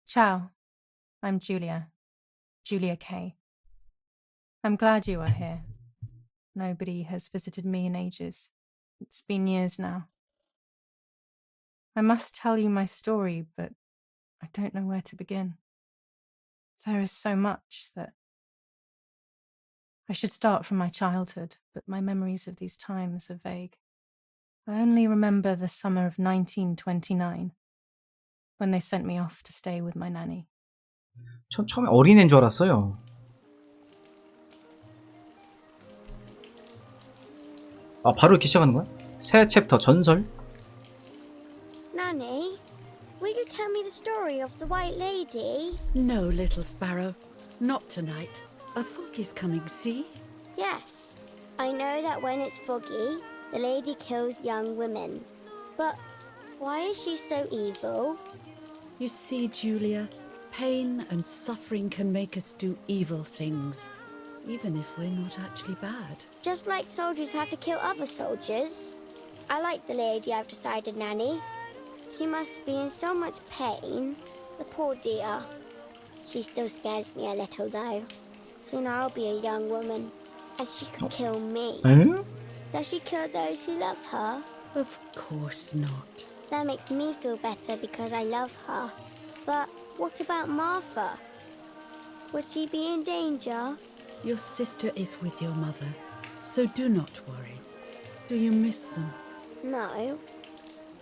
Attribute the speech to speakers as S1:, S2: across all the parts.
S1: Ciao, I'm Julia K. I'm glad you are here. Nobody has visited me in ages. It's been years now. I must tell you my story, but I don't know where to begin. There is so much that I should start from my childhood, but my memories of these times are vague. I only remember the summer of 1929, when they sent me off to stay with my nanny.
S2: 전 처음에 어린애인 줄 알았어요. 아, 바로 이렇게 시작하는 거야? 새 챕터 전설?
S3: Nanny, will you tell me the story of the White Lady?
S4: No, little sparrow. Not tonight. A foggy's coming, see?
S3: Yes. I know that when it's foggy, the lady kills young women. But why is she so evil?
S4: You see, Julia, pain and suffering can make us do evil things, even if we're not actually bad.
S3: Just like soldiers have to kill other soldiers. I like the lady, I've decided, Nanny. She must be in so much pain. The poor dear. She still scares me a little, though. Soon I'll be a young woman, and she could kill me.
S2: 에?
S3: Does she kill those who love her?
S4: Of course not.
S3: That makes me feel better because I love her. But what about Martha? Would she be in danger?
S4: Your sister is with your mother, so do not worry. Do you miss them?
S3: No.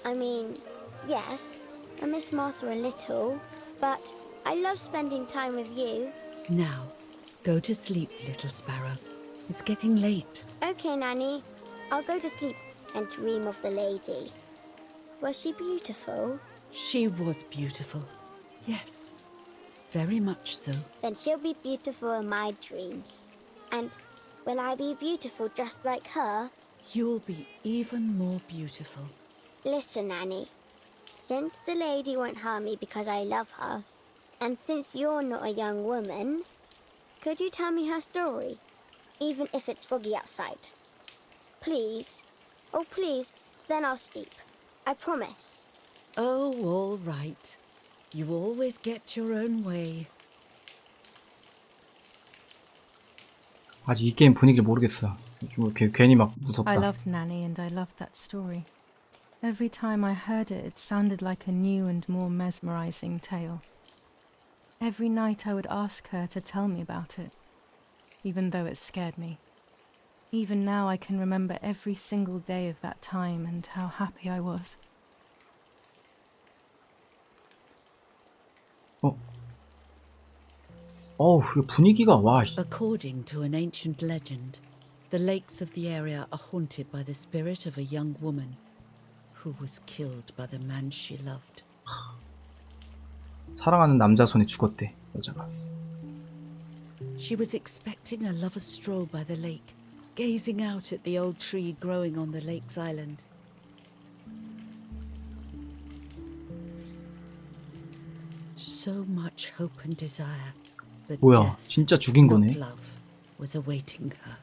S3: I mean, yes, I miss Martha a little, but I love spending time with you.
S4: Now, go to sleep, little sparrow. It's getting late.
S3: Okay, Nanny. I'll go to sleep and dream of the lady. Was she beautiful?
S4: She was beautiful. Yes, very much so.
S3: Then she'll be beautiful in my dreams. And will I be beautiful just like her?
S4: You'll be even more beautiful.
S3: Listen, Nanny. Since the lady won't harm me because I love her, and since you're not a young woman, could you tell me her story? Even if it's foggy outside. Please. Oh, please. Then I'll sleep. I promise.
S4: Oh, all right. You always get your own way.
S2: 아직 이 게임 분위기를 모르겠어. 좀 괜히 막 무섭다.
S1: I loved Nanny and I loved that story. Every time I heard it, it sounded like a new and more mesmerizing tale. Every night I would ask her to tell me about it, even though it scared me. Even now I can remember every single day of that time and how happy I was.
S2: 어우, 분위기가 와.
S4: According to an ancient legend, the lakes of the area are haunted by the spirit of a young woman who was killed by the man she loved.
S2: 사랑하는 남자 손에 죽었대, 여자가.
S4: She was expecting a lover's stroll by the lake, gazing out at the old tree growing on the lake's island. So much hope and desire, but
S2: 뭐야,
S4: death,
S2: 진짜 죽인
S4: not
S2: 거네.
S4: love, was awaiting her.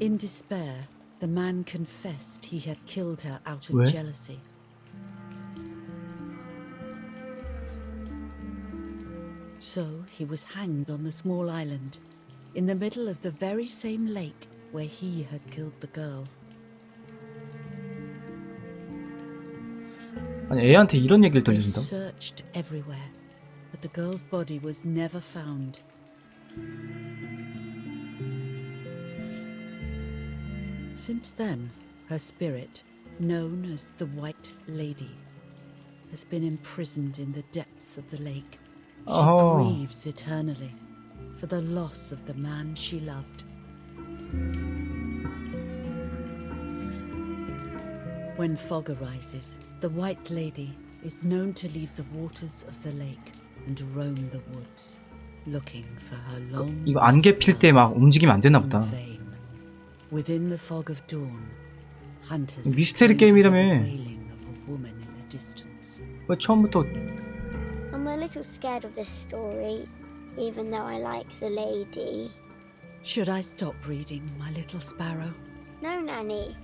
S4: In despair, the man confessed he had killed her out of
S2: 왜?
S4: jealousy. So he was hanged on the small island, in the middle of the very same lake where he had killed the girl.
S2: 아니, 애한테 이런 얘기를
S4: They
S2: 들려준다?
S4: searched everywhere, but the girl's body was never found. Since then, her spirit, known as the White Lady, has been imprisoned in the depths of the lake. She
S2: Oh.
S4: grieves eternally for the loss of the man she loved. When fog arises, the White Lady is known to leave the waters of the lake and roam the woods, looking for her long
S2: 이거 안개 필 때 막 움직이면 안 되나 보다.
S4: in vain. Within the fog of dawn, hunters
S2: 미스테리
S4: turn to hear
S2: 게임이라며.
S4: the wailing of a woman in the distance.
S2: 왜 처음부터
S3: I'm a little scared of this story, even though I like the lady.
S4: Should I stop reading, my little sparrow?
S3: No, Nanny.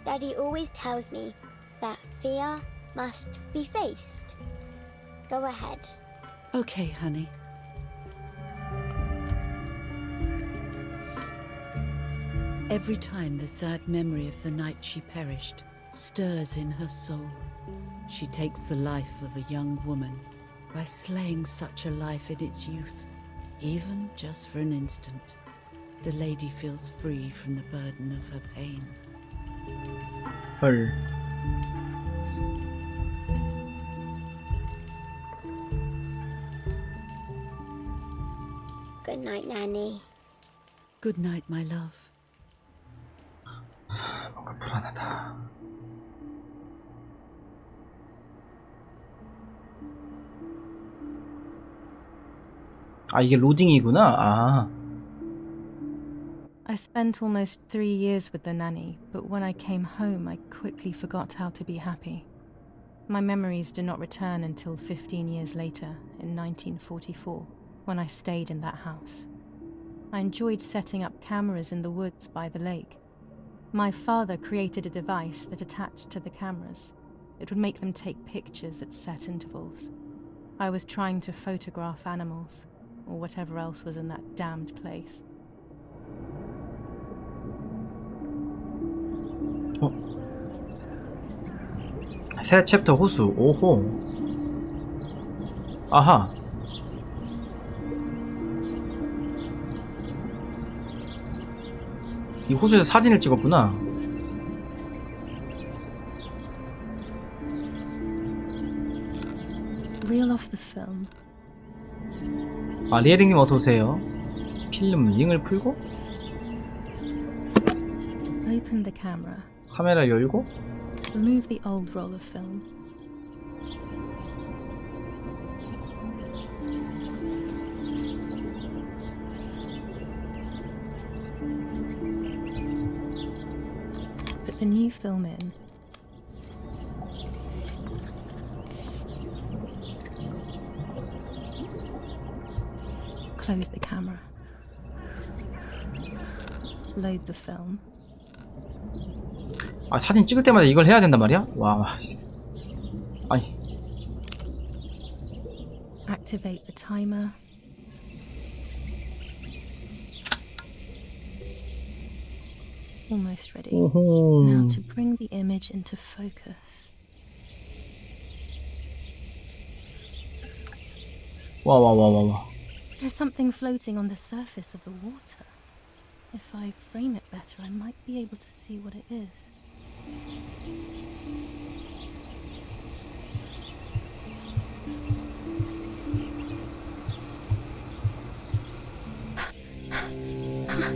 S3: Daddy always tells me that fear must be faced. Go ahead.
S4: Okay, honey. Every time the sad memory of the night she perished stirs in her soul, she takes the life of a young woman by slaying such a life in its youth. Even just for an instant, the lady feels free from the burden of her pain.
S2: 헐.
S3: Good night, Nanny.
S4: Good night, my love.
S2: 뭔가 불안하다. 아, 이게 로딩이구나. 아.
S1: I spent almost 3 years with the nanny, but when I came home, I quickly forgot how to be happy. My memories do not return until 15 years later, in 1944, when I stayed in that house. I enjoyed setting up cameras in the woods by the lake. My father created a device that attached to the cameras. It would make them take pictures at set intervals. I was trying to photograph animals, or whatever else was in that damned place.
S2: 새 챕터 호수. 오호. 아하. 이 호수에서 사진을 찍었구나.
S1: Reel off the film.
S2: 아, 리에링님 어서오세요. 필름 링을 풀고
S1: Open the camera.
S2: 카메라 열고
S1: Remove the old roll of film. Put the new film in. Close the camera. Load the film.
S2: 아, 사진 찍을 때마다 이걸 해야 된단 말이야? 와. 아니.
S1: Activate the timer. Almost ready.
S2: 오호.
S1: Now to bring the image into focus.
S2: 와.
S1: There's something floating on the surface of the water. If I frame it better, I might be able to see what it is.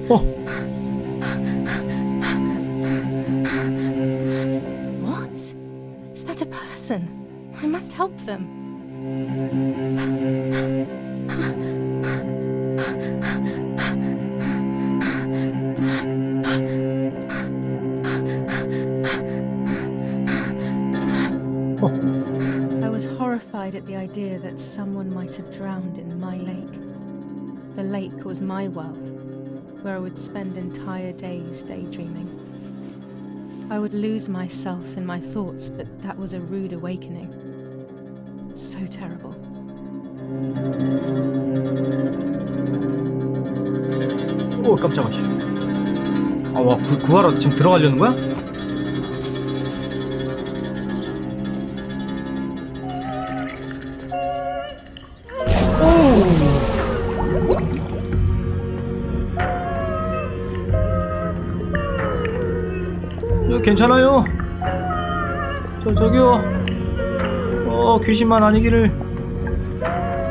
S1: What? Is that a person? I must help them. I was horrified at the idea that someone might have drowned in my lake. The lake was my world, where I would spend entire days daydreaming. I would lose myself in my thoughts, but that was a rude awakening. So terrible.
S2: 오, 깜짝아. 아, 와, 구하러 지금 들어가려는 거야? 괜찮아요. 저기요. 귀신만 아니기를.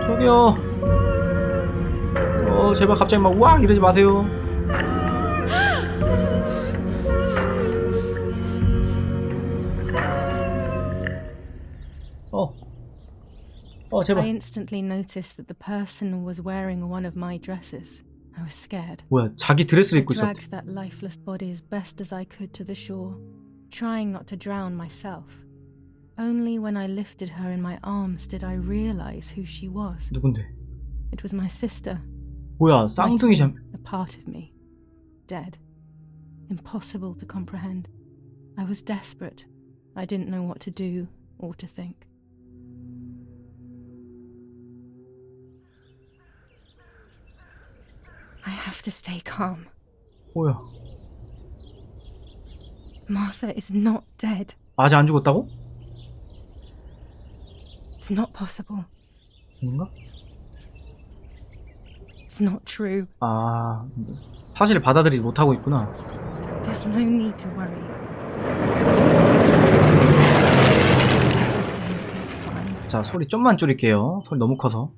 S2: 저기요. 제발 갑자기 막 우악 이러지 마세요. 제발.
S1: I instantly noticed that the person was wearing one of my dresses. I was scared.
S2: 뭐야, 자기 드레스를
S1: I
S2: 입고 있었대.
S1: dragged that lifeless body as best as I could to the shore, trying not to drown myself. Only when I lifted her in my arms did I realize who she was.
S2: 누군데?
S1: It was my sister.
S2: 뭐야,
S1: My
S2: 쌍둥이
S1: twin, a part of me, dead. impossible to comprehend. I was desperate. I didn't know what to do or to think. I have to stay calm.
S2: 뭐야?
S1: Martha is not dead.
S2: 아직 안 죽었다고?
S1: It's not possible.
S2: 아닌가?
S1: It's not true.
S2: 아, 사실을 받아들이지 못하고 있구나.
S1: There's no need to worry. Everything is fine.
S2: 자, 소리 좀만 줄일게요. 소리 너무 커서.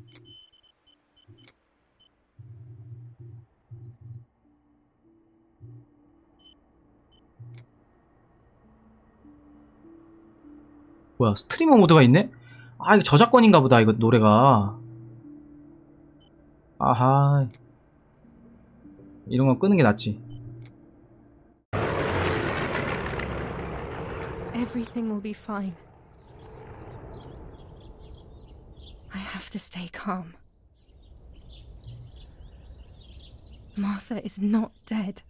S2: 뭐야, 스트리머 모드가 있네? 아, 이거 저작권인가 보다, 이거 노래가. 아하. 이런 건 끄는 게 낫지.
S1: Everything will be fine. I have to stay calm. Martha is not dead.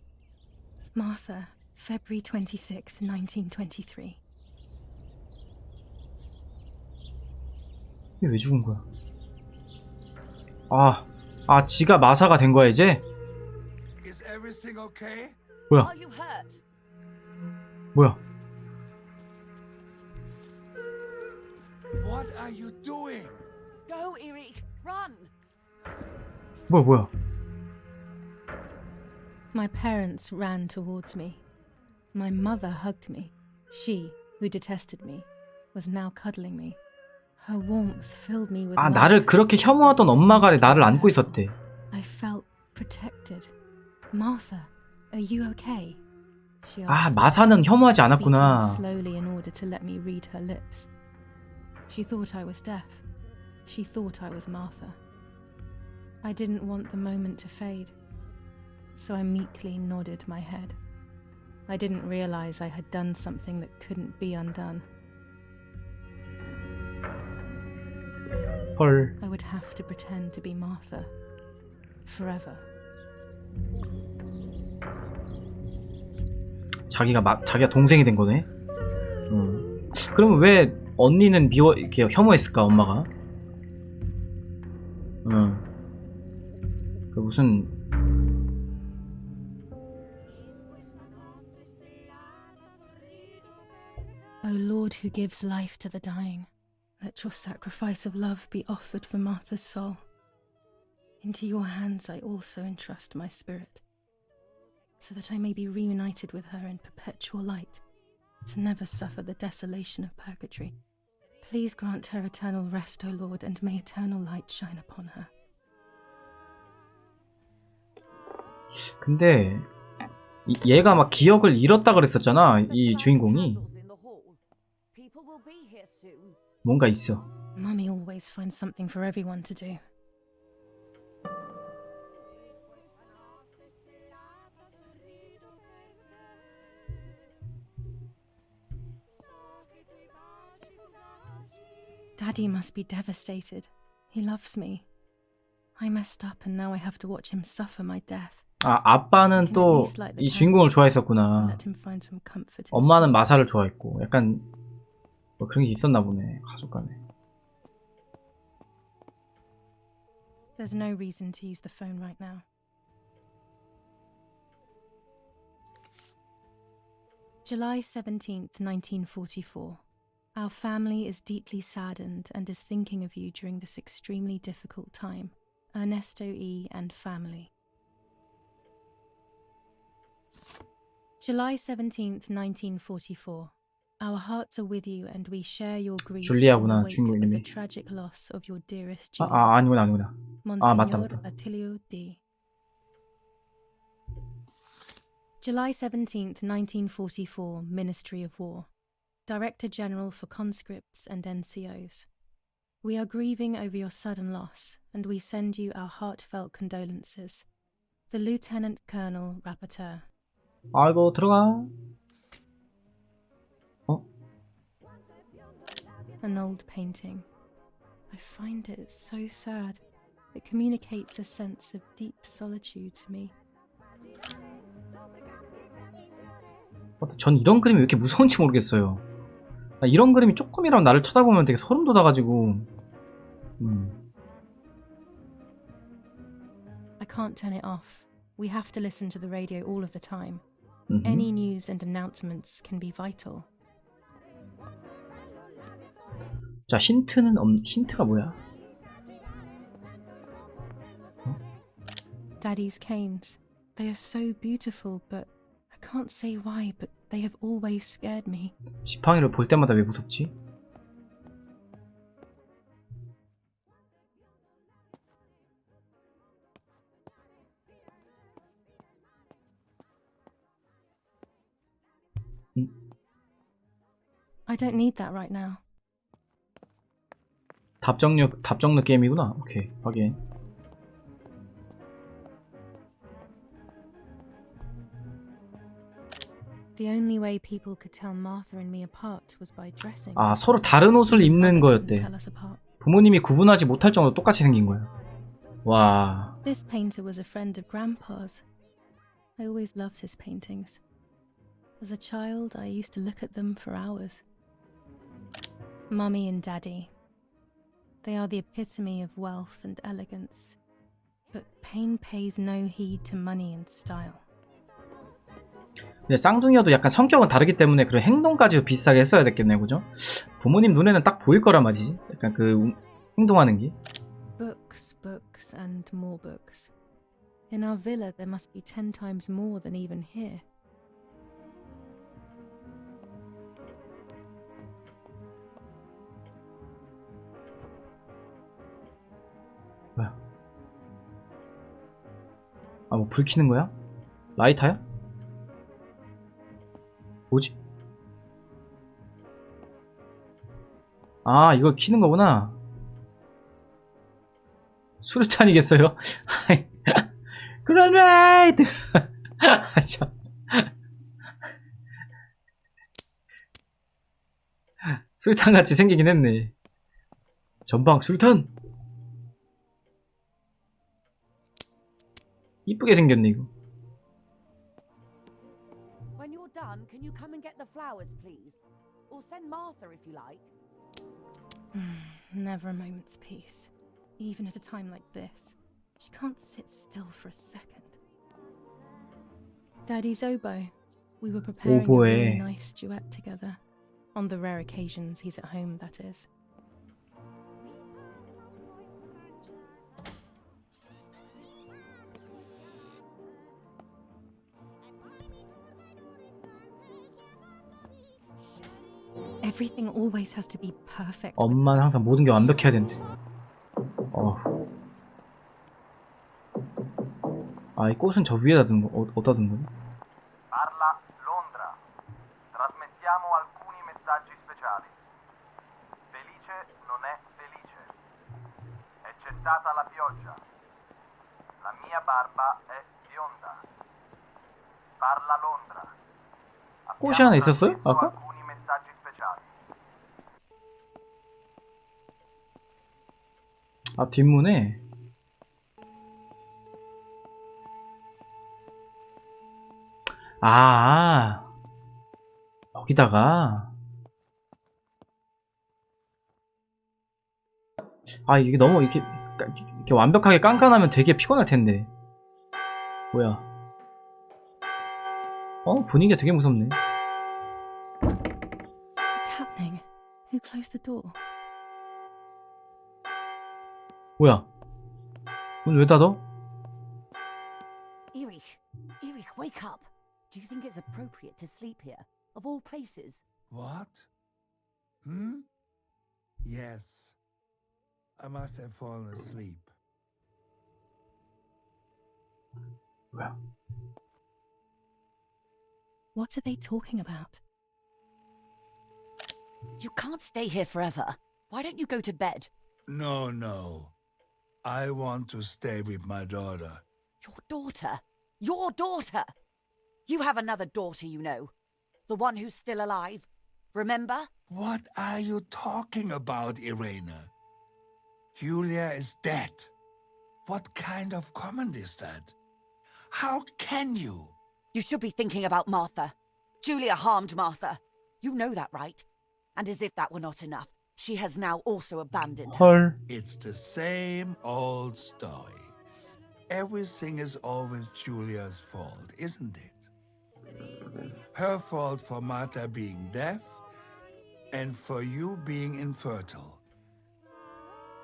S1: Martha, February 26th, 1923.
S2: 이게 왜 죽은 거야? 지가 마사가 된 거야, 이제?
S5: Is everything okay?
S2: 뭐야?
S4: Are you hurt?
S2: 뭐야?
S5: What are you doing?
S4: Go, Eric, run!
S2: 뭐야?
S1: My parents ran towards me. My mother hugged me. She, who detested me, was now cuddling me. Her warmth filled me with
S2: 아,
S1: love.
S2: 나를 그렇게 혐오하던 엄마가 나를 안고 있었대.
S1: I felt protected. Martha, are you okay? She
S2: 아,
S1: asked me,
S2: 마사는 혐오하지
S1: speaking
S2: 않았구나.
S1: slowly in order to let me read her lips. She thought I was deaf. She thought I was Martha. I didn't want the moment to fade, so I meekly nodded my head. I didn't realize I had done something that couldn't be undone.
S2: 헐.
S1: I would have to pretend to be Martha forever.
S2: 자기가 동생이 된 거네. 그러면 왜 언니는 이렇게 혐오했을까, 엄마가? 그 무슨
S1: O Lord, who gives life to the dying, let your sacrifice of love be offered for Martha's soul. Into your hands I also entrust my spirit, so that I may be reunited with her in perpetual light, to never suffer the desolation of purgatory. Please grant her eternal rest, O Lord, and may eternal light shine upon her.
S2: 근데 얘가 막 기억을 잃었다 그랬었잖아, 이 주인공이. 뭔가 있어.
S1: Mummy always finds something for everyone to do. Daddy must be devastated. He loves me. I messed up and now I have to watch him suffer my death.
S2: 아, 아빠는 또 이 주인공을 좋아했었구나.
S1: Let him find some comfort.
S2: 엄마는 마사를 좋아했고, 약간 뭐 그런 게 있었나 보네, 가족 간에.
S1: There's no reason to use the phone right now. July 17th, 1944. Our family is deeply saddened and is thinking of you during this extremely difficult time. Ernesto E. and family. July 17th, 1944. Our hearts are with you and we share your grief
S2: 줄리아구나,
S1: in the wake of
S2: 주인공이네.
S1: the tragic loss of your dearest Julia.
S2: 아니구나.
S1: Monsignor
S2: 맞다.
S1: Attilio D. July 17th, 1944, Ministry of War. Director General for Conscripts and NCOs. We are grieving over your sudden loss, and we send you our heartfelt condolences. The Lieutenant Colonel Rapporteur.
S2: 아이고, 들어가.
S1: An old painting. I find it so sad. It communicates a sense of deep solitude to me.
S2: 전 이런 그림이 왜 이렇게 무서운지 모르겠어요. 이런 그림이 조금이라도 나를 쳐다보면 되게 소름 돋아가지고.
S1: I can't turn it off. We have to listen to the radio all of the time. Any news and announcements can be vital.
S2: 자, 힌트가 뭐야?
S1: Daddy's canes. They are so beautiful, but I can't say why, but they have always scared me.
S2: 지팡이를 볼 때마다 왜 무섭지?
S1: I don't need that right now.
S2: 답정력 게임이구나. 오케이, 확인.
S1: The only way people could tell Martha and me apart was by dressing.
S2: 아, 서로 다른 옷을 입는 거였대.
S1: Tell us apart.
S2: 부모님이 구분하지 못할 정도로 똑같이 생긴 거야. 와.
S1: This painter was a friend of Grandpa's. I always loved his paintings. As a child, I used to look at them for hours. Mummy and Daddy. They are the epitome of wealth and elegance. But pain pays no heed to money and style.
S2: 근데 쌍둥이여도 약간 성격은 다르기 때문에 그런 행동까지 비슷하게 했어야 됐겠네요, 그죠? 부모님 눈에는 딱 보일 거란 말이지. 약간 그 행동하는 게.
S1: Books, books, and more books. In our villa, there must be 10 times more than even here.
S2: 뭐야? 아, 뭐 불 켜는 거야? 라이터야? 뭐지? 아, 이걸 켜는 거구나. 수류탄이겠어요? 그레네이드! 참. 수류탄같이 생기긴 했네. 전방 수류탄! 이쁘게 생겼네, 이거.
S6: When you're done, can you come and get the flowers, please? Or send Martha if you like.
S1: Never a moment's peace. Even at a time like this. She can't sit still for a second. Daddy's oboe. We were preparing a really nice duet together. On the rare occasions he's at home, that is. Everything always has to be perfect.
S2: 엄마는 항상 모든 게 완벽해야 된대. 아, 이 꽃은 저 위에다 둔 거, 어디다 둔 거지?
S7: Parla Londra. Trasmettiamo alcuni messaggi speciali. Felice non è felice. È cessata la pioggia. La mia barba è bionda. Parla Londra.
S2: 꽃이 하나 있었어요? 아까?
S7: alcuni messaggi speciali.
S2: 아, 뒷문에. 여기다가. 아, 이게 너무 이렇게 완벽하게 깐깐하면 되게 피곤할 텐데. 뭐야. 분위기가 되게 무섭네.
S1: What's happening? Who closed the door?
S2: 뭐야. 문 왜 닫아?
S6: Erich, wake up. Do you think it's appropriate to sleep here, of all places?
S5: What? Yes. I must have fallen asleep.
S2: 뭐야.
S1: What are they talking about?
S6: You can't stay here forever. Why don't you go to bed?
S5: No. I want to stay with my daughter.
S6: Your daughter? Your daughter? You have another daughter, you know. The one who's still alive. Remember?
S5: What are you talking about, Irena? Julia is dead. What kind of comment is that? How can you?
S6: You should be thinking about Martha. Julia harmed Martha. You know that, right? And as if that were not enough, she has now also abandoned her.
S2: 헐.
S5: It's the same old story. Everything is always Julia's fault, isn't it? Her fault for Martha being deaf and for you being infertile.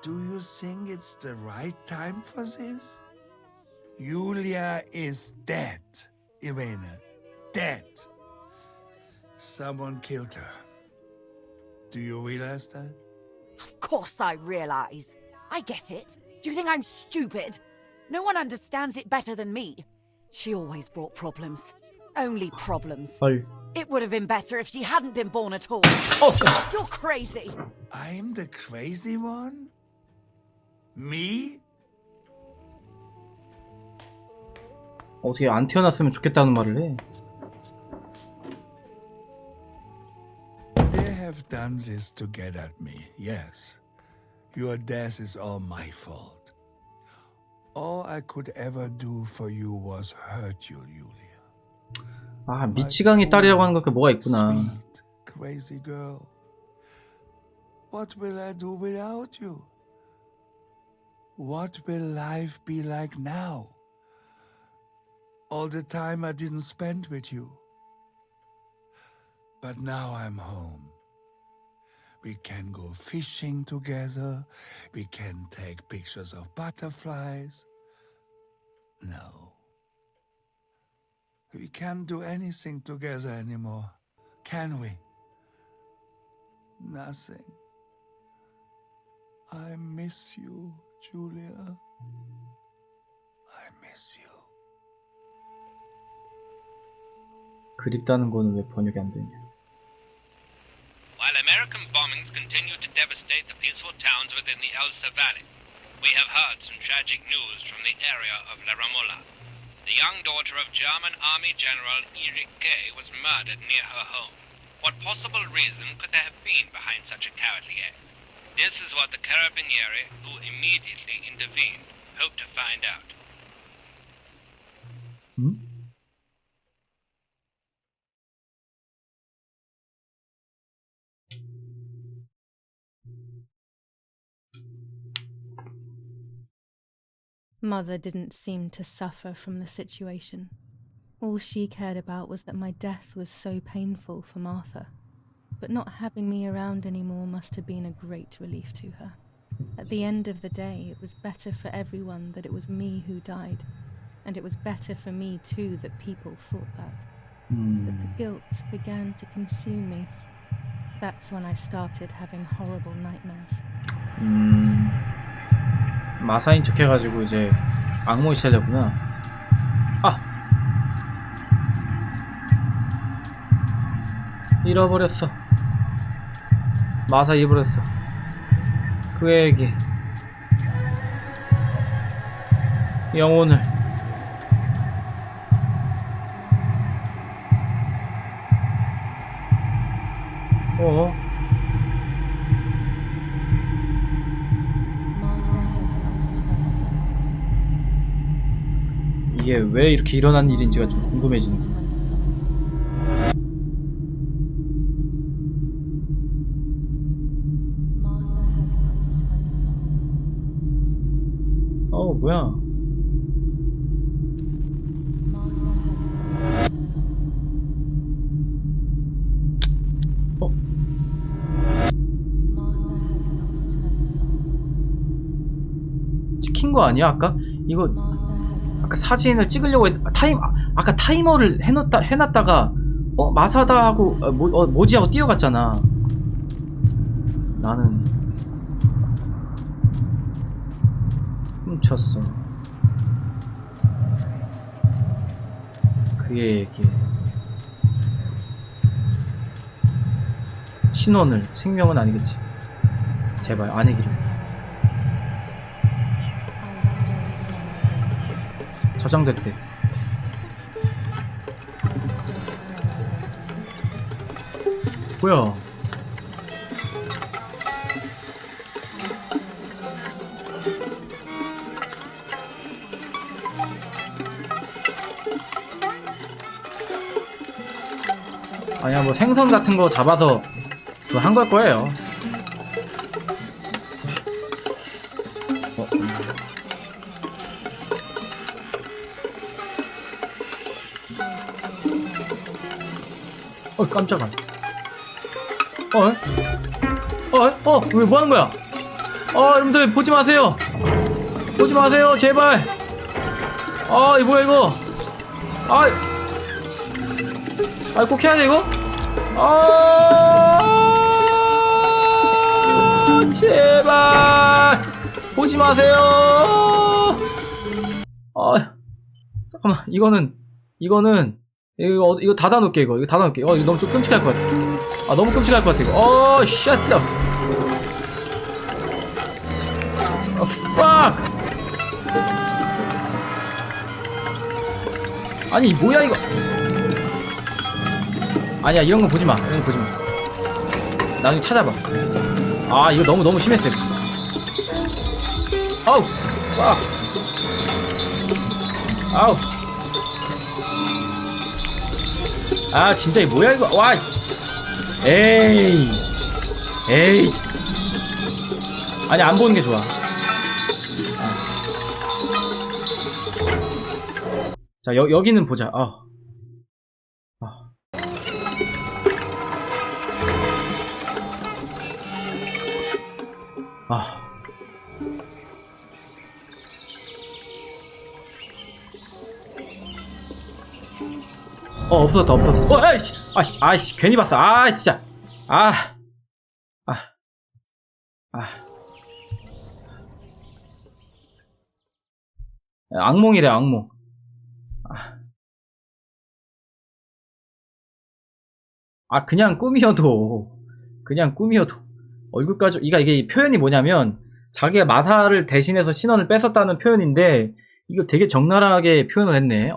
S5: Do you think it's the right time for this? Julia is dead, Irene. Dead. Someone killed her. Do you realize that?
S6: Of course I realize. I get it. Do you think I'm stupid? No one understands it better than me. She always brought problems. Only problems.
S2: 헐.
S6: It would have been better if she hadn't been born at all. You're crazy.
S5: I'm the crazy one? Me?
S2: 어떻게 안 태어났으면 좋겠다는 말을 해.
S5: They have done this to get at me, yes. Your death is all my fault. All I could ever do for you was hurt you, Julia.
S2: 아, 미치광이 딸이라고 하는 거 뭐가 있구나.
S5: Sweet, crazy girl. What will I do without you? What will life be like now? All the time I didn't spend with you. But now I'm home. We can go fishing together. We can take pictures of butterflies. No. We can't do anything together anymore, can we? Nothing. I miss you, Julia. I miss you.
S2: 그립다는 거는 왜 번역이 안 되냐?
S8: While American bombings continue to devastate the peaceful towns within the Elsa Valley, we have heard some tragic news from the area of La Ramola. The young daughter of German Army General Erich K. was murdered near her home. What possible reason could there have been behind such a cowardly act? This is what the Carabinieri, who immediately intervened, hope to find out.
S1: Mother didn't seem to suffer from the situation. All she cared about was that my death was so painful for Martha. But not having me around anymore must have been a great relief to her. At the end of the day, it was better for everyone that it was me who died. And it was better for me too that people thought that. But the guilt began to consume me. That's when I started having horrible nightmares.
S2: 마사인 척 해가지고 이제 악몽이 시작됐구나. 아! 잃어버렸어. 마사 잃어버렸어. 그에게 영혼을. 이게 왜 이렇게 일어난 일인지가 좀 궁금해지는 거야. 뭐야? 찍힌 거 아니야? 아까 이거 아까 사진을 찍으려고 아까 타이머를 해놨다가 마사다 하고 뭐지 하고 뛰어갔잖아. 나는 훔쳤어. 그에게 신원을. 생명은 아니겠지. 제발 아니기를. 저장됐대. 뭐야? 아니야 뭐 생선 같은 거 잡아서 그거 한 걸 거예요. 깜짝아. 왜 뭐 하는 거야? 여러분들 보지 마세요. 보지 마세요, 제발. 이거 뭐야 이거? 꼭 해야 돼 이거? 제발 보지 마세요. 잠깐만, 이거는 이거 닫아놓을게. 이거 닫아놓을게. 이거 너무 좀 끔찍할 것 같아. 너무 끔찍할 것 같아 이거. shut up. fuck. 아니 뭐야 이거. 아니야 이런 거 보지 마. 이런 거 보지 마. 나중에 찾아봐. 이거 너무 심했어. 아우, 아우. 진짜 이 뭐야 이거. 와. 에이 진짜. 아니 안 보는 게 좋아. 자 여기는 보자. 없어졌다. 아이씨 괜히 봤어. 진짜. 악몽이래 악몽. 그냥 꿈이어도 얼굴까지. 이게 표현이 뭐냐면 자기가 마사를 대신해서 신원을 뺏었다는 표현인데 이거 되게 적나라하게 표현을 했네.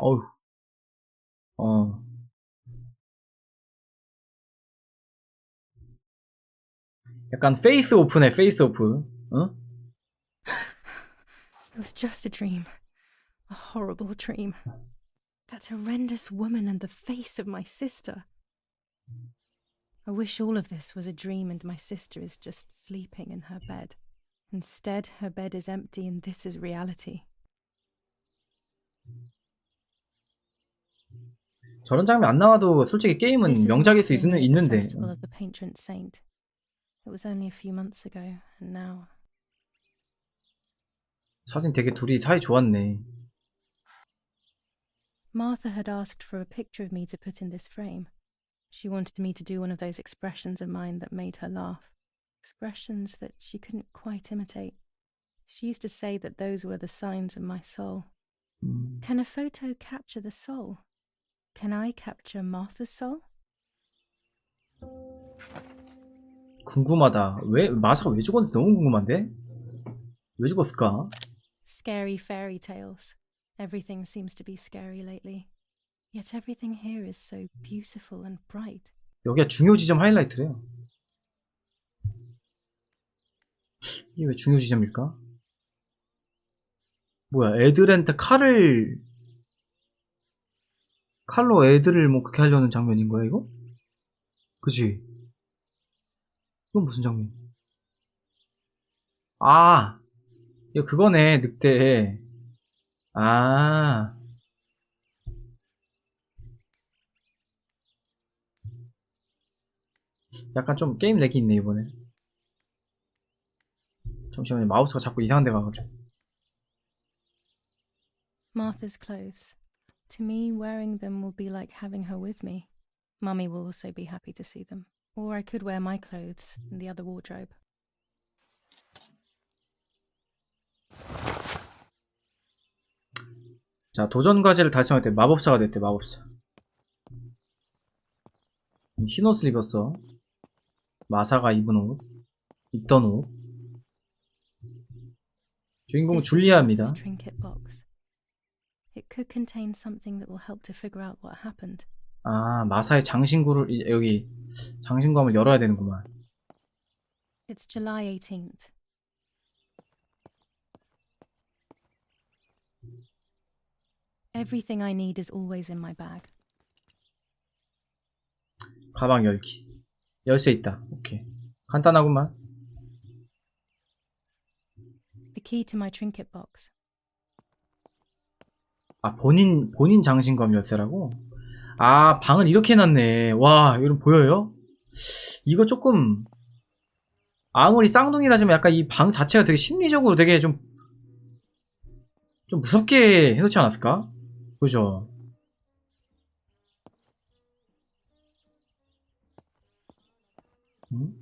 S2: 약간 페이스 오프네. 페이스 오프.
S1: It was just a dream. A horrible dream. That horrendous woman and the face of my sister. I wish all of this was a dream and my sister is just sleeping in her bed. Instead, her bed is empty and this is reality.
S2: 저런 장면 안 나와도 솔직히 게임은 명작일 수 있는데.
S1: Festival of the patron saint. It was only a few months ago, and now.
S2: 사진 되게 둘이 사이 좋았네.
S1: Martha had asked for a picture of me to put in this frame. She wanted me to do one of those expressions of mine that made her laugh. Expressions that she couldn't quite imitate. She used to say that those were the signs of my soul. Can a photo capture the soul? Can I capture Martha's soul?
S2: 궁금하다. 마사가 왜 죽었는지 너무 궁금한데? 왜 죽었을까?
S1: Scary fairy tales. Everything seems to be scary lately. Yet everything here is so beautiful and bright.
S2: 여기가 중요 지점 하이라이트래요. 이게 왜 중요 지점일까? 뭐야, 애들한테 칼로 애들을 뭐 그렇게 하려는 장면인 거야, 이거? 그치? 이건 무슨 장면? 이거 그거네, 늑대. 약간 좀 게임 렉이 있네, 이번에. 잠시만요, 마우스가 자꾸 이상한 데 가가지고.
S1: Martha's clothes. To me, wearing them will be like having her with me. Mummy will also be happy to see them. Or I could wear my clothes in the other wardrobe.
S2: 자, 도전 과제를 달성했대. 마법사가 됐대, 마법사. 흰 옷을 입었어. 마사가 입던 옷. 주인공은 줄리아입니다.
S1: Trinket box. It could contain something that will help to figure out what happened.
S2: 마사의 여기 장신구함을 열어야 되는구만.
S1: It's July 18th. Everything I need is always in my bag.
S2: 가방 열기. 열쇠 있다. 오케이. 간단하구만.
S1: The key to my trinket box.
S2: 아, 본인 장신검 열쇠라고? 아, 방은 이렇게 해놨네. 와, 여러분 보여요? 이거 조금, 아무리 쌍둥이라지만 약간 이 방 자체가 되게 심리적으로 되게 좀 무섭게 해놓지 않았을까? 그죠? 응?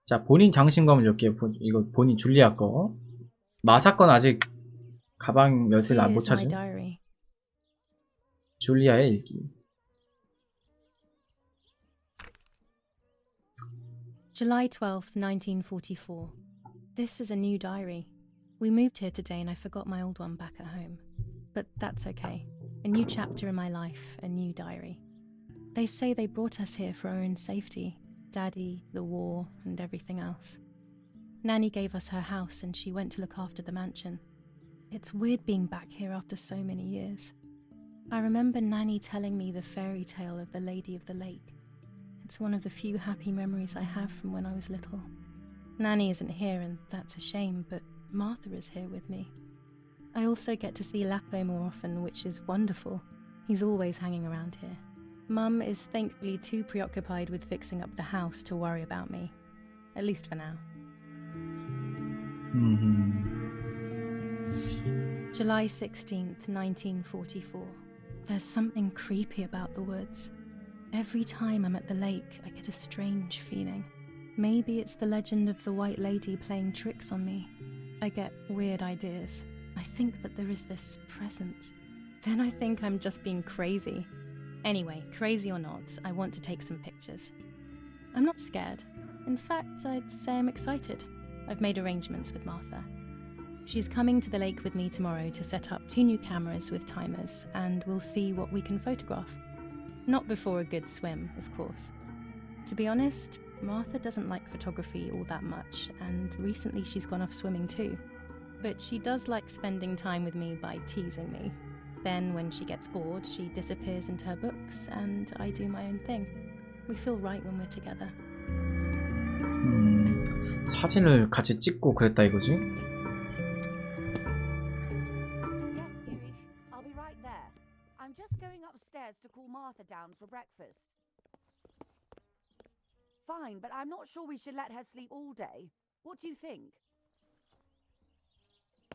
S2: 자, 본인 장신검을 열게요. 이거 본인 줄리아 거. 마사 건 아직 가방 열쇠를
S1: Here
S2: 못
S1: is my
S2: 찾은.
S1: diary.
S2: 줄리아의 일기.
S1: July 12th, 1944. This is a new diary. We moved here today and I forgot my old one back at home. But that's okay. A new chapter in my life, a new diary. They say they brought us here for our own safety. Daddy, the war, and everything else. Nanny gave us her house and she went to look after the mansion. It's weird being back here after so many years. I remember Nanny telling me the fairy tale of the Lady of the Lake. It's one of the few happy memories I have from when I was little. Nanny isn't here and that's a shame, but Martha is here with me. I also get to see Lapo more often, which is wonderful. He's always hanging around here. Mum is thankfully too preoccupied with fixing up the house to worry about me. At least for now. July 16th, 1944. There's something creepy about the woods. Every time I'm at the lake, I get a strange feeling. Maybe it's the legend of the White Lady playing tricks on me. I get weird ideas. I think that there is this presence. Then I think I'm just being crazy. Anyway, crazy or not, I want to take some pictures. I'm not scared. In fact, I'd say I'm excited. I've made arrangements with Martha. She's coming to the lake with me tomorrow to set up 2 new cameras with timers, and we'll see what we can photograph. Not before a good swim, of course. To be honest, Martha doesn't like photography all that much, and recently she's gone off swimming too. But she does like spending time with me by teasing me. Then when she gets bored, she disappears into her books, and I do my own thing. We feel right when we're together.
S2: 사진을 같이 찍고 그랬다 이거지?
S6: Yes, Gary. I'll be right there. I'm just going upstairs to call Martha down for breakfast. Fine, but I'm not sure we should let her sleep all day. What do you think?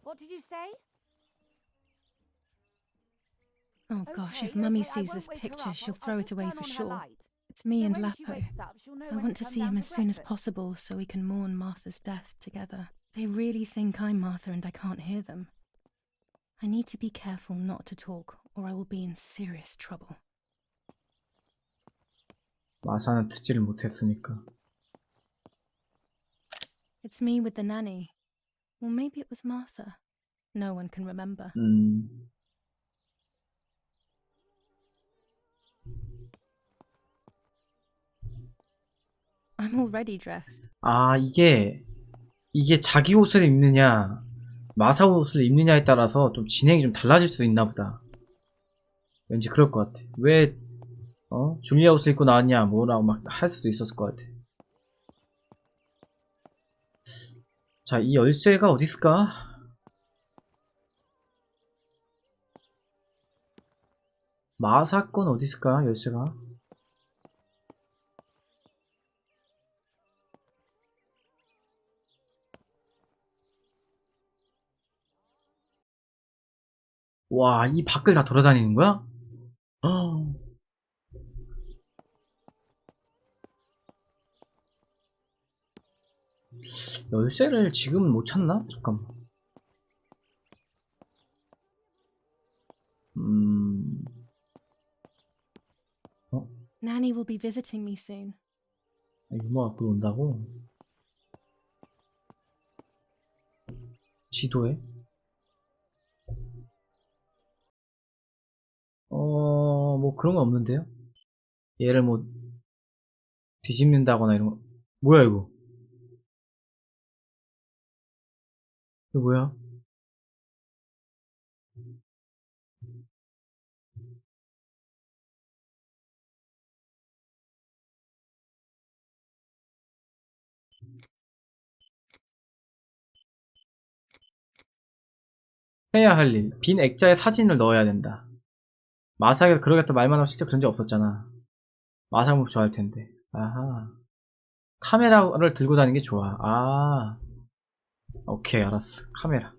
S6: What did you say?
S1: Oh gosh, if
S6: Okay,
S1: Mummy
S6: okay, I
S1: sees
S6: won't
S1: this
S6: wake her
S1: picture,
S6: up.
S1: she'll
S6: I'll
S1: throw it
S6: just
S1: away
S6: turn
S1: for
S6: on her
S1: sure.
S6: light.
S1: It's me
S6: So
S1: and
S6: when she
S1: Lapo.
S6: wakes up, she'll know
S1: I
S6: when
S1: want
S6: to
S1: to
S6: come
S1: see
S6: down
S1: him
S6: for
S1: as soon as
S6: breakfast.
S1: possible so we can mourn Martha's death together. They really think I'm Martha and I can't hear them. I need to be careful not to talk or I will be in serious trouble.
S2: 마사는 듣지를 못했으니까.
S1: It's me with the nanny. Or maybe it was Martha. No one can remember. I'm already dressed.
S2: 아, 이게 자기 옷을 입느냐 마사 옷을 입느냐에 따라서 좀 진행이 좀 달라질 수 있나 보다. 왠지 그럴 것 같아. 왜 줄리아 옷을 입고 나왔냐 뭐라고 막 할 수도 있었을 것 같아. 자, 이 열쇠가 어디 있을까? 마사 건 어디 있을까? 열쇠가. 와, 이 밖을 다 돌아다니는 거야? 열쇠를 지금은 못 찾나? 잠깐만.
S1: Nanny will be visiting me soon.
S2: 이모가 갖고 온다고? 지도에? 뭐 그런 건 없는데요? 얘를 뭐 뒤집는다거나 이런 거. 뭐야 이거? 이거 뭐야? 해야 할 일. 빈 액자에 사진을 넣어야 된다. 마사이가 그러겠다 말만 하고 실제 그런 적 없었잖아. 마사이 뭐 좋아할 텐데. 아하. 카메라를 들고 다니는 게 좋아. 아. 오케이, 알았어. 카메라.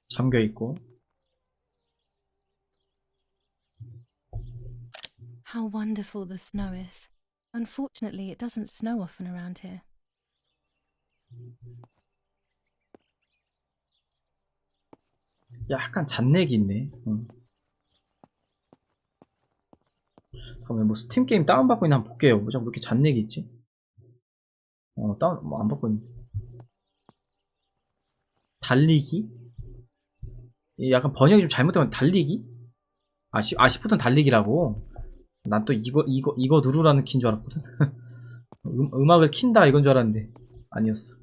S2: 잠겨 있고.
S1: How wonderful the snow is. Unfortunately, it doesn't snow often around here.
S2: 약간 잔내기 있네. 그러면 뭐 스팀 게임 다운받고 있나 한번 볼게요. 뭐 자꾸 이렇게 잔내기 있지? 다운 뭐 안 받고 있네. 달리기? 약간 번역이 좀 잘못되면 달리기? 시프트는 달리기라고. 난 또 이거 누르라는 키인 줄 알았거든. 음악을 킨다 이건 줄 알았는데 아니었어.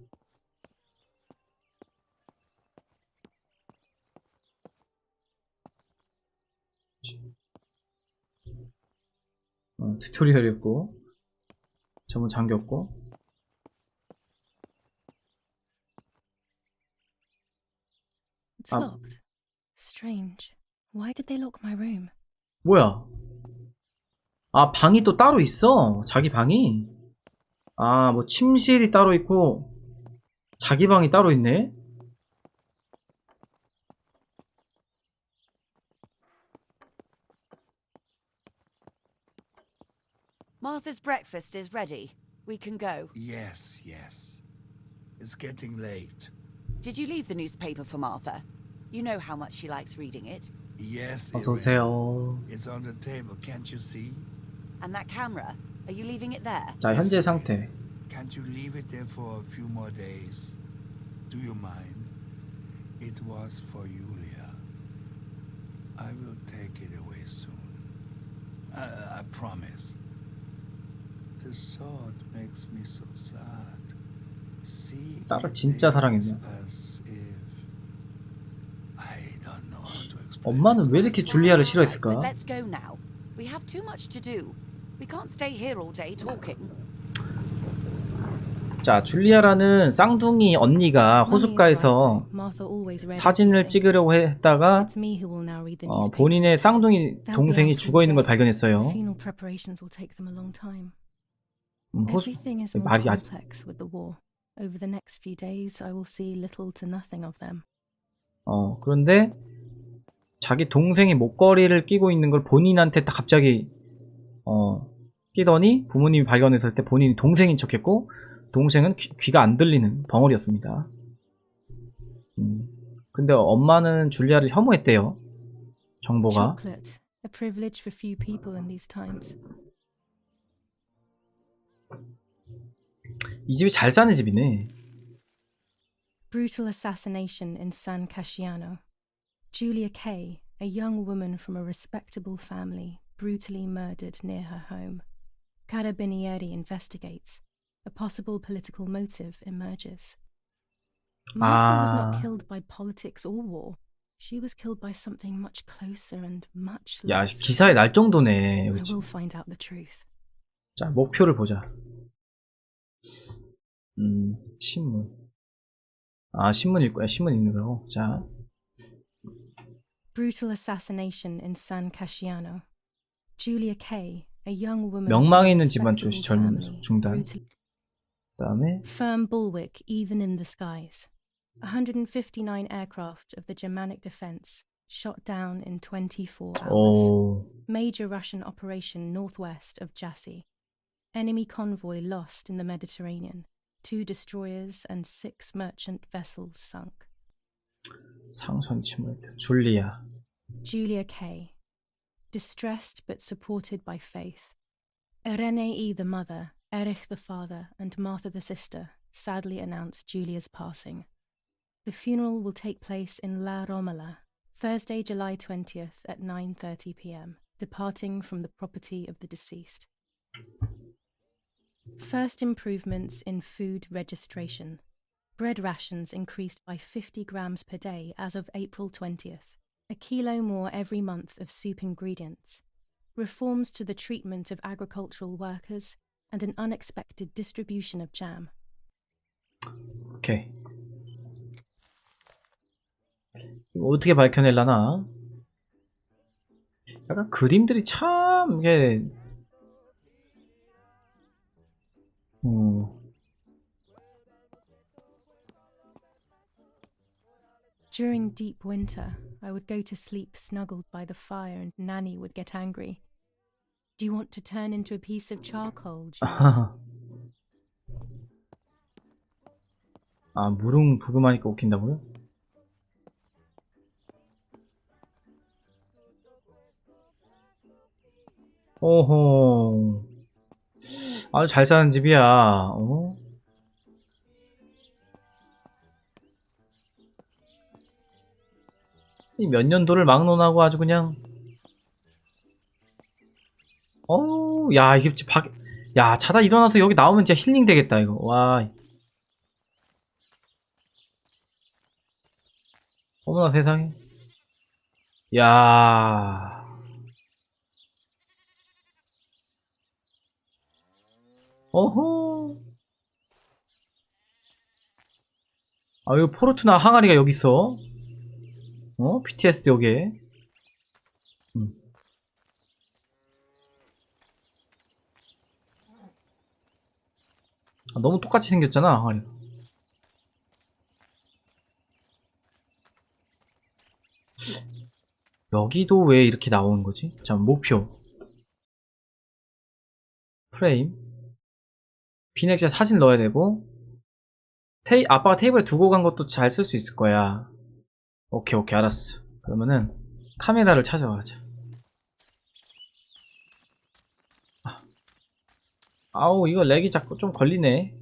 S2: 튜토리얼이었고 전문 잠겼고.
S1: It's locked. Strange. Why did they lock my room?
S2: 뭐야? 아, 방이 또 따로 있어. 자기 방이. 아, 뭐 침실이 따로 있고 자기 방이 따로 있네.
S6: Martha's breakfast is ready. We can go.
S5: Yes, yes. It's getting late.
S6: Did you leave the newspaper for Martha? You know how much she likes reading it.
S5: Yes,
S2: 어서 오세요.
S5: it's on the table, can't you see?
S6: And that camera, are you leaving it there?
S2: 자, 현재 상태.
S5: Can't you leave it there for a few more days? Do you mind? It was for Julia. I will take it away soon. I promise. The thought makes me so sad. See,
S2: 딸을 진짜 사랑했네.
S5: as if I don't know how to explain.
S2: 엄마는 왜 이렇게 줄리아를
S6: But
S2: 싫어했을까?
S6: let's go now. We have too much to do. We can't stay here all day talking.
S2: 자, 줄리아라는 쌍둥이 언니가 호숫가에서 사진을 찍으려고 했다가 본인의 쌍둥이 동생이 죽어있는 걸 발견했어요. 말이 아직 그런데 자기 동생이 목걸이를 끼고 있는 걸 본인한테 딱 갑자기 끼더니 부모님이 발견했을 때 본인이 동생인 척했고 동생은 귀가 안 들리는 벙어리였습니다. 근데 엄마는 줄리아를 혐오했대요. 정보가. 이 집이 잘 사는 집이네.
S1: Brutal assassination in San Casciano. Julia Kay, a young woman from a respectable family, brutally murdered near her home. Carabinieri investigates. A possible political motive emerges. Martha was not killed by politics or war. She was killed by something much closer and much
S2: 야,
S1: less.
S2: 기사에 날 정도네.
S1: I will find out the truth.
S2: 자, 목표를 보자. 신문. 아, 신문 읽는 거고. 자.
S1: Brutal assassination in San Casciano. Julia Kay, a young woman.
S2: 명망이 있는 집안 출신 젊은 중단. 그다음에
S1: firm bulwark even in the skies. 159 aircraft of the Germanic defense shot down in 24 hours. Major Russian operation northwest of Jassy. Enemy convoy lost in the Mediterranean. 2 destroyers and 6 merchant vessels sunk.
S2: 상선 침몰. 줄리아.
S1: Julia Kay. Distressed but supported by faith. Irene the mother, Erich the father, and Martha the sister sadly announced Julia's passing. The funeral will take place in La Romola, Thursday, July 20th at 9:30 p.m., departing from the property of the deceased. First improvements in food registration. Bread rations increased by 50 grams per day as of April 20th, a kilo more every month of soup ingredients. Reforms to the treatment of agricultural workers, and an unexpected distribution of jam.
S2: 오케이. 이거 어떻게 밝혀낼라나? 약간 그림들이 참 이게
S1: During deep winter, I would go to sleep snuggled by the fire and Nanny would get angry. Do you want to turn into a piece of charcoal, Julia?
S2: 아, 무릉부금하니까 웃긴다고요? 오호. 아주 잘 사는 집이야. 어? 이 몇 년도를 막론하고 아주 그냥. 어우, 야, 이게 야, 자다 일어나서 여기 나오면 진짜 힐링 되겠다, 이거. 와. 어머나 세상에. 야. 어허. 아, 이거 포르투나 항아리가 여기 있어. 어? PTSD 여기에. 아, 너무 똑같이 생겼잖아, 항아리가. 여기도 왜 이렇게 나오는 거지? 자, 목표. 프레임. 비넥에 사진 넣어야 되고. 아빠가 테이블에 두고 간 것도 잘 쓸 수 있을 거야. 오케이, 오케이, 알았어. 그러면은 카메라를 찾아가자. 아우, 이거 렉이 자꾸 좀 걸리네.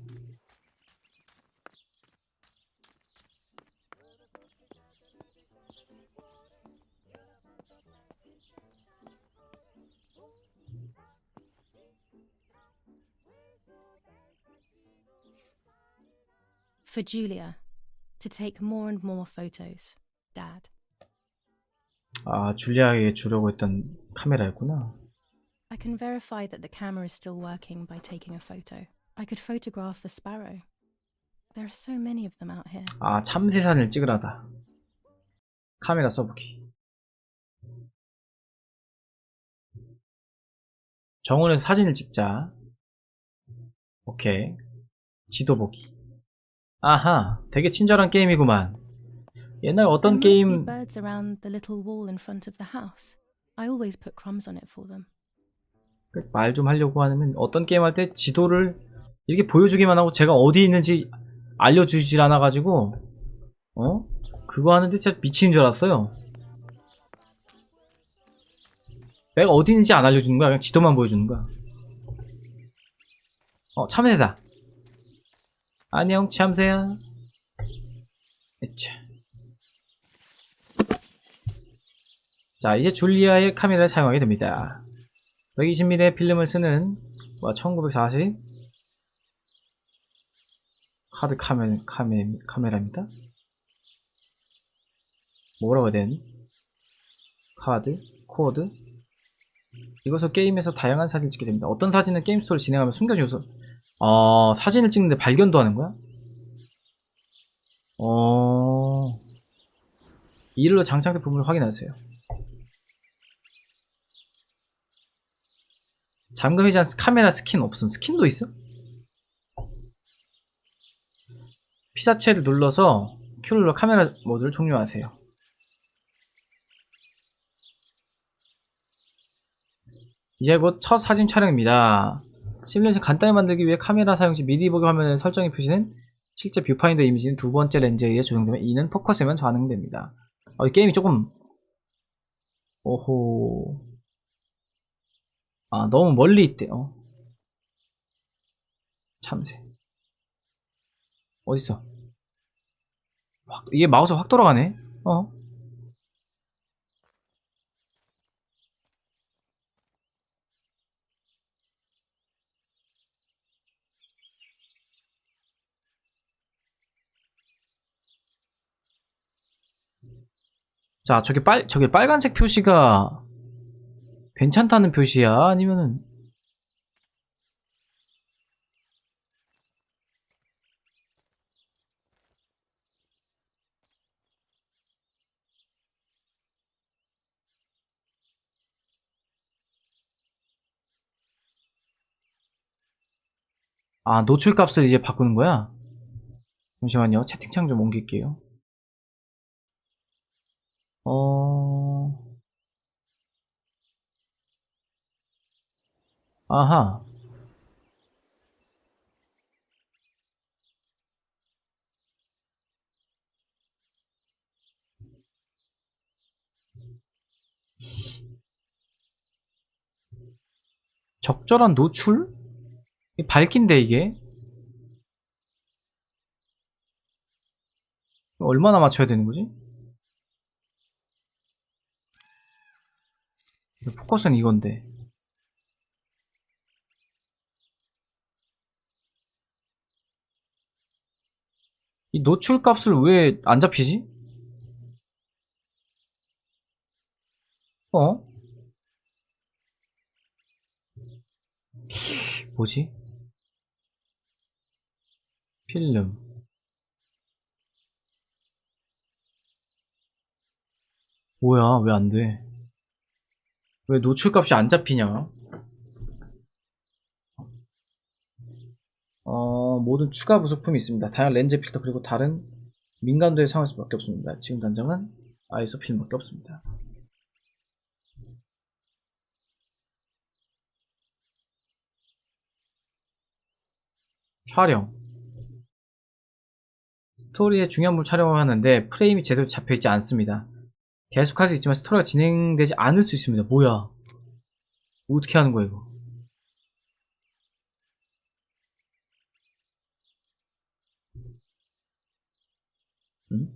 S1: For Julia, to take more and more photos, Dad.
S2: 아, 줄리아에게 주려고 했던 카메라였구나.
S1: I can verify that the camera is still working by taking a photo. I could photograph a sparrow. There are so many of them out here.
S2: 아, 참새사진을 찍으라다. 카메라 써보기. 정원에서 사진을 찍자. 오케이. 지도 보기. 아하, 되게 친절한 게임이구만. 옛날 어떤 게임.
S1: Birds around the little wall in front of the house. I always put crumbs on it for them.
S2: 말 좀 하려고 하면 어떤 게임 할 때 지도를 이렇게 보여주기만 하고 제가 어디 있는지 알려주질 않아가지고 그거 하는데 진짜 미치는 줄 알았어요. 내가 어디 있는지 안 알려주는 거야. 그냥 지도만 보여주는 거야. 참새다. 안녕, 참새야. 자, 이제 줄리아의 카메라를 사용하게 됩니다. 120mm 필름을 쓰는 1940 카드 카메라입니다. 뭐라고 해야 되니? 카드, 코드. 이것을 게임에서 다양한 사진을 찍게 됩니다. 어떤 사진은 게임 스토어를 진행하면 숨겨져서 사진을 찍는데 발견도 하는 거야? 이일로 장착된 부분을 확인하세요. 잠금이지 않은 카메라 스킨 없음. 스킨도 있어? 피사체를 눌러서 Q를 눌러 카메라 모드를 종료하세요. 이제 곧 첫 사진 촬영입니다. 시뮬레이션 간단히 만들기 위해 카메라 사용 시 미리 보기 화면의 설정의 표시는 실제 뷰파인더 이미지는 두 번째 렌즈에 의해 조정되면 이는 포커스에만 반응됩니다. 이 게임이 조금 오호. 너무 멀리 있대요. 참새. 어딨어? 이게 마우스가 확 돌아가네? 자, 저게 빨간색 표시가 괜찮다는 표시야? 아니면은 아, 노출값을 이제 바꾸는 거야? 잠시만요. 채팅창 좀 옮길게요. 아하. 적절한 노출? 밝긴데 이게? 얼마나 맞춰야 되는 거지? 포커스는 이건데. 이 노출 값을 왜 안 잡히지? 어? 뭐지? 필름. 뭐야, 왜 안 돼? 왜 노출 값이 안 잡히냐? 모든 추가 부속품이 있습니다. 다양한 렌즈 필터 그리고 다른 민감도에 사용할 수밖에 없습니다. 지금 단장은 아이소 필름밖에 없습니다. 촬영. 스토리의 중요한 부분 촬영을 하는데 프레임이 제대로 잡혀있지 않습니다. 계속할 수 있지만 스토리가 진행되지 않을 수 있습니다. 뭐야? 어떻게 하는 거야 이거? 응?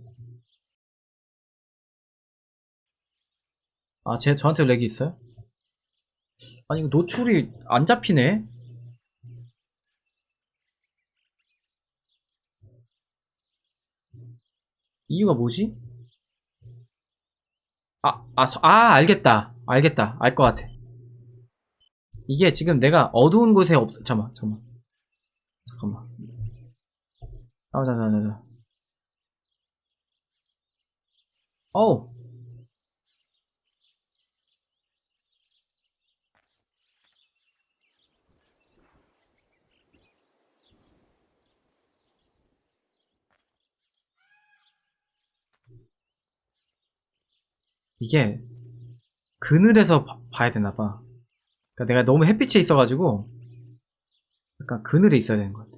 S2: 아, 저한테 렉이 있어요? 아니 이거 노출이 안 잡히네? 이유가 뭐지? 알겠다. 알 것 같아. 이게 지금 내가 어두운 곳에 잠깐만. 자. 어우. 이게 그늘에서 봐야 되나봐. 그러니까 내가 너무 햇빛에 있어가지고 약간 그늘에 있어야 되는 것 같아.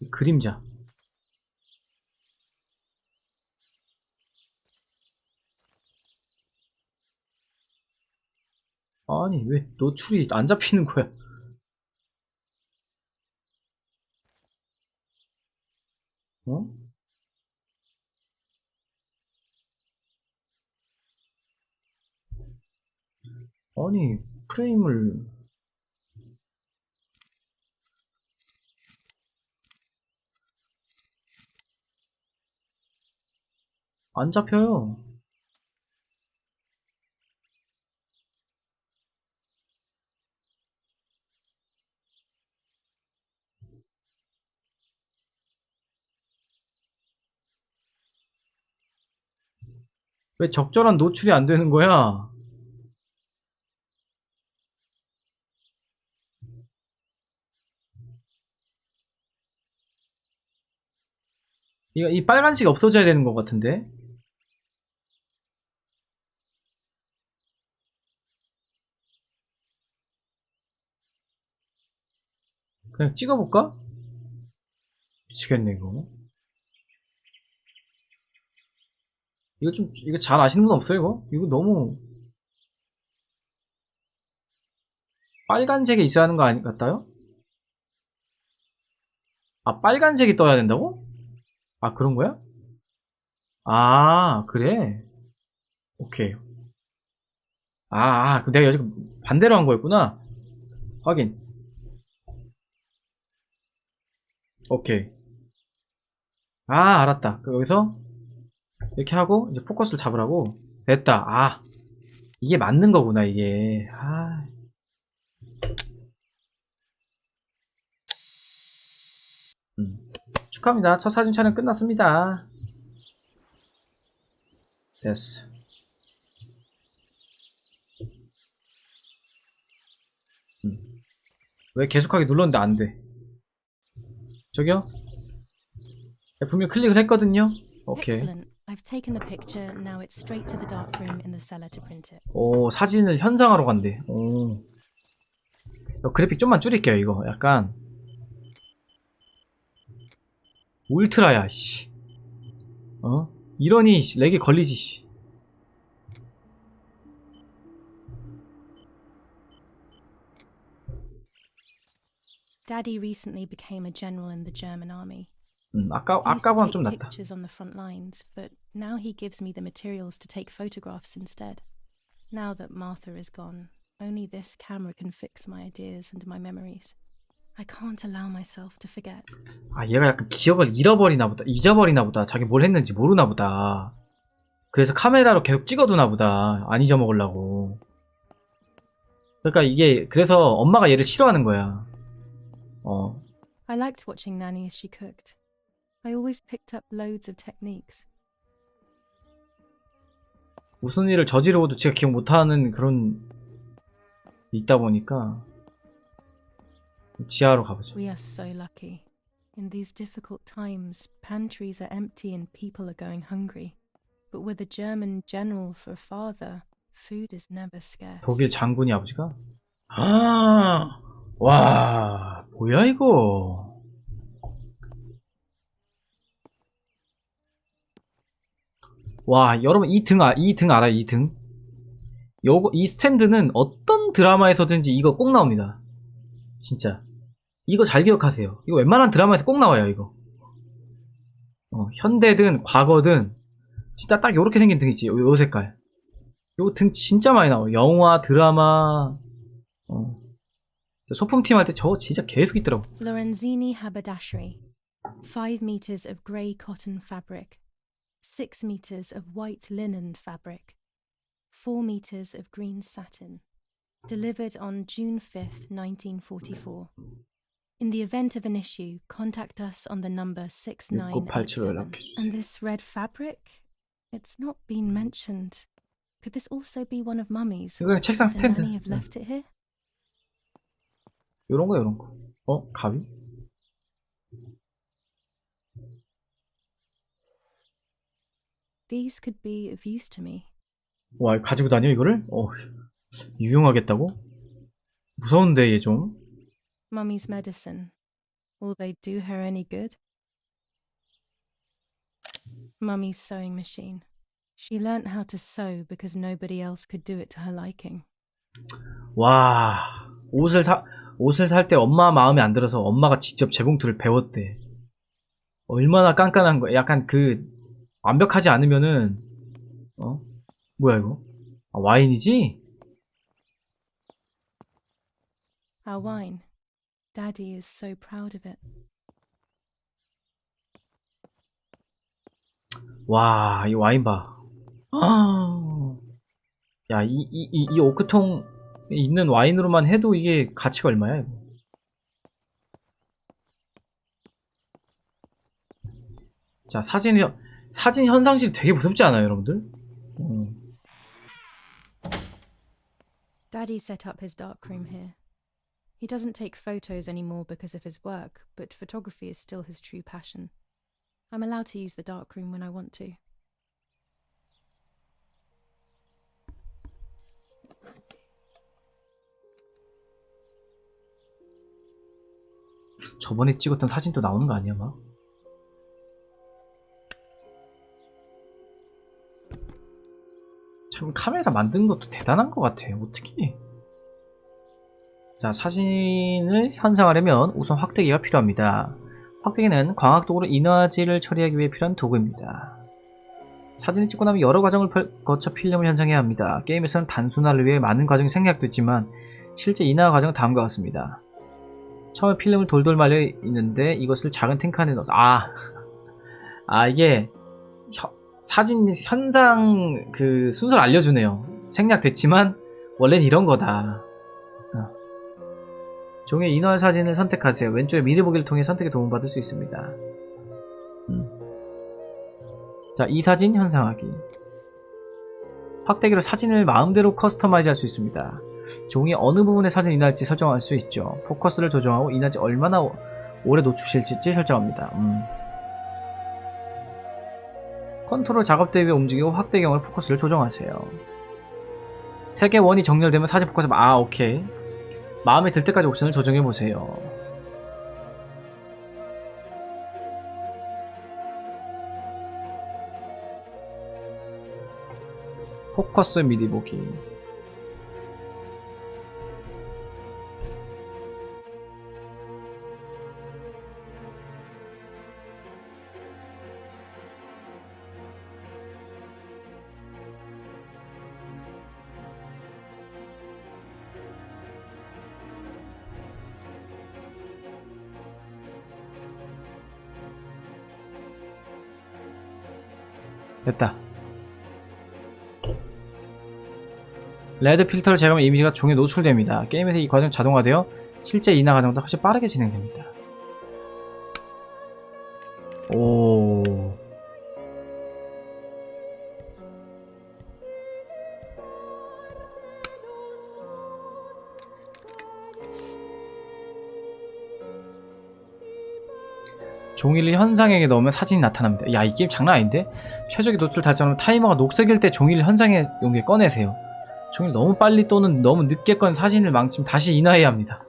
S2: 이 그림자. 아니 왜 노출이 안 잡히는 거야? 어? 아니 프레임을 안 잡혀요. 왜 적절한 노출이 안 되는 거야? 이 빨간색이 없어져야 되는 것 같은데? 그냥 찍어볼까? 미치겠네 이거. 이거 잘 아시는 분 없어요 이거? 이거 너무 빨간색에 있어야 하는 거 아니 같아요? 아, 빨간색이 떠야 된다고? 아, 그런 거야? 아, 그래? 오케이. 내가 여지껏 반대로 한 거였구나. 확인. 오케이. 아, 알았다. 여기서 이렇게 하고 이제 포커스를 잡으라고. 됐다. 아, 이게 맞는 거구나 이게. 아. 축하합니다. 첫 사진 촬영 끝났습니다. 됐어. 왜 계속하게 눌렀는데 안 돼? 저기요? 분명 클릭을 했거든요? 오케이.
S1: Excellent. I've taken the picture. Now it's straight to the dark room in the cellar to print it.
S2: 오, 사진을 현상하러 간대. 오. 그래픽 좀만 줄일게요, 이거. 약간. 울트라야, 씨. 이러니, 렉이 걸리지, 씨.
S1: Daddy recently became a general in the German army.
S2: 아까보단 좀 낫다.
S1: Pictures on the front lines, but now he gives me the materials to take photographs instead. Now that Martha is gone, only this camera can fix my ideas and my memories. I can't allow myself to forget.
S2: 아, 얘가 약간 기억을 잃어버리나 보다. 잊어버리나 보다. 자기 뭘 했는지 모르나 보다. 그래서 카메라로 계속 찍어두나 보다. 안 잊어먹으려고. 그러니까 이게 그래서 엄마가 얘를 싫어하는 거야.
S1: I liked watching Nanny as she cooked. I always picked up loads of techniques.
S2: 무슨 일을 저지르고도 제가 기억 못하는 그런 있다 보니까 지하로 가보죠.
S1: We are so lucky. In these difficult times, pantries are empty and people are going hungry. But with a German general for a father, food is never scarce.
S2: 독일 장군이 아버지가? 아, 와, 뭐야 이거? 와, 여러분 이 등 알아요? 이 등? 이 스탠드는 어떤 드라마에서든지 이거 꼭 나옵니다. 진짜. 이거 잘 기억하세요. 이거 웬만한 드라마에서 꼭 나와요, 이거. 현대든 과거든 진짜 딱 요렇게 생긴 등 있지. 요 색깔. 요 등 진짜 많이 나와요. 영화, 드라마. 소품팀 할 때 저거 진짜 계속 있더라고.
S1: Lorenzini haberdashery. 5 meters of grey cotton fabric. 6 meters of white linen fabric. 4 meters of green satin. Delivered on June 5th, 1944. In the event of an issue, contact us on the number 6987. And this red fabric? It's not been mentioned. Could this also be one of Mummy's?
S2: 이거 책상 스탠드.
S1: Nanny have left it here?
S2: 요런 거. 가위?
S1: These could be of use to me.
S2: 와, 가지고 다녀 이거를? 유용하겠다고? 무서운데 얘 좀.
S1: Mummy's medicine. Will they do her any good? Mummy's sewing machine. She learnt how to sew because nobody else could do it to her liking.
S2: 와, 옷을 살 때 엄마 마음에 안 들어서 엄마가 직접 재봉틀을 배웠대. 얼마나 깐깐한 거야. 약간 완벽하지 않으면은 뭐야 이거? 아, 와인이지?
S1: Our wine. Daddy is so proud of it.
S2: 와, 이 와인 봐. 야, 이 오크통에 있는 와인으로만 해도 이게 가치가 얼마야, 이거? 자, 사진 현상실이 되게 무섭지 않아요, 여러분들?
S1: Daddy set up his darkroom here. He doesn't take photos anymore because of his work, but photography is still his true passion. I'm allowed to use the darkroom when I want to.
S2: 저번에 찍었던 사진도 나오는 거 아니야, 막? 참 카메라 만든 것도 대단한 것 같아요. 어떻게? 자, 사진을 현상하려면 우선 확대기가 필요합니다. 확대기는 광학도구로 인화질을 처리하기 위해 필요한 도구입니다. 사진을 찍고 나면 여러 과정을 거쳐 필름을 현상해야 합니다. 게임에서는 단순화를 위해 많은 과정이 생략됐지만 실제 인화 과정은 다음과 같습니다. 처음에 필름을 돌돌 말려 있는데 이것을 작은 탱크 안에 넣어서 이게 사진 현상 순서를 알려주네요. 생략됐지만 원래는 이런 거다. 종이의 인화 사진을 선택하세요. 왼쪽에 미리 보기를 통해 선택에 도움을 받을 수 있습니다. 자, 이 사진 현상하기. 확대기로 사진을 마음대로 커스터마이즈 할 수 있습니다. 종이 어느 부분에 사진이 인할지 설정할 수 있죠. 포커스를 조정하고 인할지 얼마나 오래 노출실지 설정합니다. 컨트롤 작업대 위에 움직이고 확대경으로 포커스를 조정하세요. 3개 원이 정렬되면 사진 포커스, 오케이. 마음에 들 때까지 옵션을 조정해보세요. 포커스 미리 보기. 됐다. 레드 필터를 제거하면 이미지가 종이에 노출됩니다. 게임에서 이 과정이 자동화되어 실제 인화 과정보다 훨씬 빠르게 진행됩니다. 오. 종이를 현상액에 넣으면 사진이 나타납니다. 야, 이 게임 장난 아닌데? 최적의 노출 달성하면 타이머가 녹색일 때 종이를 현상에 용기에 꺼내세요. 종이를 너무 빨리 또는 너무 늦게 꺼낸 사진을 망치면 다시 인화해야 합니다.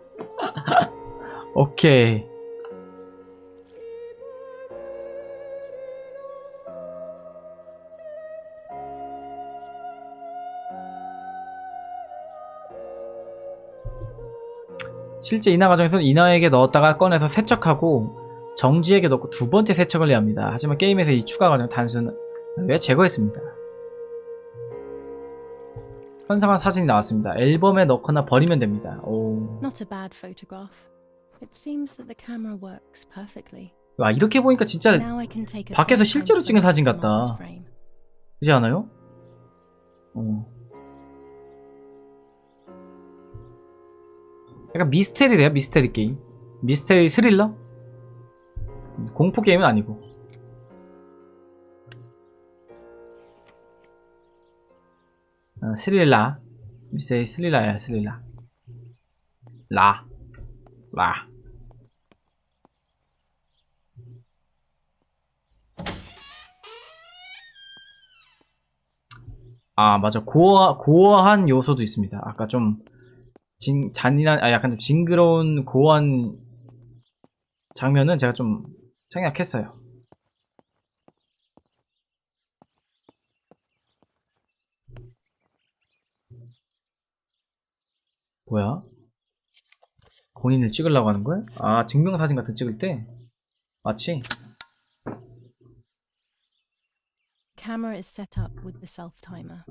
S2: 오케이. 실제 인화 과정에서는 인화액에 넣었다가 꺼내서 세척하고 정지액에 넣고 2번째 세척을 해야 합니다. 하지만 게임에서 이 추가 과정 단순하게 제거했습니다. 현상한 사진이 나왔습니다. 앨범에 넣거나 버리면 됩니다. 오.
S1: Not a bad photograph. It seems that the camera works perfectly.
S2: 와, 이렇게 보니까 진짜
S1: Now I can take a
S2: 밖에서
S1: cell
S2: 실제로 찍은
S1: phone
S2: 사진
S1: from
S2: 같다.
S1: this frame.
S2: 그렇지 않아요? 약간 미스테리래요. 미스테리 게임. 미스테리 스릴러? 공포 게임은 아니고. 스릴라. 미스테리 스릴라야. 스릴라. 라. 아, 맞아. 고어한 요소도 있습니다. 아까 좀 잔인한, 약간 좀 징그러운 고어한 장면은 제가 좀 생략했어요. 뭐야? 본인을 찍으려고 하는 거야? 아, 증명사진 같은 거 찍을 때? 마치?
S1: Camera is set up with the self timer.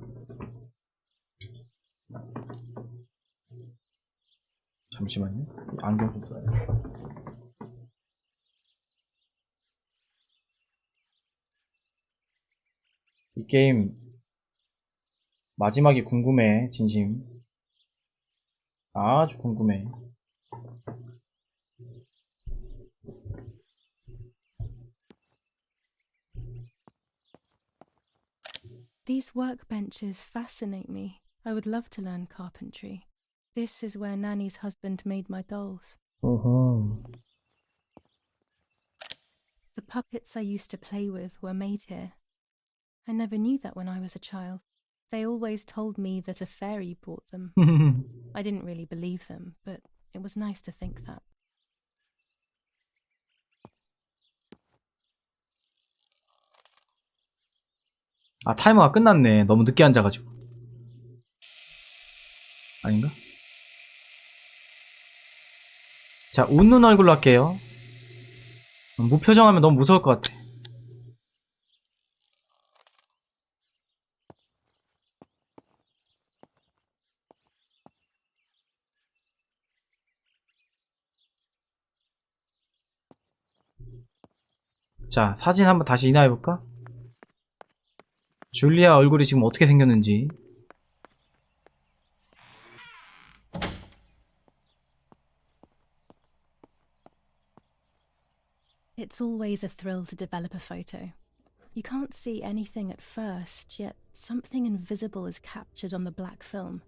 S2: 잠시만요. 안경 좀 써요. 이 게임 마지막이 궁금해. 진심. 아주 궁금해.
S1: These workbenches fascinate me. I would love to learn carpentry. This is where Nanny's husband made my dolls.
S2: 어허.
S1: The puppets I used to play with were made here. I never knew that when I was a child. They always told me that a fairy brought them. I didn't really believe them, but it was nice to think that.
S2: 아, 타이머가 끝났네. 너무 늦게 앉아가지고. 아닌가? 자, 웃는 얼굴로 할게요. 무표정하면 너무 무서울 것 같아. 자, 사진 한번 다시 인화해볼까? 줄리아 얼굴이 지금 어떻게 생겼는지.
S1: It's always a thrill to develop a photo. You can't see anything at first, yet something invisible is captured on the black film.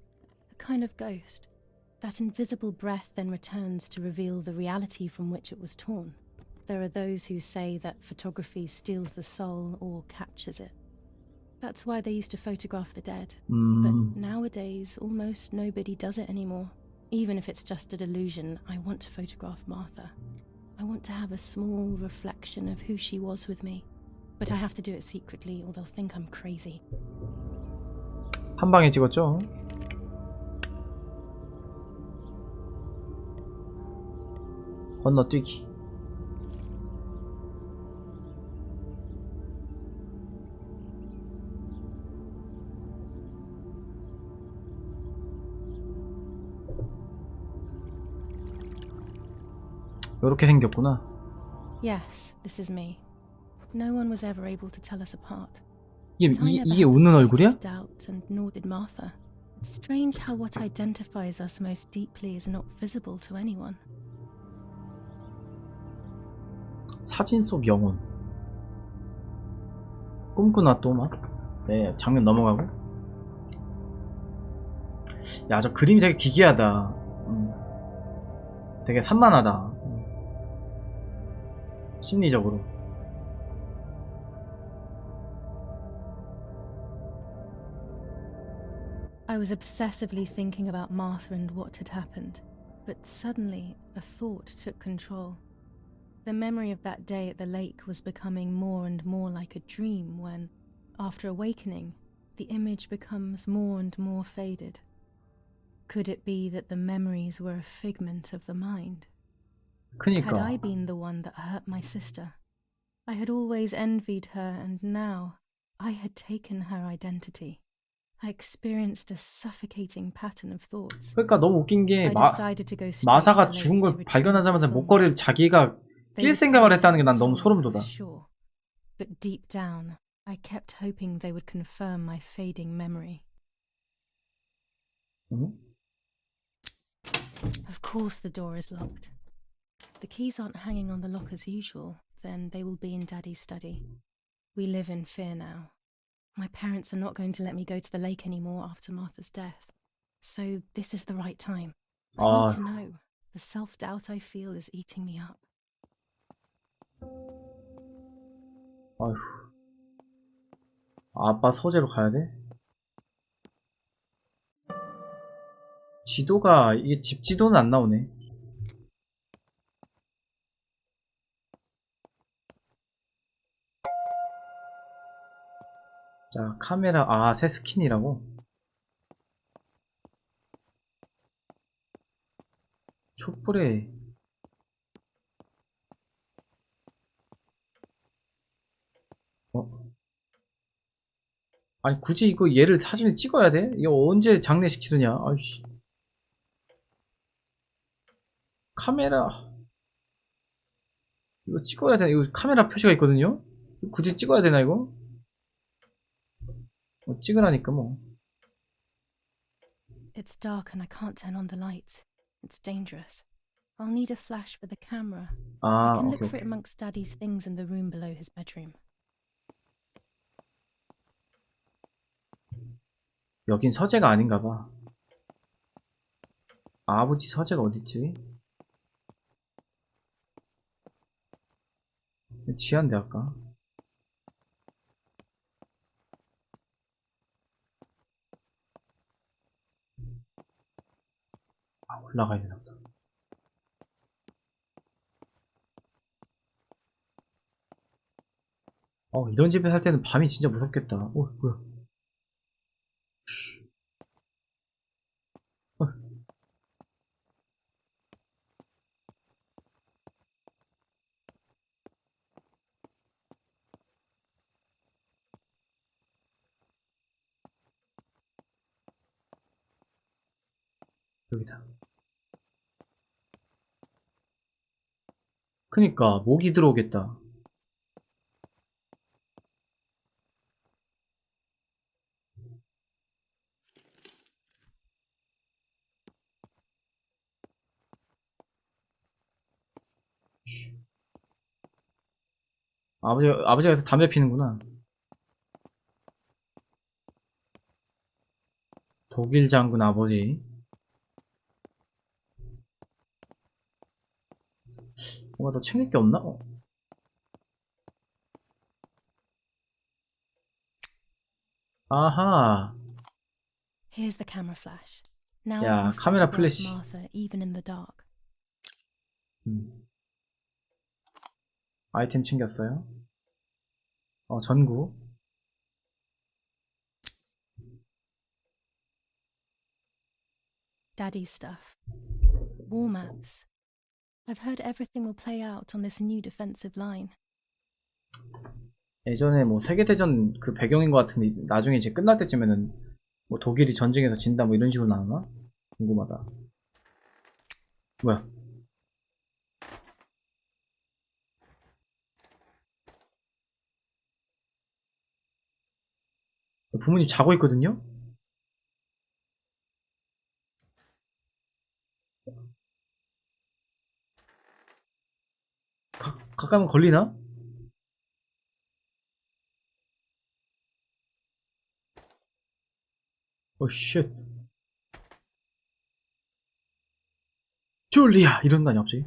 S1: A kind of ghost. That invisible breath then returns to reveal the reality from which it was torn. There are those who say that photography steals the soul or captures it. That's why they used to photograph the dead. But nowadays, almost nobody does it anymore. Even if it's just a delusion, I want to photograph Martha. I want to have a small reflection of who she was with me. But I have to do it secretly or they'll think I'm crazy.
S2: 한 방에 찍었죠? 건너뛰기. 요렇게 생겼구나.
S1: Yes, this is me. No one was ever able to tell us apart.
S2: 이게 웃는 얼굴이야?
S1: Doubt, and nor did Martha. It's strange how what identifies us most deeply is not visible to anyone.
S2: 사진 속 영혼. 꿈꾸나 또 막. 네, 장면 넘어가고. 야, 저 그림이 되게 기괴하다. 되게 산만하다. 심리적으로.
S1: I was obsessively thinking about Martha and what had happened, but suddenly a thought took control. The memory of that day at the lake was becoming more and more like a dream when, after awakening, the image becomes more and more faded. Could it be that the memories were a figment of the mind?
S2: 그니까.
S1: Had I been the one that hurt my sister? I had always envied her, and now I had taken her identity. I experienced a suffocating pattern of thoughts.
S2: 그러니까 너무 웃긴 게
S1: I decided to go straight
S2: 마사가
S1: to the
S2: 죽은
S1: lake
S2: 걸
S1: to retrieve
S2: 발견하자마자
S1: the film.
S2: 목걸이를 자기가
S1: They
S2: 낄 생각을
S1: would
S2: 했다는 게
S1: tell
S2: 난
S1: the
S2: 너무
S1: story
S2: 소름
S1: for
S2: 돋아.
S1: sure. But deep down, I kept hoping they would confirm my fading memory.
S2: 응?
S1: Of course the door is locked. The keys aren't hanging on the lock as usual, then they will be in Daddy's study. We live in fear now. My parents are not going to let me go to the lake anymore after Martha's death. So this is the right time. I need to know. The self-doubt I feel is eating me up.
S2: 아휴. 아빠 서재로 가야 돼? 지도가 이게 집 지도는 안 나오네. 자, 카메라, 새 스킨이라고? 촛불에 아니 굳이 이거 얘를 사진을 찍어야 돼? 이거 언제 장례식치르냐? 아이씨. 카메라 이거 찍어야 되나? 이거 카메라 표시가 있거든요? 굳이 찍어야 되나 이거? 찍으라니까 뭐.
S1: It's dark and I can't turn on the lights. It's dangerous. I'll need a flash for the camera. I can look for it amongst Daddy's things in the room below his bedroom.
S2: 여긴 서재가 아닌가 봐. 아버지 서재가 어딨지? 지한데 아까. 올라가야 되나 보다. 이런 집에 살 때는 밤이 진짜 무섭겠다. 뭐야. 여기다. 그니까 모기 들어오겠다. 아버지가 여기서 담배 피는구나. 독일 장군 아버지. 뭔가 더 챙길 게 없나? 아하.
S1: Here's the camera flash. Now I
S2: 야,
S1: can
S2: 카메라
S1: photograph
S2: 플래시.
S1: Martha even in the dark.
S2: 아이템 챙겼어요. 전구.
S1: Daddy's stuff. War maps. I've heard everything will play out on this new defensive line.
S2: 예전에 뭐 세계대전 그 배경인 것 같은데 나중에 이제 끝날 때쯤에는 뭐 독일이 전쟁에서 진다 뭐 이런 식으로 나오나? 궁금하다. 뭐야? 부모님 자고 있거든요? 가까이 하면 걸리나? 쉣. 줄리아! 이런 거 아니야, 갑자기?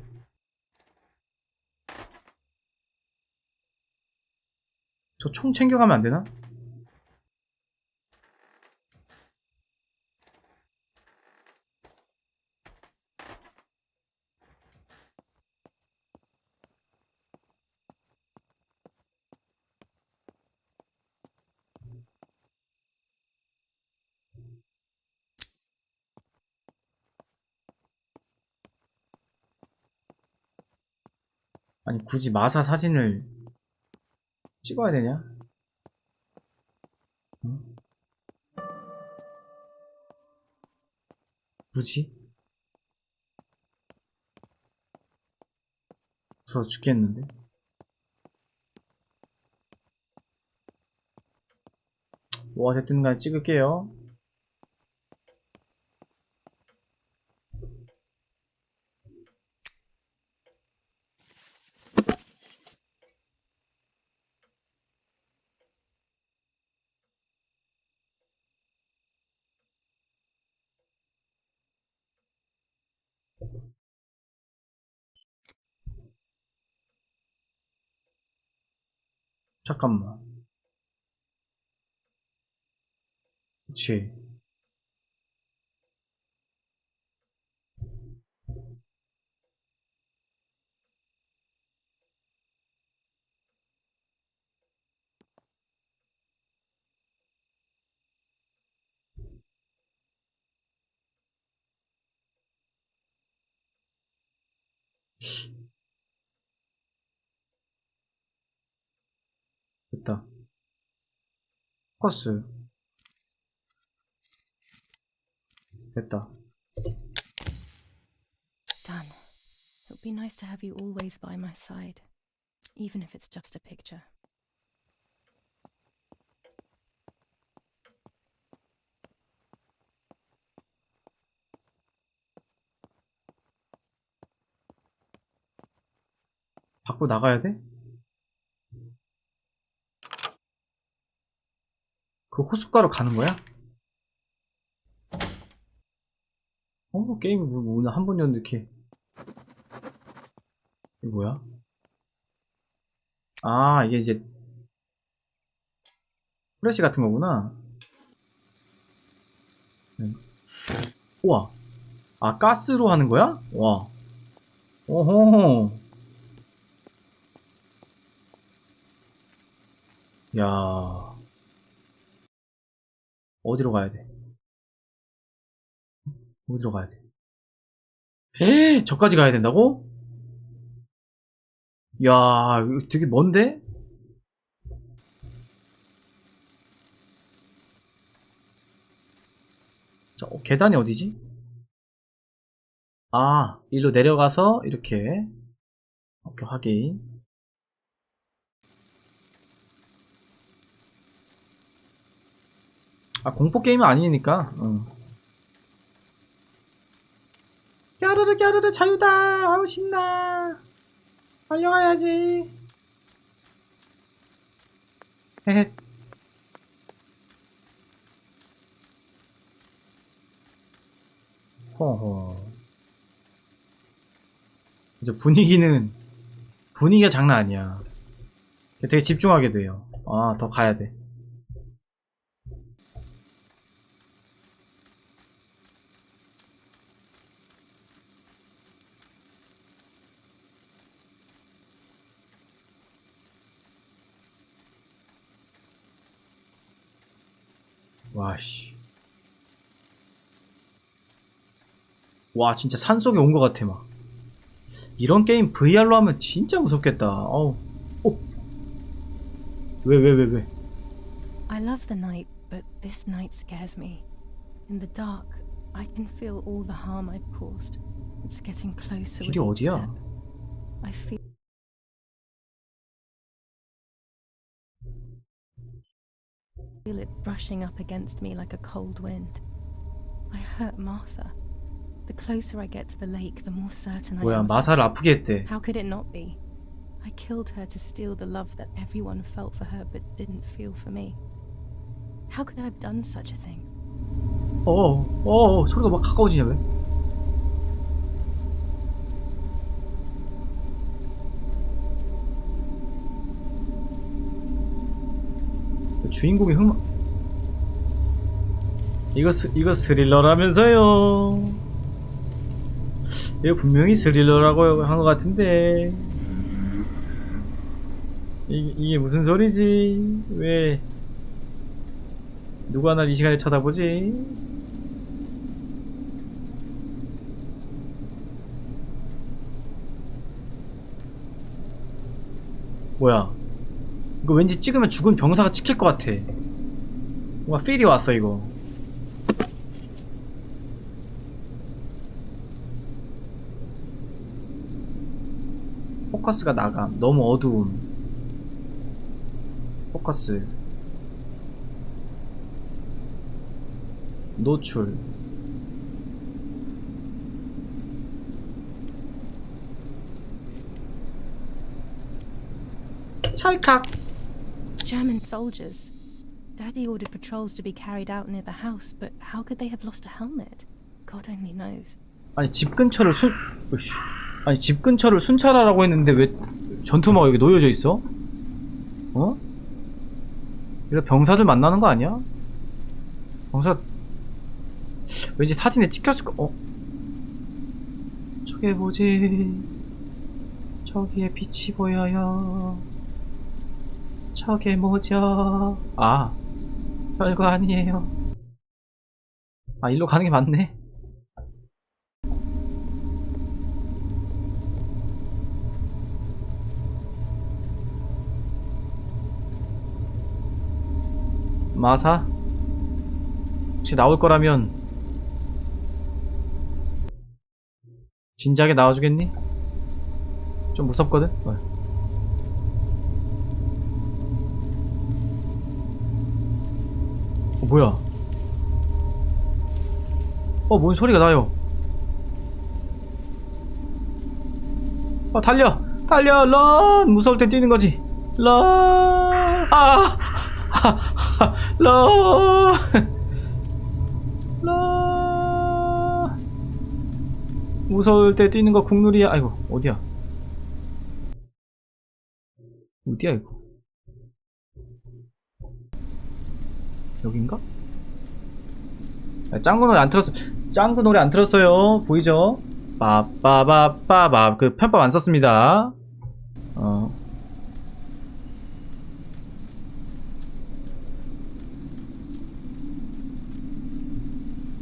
S2: 저 총 챙겨가면 안 되나? 아니, 굳이 마사 사진을 찍어야 되냐? 응? 굳이? 무서워 죽겠는데? 뭐가 됐든 간에 찍을게요. 잠깐만. 그치. 됐다. 포커스. 됐다.
S1: Done. It would be nice to have you always by my side, even if it's just a picture.
S2: 밖으로 나가야 돼? 그 호숫가로 가는 거야? 게임이 오늘 한 번이었는데 이렇게. 이게 뭐야? 아, 이게 이제 프레시 같은 거구나. 우와. 아, 가스로 하는 거야? 와. 오호. 야. 어디로 가야 돼? 어디로 가야 돼? 저까지 가야 된다고? 야, 이거 되게 먼데? 자, 계단이 어디지? 아, 일로 내려가서 이렇게. 오케이, 확인. 아, 공포 게임은 아니니까. 꺄르르 꺄르르 자유다. 아우 신나. 달려가야지. 헤헷. 허허. 이제 분위기가 장난 아니야. 되게 집중하게 돼요. 아, 더 가야 돼. 와씨. 와, 진짜 산속에 온 것 같아. 막 이런 게임 VR로 하면 진짜 무섭겠다. 어우. 오. 왜?
S1: I love the night, but this night scares me. In the dark, I can feel all the harm I've caused. It's getting closer with
S2: 길이
S1: each
S2: 어디야?
S1: step. I feel it brushing up against me like a cold wind. I hurt Martha. The closer I get to the lake, the more certain I
S2: 뭐야,
S1: am. of
S2: 마사를
S1: this.
S2: 아프게 했대.
S1: How could it not be? I killed her to steal the love that everyone felt for her but didn't feel for me. How could I have done such a thing?
S2: 소리가 막 가까워지냐, 왜? 주인공이 이거 스릴러라면서요. 이거 분명히 스릴러라고 한 것 같은데 이게 무슨 소리지? 왜 누가 날 이 시간에 쳐다보지? 뭐야, 이거 왠지 찍으면 죽은 병사가 찍힐 것 같아. 뭔가 필이 왔어 이거. 포커스가 나감. 너무 어두움. 포커스. 노출. 찰칵.
S1: German soldiers. Daddy ordered patrols to be carried out near the house, but how could they have lost a helmet? God only knows.
S2: 아니 집 근처를 순찰하라고 했는데 왜 전투마가 여기 놓여져 있어? 어? 이거 병사들 만나는 거 아니야? 병사 왠지 사진에 찍혔을 거. 저게 뭐지? 저기에 빛이 보여요. 저게 뭐죠? 아, 별거 아니에요. 아, 일로 가는 게 맞네. 마사? 혹시 나올 거라면 진작에 나와주겠니? 좀 무섭거든? 뭐야? 뭔 소리가 나요? 달려! 달려! 런! 무서울 때 뛰는 거지. 런! 런! 런! 무서울 때 뛰는 거 국룰이야. 아이고, 어디야? 어디야, 이거? 여긴가? 짱구 노래 안 틀었어. 짱구 노래 안 틀었어요. 보이죠? 빠빠바빠바. 그 편법 안 썼습니다.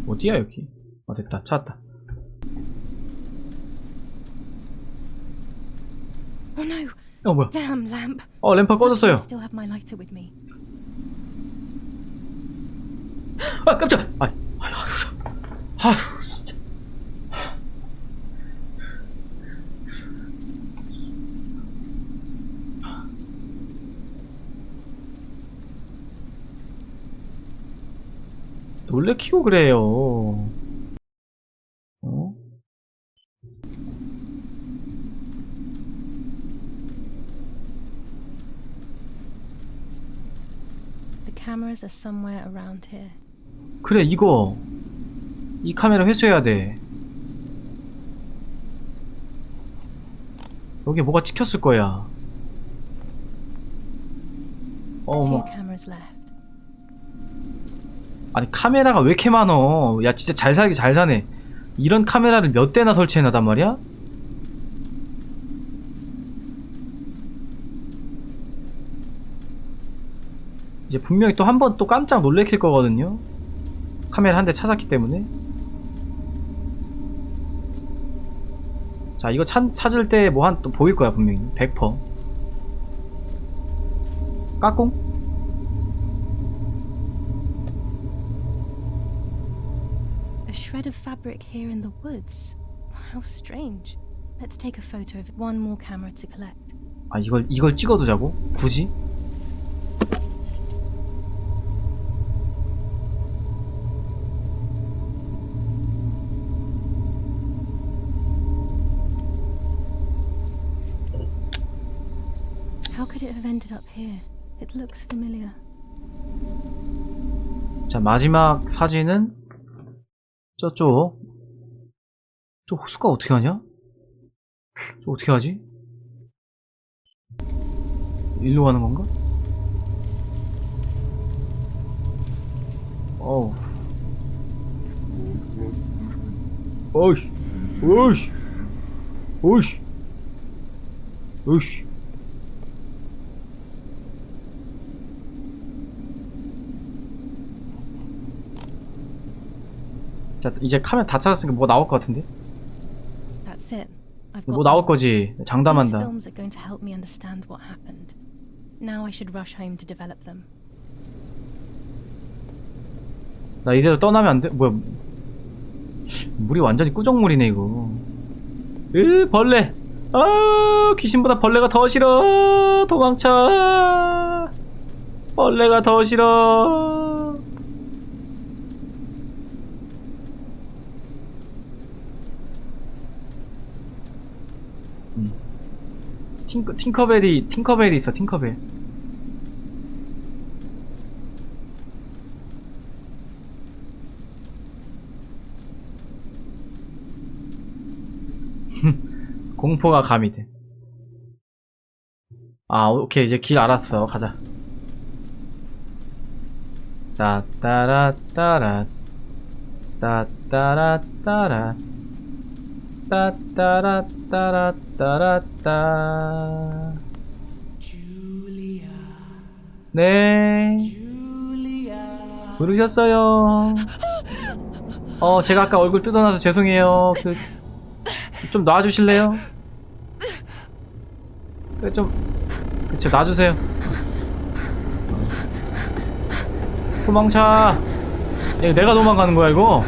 S2: 어디야 여기? 됐다. 찾았다.
S1: Oh no!
S2: 뭐야?
S1: Damn lamp!
S2: 램프 꺼졌어요.
S1: I still have my lighter with me.
S2: 깜짝! 아휴, 진짜. 놀래키고 그래요.
S1: The cameras are somewhere around here.
S2: 그래, 이 카메라 회수해야 돼. 여기에 뭐가 찍혔을 거야.
S1: Two
S2: 어머.
S1: cameras left.
S2: 아니 카메라가 왜 이렇게 많어. 야 진짜 잘 살기 잘 사네. 이런 카메라를 몇 대나 설치해놨단 말이야? 이제 분명히 또 한 번 또 깜짝 놀래킬 거거든요. 카메라 한 대 찾았기 때문에. 자 이거 찾을 때 뭐 한 또 보일 거야 분명히. 100%. 까꿍?
S1: A shred of fabric here in the woods. How strange. Let's take a photo of one more camera to collect.
S2: 아 이걸 찍어두자고? 굳이?
S1: How could it have ended up here? It looks familiar.
S2: 자 마지막 사진은 저쪽. 저 호수가 어떻게 하냐? 저 어떻게 하지? 일로 가는 건가? 어우. 어이씨. 어이씨. 어이씨. 어이씨. 자, 이제 카메라 다 찾았으니까 뭐 나올 것 같은데?
S1: That's it. I've
S2: 뭐
S1: got
S2: 나올
S1: them.
S2: 거지.
S1: These
S2: 장담한다.
S1: films are going to help me understand what happened. Now I should rush home to develop them.
S2: 나 이대로 떠나면 안 돼? 뭐야? 물이 완전히 꾸정물이네 이거. 벌레. 아 귀신보다 벌레가 더 싫어. 도망쳐. 벌레가 더 싫어. 팅커벨이 있어. 팅커벨. 공포가 가미돼. 아 오케이 이제 길 알았어. 가자. 따따라따라 따따라따라 따따라따라따라따. 네 부르셨어요. 제가 아까 얼굴 뜯어놔서 죄송해요. 좀 놔주실래요? 그래 그쵸 놔주세요. 도망쳐. 야, 내가 도망가는 거야 이거?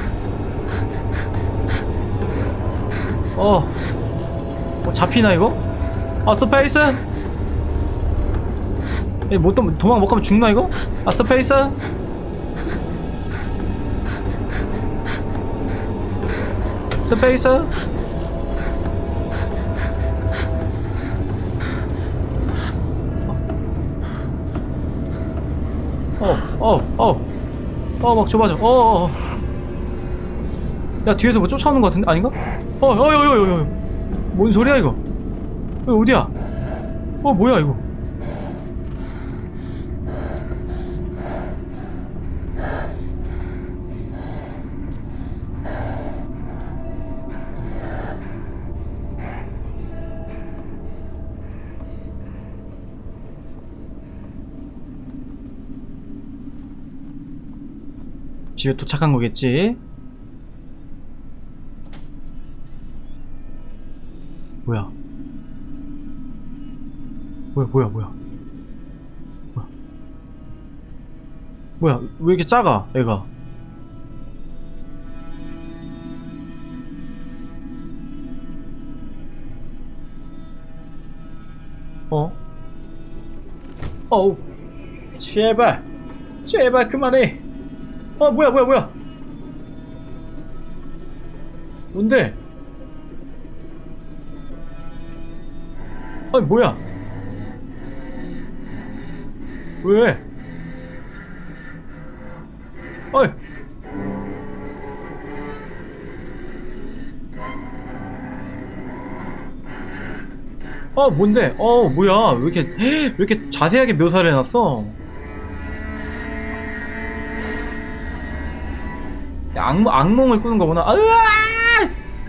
S2: 잡히나 이거? 스페이스? 도망 못 가면 죽나 이거? 스페이스? 스페이스? 막 좁아져. 야, 뒤에서 뭐 쫓아오는 것 같은데? 아닌가? 뭔 소리야, 이거? 어디야? 뭐야, 이거? 집에 도착한 거겠지? 뭐야? 뭐야? 왜 이렇게 작아, 애가? 제발 그만해. 뭐야 뭔데? 뭐야? 왜? 뭔데? 뭐야? 왜 이렇게 자세하게 묘사를 해놨어? 야, 악몽을 꾸는 거구나.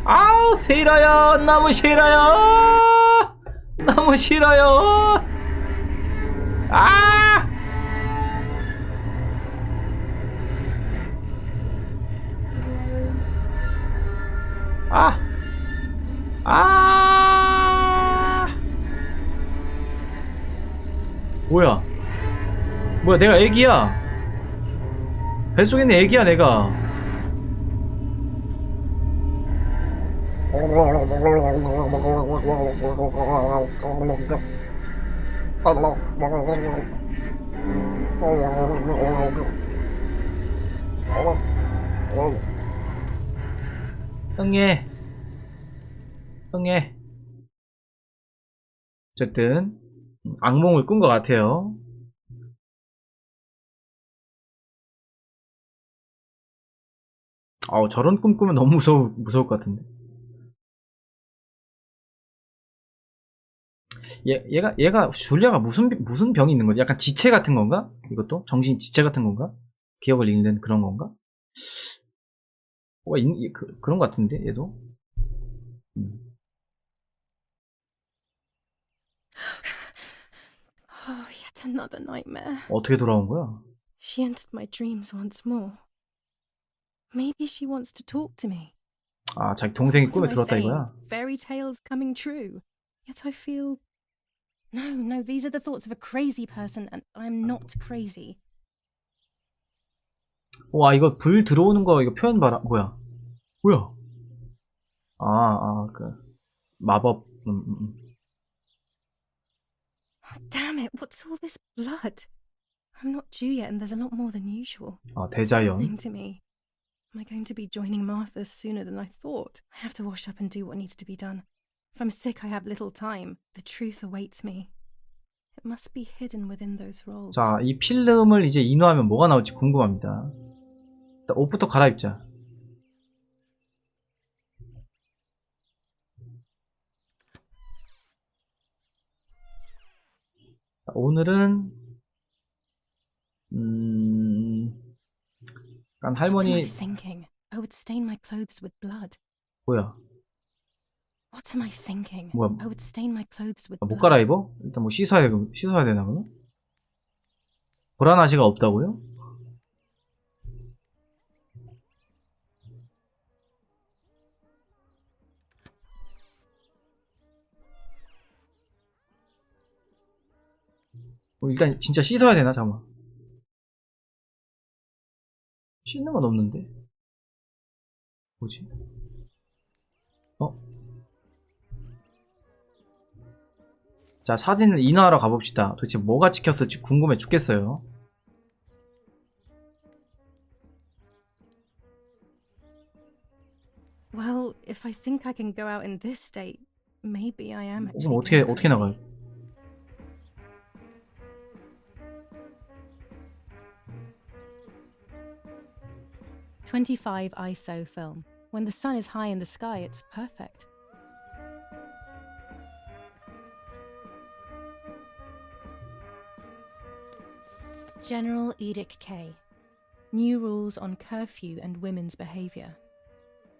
S2: 아우, 싫어요. 너무 싫어요. 너무 싫어요. 아! 뭐야? 내가 애기야. 뱃속에 있는 애기야, 내가. 형예. 어쨌든 악몽을 꾼 것 같아요. 저런 꿈 꾸면 너무 무서울 것 같은데. 얘가 줄리아가 무슨 병이 있는 거지? 약간 지체 같은 건가? 이것도 정신 지체 같은 건가? 기억을 잃는 그런 건가? 그런 것 같은데 얘도.
S1: Oh, yet another nightmare.
S2: 어떻게 돌아온 거야?
S1: She entered my dreams once more. Maybe she wants to talk to me.
S2: 자기 동생이
S1: What
S2: 꿈에
S1: am I
S2: 들어왔다
S1: saying?
S2: 이거야?
S1: Fairy tales coming true. Yet I feel... No, these are the thoughts of a crazy person, and I'm not crazy.
S2: 와, 이거 불 들어오는 거 이거 표현 봐라. 뭐야? 마법.
S1: Oh, damn it, what's all this blood? I'm not due yet, and there's a lot more than usual. What's
S2: 대자연.
S1: happening to me? Am I going to be joining Martha sooner than I thought? I have to wash up and do what needs to be done. If I'm sick, I have little time. The truth awaits me. It must be hidden within those rolls.
S2: 자, 이 필름을 이제 인화하면 뭐가 나올지 궁금합니다. 일단 옷부터 갈아입자. 자, 오늘은 약간
S1: What am I
S2: 할머니
S1: thinking? I would stain my clothes with blood.
S2: 뭐야?
S1: What am I thinking?
S2: 뭐야?
S1: I would stain my clothes with
S2: 못
S1: blood.
S2: 갈아입어? 일단 뭐 씻어야 되나 그러면? 보란 아시가 없다고요? 일단 진짜 씻어야 되나? 잠깐만. 씻는 건 없는데. 뭐지? 자, 사진을 인화하러 가봅시다. 도대체 뭐가 찍혔을지 궁금해 죽겠어요.
S1: Well, if I think I can go out in this state, maybe I am actually
S2: 그럼
S1: going
S2: 어떻게 나가요?
S1: crazy. 25 ISO film. When the sun is high in the sky, it's perfect. General Edict K. New rules on curfew and women's behavior.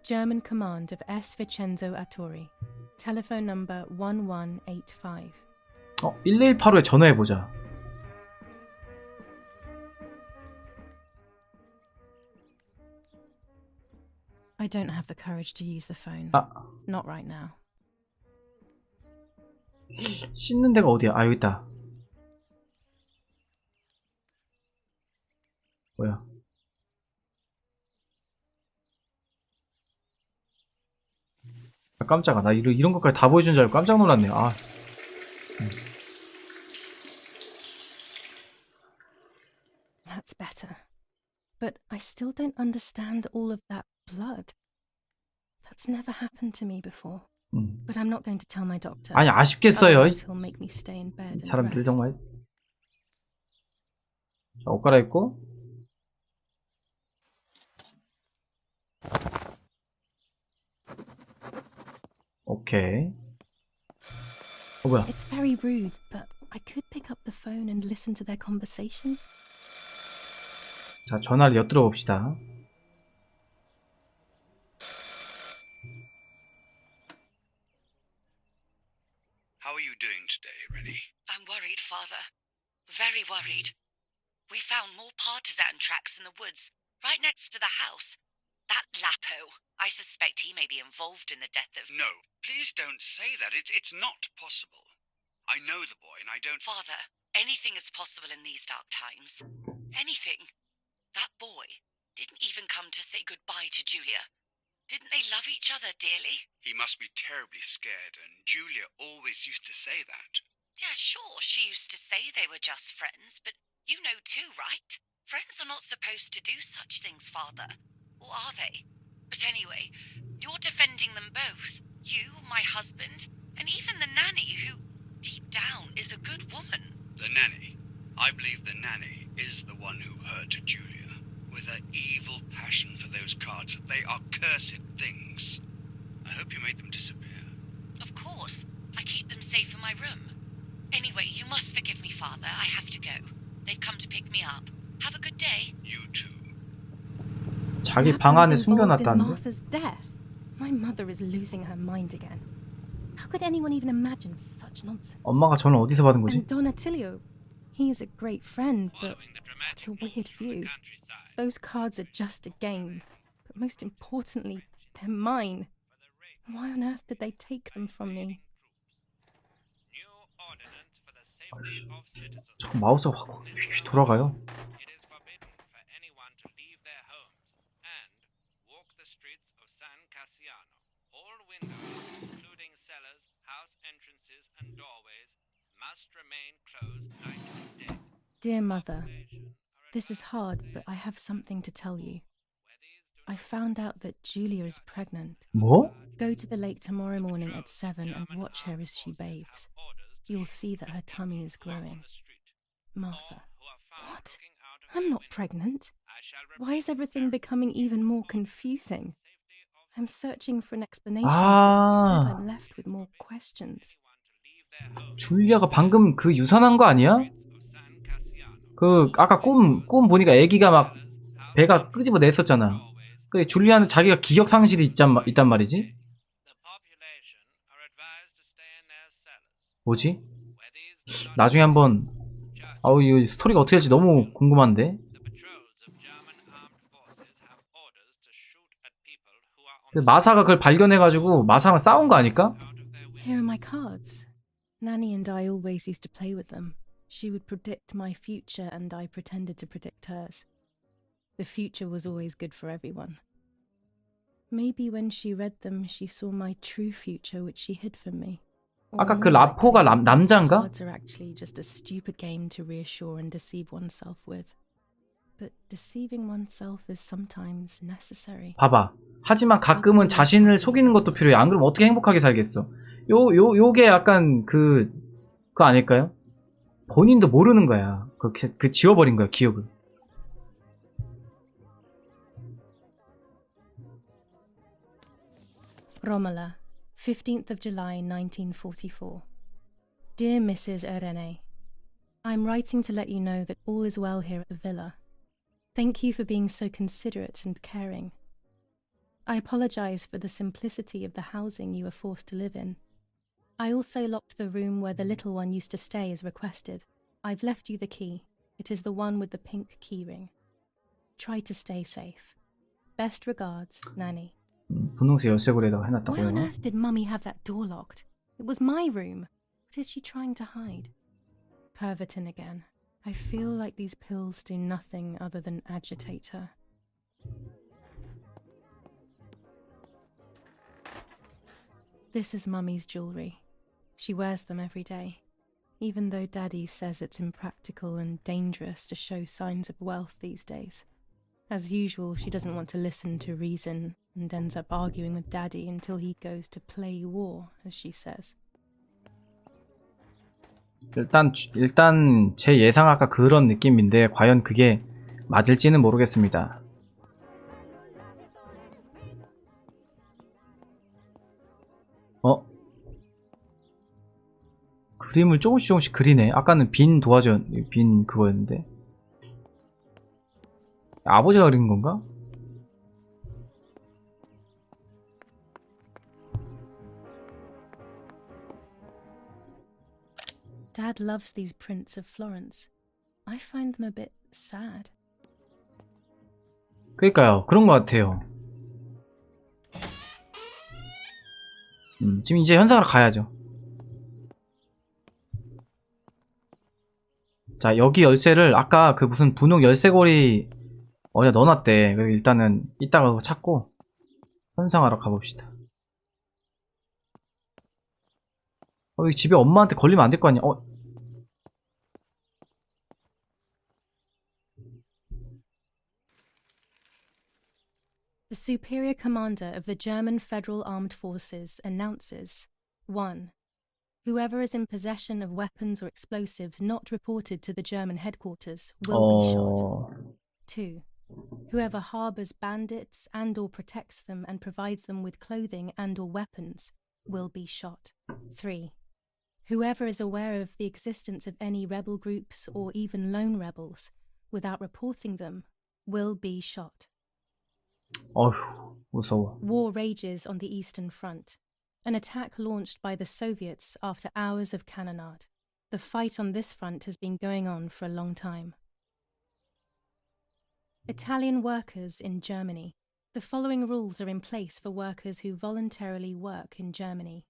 S1: German command of S. Vincenzo Arturi. Telephone number 1185.
S2: 1185에 전화해보자.
S1: I don't have the courage to use the phone. Not right now.
S2: 씻는 데가 어디야? 여기 있다. 뭐야? 깜짝아. 나 이런 것까지 다 보여준 줄 알고 깜짝 놀랐네.
S1: That's better. But I still don't understand all of that blood. That's never happened to me before. But I'm not going to tell my doctor.
S2: 아니, 아쉽겠어요.
S1: Otherwise he'll make me stay in bed and
S2: 사람들
S1: rest.
S2: 정말. 자, 옷 갈아입고. 오케이. 뭐야?
S1: It's very rude, but I could pick up the phone and listen to their conversation.
S2: 자, 전화를 엿들어 봅시다.
S9: How are you doing today, Rennie?
S4: I'm worried, Father. Very worried. We found more partisan tracks in the woods, right next to the house. That Lapo, I suspect he may be involved in the death of...
S9: No, please don't say that. It's not possible. I know the boy and I don't...
S4: Father, anything is possible in these dark times. Anything. That boy didn't even come to say goodbye to Julia. Didn't they love each other dearly?
S9: He must be terribly scared, and Julia always used to say that.
S4: Yeah, sure, she used to say they were just friends, but you know too, right? Friends are not supposed to do such things, Father. Or are they? But anyway, you're defending them both. You, my husband, and even the nanny who, deep down, is a good woman.
S9: The nanny. I believe the nanny is the one who hurt Julia. With her evil passion for those cards. They are cursed things. I hope you made them disappear.
S4: Of course. I keep them safe in my room. Anyway, you must forgive me, Father. I have to go. They've come to pick me up. Have a good day.
S9: You too.
S2: 자기 방 안에
S1: Lapo's involved in
S2: 숨겨놨다는데?
S1: Martha's death. My mother is losing her mind again. How could anyone even imagine such nonsense?
S2: 엄마가 전화 어디서 받은 거지?
S1: And Don Attilio, he is a great friend, but
S8: Following the
S1: what a
S8: dramatic
S1: weird
S8: news from the
S1: view.
S8: countryside.
S1: Those cards are just a game, but most importantly, they're mine. Why on earth did they take them from me?
S8: New ordinance for the safety of citizens.
S2: 자꾸 마우스가 확 돌아가요.
S8: It is forbidden for anyone to leave their homes and walk the streets of San Cassiano. All windows, including cellars, house entrances, and doorways, must remain closed night and day.
S1: Dear Mother, this is hard, but I have something to tell you. I found out that Julia is pregnant.
S2: 뭐?
S1: Go to the lake tomorrow morning at 7 and watch her as she bathes. You'll see that her tummy is growing. Martha. What? I'm not pregnant. Why is everything becoming even more confusing? I'm searching for an explanation, but instead I'm left with more questions.
S2: 줄리아가 방금 그 유산한 거 아니야? 그 아까 꿈 보니까 애기가 막 배가 끄집어 냈었잖아. 근데 줄리아는 자기가 기억 상실이 있단 말이지? 뭐지? 나중에 한번 아우 이 스토리가 어떻게 될지 너무 궁금한데? 마사가 그걸 발견해가지고 마사랑 싸운 거 아닐까?
S1: Here are my cards. Nanny and I always used to play with them. She would predict my future and I pretended to predict hers. The future was always good for everyone. Maybe when she read them, she saw my true future which she hid from me.
S2: 아까 그 라포가 남자인가?
S1: Cards are actually just a stupid game to reassure and deceive oneself with. But deceiving oneself is sometimes necessary.
S2: 봐봐. 하지만 가끔은 자신을 속이는 것도 필요해. 안 그러면 어떻게 행복하게 살겠어? 요게 약간 그거 아닐까요? 본인도 모르는 거야. 그 지워버린 거야, 기억을.
S1: Romola, 15th of July 1944. Dear Mrs. Irene, I'm writing to let you know that all is well here at the villa. Thank you for being so considerate and caring. I apologize for the simplicity of the housing you were forced to live in. I also locked the room where the little one used to stay as requested. I've left you the key. It is the one with the pink keyring. Try to stay safe. Best regards, Nanny.
S2: 분홍색 열쇠고리에다가
S1: Why on
S2: 해놨다고요?
S1: earth did Mummy have that door locked? It was my room. What is she trying to hide? Pervertin again. I feel like these pills do nothing other than agitate her. This is Mummy's jewellery. She wears them every day, even though Daddy says it's impractical and dangerous to show signs of wealth these days. As usual, she doesn't want to listen to reason and ends up arguing with Daddy until he goes to play war, as she says.
S2: 일단 제 예상 아까 그런 느낌인데 과연 그게 맞을지는 모르겠습니다. 그림을 조금씩 그리네. 아까는 빈 도화지, 빈 그거였는데. 아버지가 그린 건가?
S1: Dad loves these prints of Florence. I find them a bit sad.
S2: 그러니까요. 그런 것 같아요. 지금 이제 현상으로 가야죠. 자, 여기 열쇠를 아까 그 무슨 분홍 열쇠고리 어디다 넣어놨대. 그래서 일단은 이따가 그거 찾고 현상하러 가봅시다. 여기 집에 엄마한테 걸리면 안 될 거 아니야.
S1: The Superior Commander of the German Federal Armed Forces announces 1. Whoever is in possession of weapons or explosives not reported to the German headquarters will be shot. 2. Whoever harbors bandits and or protects them and provides them with clothing and or weapons will be shot. 3. Whoever is aware of the existence of any rebel groups or even lone rebels without reporting them will be shot.
S2: 어휴, 무서워.
S1: War rages on the Eastern Front. An attack launched by the Soviets after hours of cannonade. The fight on this front has been going on for a long time. Italian workers in Germany. The following rules are in place for workers who voluntarily work in Germany.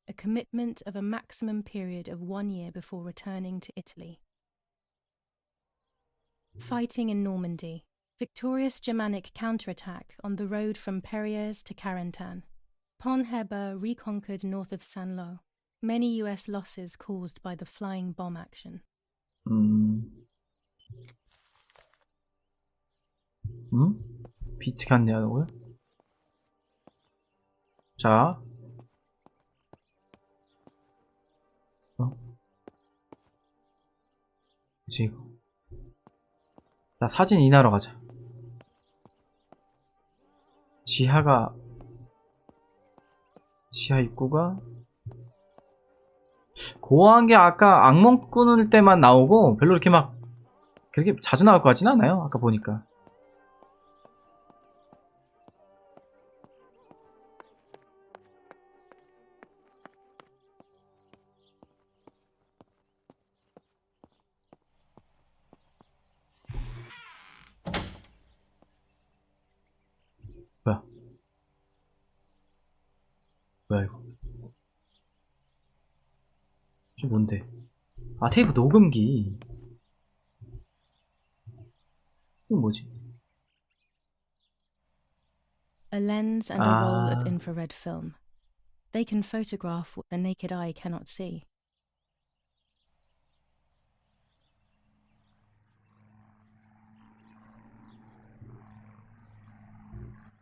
S1: A commitment of a maximum period of 1 year before returning to Italy. Fighting in Normandy. Victorious Germanic counterattack on the road from Perriers to Carentan. Pont-Heber reconquered north of Saint-Lô. Many US losses caused by the flying bomb action.
S2: 비트가 안 되냐고요? 자. 뭐지 이거? 자, 사진 인하러 가자. 지하 입구가 고어한 게 아까 악몽 꾸는 때만 나오고 별로 이렇게 막 그렇게 자주 나올 것 같진 않아요. 아까 보니까. 뭐야 이거? 이게 뭔데? 아, 테이프 녹음기. 이건 뭐지?
S1: A lens and a roll of infrared film. They can photograph what the naked eye cannot see.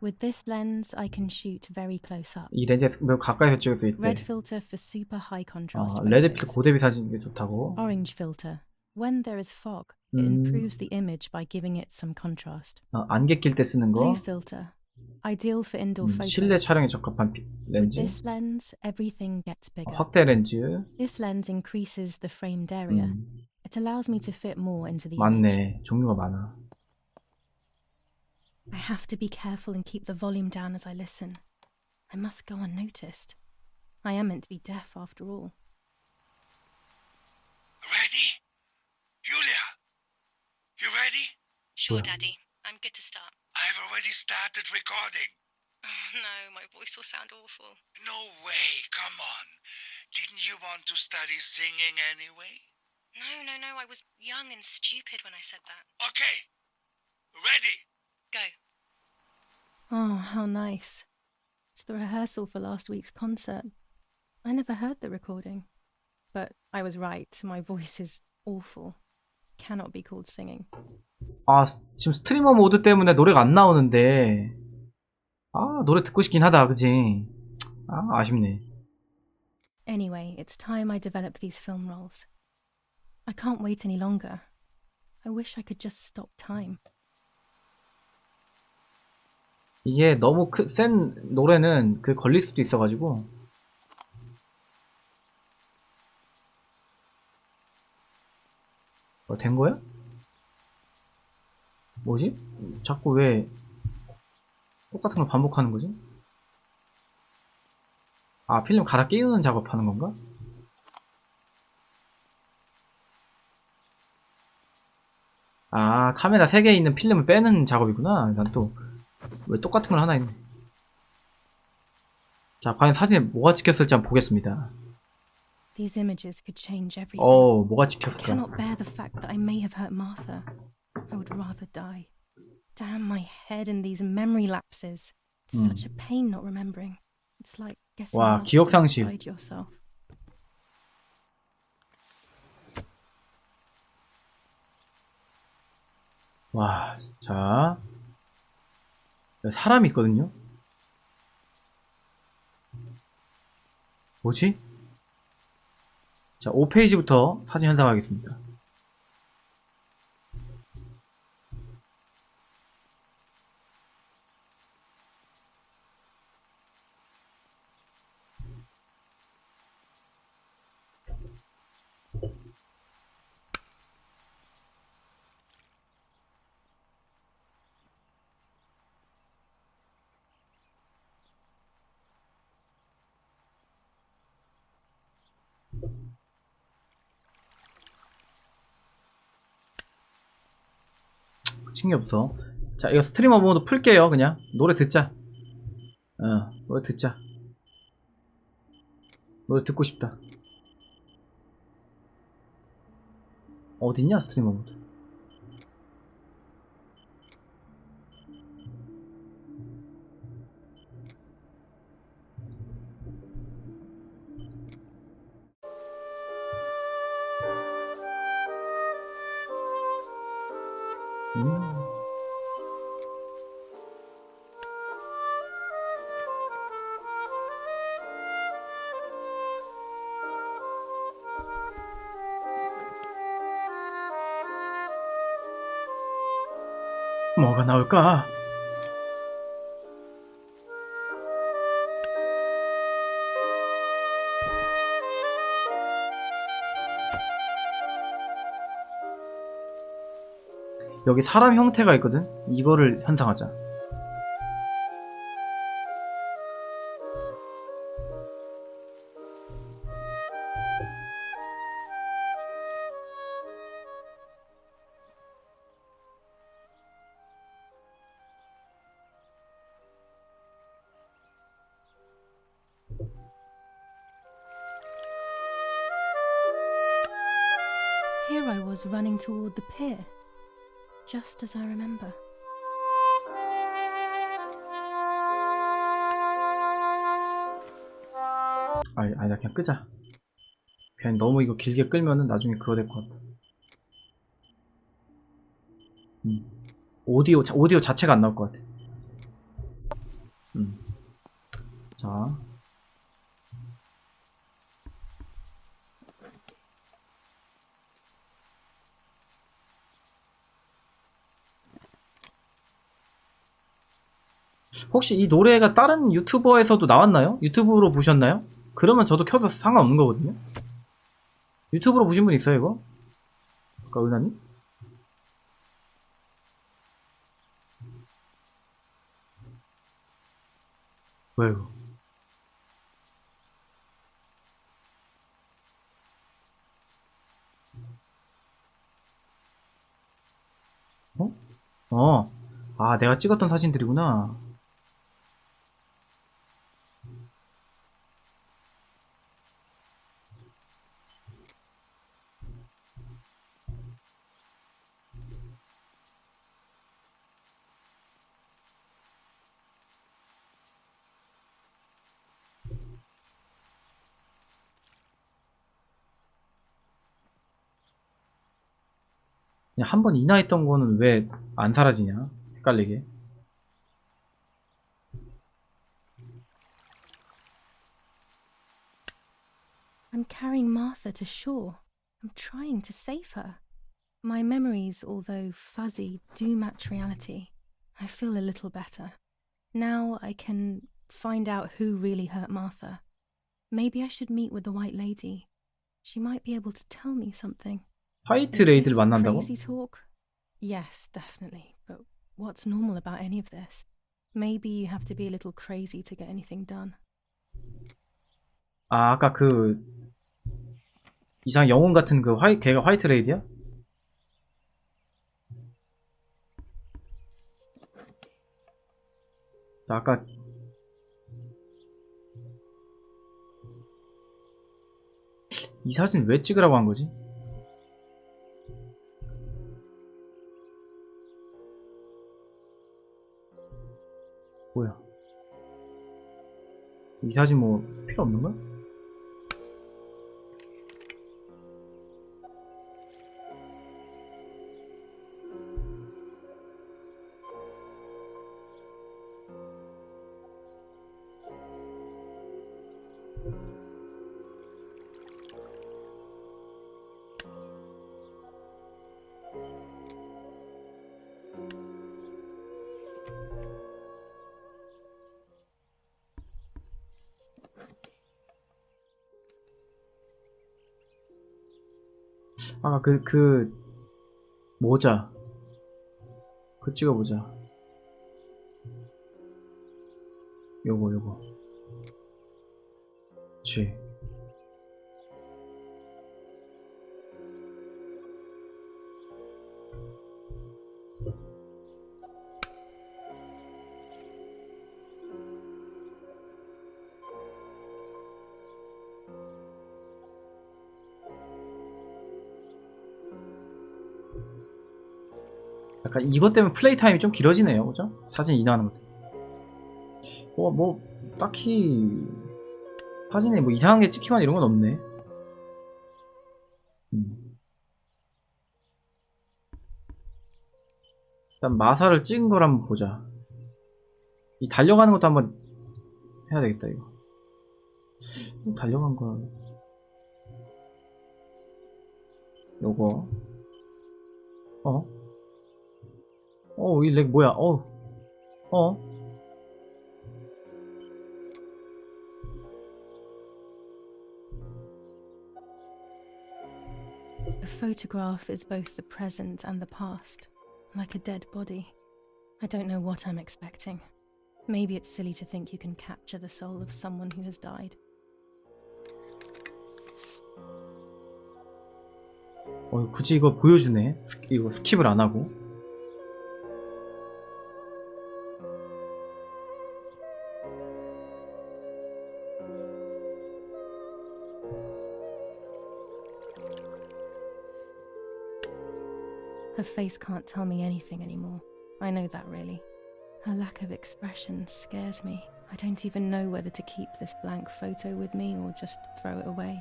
S1: With this lens, I can shoot very close up.
S2: 이 렌즈에서 매우 가까이서 찍을 수 있대.
S1: Red filter for super high contrast
S2: 레드 필터
S1: photos.
S2: 고대비 사진이 좋다고.
S1: Orange filter. When there is fog, it improves the image by giving it some contrast.
S2: 안개 낄 때 쓰는 거.
S1: Blue filter. Ideal for indoor photos.
S2: 실내 촬영에 적합한 렌즈.
S1: With this lens, everything gets bigger.
S2: 확대 렌즈.
S1: This lens increases the framed area. It allows me to fit more into the
S2: 많네.
S1: image.
S2: 종류가 많아.
S1: I have to be careful and keep the volume down as I listen. I must go unnoticed. I am meant to be deaf after all.
S5: Ready? Julia? You ready?
S1: Sure, Daddy. I'm good to start.
S5: I've already started recording.
S1: Oh, no, my voice will sound awful.
S5: No way, come on. Didn't you want to study singing anyway?
S1: No, I was young and stupid when I said that.
S5: Okay. Ready?
S1: Go. Oh, how nice. It's the rehearsal for last week's concert. I never heard the recording. But I was right, my voice is awful. Cannot be called singing.
S2: 아, 지금 스트리머 모드 때문에 노래가 안 나오는데. 아, 노래 듣고 싶긴 하다, 그치? 아, 아쉽네.
S1: Anyway, it's time I develop these film roles. I can't wait any longer. I wish I could just stop time.
S2: 이게 너무 센 노래는 그 걸릴 수도 있어가지고. 된 거야? 뭐지? 자꾸 왜 똑같은 걸 반복하는 거지? 아, 필름 갈아 끼우는 작업하는 건가? 아, 카메라 3개에 있는 필름을 빼는 작업이구나. 난 또 왜 똑같은 걸 하나 했네. 자, 과연 사진에 뭐가 찍혔을지 한번 보겠습니다.
S1: These images could change everything.
S2: 뭐가
S1: I
S2: 찍혔을까?
S1: cannot bear the fact that I may have hurt Martha. I would rather die. Damn my head and these memory lapses. It's such a pain not remembering. It's like getting
S2: 와,
S1: lost
S2: 기억상실.
S1: inside yourself.
S2: 와, 자, 사람이 있거든요. 뭐지? 자, 5페이지부터 사진 현상하겠습니다. 친게 없어. 자, 이거 스트리머 모드 풀게요. 그냥 노래 듣자. 노래 듣자. 노래 듣고 싶다. 어딨냐 스트리머 모드. 뭐가 나올까? 여기 사람 형태가 있거든? 이거를 현상하자.
S1: Here I was running toward the pier, just as I remember.
S2: 아니다, 그냥 끄자. 그냥 너무 이거 길게 끌면은 나중에 그거 될 것 같아. 오디오 자체가 안 나올 것 같아. 자. 혹시 이 노래가 다른 유튜버에서도 나왔나요? 유튜브로 보셨나요? 그러면 저도 켜도 상관없는 거거든요. 유튜브로 보신 분 있어요, 이거? 아까 은하님? 뭐야, 이거? 아, 내가 찍었던 사진들이구나. 그냥 한 번 인화했던 거는 왜 안 사라지냐? 헷갈리게.
S1: I'm carrying Martha to shore. I'm trying to save her. My memories, although fuzzy, do match reality. I feel a little better. Now I can find out who really hurt Martha. Maybe I should meet with the White Lady. She might be able to tell me something.
S2: 화이트
S1: Is
S2: 레이드를
S1: this
S2: 만난다고?
S1: crazy talk? Yes, definitely. But what's normal about any of this? Maybe you have to be a little crazy to get anything done.
S2: 아, 아까 그 이상 영혼 같은 그 걔가 화이트 레이드야? 나 아까 이 사진 왜 찍으라고 한 거지? 뭐야? 이 사진 뭐 필요 없는 거야? 아, 그 모자 그거 찍어보자. 요거 그치. 약간 이것 때문에 플레이 타임이 좀 길어지네요, 그죠? 사진 인화하는 것. 뭐 딱히 사진에 뭐 이상한 게 찍히거나 이런 건 없네. 일단 마사를 찍은 걸 한번 보자. 이 달려가는 것도 한번 해야 되겠다, 이거. 달려간 거. 요거. 이 렉 뭐야?
S1: A photograph is both the present and the past, like a dead body. I don't know what I'm expecting. Maybe it's silly to think you can capture the soul of someone who has died.
S2: 굳이 이거 보여주네. 이거 스킵을 안 하고.
S1: Her face can't tell me anything anymore. I know that really. Her lack of expression scares me. I don't even know whether to keep this blank photo with me or just throw it away.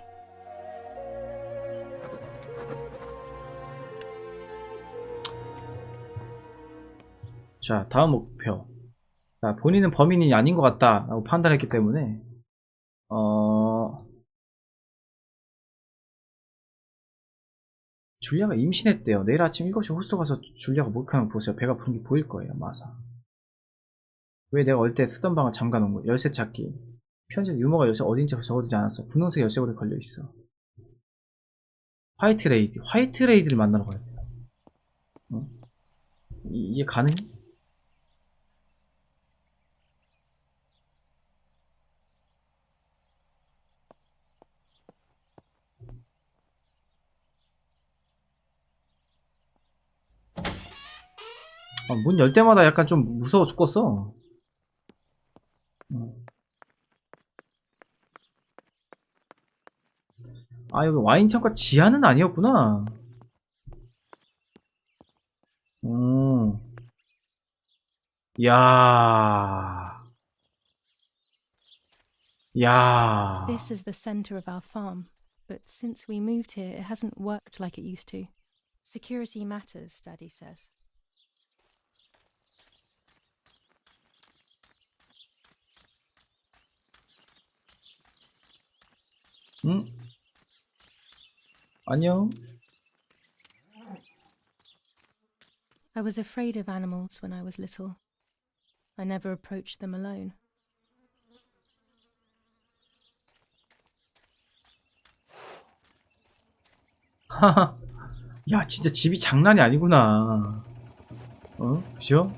S2: 자, 다음 목표. 자, 본인은 범인이 아닌 것 같다 라고 판단했기 때문에 줄리아가 임신했대요. 내일 아침 7시 호스트 가서 줄리아가 목욕하는 거 보세요. 배가 부른 게 보일 거예요. 마사. 왜 내가 어릴 때 쓰던 방을 잠가놓은 거야? 열쇠 찾기. 편지에 유머가 열쇠 어딘지 적어두지 않았어. 분홍색 열쇠고리 걸려있어. 화이트 레이드. 화이트 레이드를 만나러 가야 돼. 이게 가능해? 문 열 때마다 약간 좀 무서워 죽겠어. 아, 여기 와인 창고 지하는 아니었구나. 야.
S1: This is the center of our farm, but since we moved here, it hasn't worked like it used to. Security matters, Daddy says.
S2: 안녕.
S1: I was afraid of animals when I was little. I never approached them alone.
S2: 야, 진짜 집이 장난이 아니구나. 그죠?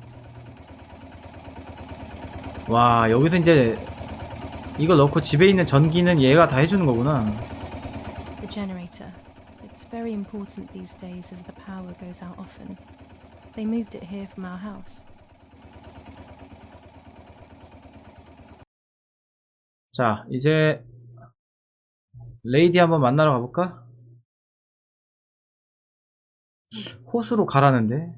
S2: 와, 여기서 이제 이걸 넣고 집에 있는 전기는 얘가 다 해주는 거구나.
S1: The generator. It's very important these days as the power goes out often. They moved it here from our house.
S2: 자, 이제 레이디 한번 만나러 가볼까? 호수로 가라는데.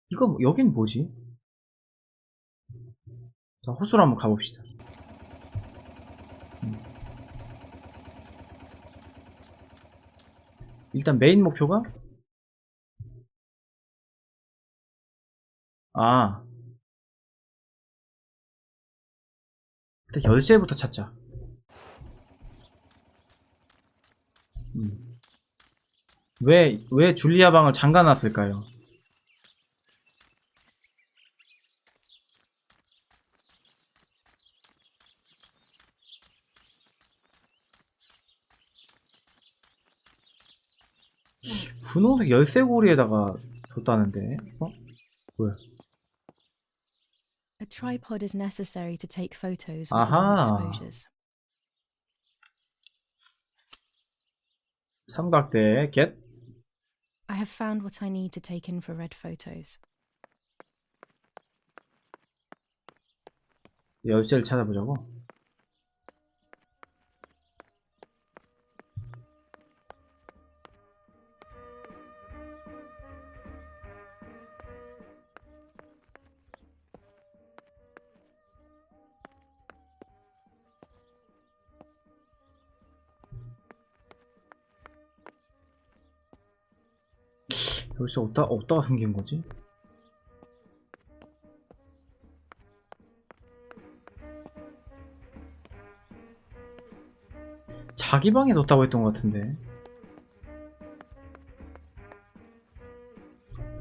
S2: 이거 여긴 뭐지? 자, 호수로 한번 가봅시다. 일단 메인 목표가 일단 열쇠부터 찾자. 왜 줄리아 방을 잠가놨을까요? 분홍색 열쇠고리에다가 뒀다는데. 뭐야?
S1: A tripod is necessary to take photos with
S2: 아하.
S1: long exposures.
S2: 삼각대 get.
S1: I have found what I need to take infrared photos.
S2: 열쇠를 찾아보자고. 열쇠 어디다가 숨긴 거지? 자기 방에 넣었다고 했던 것 같은데.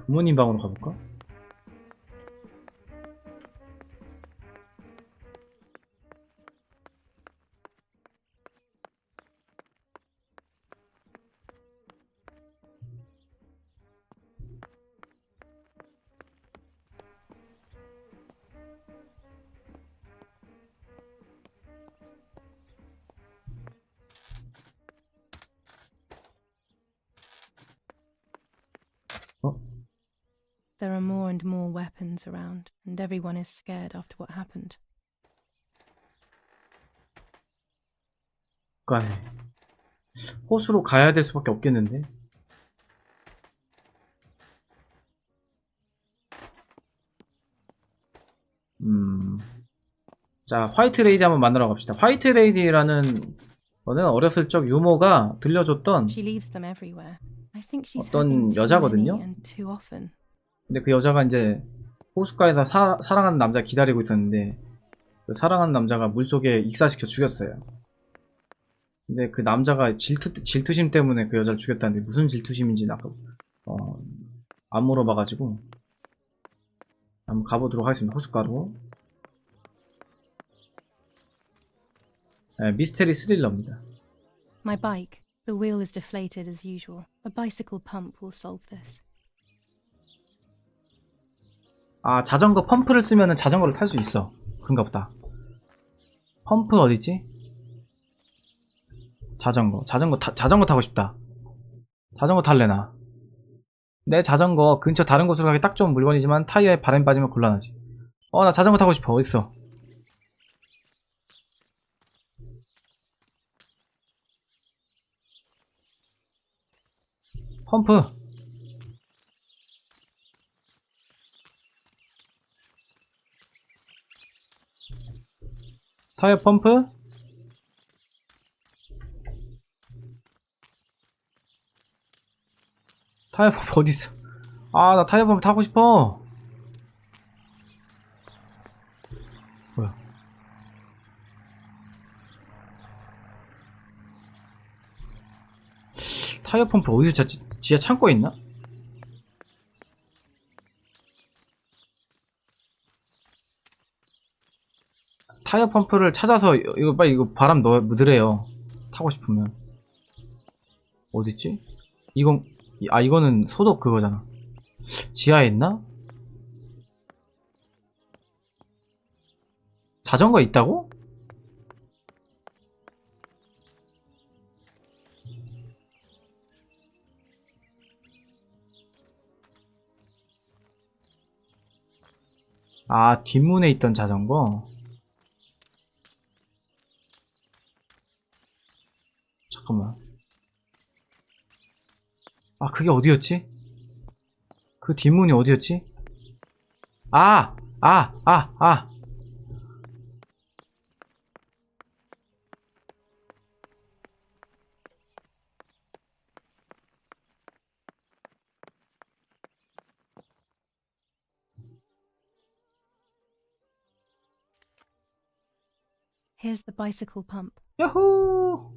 S2: 부모님 방으로 가볼까?
S1: There are more and more weapons around, and everyone is scared after what happened.
S2: 가네. 호수로 가야 될 수밖에 없겠는데. 자, 화이트 레이디 한번 만나러 갑시다. 화이트 레이디라는 거는 어렸을 적 유모가 들려줬던
S1: She leaves them everywhere. I think she's
S2: 어떤
S1: having too
S2: 여자거든요?
S1: many and too often.
S2: 근데 그 여자가 이제 호숫가에서 사랑하는 남자 기다리고 있었는데 그 사랑하는 남자가 물속에 익사시켜 죽였어요. 근데 그 남자가 질투심 때문에 그 여자를 죽였다는데 무슨 질투심인지 안 물어봐가지고 한번 가보도록 하겠습니다. 호숫가로. 네, 미스테리 스릴러입니다.
S1: My bike. The wheel is deflated as usual. A bicycle pump will solve this.
S2: 아, 자전거 펌프를 쓰면은 자전거를 탈 수 있어. 그런가 보다. 펌프 어디지? 자전거 타고 싶다. 자전거 탈래나. 내 자전거 근처 다른 곳으로 가기 딱 좋은 물건이지만 타이어에 바람이 빠지면 곤란하지. 나 자전거 타고 싶어. 어딨어? 펌프. 타이어 펌프? 타이어 펌프 어딨어? 아, 나 타이어 펌프 타고 싶어. 뭐야? 타이어 펌프 어디서 찾지? 지하 창고에 있나? 타이어 펌프를 찾아서 이거 빨리 이거 바람 넣으래요. 타고 싶으면. 어딨지? 이거는 소독 그거잖아. 지하에 있나? 자전거 있다고? 아, 뒷문에 있던 자전거? 잠깐만. 아, 그게 어디였지? 그 뒷문이 어디였지? 아!
S1: Here's the bicycle pump.
S2: 야호!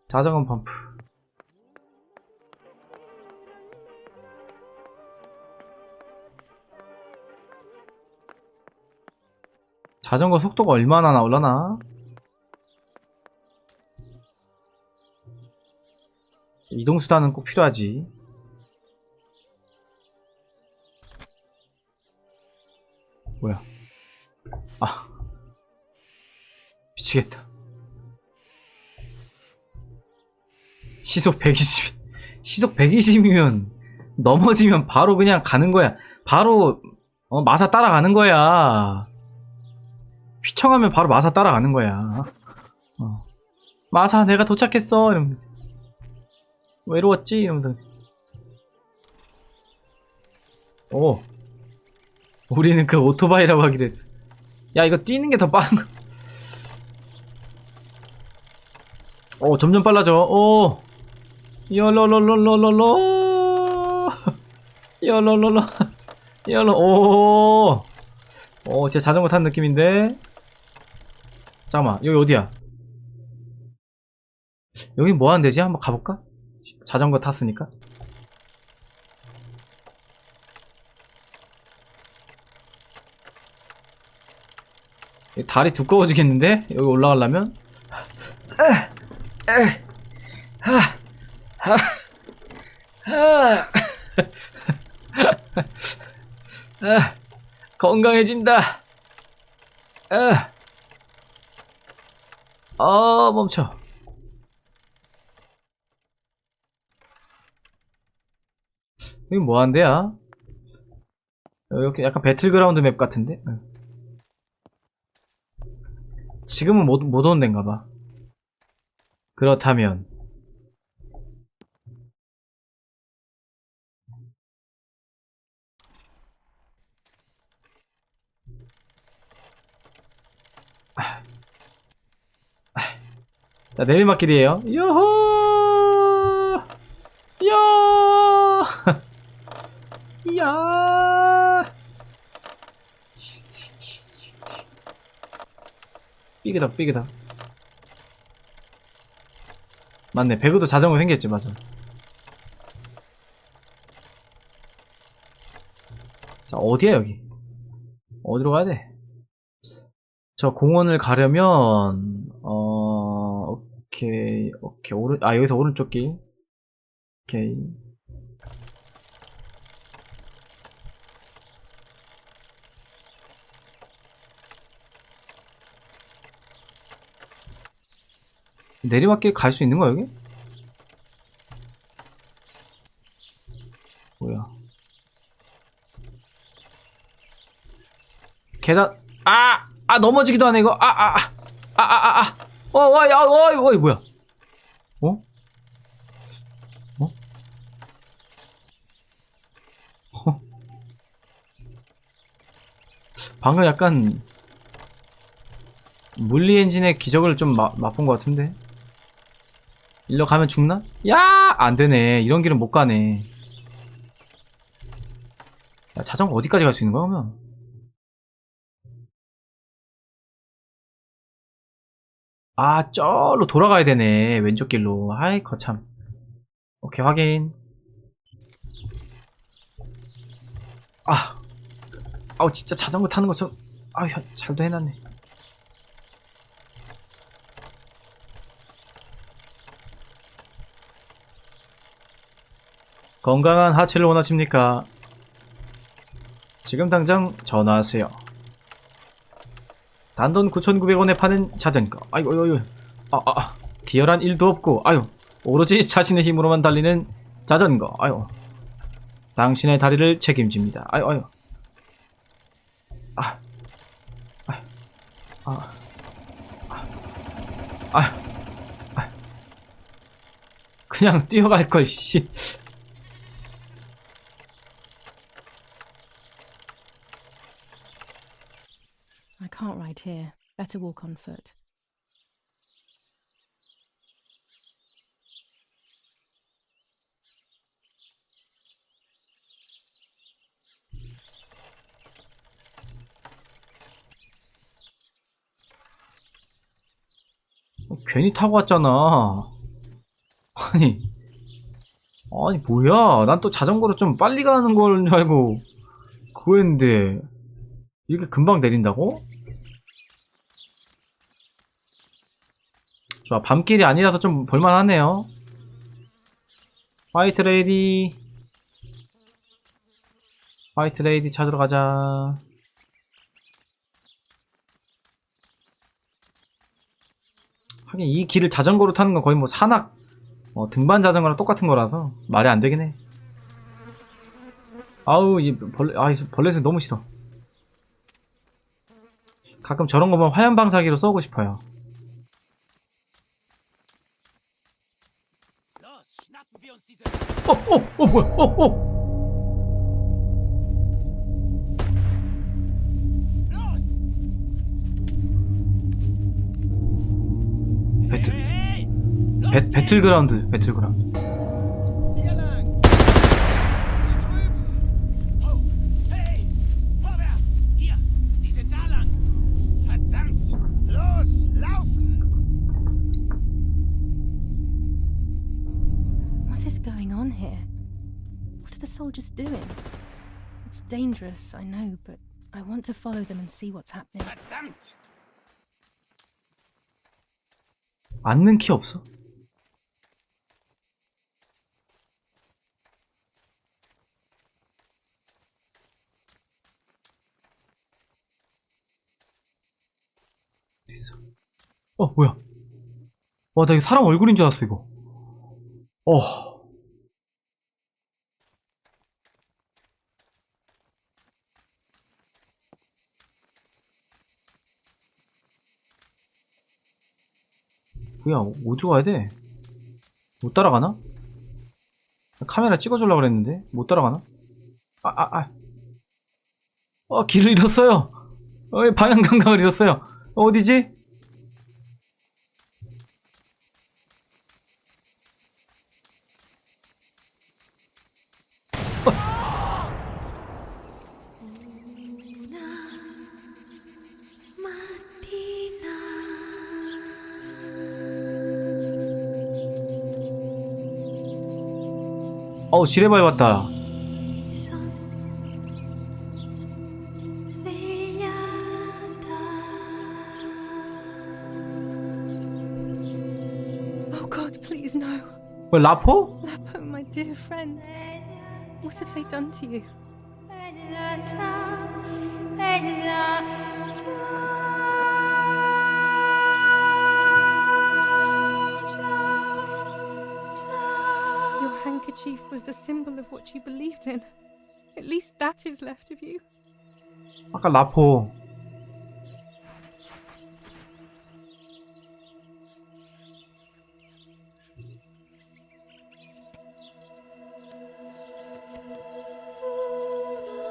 S2: 자전거 펌프. 자전거 속도가 얼마나 나올라나? 이동수단은 꼭 필요하지. 뭐야? 아, 미치겠다. 시속 120, 시속 120이면 넘어지면 바로 그냥 가는 거야. 바로 마사 따라가는 거야. 휘청하면 바로 마사 따라가는 거야. 마사 내가 도착했어 이러면서. 외로웠지? 이러면서. 오, 우리는 그 오토바이라고 하기로 했어. 야, 이거 뛰는 게 더 빠른 거. 오, 점점 빨라져. 오, 열로로로로로로, 열로로로, 열로. 오, 진짜 자전거 탄 느낌인데. 잠깐만, 여기 어디야? 여기 뭐 하는 데지? 한번 가볼까? 자전거 탔으니까. 다리 두꺼워지겠는데? 여기 올라가려면? 건강해진다. 멈춰. 여기 뭐 하는 데야? 여기 약간 배틀그라운드 맵 같은데? 지금은 못 오는 데인가봐. 그렇다면 자, 내리막길이에요. 요호! 야! 야! 삐그덕. 맞네, 배그도 자전거 생겼지. 맞아. 자, 어디야 여기? 어디로 가야 돼? 저 공원을 가려면 오케이 여기서 오른쪽 길. 오케이. 내리막길 갈 수 있는 거야 여기? 뭐야? 계단. 넘어지기도 하네 이거. 이거 뭐야? 방금 약간 물리 엔진의 기적을 좀 맛본 것 같은데. 일로 가면 죽나? 야, 안 되네. 이런 길은 못 가네. 야, 자전거 어디까지 갈 수 있는 거야 그러면? 저로 돌아가야 되네. 왼쪽 길로. 아이, 거참. 오케이, 확인. 진짜 자전거 타는 것처럼. 잘도 해놨네. 건강한 하체를 원하십니까? 지금 당장 전화하세요. 단돈 9,900원에 파는 자전거. 아이고, 기열한 일도 없고, 아유, 오로지 자신의 힘으로만 달리는 자전거. 아유, 당신의 다리를 책임집니다. 아유. 그냥 뛰어갈 걸, 씨.
S1: I can't ride here. Better walk on foot.
S2: 괜히 타고 왔잖아. 아니 뭐야? 난 또 자전거로 좀 빨리 가는 걸 줄 알고 그거 했는데 이렇게 금방 내린다고? 좋아, 밤길이 아니라서 좀 볼만하네요. 화이트 레이디 찾으러 가자. 하긴 이 길을 자전거로 타는 건 거의 뭐 산악 등반 자전거랑 똑같은 거라서 말이 안 되긴 해. 아우, 이 벌레 소리 너무 싫어. 가끔 저런 거 보면 화염방사기로 쏘고 싶어요. 뭐야? 배틀그라운드.
S1: What is going on here? What are the soldiers doing? It's dangerous, I know, but I want to follow them and see what's happening.
S2: 앉는 키 없어? 뭐야? 나 이거 사람 얼굴인 줄 알았어, 이거. 뭐야, 어디로 가야 돼? 못 따라가나? 카메라 찍어주려고 그랬는데 못 따라가나? 길을 잃었어요. 방향 감각을 잃었어요. 어디지? 지뢰 밟았다.
S1: Oh God, please no.
S2: 라포?
S1: Lapo, my dear friend. What have they done to you? Your handkerchief was the symbol of what you believed in. At least that is left of you.
S2: 아까 라포.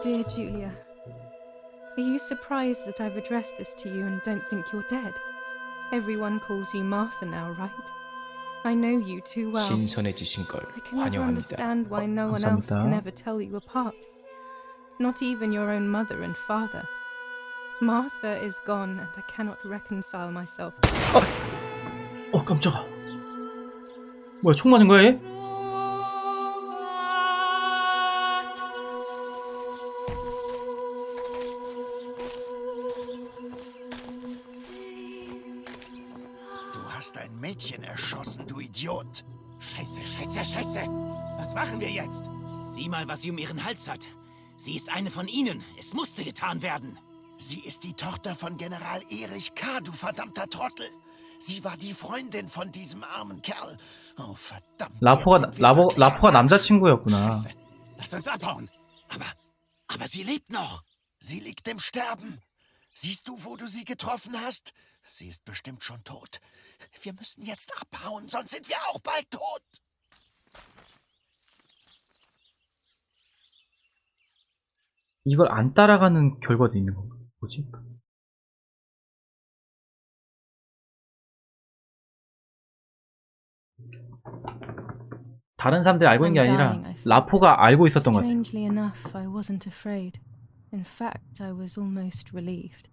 S1: Dear Julia, are you surprised that I've addressed this to you and don't think you're dead? Everyone calls you Martha now, right? I know you too well.
S10: 신선해지신 걸
S1: I can never
S10: 환영합니다.
S1: understand why no one else
S2: 감사합니다.
S1: can ever tell you apart. Not even your own mother and father. Martha is gone and I cannot reconcile myself.
S2: 깜짝아. 뭐야, 총 맞은 거야, 얘?
S5: Du hast ein Mädchen erschossen, du Idiot.
S10: Scheiße. Was machen wir jetzt? Sieh mal, was sie um ihren Hals hat. Sie ist eine von ihnen. Es musste getan werden.
S11: Sie ist die Tochter von General Erich K., du verdammter Trottel. Sie war die Freundin von diesem armen Kerl. Oh, verdammt.
S2: 라포가 남자친구였구나.
S11: Scheiße. Lass uns abhauen. Aber sie lebt noch. Sie liegt im Sterben. Siehst du, wo du sie getroffen hast? Sie ist bestimmt schon tot. Wir müssen jetzt abhauen, sonst sind wir auch bald tot.
S2: 이걸 안 따라가는 결과도 있는 건가? 뭐지? 다른 사람들이 알고 있는 게 아니라 라포가 알고 있었던 것 같아.
S1: Strangely enough, I wasn't afraid. In fact, I was almost relieved.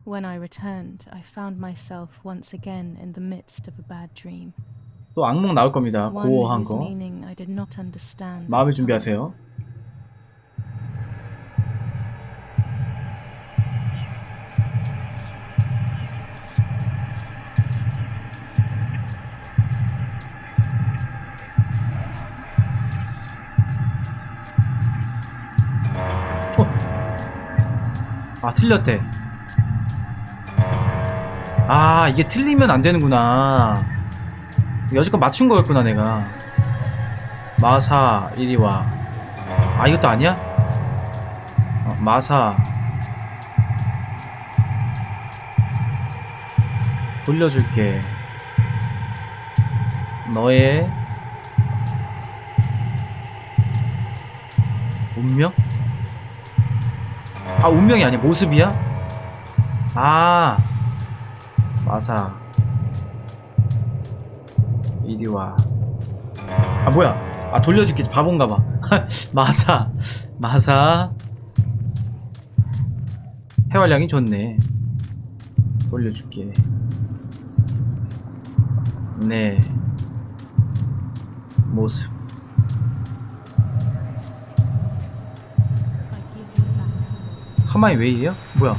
S1: When I returned, I found myself once again in the midst of a bad dream.
S2: 또 악몽 나올 겁니다.
S1: One
S2: 고어한
S1: whose
S2: 거.
S1: meaning I did not understand.
S2: 마음을 준비하세요. 아, 틀렸대. 아, 이게 틀리면 안 되는구나. 여지껏 맞춘 거였구나, 내가. 마사, 이리 와. 아, 이것도 아니야? 마사. 돌려줄게. 너의 운명? 아, 운명이 아니야. 모습이야? 아, 마사. 이리 와. 아, 뭐야. 아, 돌려줄게. 바본가봐. 마사. 해활량이 좋네. 돌려줄게. 네. 모습. 가만히 왜 이래요? 뭐야?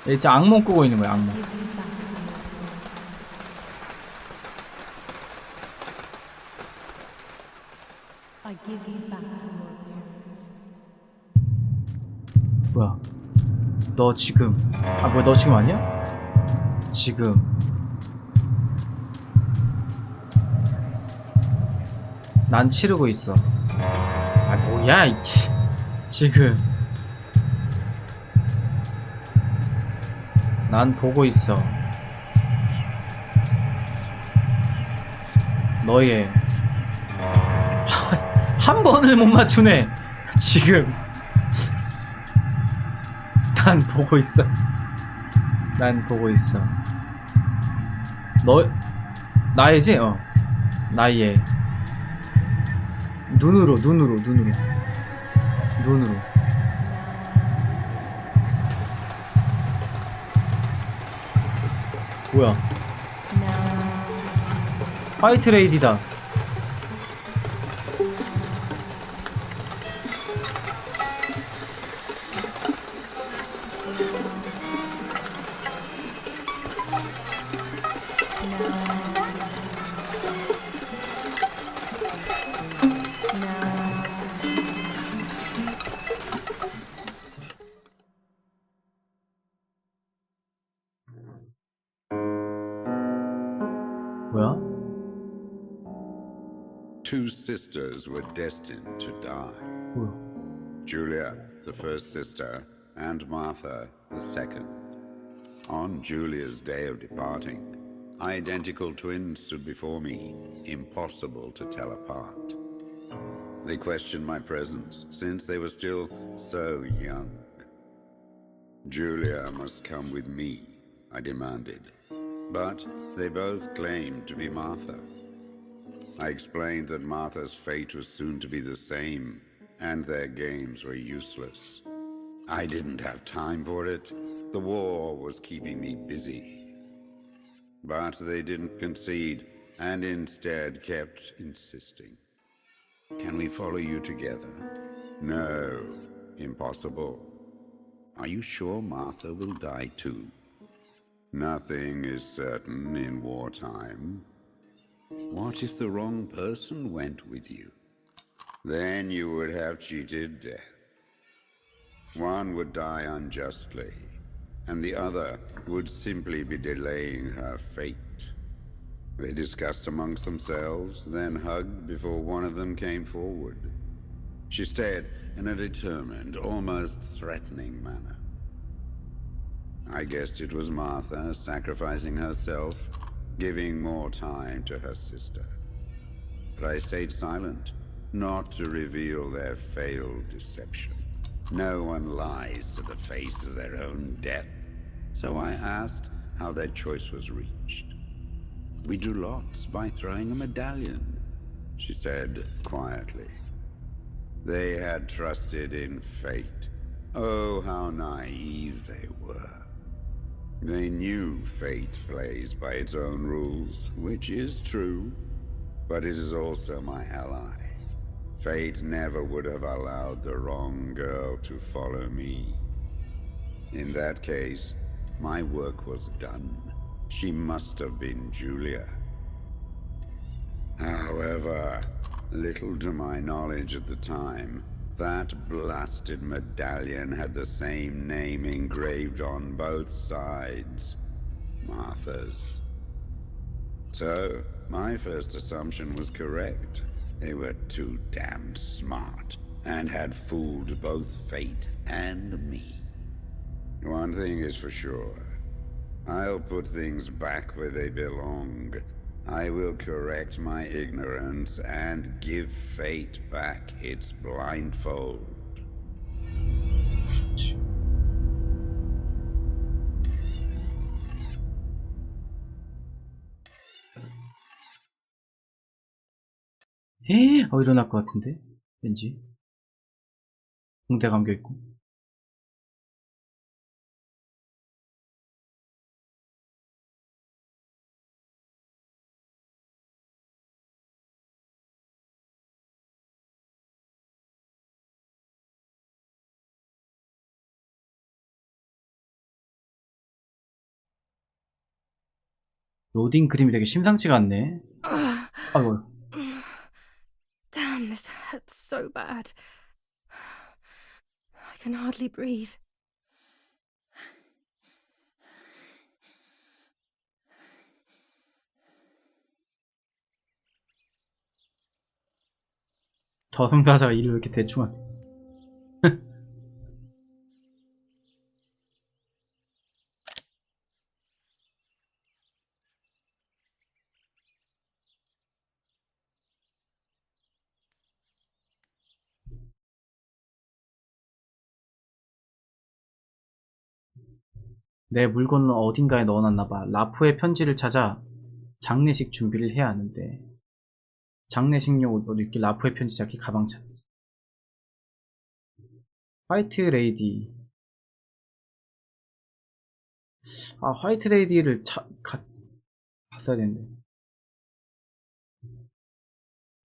S2: 진짜 악몽 꾸고 있는 거야, 악몽. 뭐야? 너 지금 뭐야, 너 지금 아니야? 지금 난 치르고 있어. 아, 뭐야, 지금 난 보고 있어. 너의 한 번을 못 맞추네. 지금 난 보고 있어. 난 보고 있어. 너 나의지? 나의 눈으로. 뭐야? 화이트 레이디다. 뭐야?
S12: Two sisters were destined to die.
S2: 뭐야?
S12: Julia, the first sister, and Martha, the second. On Julia's day of departing, identical twins stood before me, impossible to tell apart. They questioned my presence, since they were still so young. Julia must come with me, I demanded. But they both claimed to be Martha. I explained that Martha's fate was soon to be the same, and their games were useless. I didn't have time for it. The war was keeping me busy. But they didn't concede, and instead kept insisting. Can we follow you together? No, impossible. Are you sure Martha will die too? Nothing is certain in wartime. What if the wrong person went with you? Then you would have cheated death. One would die unjustly, and the other would simply be delaying her fate. They discussed amongst themselves, then hugged before one of them came forward. She stared in a determined, almost threatening manner. I guessed it was Martha sacrificing herself, giving more time to her sister. But I stayed silent, not to reveal their failed deception. No one lies to the face of their own death, so I asked how their choice was reached. We drew lots by throwing a medallion, she said quietly. They had trusted in fate. Oh, how naive they were. They knew fate plays by its own rules, which is true, but it is also my ally. Fate never would have allowed the wrong girl to follow me. In that case, my work was done. She must have been Julia. However, little to my knowledge at the time, that blasted medallion had the same name engraved on both sides. Martha's. So, my first assumption was correct. They were too damn smart, and had fooled both fate and me. One thing is for sure. I'll put things back where they belong. I will correct my ignorance and give fate back its blindfold.
S2: 일어날 것 같은데? 왠지. 붕대 감겨있고. 로딩 그림이 되게 심상치가 않네. 아이고.
S1: Damn, this hurts so bad. I can hardly breathe.
S2: 저승사자가 일을 왜 이렇게 대충 하네. 내 물건은 어딘가에 넣어놨나봐. 라프의 편지를 찾아 장례식 준비를 해야 하는데 장례식용으로 이렇게 라프의 편지 찾기 가방 찾기. 화이트 레이디. 아, 화이트 레이디를 봤어야 되는데.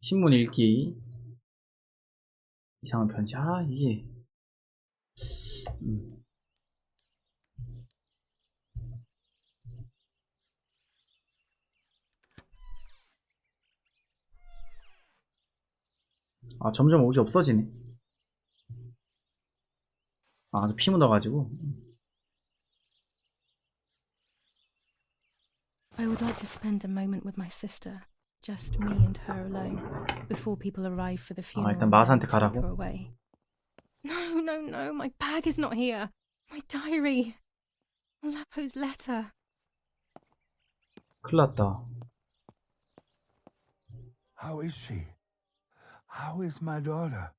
S2: 신문 읽기. 이상한 편지. 아, 이게 아, 점점 옷이 없어지네. 아, 피 묻어가지고.
S1: I would like to spend a moment with my sister, just me and her alone, before people arrive for the funeral.
S2: 일단 마사한테
S1: and take
S2: 가라고.
S1: her away. No, no, no, my bag is not here. My diary. Lapo's letter.
S2: 큰일 났다.
S5: How is she? How is my daughter?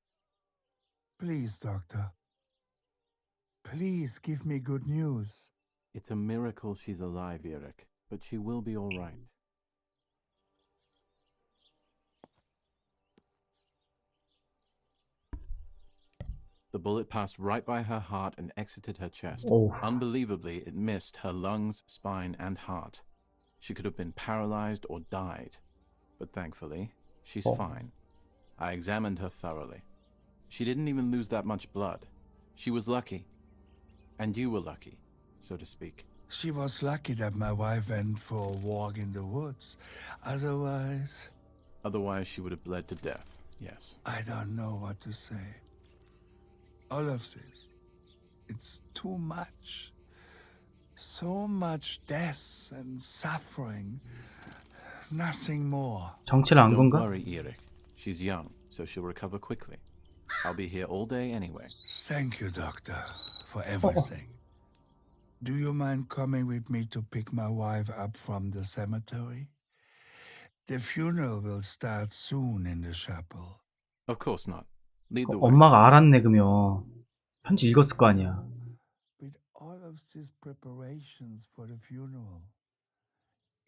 S5: Please, doctor. Please give me good news.
S13: It's a miracle she's alive, Eric, but she will be all right. The bullet passed right by her heart and exited her chest.
S2: Oh.
S13: Unbelievably, it missed her lungs, spine, and heart. She could have been paralyzed or died. But thankfully, she's fine. I examined her thoroughly. She didn't even lose that much blood. She was lucky. And you were lucky, so to speak.
S5: She was lucky that my wife went for a walk in the woods. Otherwise,
S13: she would have bled to death, yes.
S5: I don't know what to say. All of this, it's too much. So much death and suffering. Nothing more.
S2: 정체를 안
S13: Don't
S2: 건가?
S13: worry, Eric. She's young, so she'll recover quickly. I'll be here all day anyway.
S5: Thank you, Doctor, for everything. Do you mind coming with me to pick my wife up from the cemetery? The funeral will start soon in the chapel.
S13: Of course not. Lead the way.
S2: 엄마가 알았네 그러면. 편지 읽었을 거 아니야.
S5: With all of these preparations for the funeral,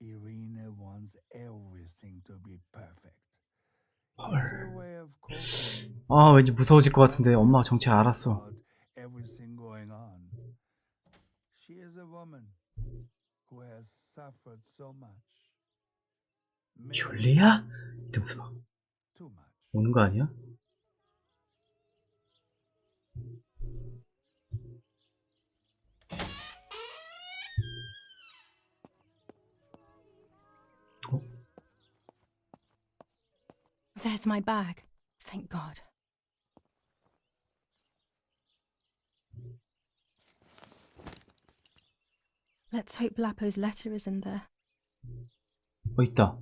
S5: Irene wants everything to be perfect.
S2: 아 왠지 무서워질 것 같은데 엄마가 정체 알았어.
S5: Everything going on. She is a woman who has suffered so much.
S2: 줄리아? 이러면서 막 오는 거 아니야?
S1: There's my bag. Thank God. Let's hope Lapo's letter is in there.
S2: 있다.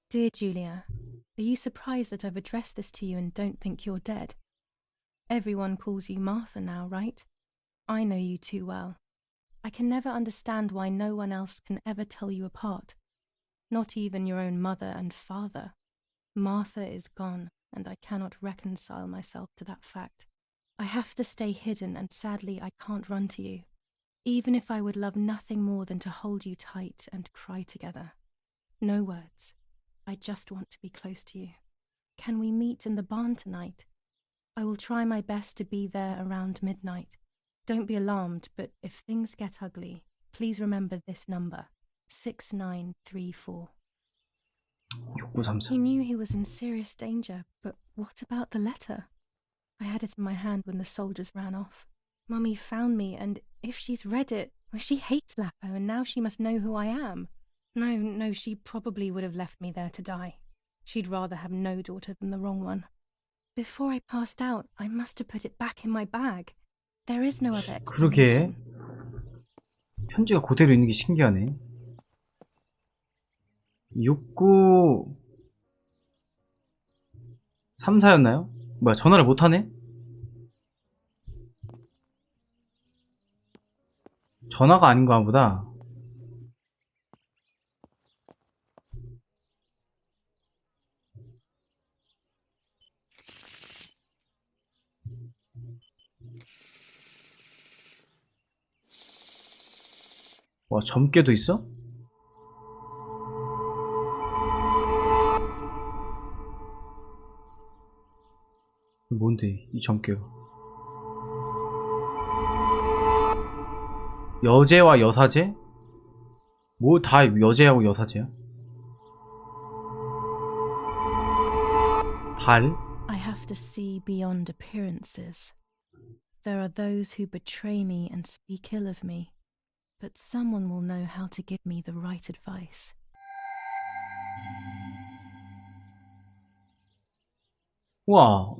S1: Dear Julia, are you surprised that I've addressed this to you and don't think you're dead? Everyone calls you Martha now, right? I know you too well. I can never understand why no one else can ever tell you apart. Not even your own mother and father. Martha is gone, and I cannot reconcile myself to that fact. I have to stay hidden, and sadly I can't run to you, even if I would love nothing more than to hold you tight and cry together. No words. I just want to be close to you. Can we meet in the barn tonight? I will try my best to be there around midnight. Don't be alarmed, but if things get ugly, please remember this number, 6934.
S2: 6934.
S1: He knew he was in serious danger, but what about the letter? I had it in my hand when the soldiers ran off. Mummy found me, and if she's read it, well, she hates Lapo, and now she must know who I am. No, she probably would have left me there to die. She'd rather have no daughter than the wrong one. Before I passed out, I must have put it back in my bag. There is no other
S2: 그러게.
S1: explanation.
S2: 편지가 그대로 있는 게 신기하네. 6934였나요? 뭐야, 전화를 못 하네? 전화가 아닌가 보다. 와, 점괘도 있어? 뭔데, 이 점괘가? 여제와 여사제? 뭐 다 여제하고 여사제야? 달?
S1: I have to see beyond appearances. There are those who betray me and speak ill of me, but someone will know how to give me the right advice.
S2: 우와.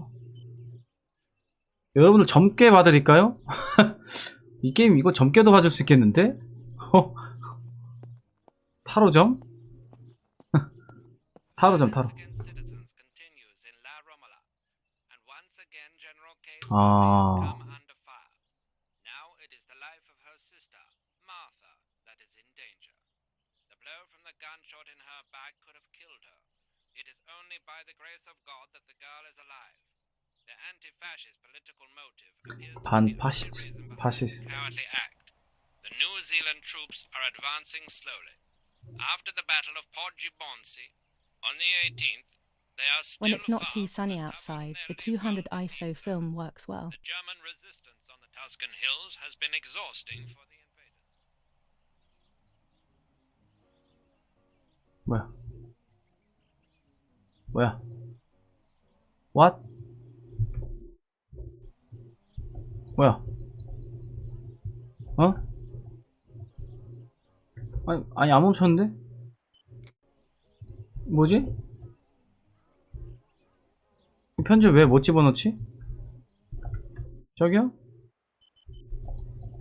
S2: 여러분들 점괘 받으릴까요? 이 게임 이거 점괘도 받을 수 있겠는데? 타로점? 타로점 타로. 아.
S8: it is only by the grace of God that the girl is alive. The anti-fascist political motive appears to be the only reason behind the cowardly act. The New Zealand troops are advancing slowly. After the Battle of Poggibonsi, on the 18th, they are still
S1: When it's not
S8: far
S1: too
S8: from
S1: sunny
S8: the top of
S1: outside, the
S8: nearly
S1: 200 ISO film works well.
S8: The German resistance on the Tuscan hills has been exhausting for the invaders.
S2: 뭐야? What? 뭐야? 어? 아니 안 멈췄는데? 뭐지? 편지 왜 못 집어넣지? 저기요?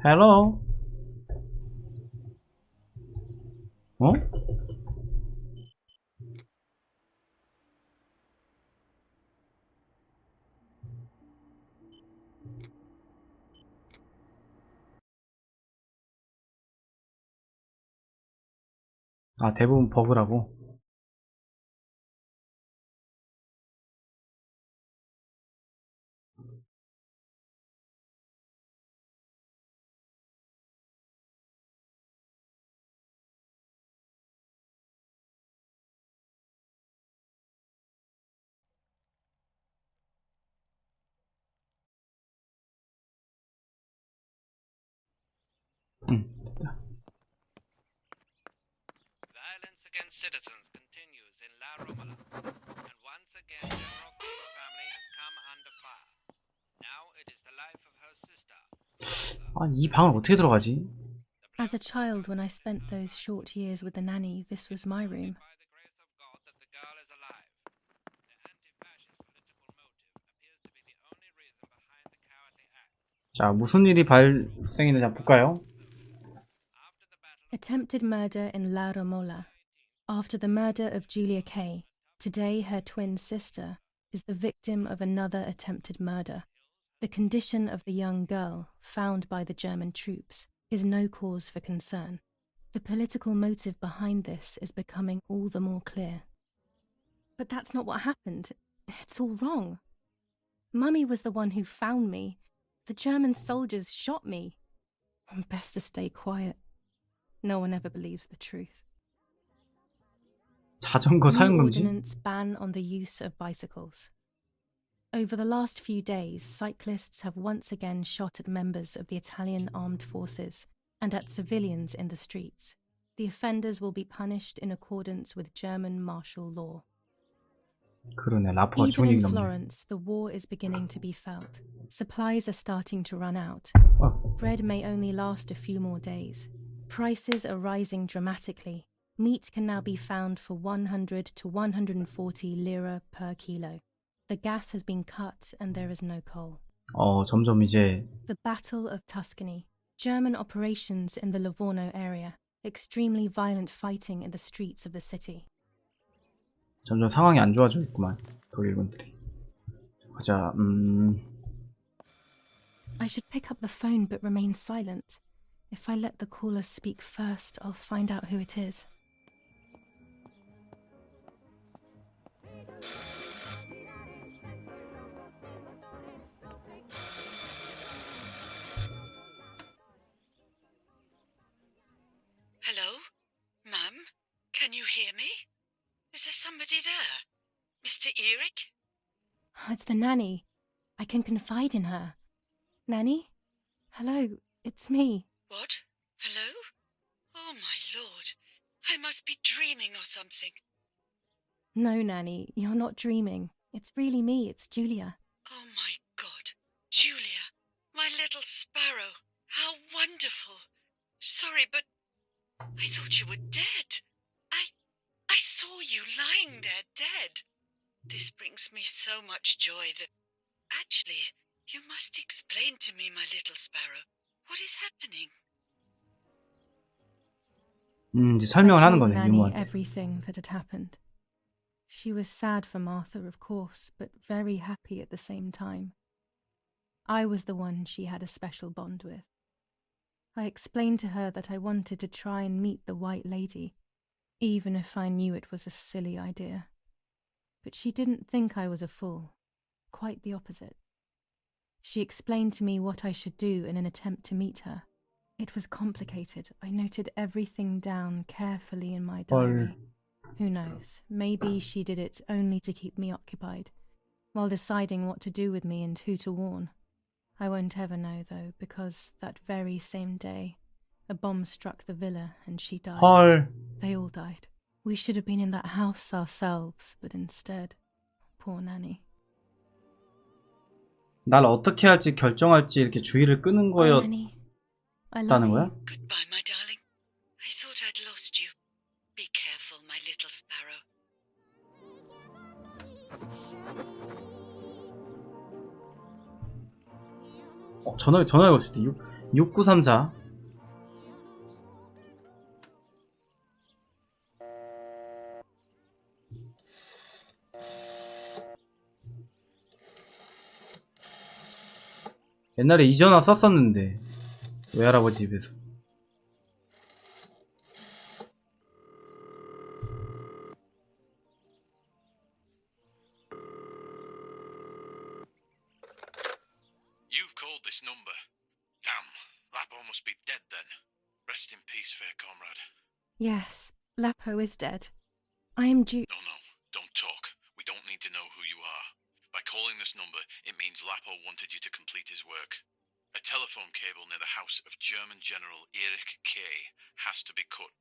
S2: 헬로? 어? 아, 대부분 버그라고. 됐다.
S8: Violence against citizens continues in La Romola, and once again General King's family has come under fire. Now it is the life of her sister.
S2: 아니, 이 방을 어떻게 들어가지?
S1: As a child, when I spent those short years with the nanny, this was my room.
S8: By the grace of God that the girl is alive. The anti-fascist political motive appears to be the only reason behind the cowardly act.
S2: 자, 무슨 일이 발생했는지 한번 볼까요?
S1: Attempted murder in La Romola. After the murder of Julia Kay, today her twin sister is the victim of another attempted murder. The condition of the young girl, found by the German troops, is no cause for concern. The political motive behind this is becoming all the more clear. But that's not what happened. It's all wrong. Mummy was the one who found me. The German soldiers shot me. Best to stay quiet. No one ever believes the truth.
S2: 자전거
S1: New
S2: 사용 금지?
S1: ordinance ban on the use of bicycles. Over the last few days, cyclists have once again shot at members of the Italian armed forces and at civilians in the streets. The offenders will be punished in accordance with German martial law.
S2: 그러네, 라포가
S1: Even
S2: 죽은
S1: in
S2: 일이 없네.
S1: Florence, the war is beginning to be felt. Supplies are starting to run out. Bread may only last a few more days. Prices are rising dramatically. Meat can now be found for 100 to 140 lira per kilo. The gas has been cut and there is no coal.
S2: 점점 이제
S1: The Battle of Tuscany. German operations in the Livorno area. Extremely violent fighting in the streets of the city.
S2: 점점 상황이 안 좋아지고 있구만, 독일군들이. 보자,
S1: I should pick up the phone but remain silent. If I let the caller speak first, I'll find out who it is.
S4: Hello? Ma'am? Can you hear me? Is there somebody there? Mr. Eric?
S1: It's the nanny. I can confide in her. Nanny? Hello, it's me.
S4: What? Hello? Oh my lord. I must be dreaming or something.
S1: No, Nanny, you're not dreaming. It's really me, it's Julia.
S4: Oh my god. Julia, my little sparrow. How wonderful. Sorry, but I thought you were dead. I saw you lying there dead. This brings me so much joy that... Actually, you must explain to me, my little sparrow. What is happening?
S2: 이제 설명을 하는
S1: I told
S2: 거네,
S1: Nanny
S2: 유모한테.
S1: everything that had happened. She was sad for Martha, of course, but very happy at the same time. I was the one she had a special bond with. I explained to her that I wanted to try and meet the White Lady, even if I knew it was a silly idea. but she didn't think I was a fool. Quite the opposite. She explained to me what I should do in an attempt to meet her. It was complicated. I noted everything down carefully in my diary. Who knows, maybe she did it only to keep me occupied, while deciding what to do with me and who to warn. I won't ever know, though, because that very same day, a bomb struck the villa and she died.
S2: 헐.
S1: They all died. We should have been in that house ourselves, but instead, poor Nanny.
S2: 날 어떻게 할지 결정할지 이렇게 주의를 끄는
S1: Nanny, I love
S2: 거였다는 거야?
S1: you.
S4: Goodbye, my darling. I thought I'd lost you. Be careful, my little sparrow.
S2: 전화 걸 수 있대. 6934. 옛날에 이 전화 썼었는데 외할아버지 집에서.
S14: You've called this number. Damn, Lapo must be dead then. Rest in peace, fair comrade.
S1: Yes, Lapo is dead. I am due.
S14: No, don't talk. We don't need to know who you are. By calling this number, it means Lapo wanted you to complete his work. A telephone cable near the house of German General Erich K. has to be cut.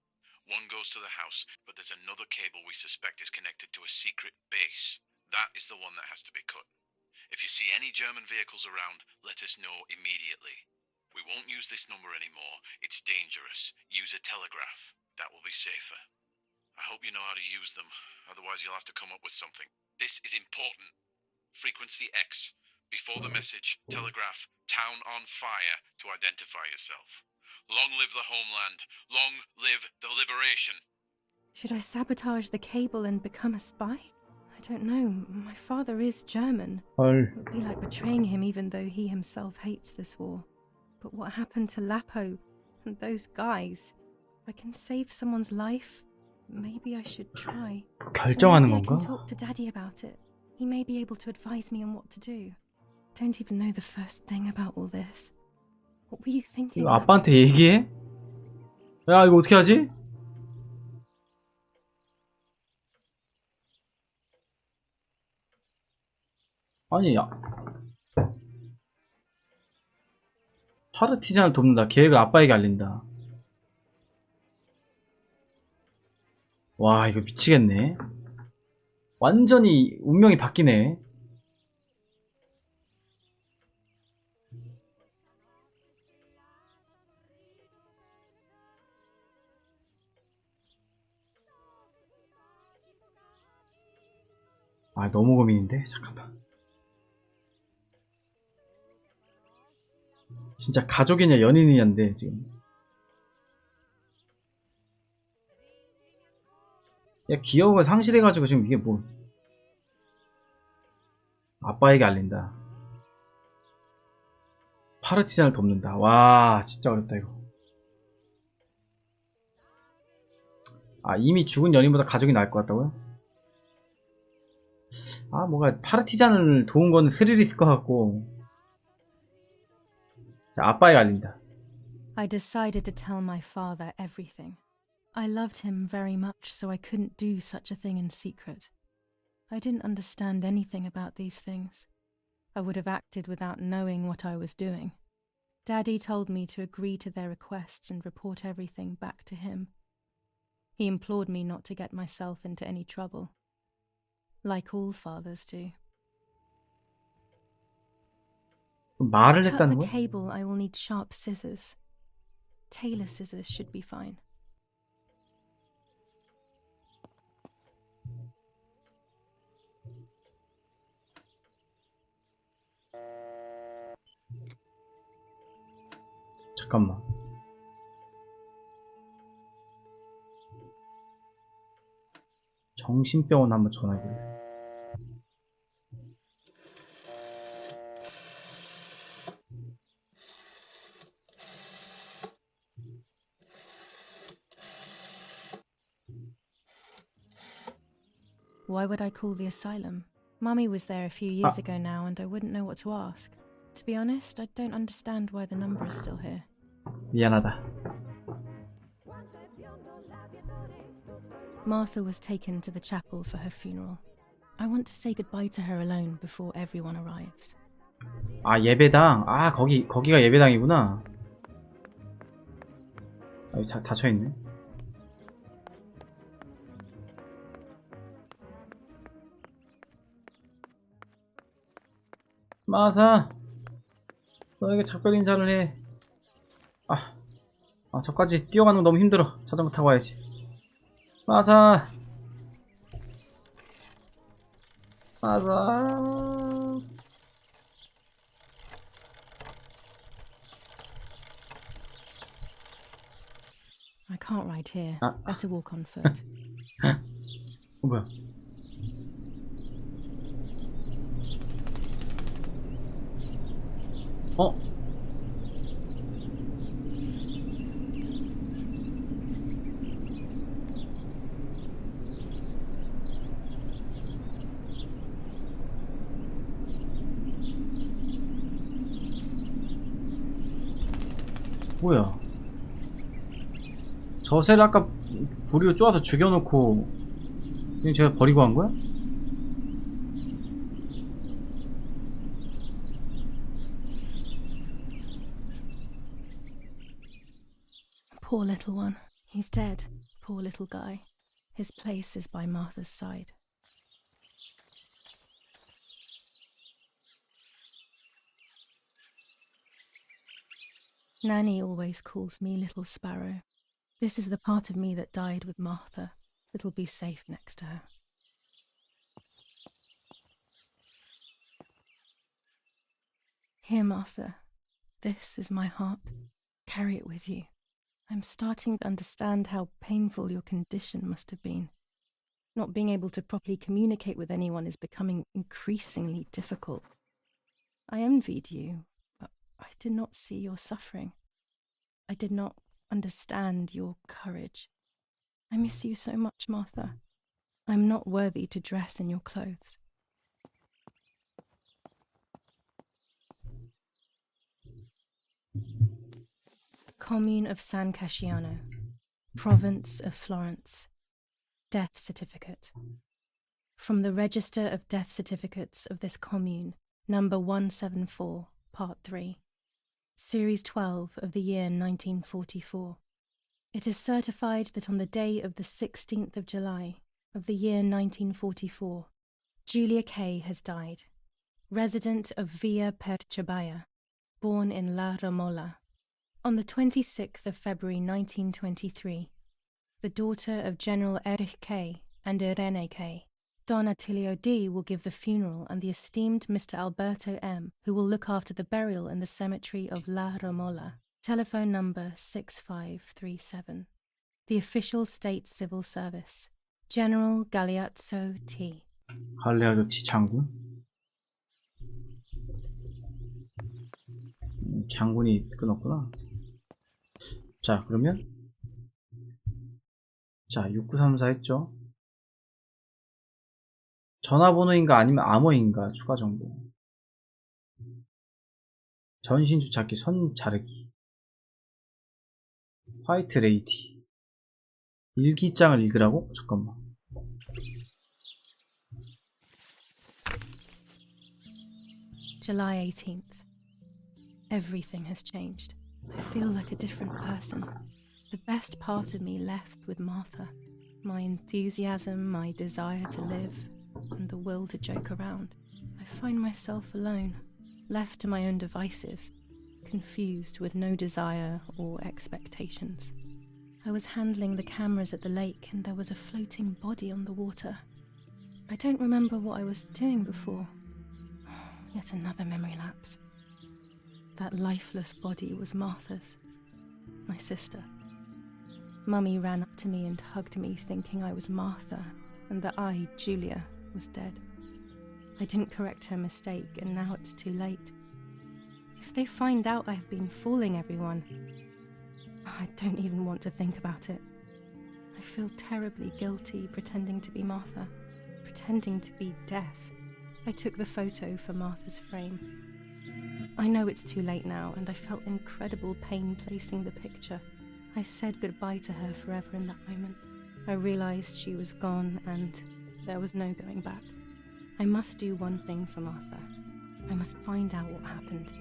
S14: One goes to the house, but there's another cable we suspect is connected to a secret base. That is the one that has to be cut. If you see any German vehicles around, let us know immediately. We won't use this number anymore. It's dangerous. Use a telegraph. That will be safer. I hope you know how to use them. Otherwise, you'll have to come up with something. This is important. Frequency X. Before the message, telegraph town on fire to identify yourself. Long live the homeland. Long live the liberation.
S1: Should I sabotage the cable and become a spy? I don't know. My father is German.
S2: 헐.
S1: It would be like betraying him even though he himself hates this war. But what happened to Lapo and those guys? If I can save someone's life, maybe I should try.
S2: 결정하는
S1: Maybe I can
S2: 건가?
S1: talk to Daddy about it. He may be able to advise me on what to do. Don't even know the first thing about all this. What were you thinking?
S2: 이거 아빠한테 얘기해? 야, 이거 어떻게 하지? 아니, 파르티잔을 돕는다. 계획을 아빠에게 알린다. 와, 이거 미치겠네. 완전히 운명이 바뀌네. 아, 너무 고민인데? 잠깐만. 진짜 가족이냐 연인이냐인데 지금. 야, 기여우가 상실해가지고 지금 이게 뭐. 아빠에게 알린다. 파르티잔을 돕는다. 와, 진짜 어렵다 이거. 아, 이미 죽은 연인보다 가족이 나을 것 같다고요? 아, 뭔가 파르티잔을 도운 거는 스릴 있을 것 같고. 자, 아빠에게 알린다.
S1: I decided to tell my father everything. I loved him very much, so I couldn't do such a thing in secret. I didn't understand anything about these things. I would have acted without knowing what I was doing. Daddy told me to agree to their requests and report everything back to him. He implored me not to get myself into any trouble, like all fathers do.
S2: 말을
S1: To cut
S2: 했다는
S1: the
S2: 거야?
S1: cable, I will need sharp scissors. Tailor scissors should be fine.
S2: 잠깐만. 정신병원 한번 전화해볼래?
S1: Why would I call the asylum? Mummy was there a few years ago now, and I wouldn't know what to ask. To be honest, I don't understand why the number is still here.
S2: 미안하다.
S1: Martha was taken to the chapel for her funeral. I want to say goodbye to her alone before everyone arrives.
S2: 아, 예배당. 아, 거기가 예배당이구나. 아, 여기 닫혀있네. 마사, 너에게 작별 인사를 해. 저까지 뛰어가는 거 너무 힘들어. 자전거 타고 와야지. 마사.
S1: I can't ride here. Better walk on foot.
S2: 뭐야? 뭐야? 저 새를 아까 부리로 쪼아서 죽여놓고 그냥 제가 버리고 간 거야?
S1: Poor little one. He's dead. Poor little guy. His place is by Martha's side. Nanny always calls me Little Sparrow. This is the part of me that died with Martha. It'll be safe next to her. Here, Martha. This is my heart. Carry it with you. I'm starting to understand how painful your condition must have been. Not being able to properly communicate with anyone is becoming increasingly difficult. I envied you, but I did not see your suffering. I did not understand your courage. I miss you so much, Martha. I'm not worthy to dress in your clothes. Commune of San Casciano, Province of Florence. Death certificate. From the Register of Death Certificates of this commune, number 174, part 3. Series 12 of the year 1944. It is certified that on the day of the 16th of July of the year 1944, Julia Kay has died, resident of Villa Perchabaya, born in La Romola. On the 26th of February 1923, the daughter of General Erich Kay and Irene Kay, Don Attilio D. will give the funeral, and the esteemed Mr. Alberto M., who will look after the burial in the cemetery of La Romola. Telephone number 6537. The official state civil service. General Galeazzo T.
S2: 갈레아조 T 장군? 장군이 끊었구나. 자, 그러면 6934 했죠. 전화번호인가 아니면 암호인가 추가 정보. 전신 주착기, 선 자르기. 화이트 레이디. 일기장을 읽으라고? 잠깐만.
S1: July 18th. Everything has changed. I feel like a different person. The best part of me left with Martha. My enthusiasm, my desire to live, and the will to joke around. I find myself alone, left to my own devices, confused with no desire or expectations. I was handling the cameras at the lake and there was a floating body on the water. I don't remember what I was doing before. Yet another memory lapse. That lifeless body was Martha's, my sister. Mummy ran up to me and hugged me, thinking I was Martha and that I, Julia, was dead. I didn't correct her mistake, and now it's too late. If they find out I've been fooling everyone, I don't even want to think about it. I feel terribly guilty pretending to be Martha, pretending to be deaf. I took the photo for Martha's frame. I know it's too late now, and I felt incredible pain placing the picture. I said goodbye to her forever in that moment. I realized she was gone, and there was no going back. I must do one thing for Martha. I must find out what happened.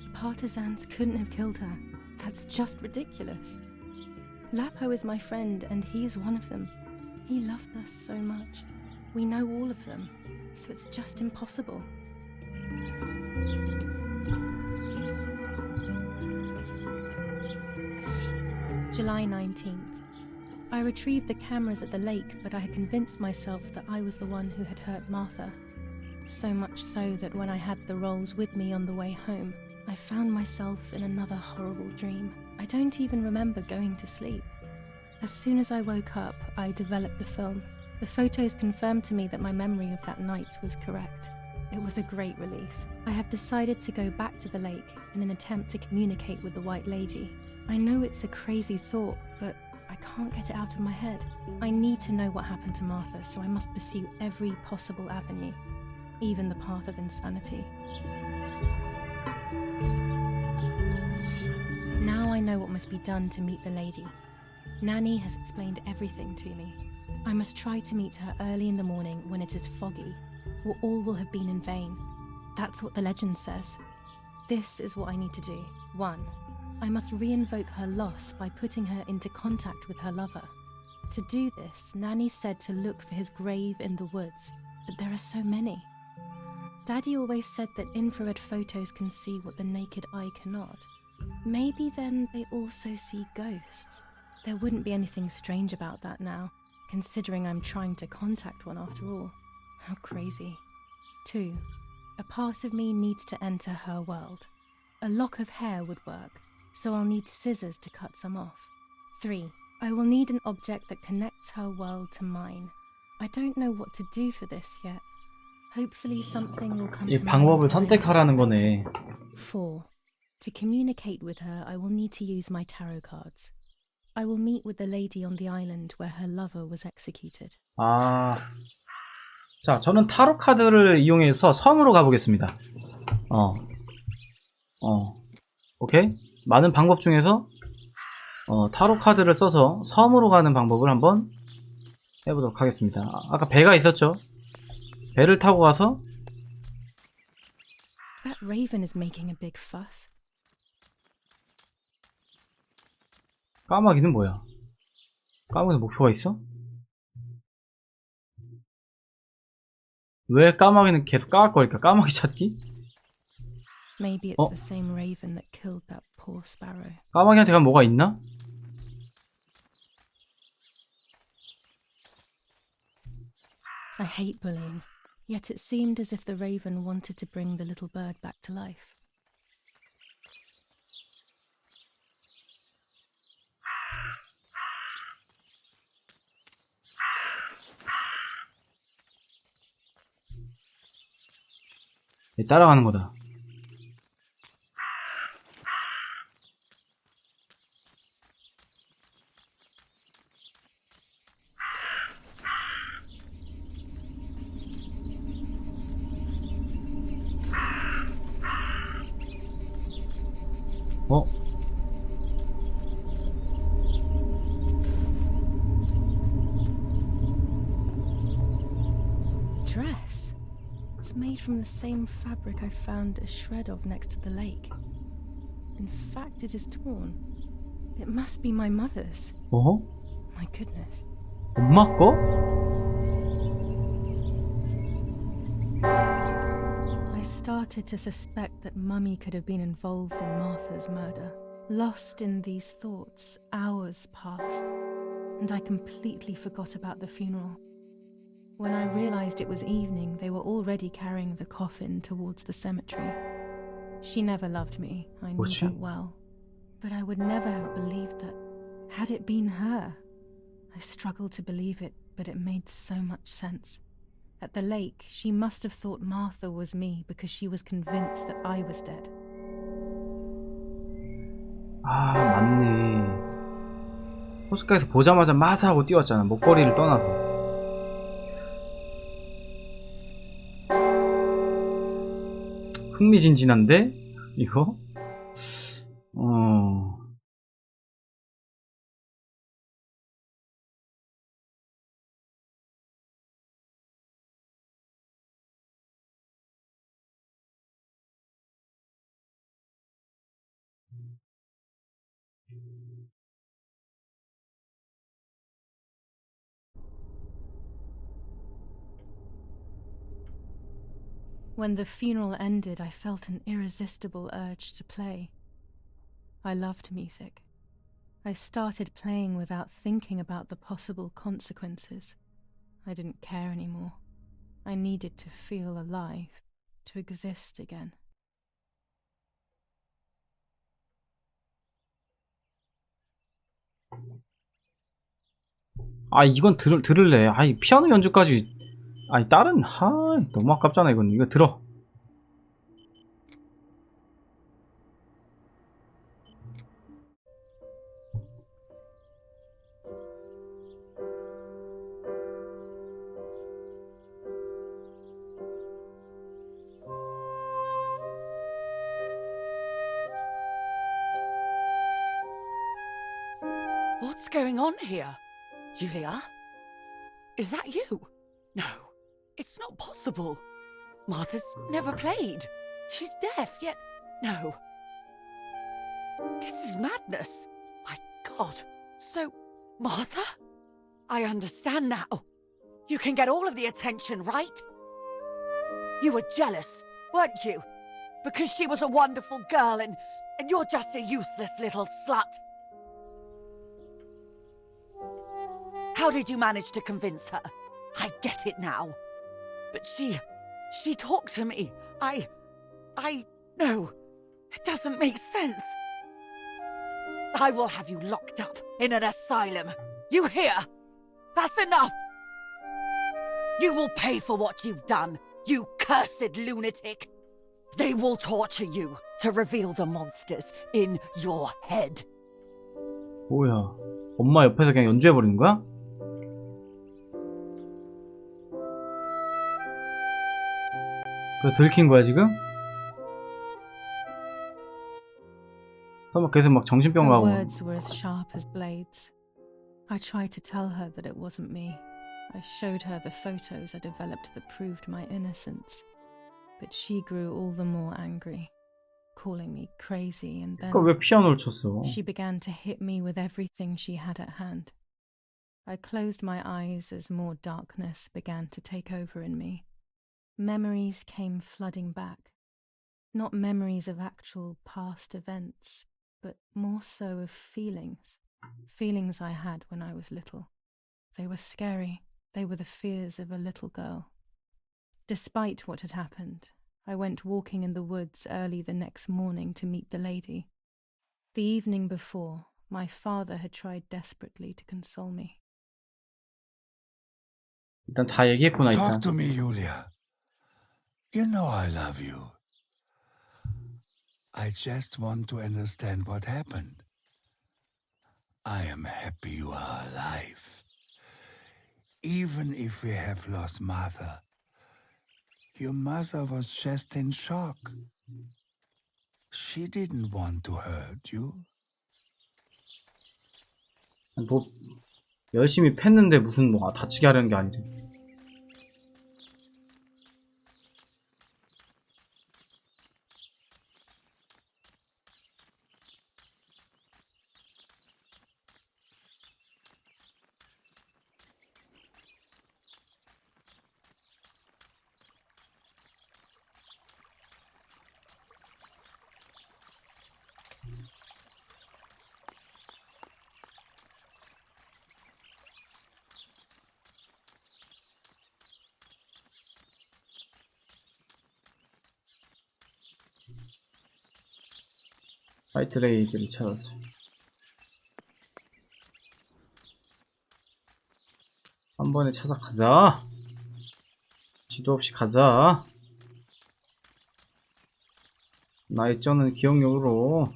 S1: The partisans couldn't have killed her. That's just ridiculous. Lapo is my friend, and he's one of them. He loved us so much. We know all of them, so it's just impossible. July 19th. I retrieved the cameras at the lake, but I had convinced myself that I was the one who had hurt Martha. So much so that when I had the rolls with me on the way home, I found myself in another horrible dream. I don't even remember going to sleep. As soon as I woke up, I developed the film. The photos confirmed to me that my memory of that night was correct. It was a great relief. I have decided to go back to the lake in an attempt to communicate with the White Lady. I know it's a crazy thought, but I can't get it out of my head. I need to know what happened to Martha, so I must pursue every possible avenue, even the path of insanity. Now I know what must be done to meet the lady. Nanny has explained everything to me. I must try to meet her early in the morning when it is foggy, or all will have been in vain. That's what the legend says. This is what I need to do. 1. I must re-invoke her loss by putting her into contact with her lover. To do this, Nanny said to look for his grave in the woods, but there are so many. Daddy always said that infrared photos can see what the naked eye cannot. Maybe then they also see ghosts. There wouldn't be anything strange about that now, considering I'm trying to contact one after all. How crazy. 2. A part of me needs to enter her world. A lock of hair would work, so I'll need scissors to cut some off. 3. I will need an object that connects her world to mine. I don't know what to do for this yet. Hopefully something will come
S2: 이
S1: to
S2: 방법을
S1: mind.
S2: 선택하라는 거네.
S1: 4. To communicate with her, I will need to use my tarot cards. I will meet with the lady on the island where her lover was executed.
S2: 아, 자, 저는 타로 카드를 이용해서 섬으로 가보겠습니다. 오케이. 많은 방법 중에서 타로 카드를 써서 섬으로 가는 방법을 한번 해보도록 하겠습니다. 아까 배가 있었죠? 배를 타고 가서
S1: That raven is making a big fuss.
S2: 까마귀는 뭐야? 까마귀 목표가 있어? 왜 까마귀는 계속 까악거릴까? 까마귀 찾기?
S1: Maybe it's the same raven that killed that poor sparrow.
S2: 까마귀한테 가면 뭐가 있나?
S1: I hate bullying, yet it seemed as if the raven wanted to bring the little bird back to life.
S2: 따라가는 거다.
S1: Dress? It's made from the same fabric I found a shred of next to the lake. In fact, it is torn. It must be my mother's. My goodness.
S2: 엄마 거?
S1: I started to suspect that Mummy could have been involved in Martha's murder. Lost in these thoughts, hours passed, and I completely forgot about the funeral. When I realized it was evening, they were already carrying the coffin towards the cemetery. She never loved me, I knew that well. But I would never have believed that. Had it been her? I struggled to believe it, but it made so much sense. At the lake, she must have thought Martha was me because she was convinced that I was dead.
S2: 아, 맞네. 호숫가에서 보자마자 마사 하고 뛰었잖아. 목걸이를 떠나서. 흥미진진한데? 이거?
S1: When the funeral ended, I felt an irresistible urge to play. I loved music. I started playing without thinking about the possible consequences. I didn't care anymore. I needed to feel alive, to exist again.
S2: 아, 이건 들을래. 아이, 피아노 연주까지. 아니, 다른, 너무 아깝잖아, 이건. 이거 들어.
S6: What's going on here? Julia? Is that you? No, it's not possible. Martha's never played. She's deaf, yet no. This is madness. My God. So, Martha? I understand now. You can get all of the attention, right? You were jealous, weren't you? Because she was a wonderful girl and you're just a useless little slut. How did you manage to convince her? I get it now. But she talked to me. No, it doesn't make sense. I will have you locked up in an asylum. You hear? That's enough. You will pay for what you've done, you cursed lunatic. They will torture you to reveal the monsters in your head.
S2: 뭐야? 엄마 옆에서 그냥 연주해버리는 거야? 그거 들킨 거야 지금? 설마 계속 막 정신병
S1: Her
S2: 가고.
S1: words were as sharp as blades. I tried to tell her that it wasn't me. I showed her the photos I developed that proved my innocence. But she grew all the more angry, calling me crazy, and then
S2: 그러니까 왜 피아노를 쳤어?
S1: she began to hit me with everything she had at hand. I closed my eyes as more darkness began to take over in me. Memories came flooding back. Not memories of actual past events, but more so of feelings. Feelings I had when I was little. They were scary. They were the fears of a little girl. Despite what had happened, I went walking in the woods early the next morning to meet the lady. The evening before, my father had tried desperately to console me.
S2: 일단 다 얘기했구나 일단.
S5: Talk to me, Julia. You know I love you. I just want to understand what happened. I am happy you are alive. Even if we have lost Martha, your mother was just in shock. She didn't want to hurt you.
S2: 뭐 열심히 팼는데 무슨 뭐 다치게 하려는 게 아니래. 화이트레이드를 찾았어요. 한 번에 찾아가자. 지도 없이 가자. 나의 쩌는 기억력으로.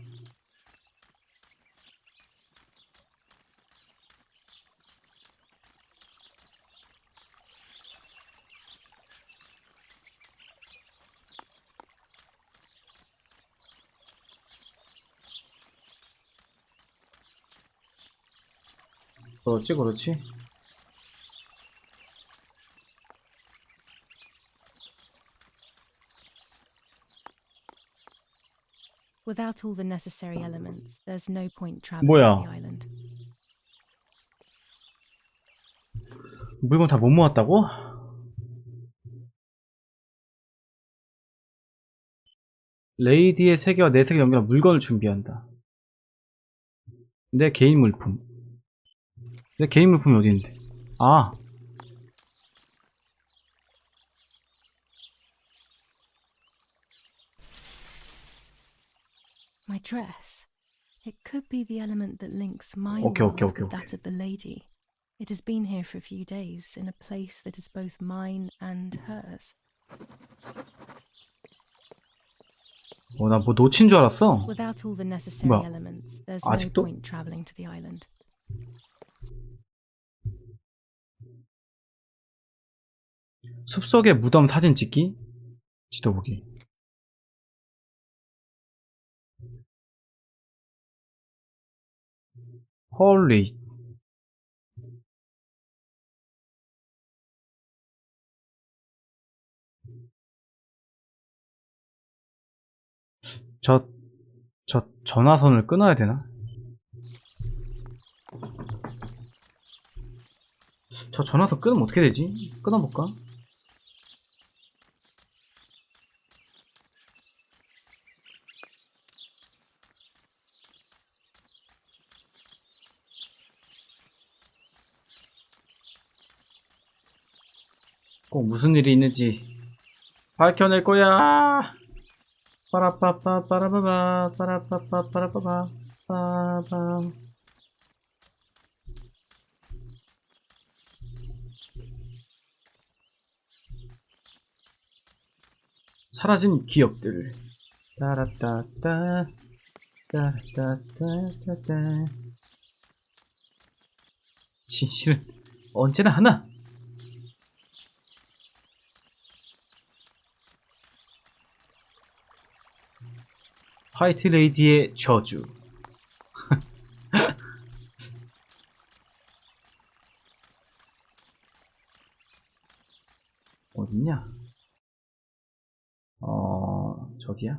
S2: 그렇지, 그렇지.
S1: Without all the necessary elements, there's no point traveling
S2: 뭐야?
S1: to the island.
S2: 물건 다 못 모았다고? 레이디의 세계와 내 세계를 연결한 물건을 준비한다. 내 개인 물품. 내 개인 물품이 어디 있는데? 아.
S1: My dress. It could be the element that links my
S2: Okay,
S1: world
S2: okay, okay,
S1: with that of the lady. It has been here for a few days, in a place that is both mine and hers.
S2: 나 뭐 놓친 줄 알았어.
S1: Without all the necessary
S2: 뭐야?
S1: elements, there's
S2: 아직도?
S1: no point traveling to the island.
S2: 숲속의 무덤 사진 찍기? 지도 보기. 홀리. 저 전화선을 끊어야 되나? 저 전화선 끊으면 어떻게 되지? 끊어볼까? 꼭 무슨 일이 있는지 밝혀낼 거야. 빠라빠빠 빠라바바 빠라빠빠 빠라바바 빠바. 사라진 기억들. 따라따따 따라따따따따. 진실은 언제나 하나. 화이트 레이디의 저주. 어딨냐? 저기야?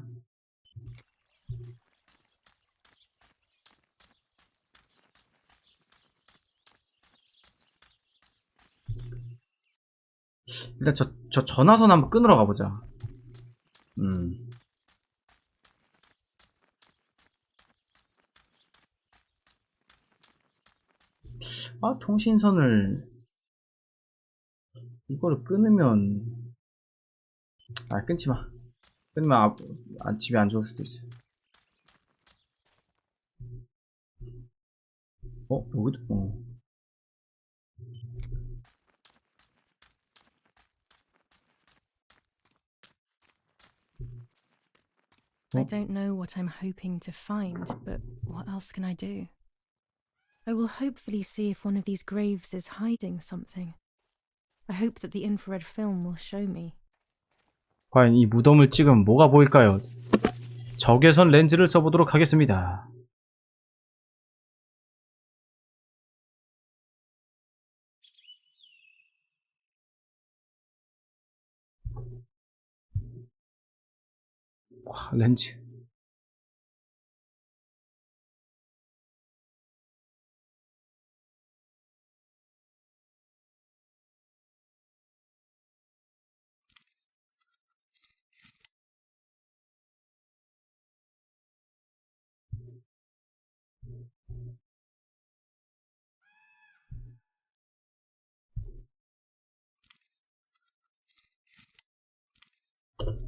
S2: 일단 저 전화선 한번 끊으러 가보자. 통신선을 이거를 끊으면 끊지마. 끊으면 집에 안 좋을 수도 있어. 여기도
S1: I don't know what I'm hoping to find, but what else can I do? I will hopefully see if one of these graves is hiding something. I hope that the infrared film will show me.
S2: 과연 이 무덤을 찍으면 뭐가 보일까요? 적외선 렌즈를 써보도록 하겠습니다. 와, 렌즈.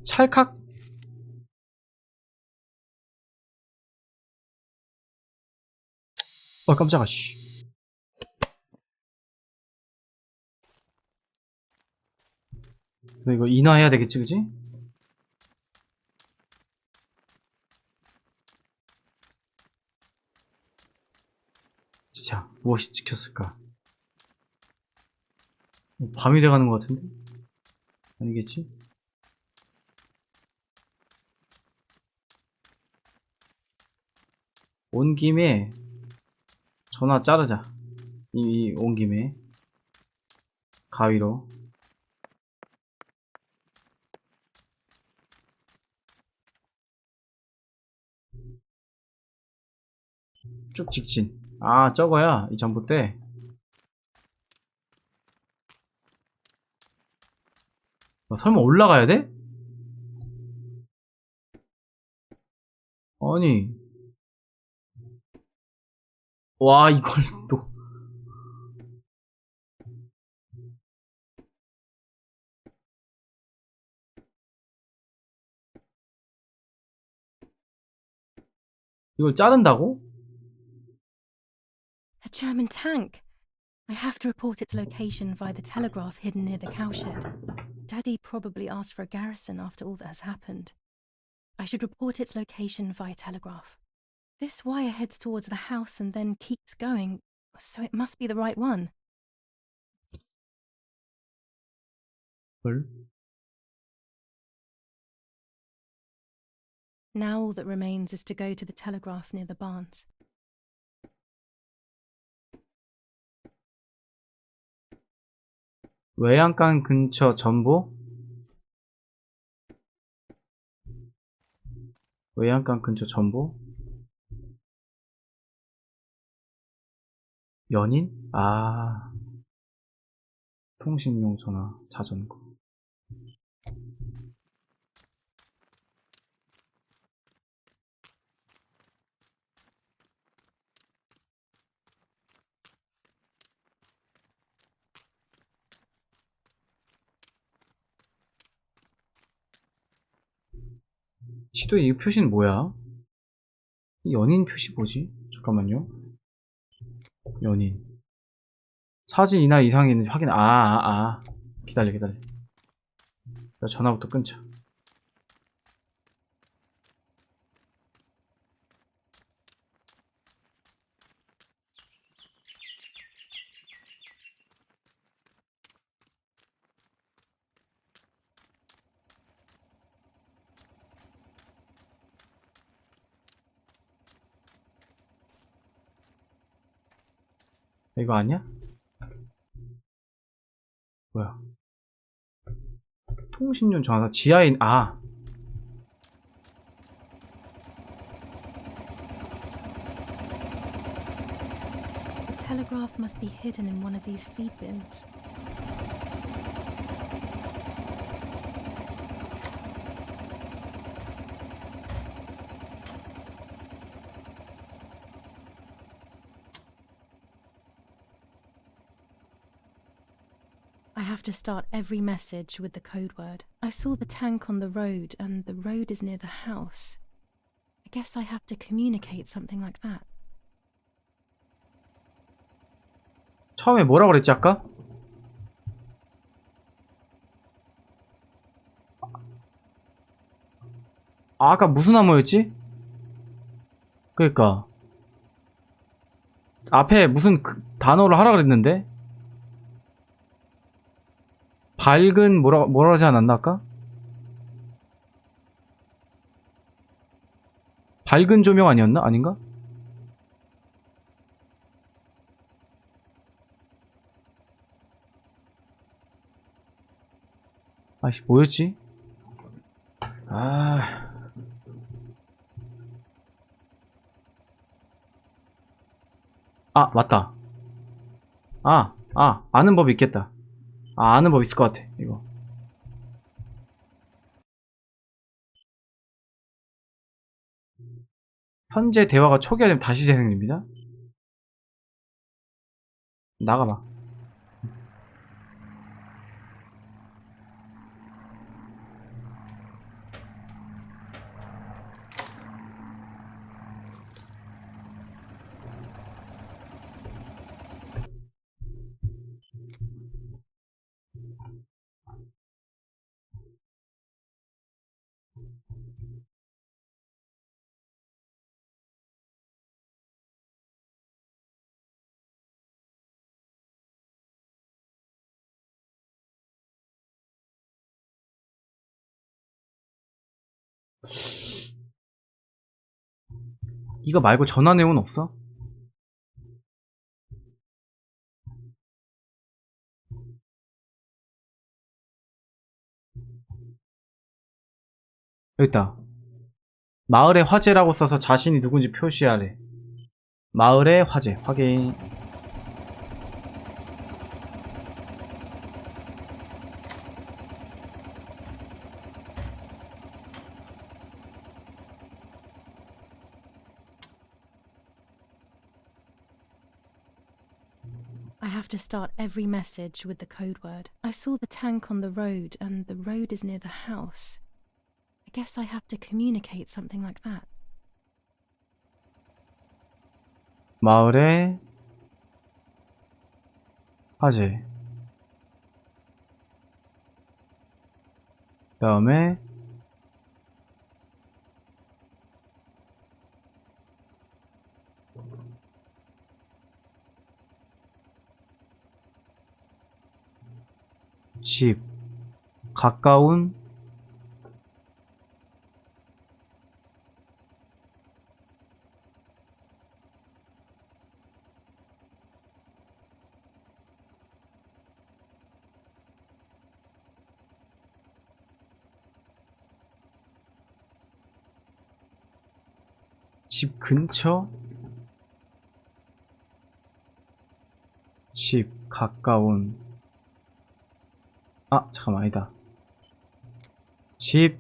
S2: 찰칵. 깜짝아. 씨. 이거 인화해야 되겠지, 그지? 진짜 무엇이 찍혔을까? 밤이 돼가는 것 같은데? 아니겠지? 온 김에 전화 자르자. 온 김에 가위로. 쭉 직진. 아, 저거야. 이 전봇 대. 설마 올라가야 돼? 아니. 와, 이걸 또. 이걸 자른다고?
S1: A German tank. I have to report its location via the telegraph hidden near the cowshed. Daddy probably asked for a garrison after all that has happened. I should report its location via telegraph. This wire heads towards the house and then keeps going, so it must be the right one.
S2: 헐.
S1: Now all that remains is to go to the telegraph near the barns.
S2: 외양간 근처 전보? 외양간 근처 전보? 연인? 아, 통신용 전화, 자전거. 지도에 이 표시는 뭐야? 이 연인 표시 뭐지? 잠깐만요. 연인. 사진 이나 이상이 있는지 확인. 기다려. 전화부터 끊자. 이거 아니야? 뭐야? 통신용 전화 지하에
S1: The telegraph must be hidden in one of these feed bins. I have to start every message with the code word. I saw the tank on the road, and the road is near the house. I guess I have to communicate something like that.
S2: 처음에 뭐라고 그랬지 아까? 아까 무슨 암호였지? 그러니까 앞에 무슨 단어를 하라 그랬는데? 밝은 뭐라 하지 않았나 아까? 밝은 조명 아니었나? 아닌가? 아이씨 뭐였지? 맞다. 아는 법이 있겠다. 아는 법 있을 것 같아, 이거. 현재 대화가 초기화되면 다시 재생됩니다. 나가봐. 이거 말고 전화 내용은 없어? 여기 있다. 마을의 화재라고 써서 자신이 누군지 표시하래. 마을의 화재 확인.
S1: I have to start every message with the code word. I saw the tank on the road, and the road is near the house. I guess I have to communicate something like that.
S2: 마을의 화재. 그 다음에 집 가까운 집 근처 집 가까운 아 잠깐만 아니다. 집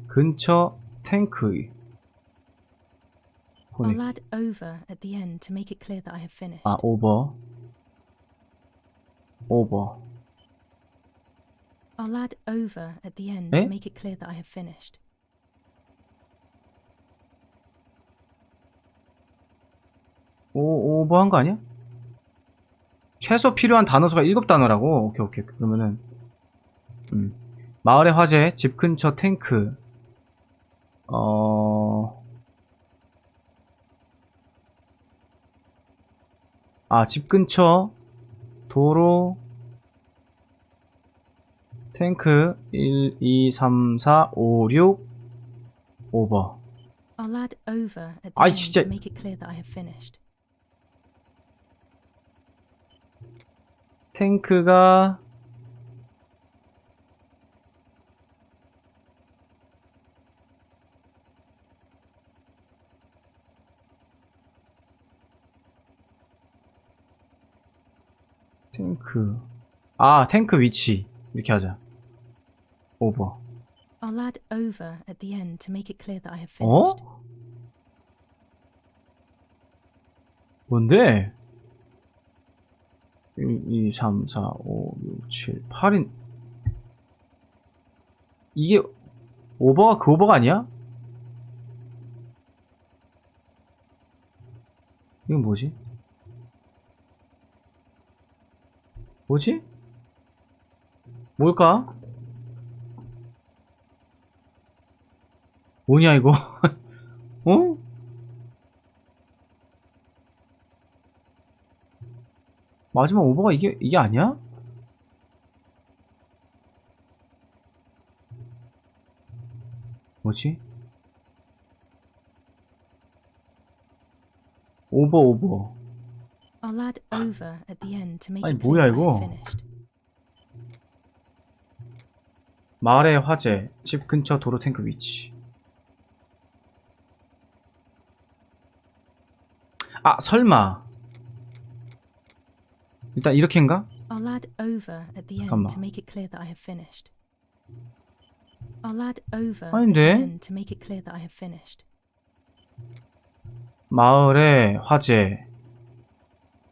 S2: 근처 탱크.
S1: I'll add over at the end to make it clear that I have finished.
S2: 아 오버.
S1: I'll add over at the end
S2: 에?
S1: to make it clear that I have finished.
S2: 오버한 거 아니야? 최소 필요한 단어 수가 7단어라고. 오케이. 그러면은 마을의 화재, 집 근처 탱크. 집 근처 도로 탱크 1, 2, 3, 4, 5, 6 오버.
S1: I'll add over at the
S2: 아이
S1: end
S2: 진짜.
S1: to make it clear that I have finished.
S2: 탱크가 탱크 위치 이렇게 하자. 오버.
S1: I'll add over at the end to make it clear that I have finished.
S2: 뭔데? 1, 2, 3, 4, 5, 6, 7, 8인 이게 오버가 그 오버가 아니야? 이건 뭐지? 뭘까? 뭐냐 이거? 어? 마지막 오버가 이게 아니야? 뭐지? 오버.
S1: I'll add over at the end to make
S2: 아니
S1: it clear
S2: 뭐야
S1: that I have
S2: 이거?
S1: finished.
S2: 마을의 화재, 집 근처 도로 탱크 위치. 설마. 일단 이렇게인가?
S1: I'll add over at the end
S2: 잠깐만.
S1: to make it clear that I have finished. I'll add over at the
S2: 아닌데?
S1: end to make it clear that I have finished.
S2: 마을의 화재,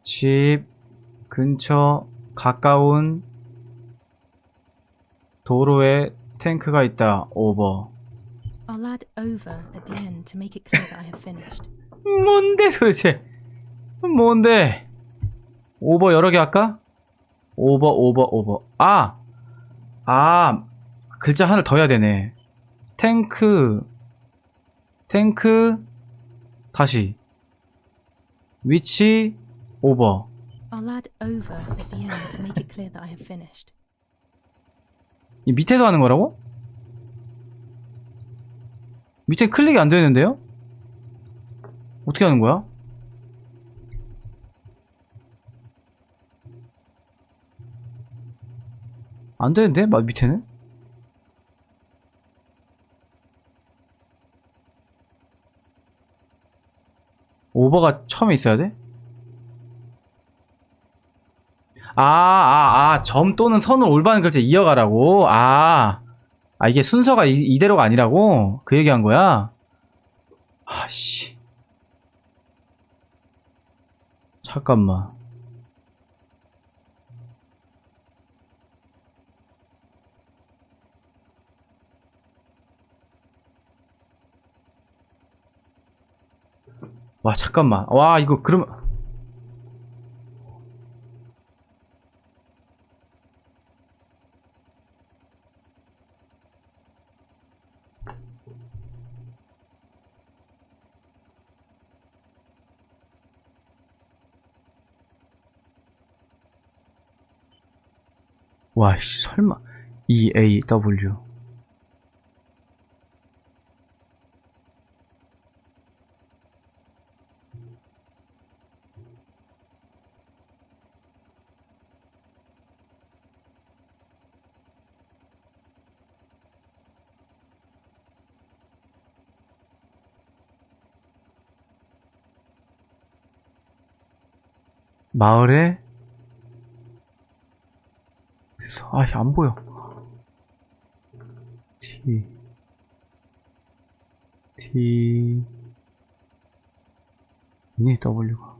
S2: 집 근처 가까운 도로에 탱크가 있다. 오버.
S1: I'll add over at the end to make it clear that I have finished.
S2: 뭔데 도대체? 뭔데? 오버 여러 개 할까? 오버. 글자 하나를 더 해야 되네. 탱크 다시 위치 오버.
S1: I'll add over at the end to make it clear that I have finished.
S2: 이 밑에서 하는 거라고? 밑에 클릭이 안 되는데요? 어떻게 하는 거야? 안 되는데? 밑에는? 오버가 처음에 있어야 돼? 점 또는 선을 올바른 글자에 이어가라고? 이게 순서가 이대로가 아니라고? 그 얘기한 거야? 아씨. 잠깐만. 와, 잠깐만. 와, 이거 그러면. 와, 설마. EAW. 마을에 안 보여. W가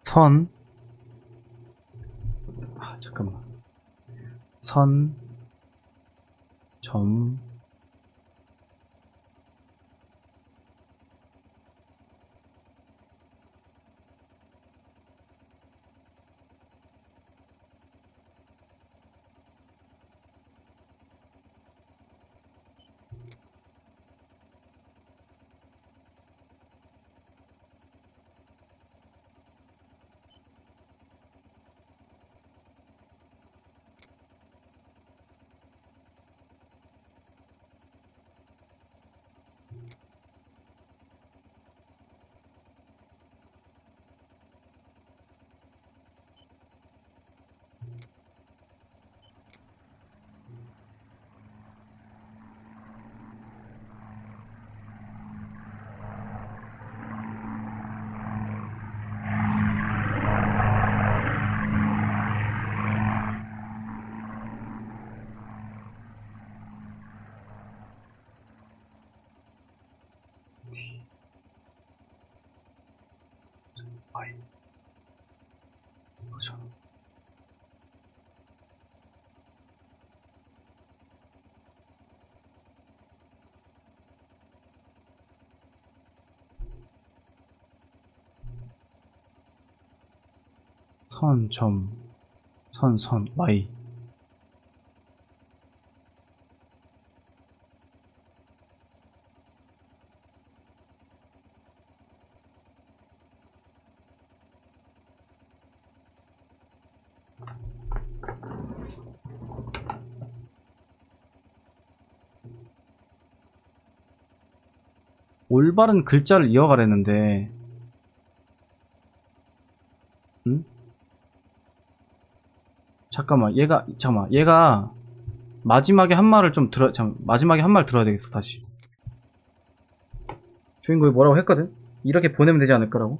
S2: 선. 잠깐만. 선, 점, 그죠. 선, 점, 선, Y. 올바른 글자를 이어가려는데, 응? 잠깐만, 얘가 마지막에 한 말을 마지막에 한 말 들어야 되겠어, 다시. 주인공이 뭐라고 했거든? 이렇게 보내면 되지 않을까라고?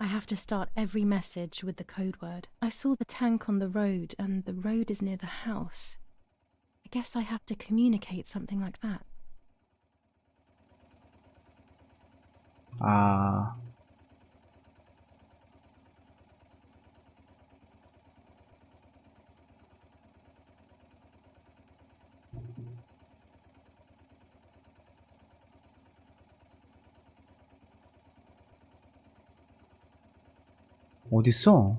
S1: I have to start every message with the code word. I saw the tank on the road, and the road is near the house. I guess I have to communicate something like that.
S2: 어딨어?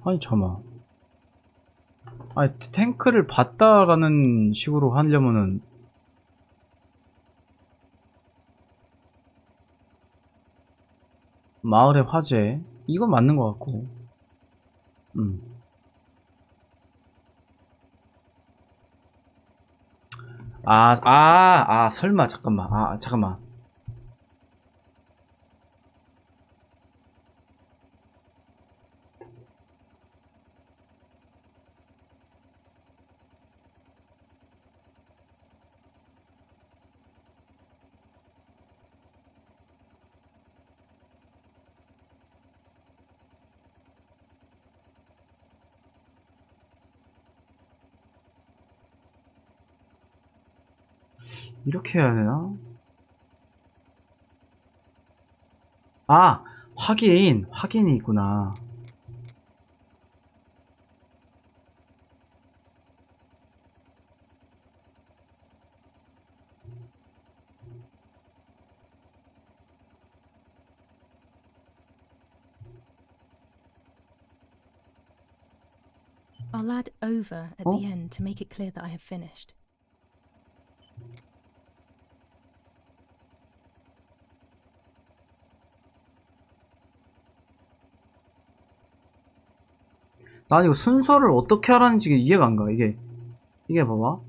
S2: 아니 잠깐만. 아니 탱크를 봤다라는 식으로 하려면은 마을의 화재 이건 맞는 것 같고 설마 잠깐만 이렇게 해야 되나? 아! 확인이 있구나.
S1: I'll add over at the end to make it clear that I have finished.
S2: 난 이거 순서를 어떻게 하라는지 이해가 안 가. 이게 봐봐.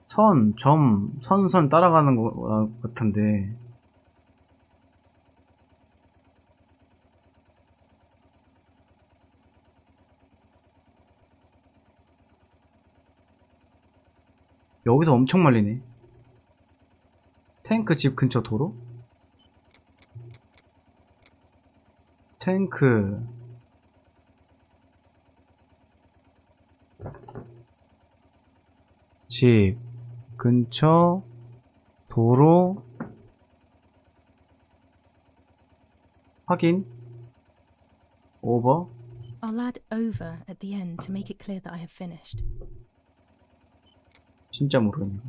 S2: 선 따라가는 거 같은데. 여기서 엄청 말리네. 탱크 집 근처 도로? 탱크 집 근처 도로 확인 오버.
S1: I'll add over at the end to make it clear that I have finished.
S2: 진짜 모르겠네.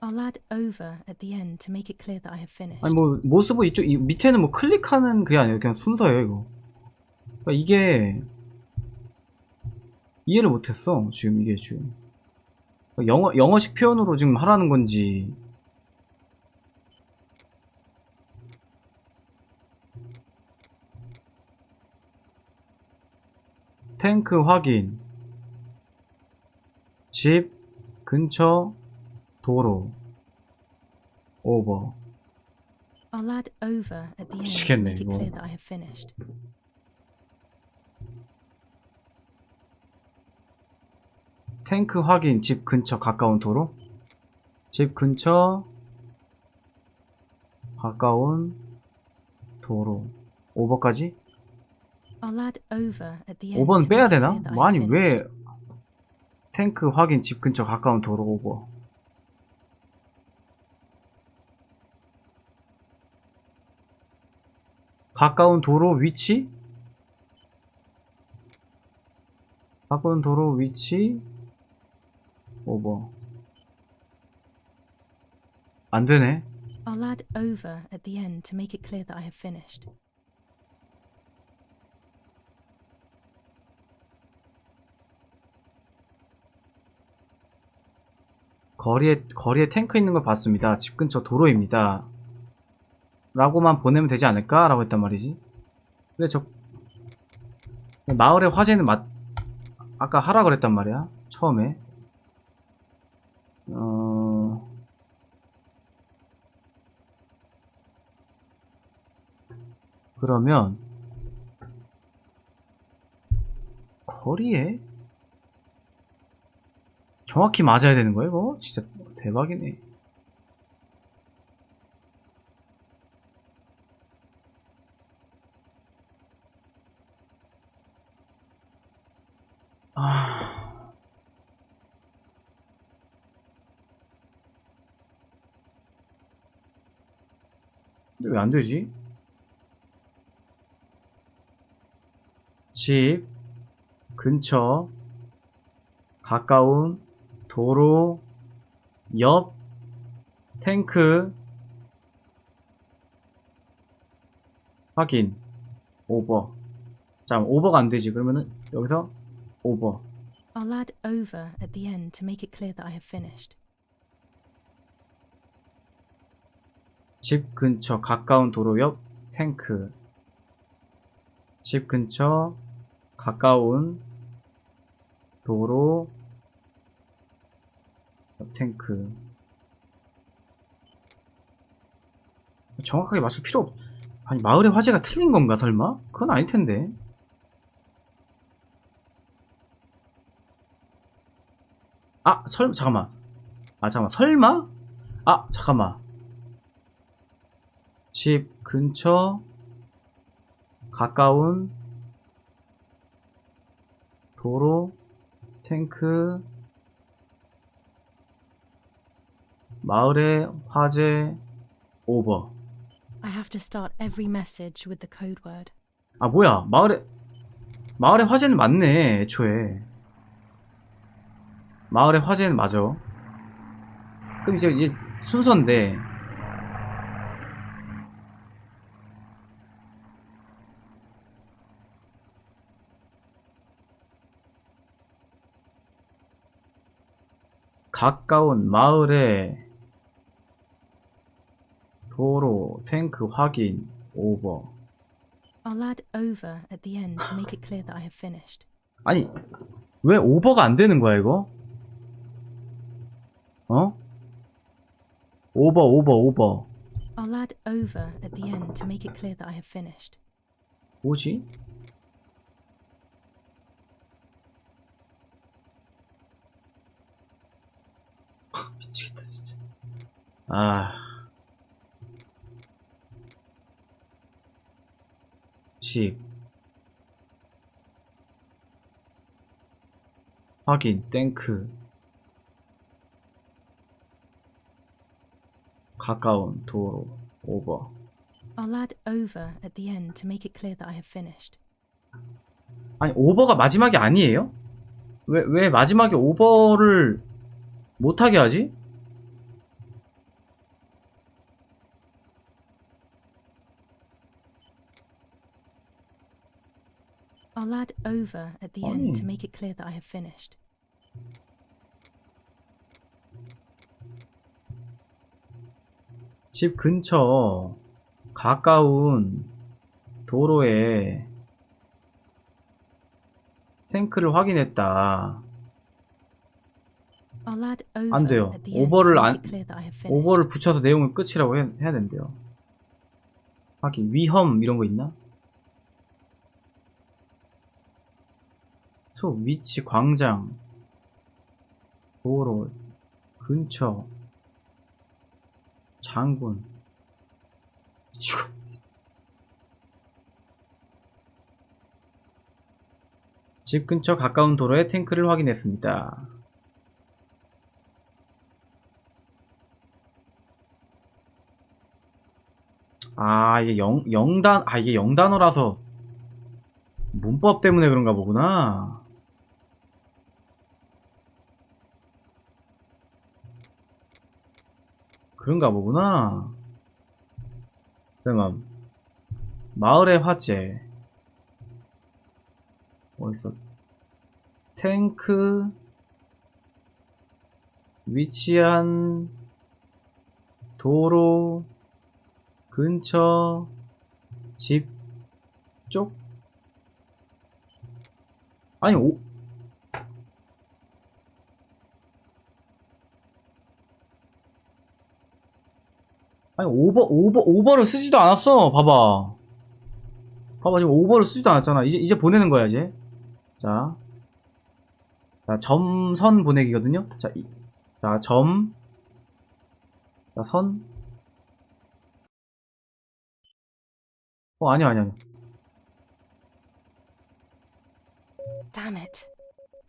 S1: I'll add over at the end to make it clear that I have finished.
S2: 아니 뭐 모습은 이쪽 밑에는 뭐 클릭하는 그게 아니에요. 그냥 순서예요 이거. 그러니까 이게 이해를 못했어 지금 이게 지금 영어식 표현으로 지금 하라는 건지. 탱크 확인 집 근처 도로 오버.
S1: I'll add over at the end to
S2: 미치겠네
S1: make it
S2: 이거.
S1: clear that I have finished.
S2: 탱크 확인 집 근처 가까운 도로 집 근처 가까운 도로 오버까지.
S1: I'll add over at the end
S2: 5번
S1: to
S2: 빼야
S1: make it
S2: 되나?
S1: clear that I
S2: 뭐 아니
S1: have finished.
S2: 왜 탱크 확인 집 근처 가까운 도로 오버. 가까운 도로 위치 오버. 안 되네.
S1: I'll add over at the end to make it clear that I have finished.
S2: 거리에 탱크 있는 걸 봤습니다. 집 근처 도로입니다. 라고만 보내면 되지 않을까? 라고 했단 말이지. 근데 마을의 화재는 아까 하라 그랬단 말이야. 처음에. 그러면 거리에 정확히 맞아야 되는 거야 이거? 진짜 대박이네. 근데 왜 안 되지? 집 근처 가까운 도로 옆 탱크 확인 오버. 자, 오버가 안 되지. 그러면은 여기서 오버.
S1: I'll add over at the end to make it clear that I have finished.
S2: 집 근처 가까운 도로 옆 탱크. 집 근처 가까운 도로 옆 탱크. 정확하게 맞출 필요 없. 아니 마을의 화재가 틀린 건가 설마? 그건 아닐 텐데. 잠깐만. 잠깐만. 설마? 잠깐만. 집 근처 가까운 도로 탱크 마을의 화재 오버.
S1: I have to start every message with the code word.
S2: 뭐야. 마을의 화재는 맞네. 애초에 마을의 화재는 맞아. 그럼 이제 순서인데 가까운 마을의 도로 탱크 확인 오버.
S1: I'll add over at the end to make it clear that I have finished.
S2: 아니 왜 오버가 안 되는 거야 이거? 오버.
S1: I'll add over at the end to make it clear that I have finished.
S2: 뭐지? 미치겠다 진짜. 집 확인 탱크 가까운 도로 오버.
S1: I'll add over at the end to make it clear that I have finished.
S2: 아니 오버가 마지막이 아니에요? 왜 마지막에 오버를 못하게 하지?
S1: I'll add over at the end to make it clear that I have finished.
S2: 집 근처 가까운 도로에 탱크를 확인했다.
S1: I'll add over
S2: 안 돼요.
S1: at the end to make it clear that I have finished.
S2: 오버를 붙여서 내용을 끝이라고 해야 된대요. 확인 위험 이런 거 있나? 위치 광장 도로 근처 장군 집 근처 가까운 도로에 탱크를 확인했습니다. 이게 이게 영단어라서 문법 때문에 그런가 보구나. 그런가 보구나. 그러면 마을의 화재 어디서 탱크 위치한 도로 근처 집 쪽? 아니 아니 오버를 쓰지도 않았어. 봐봐 지금 오버를 쓰지도 않았잖아. 이제 보내는 거야 이제. 자 점선 보내기거든요. 자 점, 자 선. 아니야.
S1: Damn it.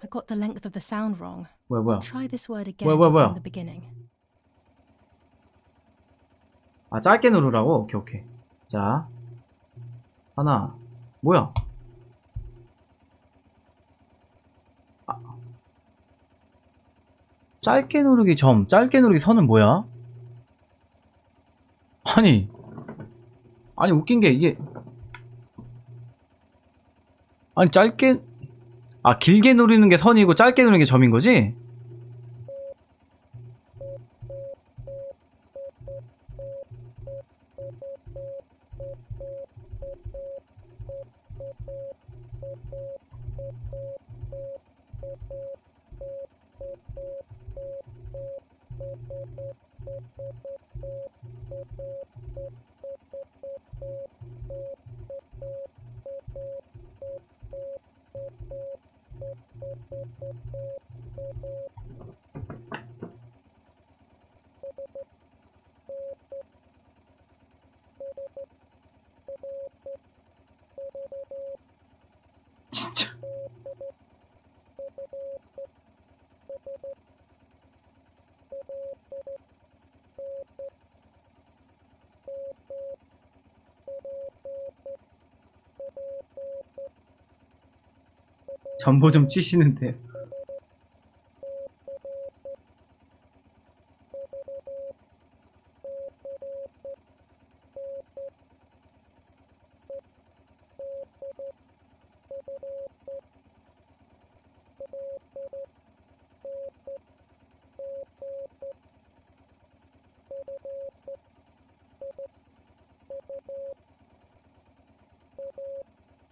S1: I got the length of the sound wrong.
S2: 뭐야.
S1: Try this word again
S2: 뭐야.
S1: from the beginning.
S2: 아, 짧게 누르라고? 오케이. 자, 하나. 뭐야? 짧게 누르기 점, 짧게 누르기 선은 뭐야? 아니 웃긴 게 이게 아니 길게 누르는 게 선이고 짧게 누르는 게 점인 거지? 진짜 전보 좀 치시는데.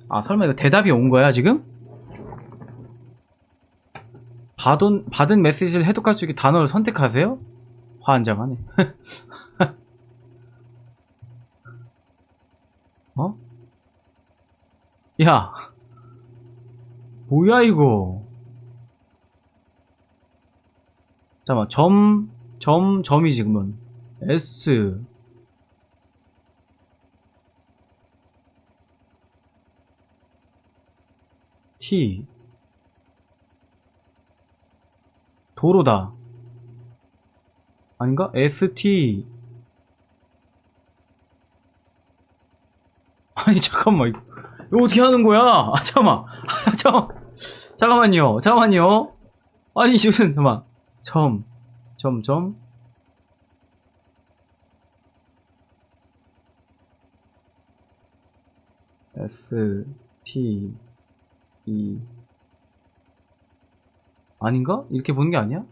S2: 아, 설마 이거 대답이 온 거야 지금? 받은 메시지를 해독할 수 있게 단어를 선택하세요? 환장하네. 어? 야, 뭐야 이거? 잠깐만, 점이지 그러면. S T 도로다. 아닌가? ST. 아니 잠깐만, 이거 어떻게 하는 거야? 아 잠깐만요. 아니 무슨, 잠깐만. 점 S T E 아닌가? 이렇게 보는 게 아니야?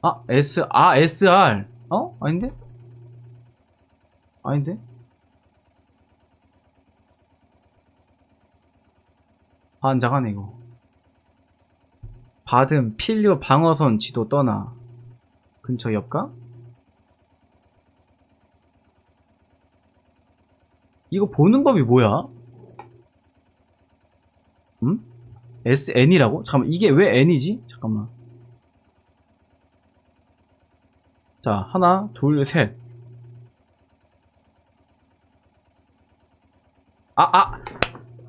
S2: 아, SR. 어? 아닌데? 환장하네 이거. 받음 필요 방어선 지도 떠나. 근처 옆가? 이거 보는 법이 뭐야? 응? SN이라고? 잠깐만, 이게 왜 N이지? 잠깐만. 자, 하나, 둘, 셋.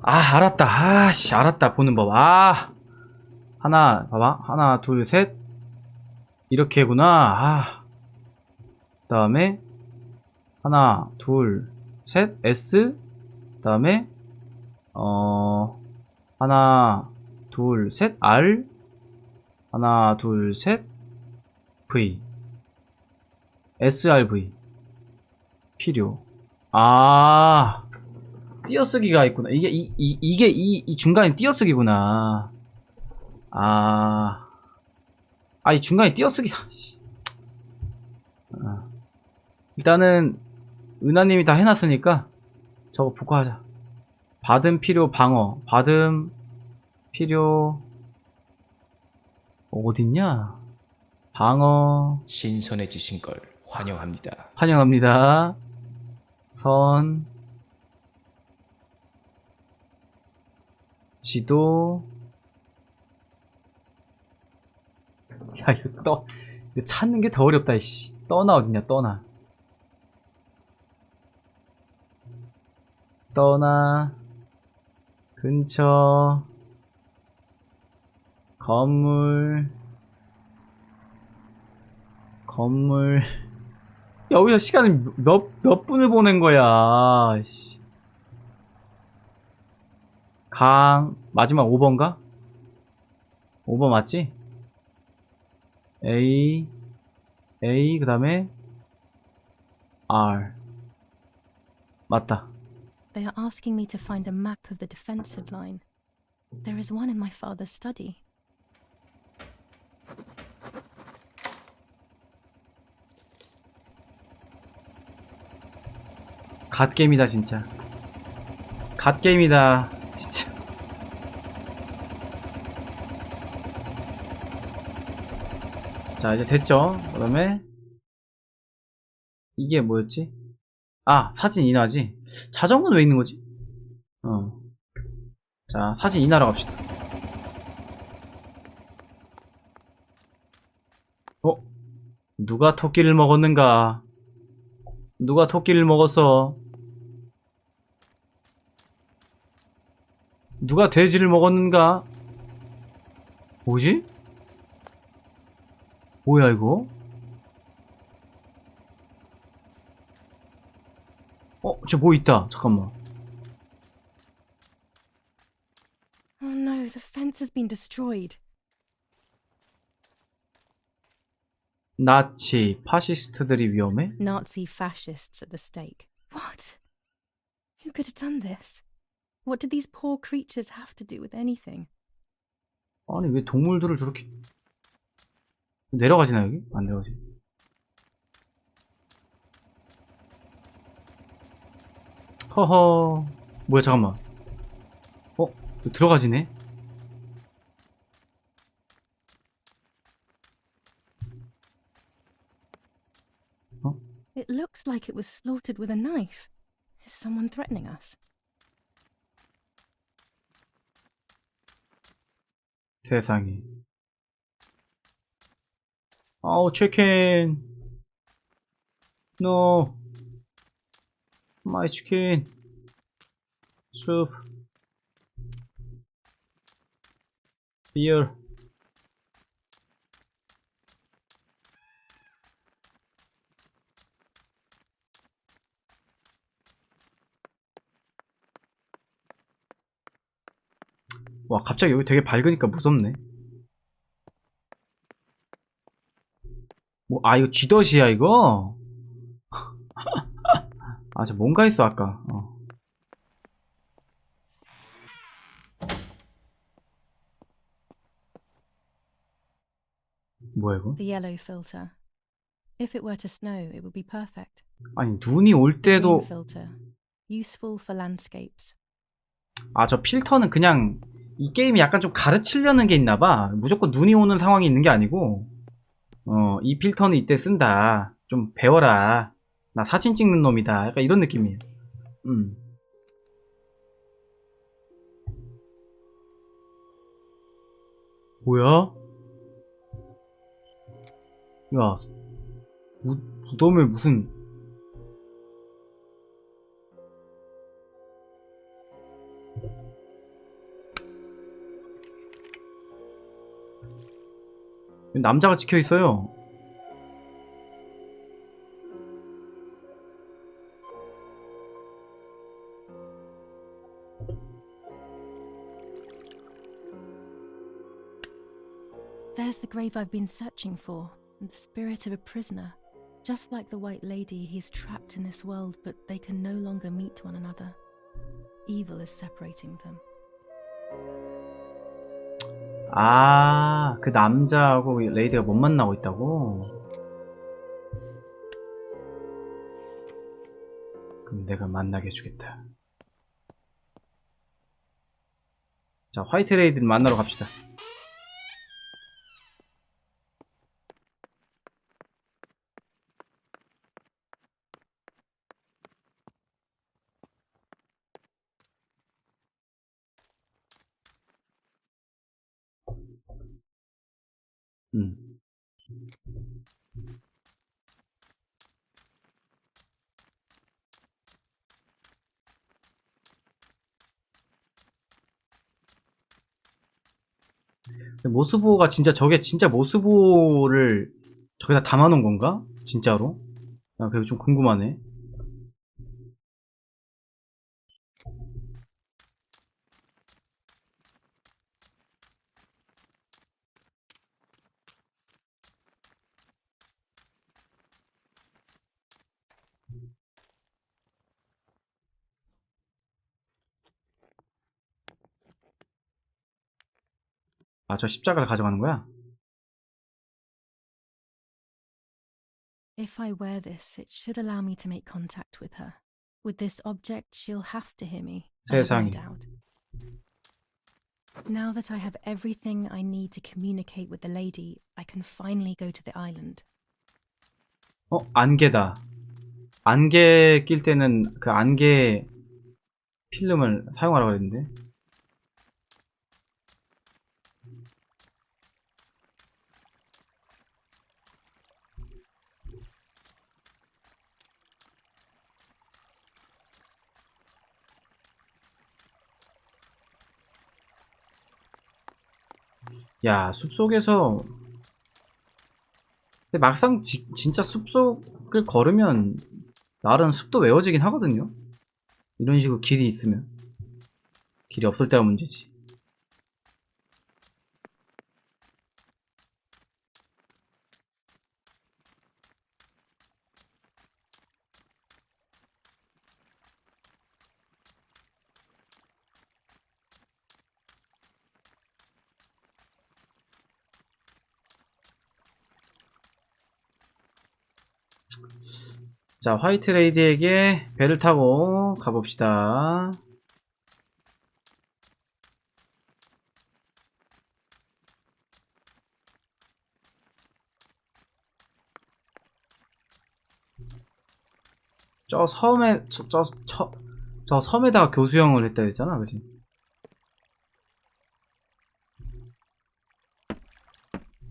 S2: 알았다. 알았다. 보는 법. 하나, 봐봐. 하나, 둘, 셋. 이렇게구나. 그 다음에, 하나, 둘, 셋. S. 그 다음에, 하나, 둘, 셋. R. 하나, 둘, 셋. V. SRV. 필요. 띄어쓰기가 있구나. 이게 이 중간에 띄어쓰기구나. 이 중간에 띄어쓰기가. 일단은 은하님이 다 해놨으니까 저거 복구하자. 받음 필요 방어. 받음 필요 어딨냐? 방어.
S15: 신선해지신 걸 환영합니다.
S2: 환영합니다. 선. 지도. 야, 이거 찾는 게 더 어렵다, 이씨. 떠나 어딨냐, 떠나. 떠나. 근처. 건물. 여기서 시간을 몇 분을 보낸 거야, 씨. 마지막 5번가? 5번 맞지? A, 그 다음에 R. 맞다.
S1: They are asking me to find a map of the defensive line. There is one in my father's study.
S2: 갓게임이다 진짜. 갓게임이다 진짜. 자 이제 됐죠. 그 다음에 이게 뭐였지? 아 사진 인화지. 자전거는 왜 있는 거지? 자 사진 인화로 갑시다. 누가 토끼를 먹었는가? 누가 토끼를 먹었어? 누가 돼지를 먹었는가? 뭐지? 뭐야 이거? 저 뭐 있다. 잠깐만.
S1: Oh no, the fence has been destroyed.
S2: 나치, 파시스트들이 위험해?
S1: Nazi fascists at the stake. What? Who could have done this? What did these poor creatures have to do with anything?
S2: 아니 왜 동물들을 저렇게 내려가지나 여기? 안 내려가지. 허허. 뭐야 잠깐만. 들어가지네.
S1: It looks like it was slaughtered with a knife. Is someone threatening us?
S2: 세상에. 아우 치킨. No. My chicken. Soup. Beer. 와 갑자기 여기 되게 밝으니까 무섭네. 이거 쥐덫이야 이거? 저 뭔가 했어 아까. 뭐야 이거?
S1: The yellow filter. If it were to snow, it would be perfect.
S2: 아니 눈이 올 때도.
S1: Green filter. Useful for landscapes.
S2: 저 필터는 그냥 이 게임이 약간 좀 가르치려는 게 있나봐. 무조건 눈이 오는 상황이 있는 게 아니고 이 필터는 이때 쓴다. 좀 배워라. 나 사진 찍는 놈이다. 약간 이런 느낌이에요. 뭐야? 야, 무덤에 무슨 남자가 찍혀 있어요.
S1: There's the grave I've been searching for, and the spirit of a prisoner. Just like the White Lady, he's trapped in this world, but they can no longer meet one another. Evil is separating them.
S2: 그 남자하고 레이디가 못 만나고 있다고? 그럼 내가 만나게 해주겠다. 자, 화이트 레이디를 만나러 갑시다. 모스보호가 진짜 저게 진짜 모스보호를 저기다 담아놓은 건가? 진짜로? 아, 그게 좀 궁금하네. 아, 저 십자가를 가져가는 거야?
S1: If I wear this, it should allow me to make contact with her. With this object, she'll have to hear me. I have no
S2: 세상에.
S1: doubt. Now that I have everything I need to communicate with the lady, I can finally go to the island.
S2: 안개다. 안개 낄 때는 그 안개 필름을 사용하라고 했는데. 야, 숲속에서 근데 막상 진짜 숲속을 걸으면 나름 숲도 외워지긴 하거든요. 이런 식으로 길이 있으면. 길이 없을 때가 문제지. 자, 화이트 레이디에게 배를 타고 가봅시다. 저 섬에 저 섬에다가 교수형을 했다 했잖아, 그치?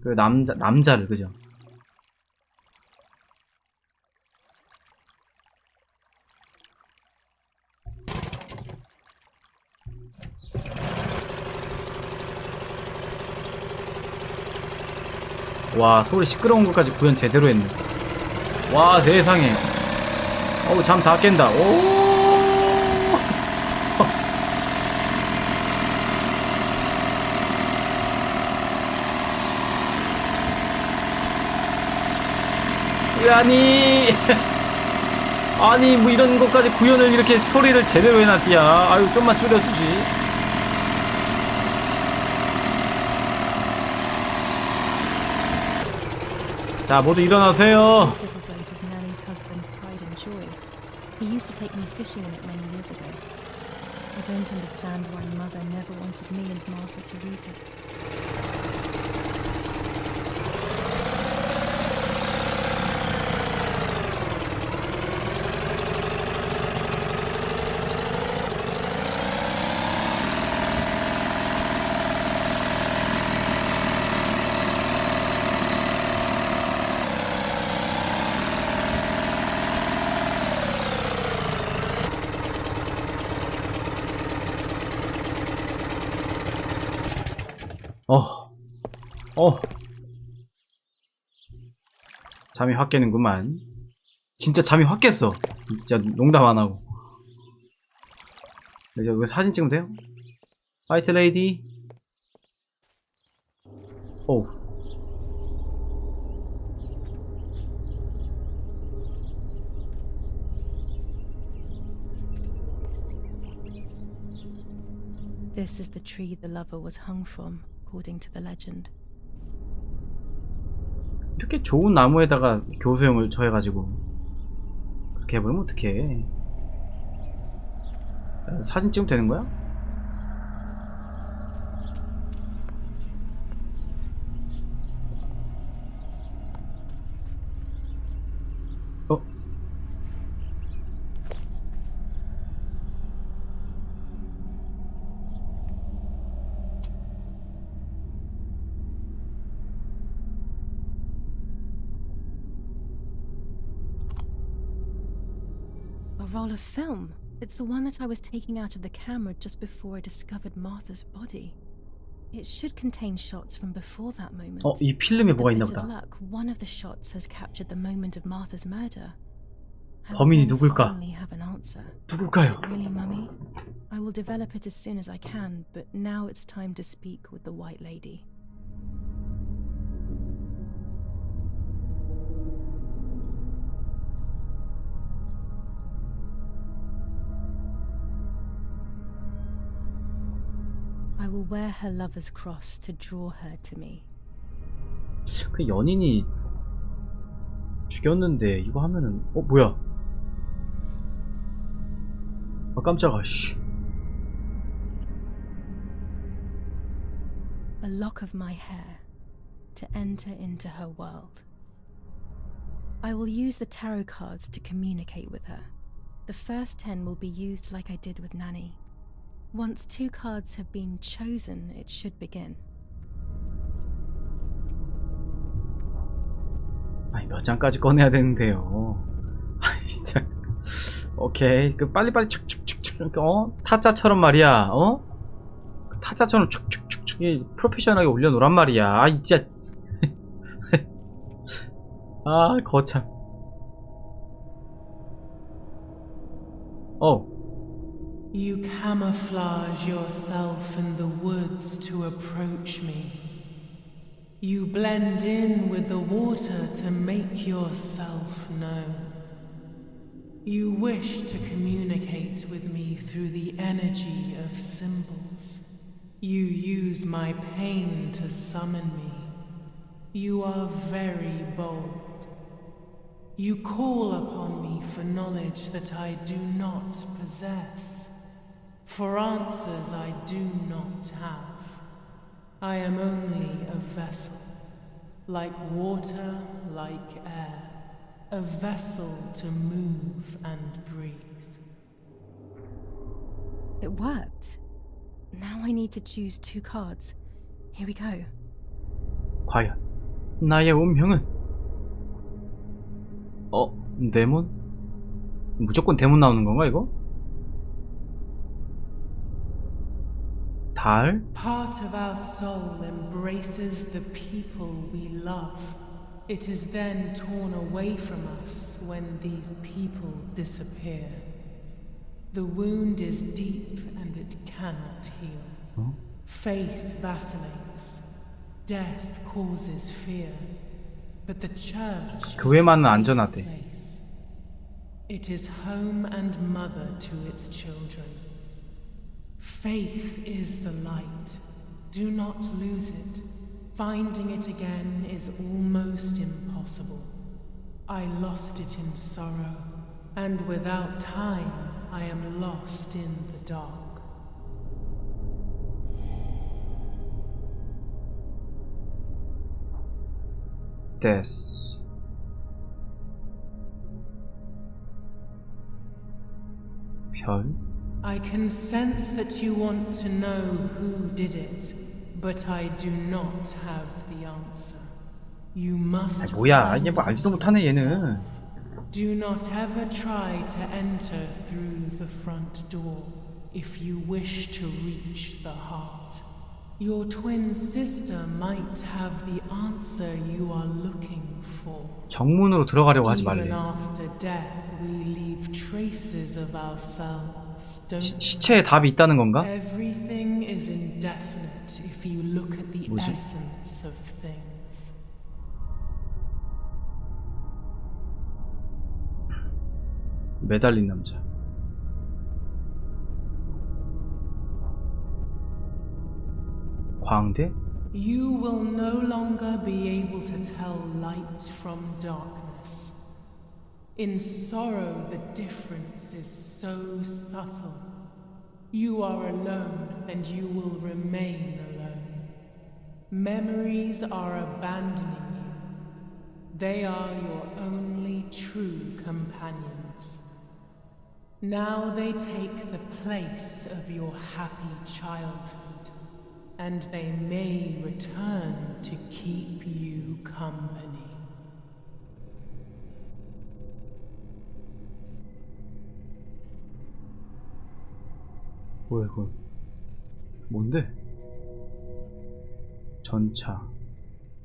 S2: 그 남자를, 그죠? 와, 소리 시끄러운 것까지 구현 제대로 했네. 와, 세상에. 어우, 잠 다 깬다. 오. 아니 뭐 이런 것까지 구현을 이렇게 소리를 제대로 해놨디야. 아유, 좀만 줄여주지. 자, 모두 일어나세요.
S1: He used to take me fishing in it many years ago. I don't understand why Mother never wanted me and Martha to use it.
S2: 잠이 확 깨는구만. 진짜 잠이 확 깼어. 진짜 농담 안 하고. 이제 왜 사진 찍으면 돼요? 화이트 레이디. 오.
S1: This is the tree the lover was hung from, according to the legend.
S2: 이렇게 좋은 나무에다가 교수형을 쳐해가지고 그렇게 해버리면 어떡해. 사진 찍으면 되는 거야?
S1: A roll of film. It's the one that I was taking out of the camera just before I discovered Martha's body. It should contain shots from before that moment.
S2: 이 필름에 뭐가 있나
S1: With a bit
S2: 보다.
S1: of luck, one of the shots has captured the moment of Martha's murder. I will
S2: 범인이
S1: then
S2: 누굴까?
S1: finally have an answer.
S2: 누굴까요?
S1: Is it really, Mummy? I will develop it as soon as I can, but now it's time to speak with the White Lady. I will wear her lover's cross to draw her to me.
S2: 그 연인이 죽였는데 이거 하면은 뭐야? 아 깜짝아. 씨.
S1: A lock of my hair to enter into her world. I will use the tarot cards to communicate with her. The first 10 will be used like I did with Nanny. Once 2 cards have been chosen, it should begin.
S2: 아니 몇 장까지 꺼내야 되는데요. 아니 진짜. 오케이. 그 빨리빨리 척척척척 타짜처럼 말이야. 타짜처럼 척척척척 프로페셔널하게 올려놓란 말이야. 아 진짜. 아 거참.
S16: You camouflage yourself in the woods to approach me. You blend in with the water to make yourself known. You wish to communicate with me through the energy of symbols. You use my pain to summon me. You are very bold. You call upon me for knowledge that I do not possess, for answers I do not have. I am only a vessel, like water, like air, a vessel to move and breathe.
S1: It worked. Now I need to choose 2 cards. Here we go.
S2: 과연 나의 운명은? 데몬? 무조건 데몬 나오는 건가 이거? 달?
S16: Part of our soul embraces the people we love. It is then torn away from us when these people disappear. The wound is deep and it cannot heal. Faith vacillates. Death causes fear. But the church
S2: 교회만은 안전하대.
S16: It is home and mother to its children. Faith is the light. Do not lose it. Finding it again is almost impossible. I lost it in sorrow, and without time, I am lost in the dark.
S2: Death. 별?
S16: I can sense that you want to know who did it, but I do not have the answer. You must.
S2: 뭐야? 얘 뭐 알지도 못하네 얘는.
S16: Do not ever try to enter through the front door if you wish to reach the heart. Your twin sister might have the answer you are looking for.
S2: 정문으로 들어가려고 하지 말래.
S16: Even after death, we leave traces of ourselves.
S2: 시체에 답이 있다는 건가?
S16: Everything is indefinite if you look at the
S2: 뭐지?
S16: essence of things.
S2: 매달린 남자. 광대?
S16: You will no longer be able to tell light from darkness. In sorrow, the difference is so subtle. You are alone, and you will remain alone. Memories are abandoning you. They are your only true companions. Now they take the place of your happy childhood, and they may return to keep you company.
S2: 뭐야 이거? 뭔데? 전차.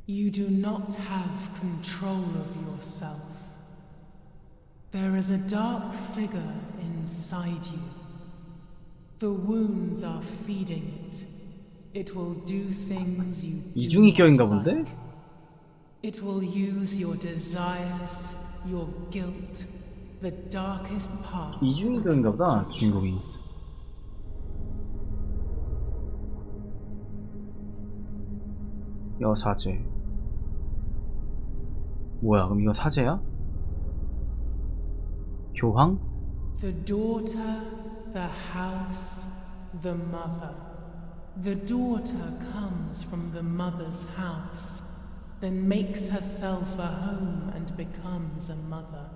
S16: You do not have control of yourself. There is a dark figure inside you. The wounds are feeding it. It will do things you
S2: 이중이 껴인가 본데?
S16: It will use your desires, your guilt, the darkest parts.
S2: 이중이 껴인가 보다, 주인공이. 여사제. 뭐야, 그럼 이거 사제야? 교황?
S16: The daughter, the house, the mother. The daughter comes from the mother's house, then makes herself a home and becomes a mother.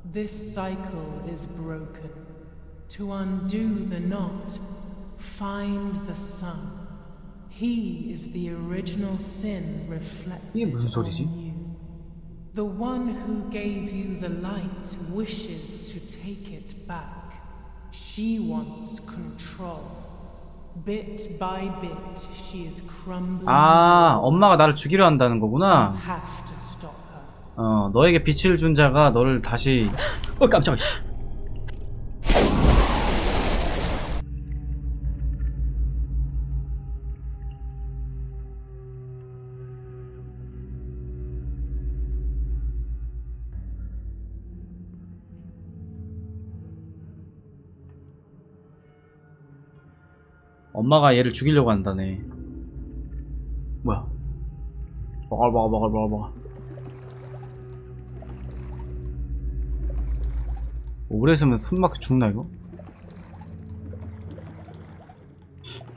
S16: This cycle is broken. To undo the knot, find the son. He is the original sin reflected
S2: 이게 무슨 소리지?
S16: on you. The one who gave you the light wishes to take it back. She wants control. Bit by bit, she is crumbling.
S2: 아, 엄마가 나를 죽이려 한다는 거구나.
S16: You have to stop her.
S2: 너에게 빛을 준 자가 너를 다시. 깜짝이야. 엄마가 얘를 죽이려고 한다네. 뭐야? 먹어. 오래 있으면 숨막혀 죽나 이거?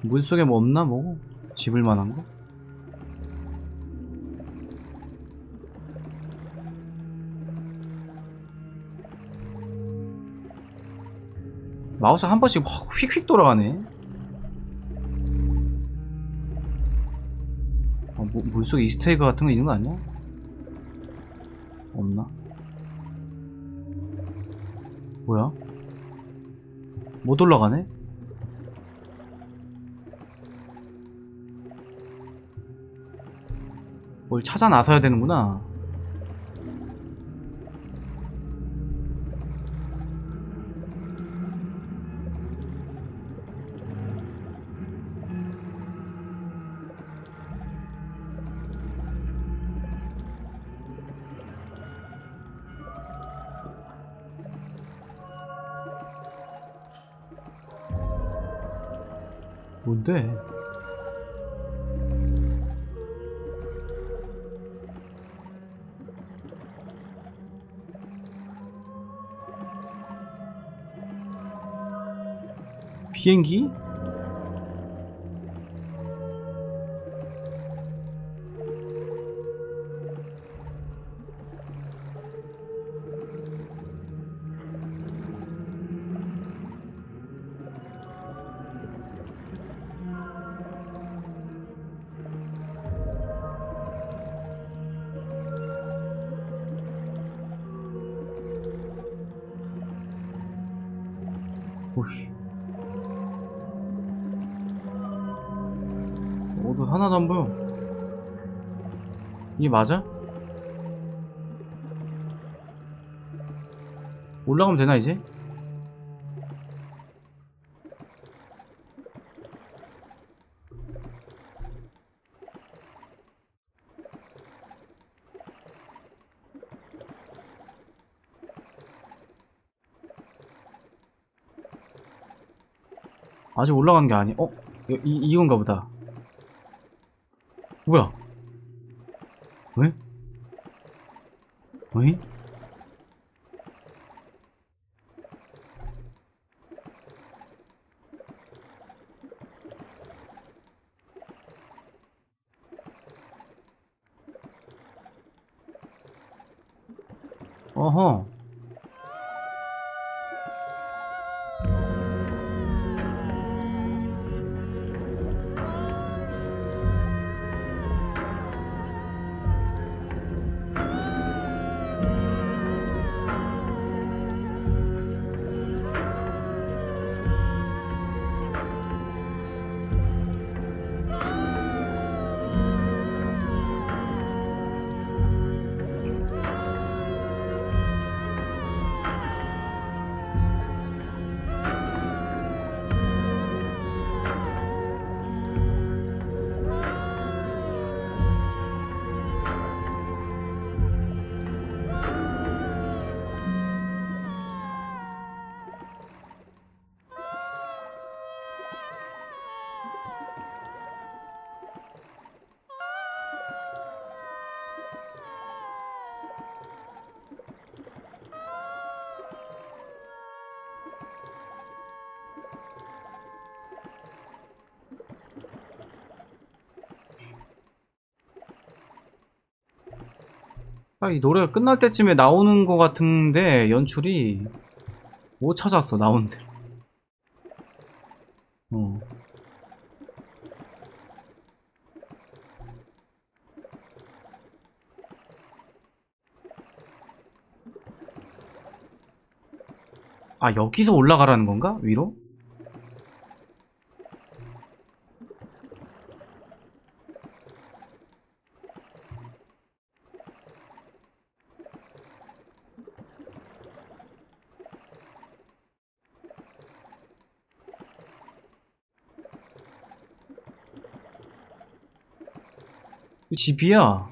S2: 물속에 뭐 없나 뭐? 집을 만한 거? 마우스 한 번씩 확 휙휙 돌아가네. 물속에 이스터에그 같은 거 있는 거 아니야? 없나? 뭐야? 못 올라가네? 뭘 찾아 나서야 되는구나. 뭔데? 비행기? 오씨. 어디 하나도 안 보여. 이게 맞아? 올라가면 되나 이제? 아직 올라간 게 아니. 이건가 보다. 뭐야? 왜? 왜? 어허. 이 노래가 끝날 때쯤에 나오는 것 같은데 연출이 못 찾았어. 나오는데. 아, 여기서 올라가라는 건가? 위로? 집이야.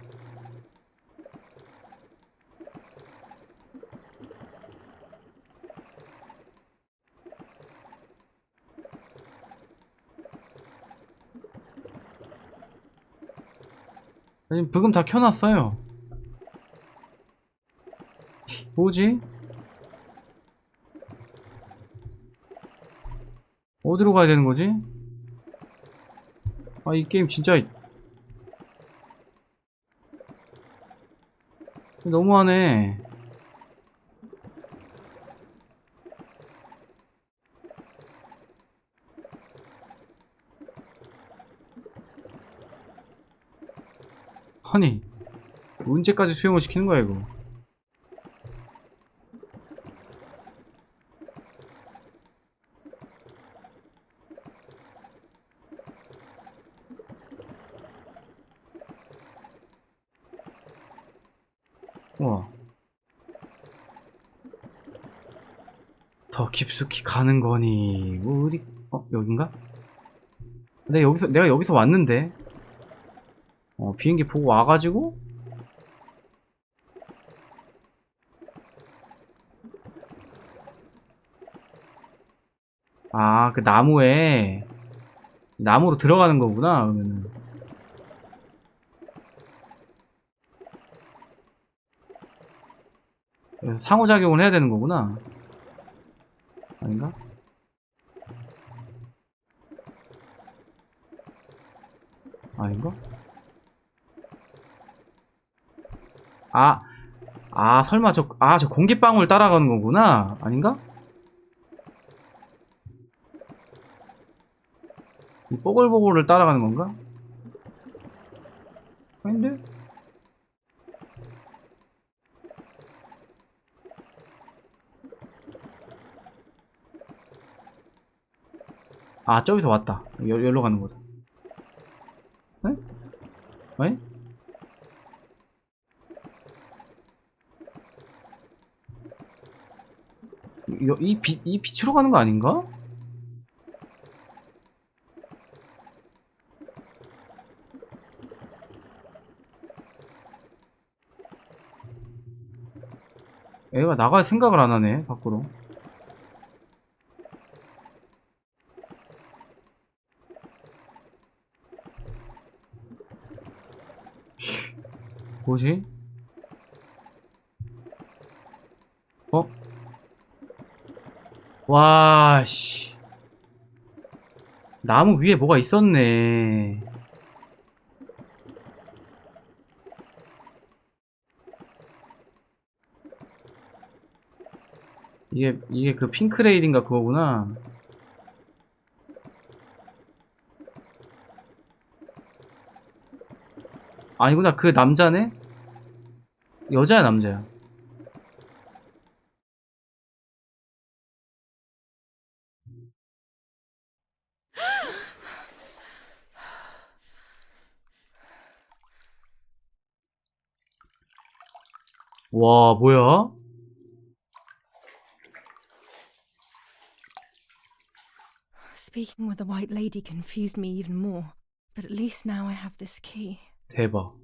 S2: 아니, 브금 다 켜놨어요. 뭐지? 어디로 가야 되는 거지? 아, 이 게임 진짜 너무하네. 아니, 언제까지 수영을 시키는 거야, 이거? 우와. 더 깊숙이 가는 거니. 우리 여긴가? 내가 여기서 왔는데. 비행기 보고 와가지고 아, 그 나무로 들어가는 거구나. 그러면은 상호작용을 해야 되는 거구나. 아닌가? 아닌가? 설마 저 공기방울 따라가는 거구나. 아닌가? 이 뽀글뽀글을 따라가는 건가? 아닌데? 아, 저기서 왔다. 여기로 가는 거다. 에? 에? 이 빛으로 가는 거 아닌가? 애가 나갈 생각을 안 하네, 밖으로. 뭐지? 와, 씨. 나무 위에 뭐가 있었네. 이게 그 핑크레일인가 그거구나. 아니구나, 그 남자네? 여자야, 남자야? 와, 뭐야?
S1: Speaking with the white lady confused me even more, but at least now I have this key.
S2: 대박.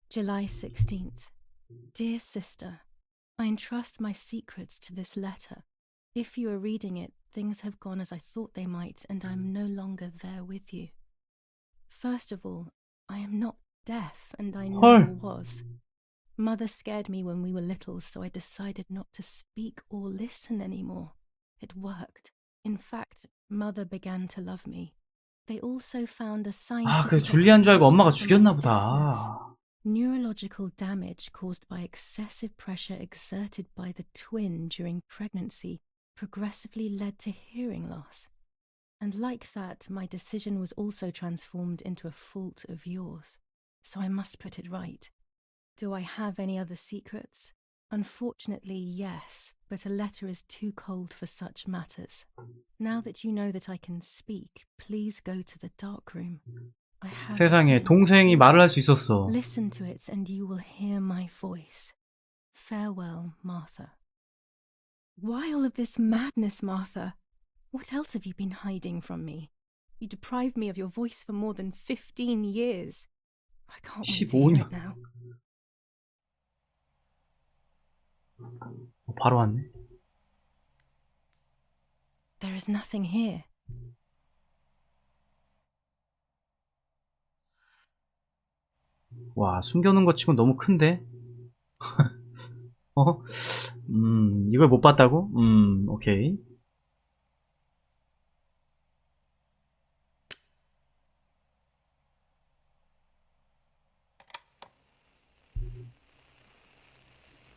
S1: July 16th. Dear sister, I entrust my secrets to this letter. If you are reading it, things have gone as I thought they might, and I am no longer there with you. First of all, I am not deaf, and I never was. Mother scared me when we were little, so I decided not to speak or listen anymore. It worked. In fact, Mother began to love me. They also found a
S2: 아, 그
S1: scientific
S2: 줄리안 줄 알고 엄마가
S1: explanation
S2: 죽였나
S1: for my deafness.
S2: 보다.
S1: Neurological damage caused by excessive pressure exerted by the twin during pregnancy progressively led to hearing loss. And like that, my decision was also transformed into a fault of yours. So I must put it right. Do I have any other secrets? Unfortunately, yes, but a letter is too cold for such matters. Now that you know that I can speak, please go to the dark room. I have
S2: 세상에, 동생이 말을 할 수 있었어.
S1: Listen to it and you will hear my voice. Farewell, Martha. Why all of this madness, Martha? What else have you been hiding from me? You deprived me of your voice for more than 15 years. I can't wait to hear it now.
S2: 바로 왔네.
S1: There is nothing here.
S2: 와, 숨겨놓은 것 치곤 너무 큰데? 이걸 못 봤다고? 오케이.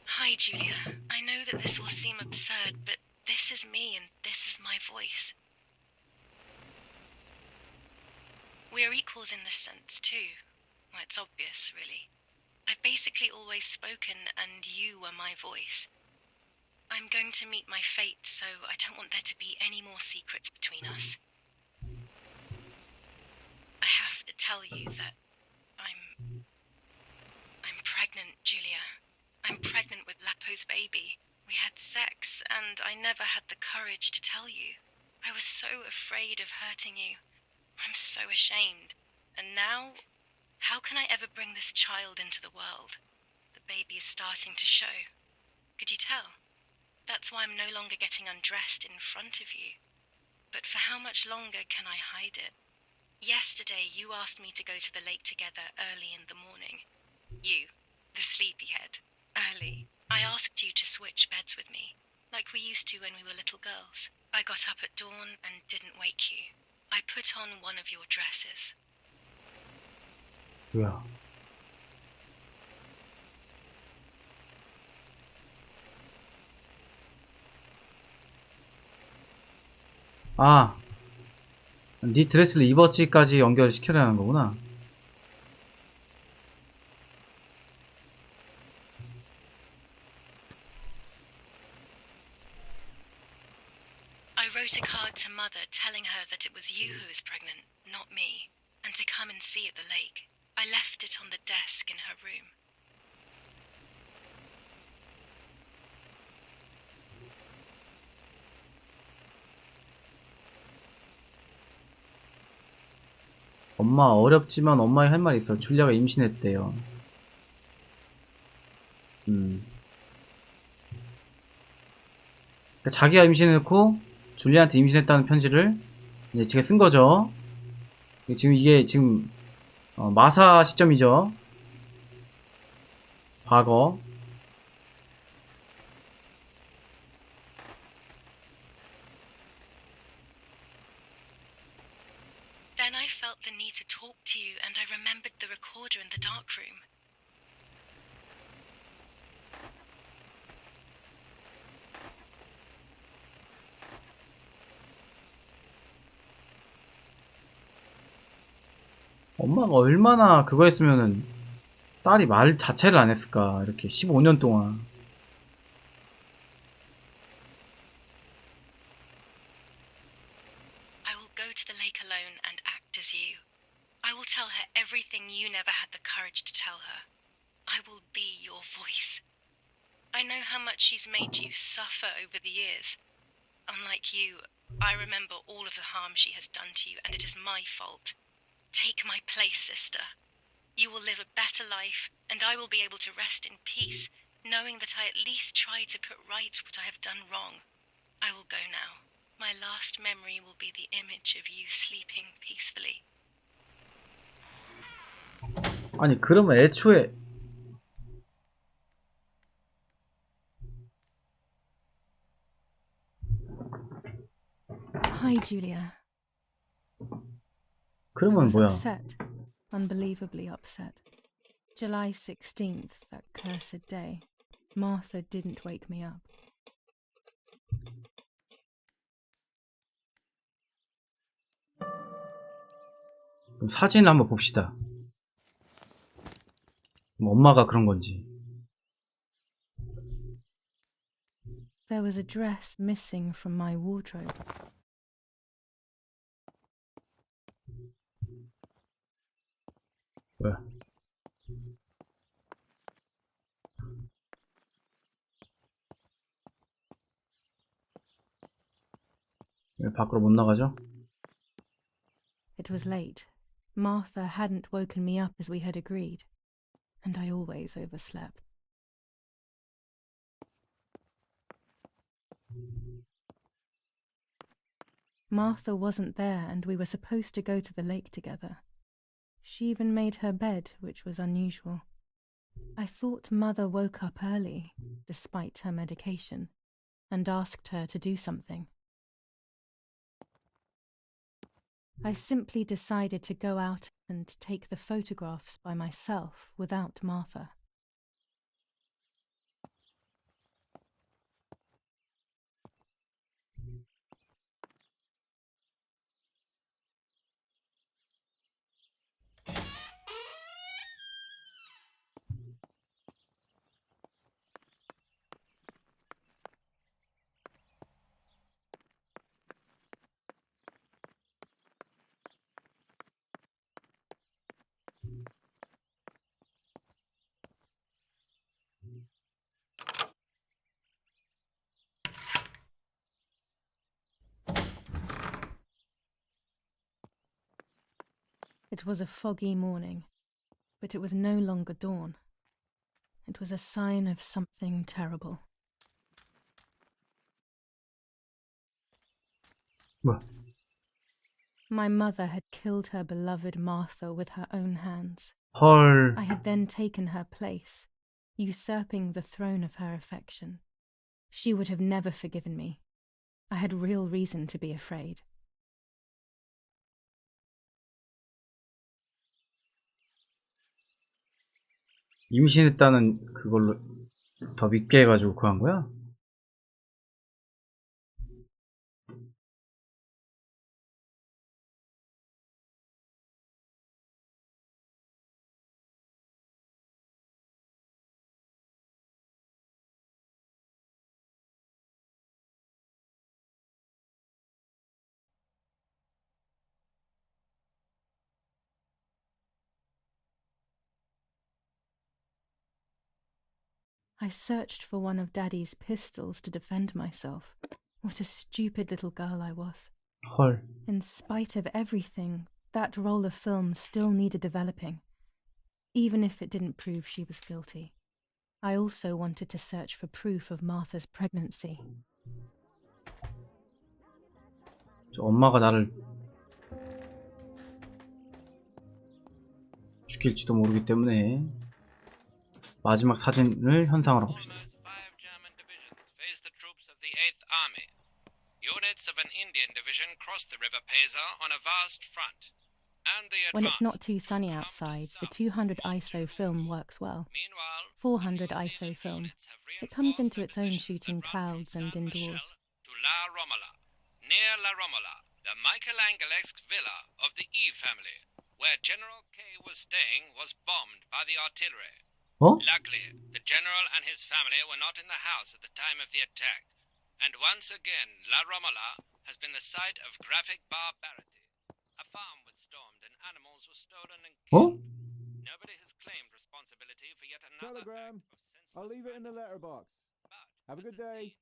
S1: Hi, Julia. I know that this will seem absurd, but this is me and this is my voice. We are equals in this sense, too. Well, it's obvious, really. I've basically always spoken, and you were my voice. I'm going to meet my fate, so I don't want there to be any more secrets between us. I have to tell you that I'm pregnant, Julia. I'm pregnant with Lapo's baby. We had sex, and I never had the courage to tell you. I was so afraid of hurting you. I'm so ashamed. And now, how can I ever bring this child into the world? The baby is starting to show. Could you tell? That's why I'm no longer getting undressed in front of you. But for how much longer can I hide it? Yesterday, you asked me to go to the lake together early in the morning. You, the sleepyhead. Early. I asked you to switch beds with me, like we used to when we were little girls. I got up at dawn and didn't wake you. I put on one of your dresses.
S2: 뭐야? 아, 네 드레스를 입었지까지 연결시켜야 하는 거구나.
S1: I wrote a card to Mother telling her that it was you who was pregnant, not me, and to come and see at the lake. I left it on the desk in her room.
S2: 엄마, 어렵지만 엄마의 할 말이 있어. 줄리아가 임신했대요. 그러니까 자기가 임신해놓고 줄리아한테 임신했다는 편지를 이제 제가 쓴 거죠. 지금 이게 지금 마사 시점이죠. 과거.
S17: Then I felt the need to talk to you, and I remembered the recorder in the dark room.
S2: 엄마가 얼마나 그거 했으면은 딸이 말 자체를 안 했을까. 이렇게 15년 동안.
S17: I will go to the lake alone and act as you. I will tell her everything you never had the courage to tell her. I will be your voice. I know how much she's made you suffer over the years. Unlike you, I remember all of the harm she has done to you, and it is my fault. Take my place, sister. You will live a better life, and I will be able to rest in peace, knowing that I at least tried to put right what I have done wrong. I will go now. My last memory will be the image of you sleeping peacefully.
S2: 아니 그러면 애초에
S1: Hi, Julia.
S2: 그러면 뭐야?
S1: Upset. Unbelievably upset. July 16th, that cursed day. Martha didn't wake me up.
S2: 그럼 사진을 한번 봅시다. 그럼 엄마가 그런 건지.
S1: There was a dress missing from my wardrobe.
S2: 뭐야? 왜 밖으로 못 나가죠?
S1: It was late. Martha hadn't woken me up as we had agreed, and I always overslept. Martha wasn't there, and we were supposed to go to the lake together. She even made her bed, which was unusual. I thought Mother woke up early, despite her medication, and asked her to do something. I simply decided to go out and take the photographs by myself without Martha. It was a foggy morning, but it was no longer dawn. It was a sign of something terrible.
S2: 뭐야?
S1: My mother had killed her beloved Martha with her own hands.
S2: 헐.
S1: I had then taken her place, usurping the throne of her affection. She would have never forgiven me. I had real reason to be afraid.
S2: 임신했다는 그걸로 더 믿게 해가지고 그한 거야?
S1: I searched for one of Daddy's pistols to defend myself. What a stupid little girl I was.
S2: 헐.
S1: In spite of everything, that roll of film still needed developing, even if it didn't prove she was guilty. I also wanted to search for proof of Martha's pregnancy.
S2: 저 엄마가 나를 죽일지도 모르기 때문에 마지막 사진을 현상으로 봅시다.
S8: Face the troops of the 8th Army. Units of an Indian division crossed the River Pesa on a vast front. And the
S1: When it's not
S8: advance.
S1: too sunny outside, the 200 ISO film works well. 400 ISO film. It comes into its own shooting clouds and indoors.
S8: To La Romola. Near La Romola, the Michelangelesque villa of the E family, where General K was staying, was bombed by the artillery. Luckily, the general and his family were not in the house at the time of the attack. And once again, La Romola has been the site of graphic barbarity. A farm was stormed and animals were stolen and killed. Nobody has claimed responsibility for yet another
S18: Telegram. I'll leave it in the letterbox. Have a good day.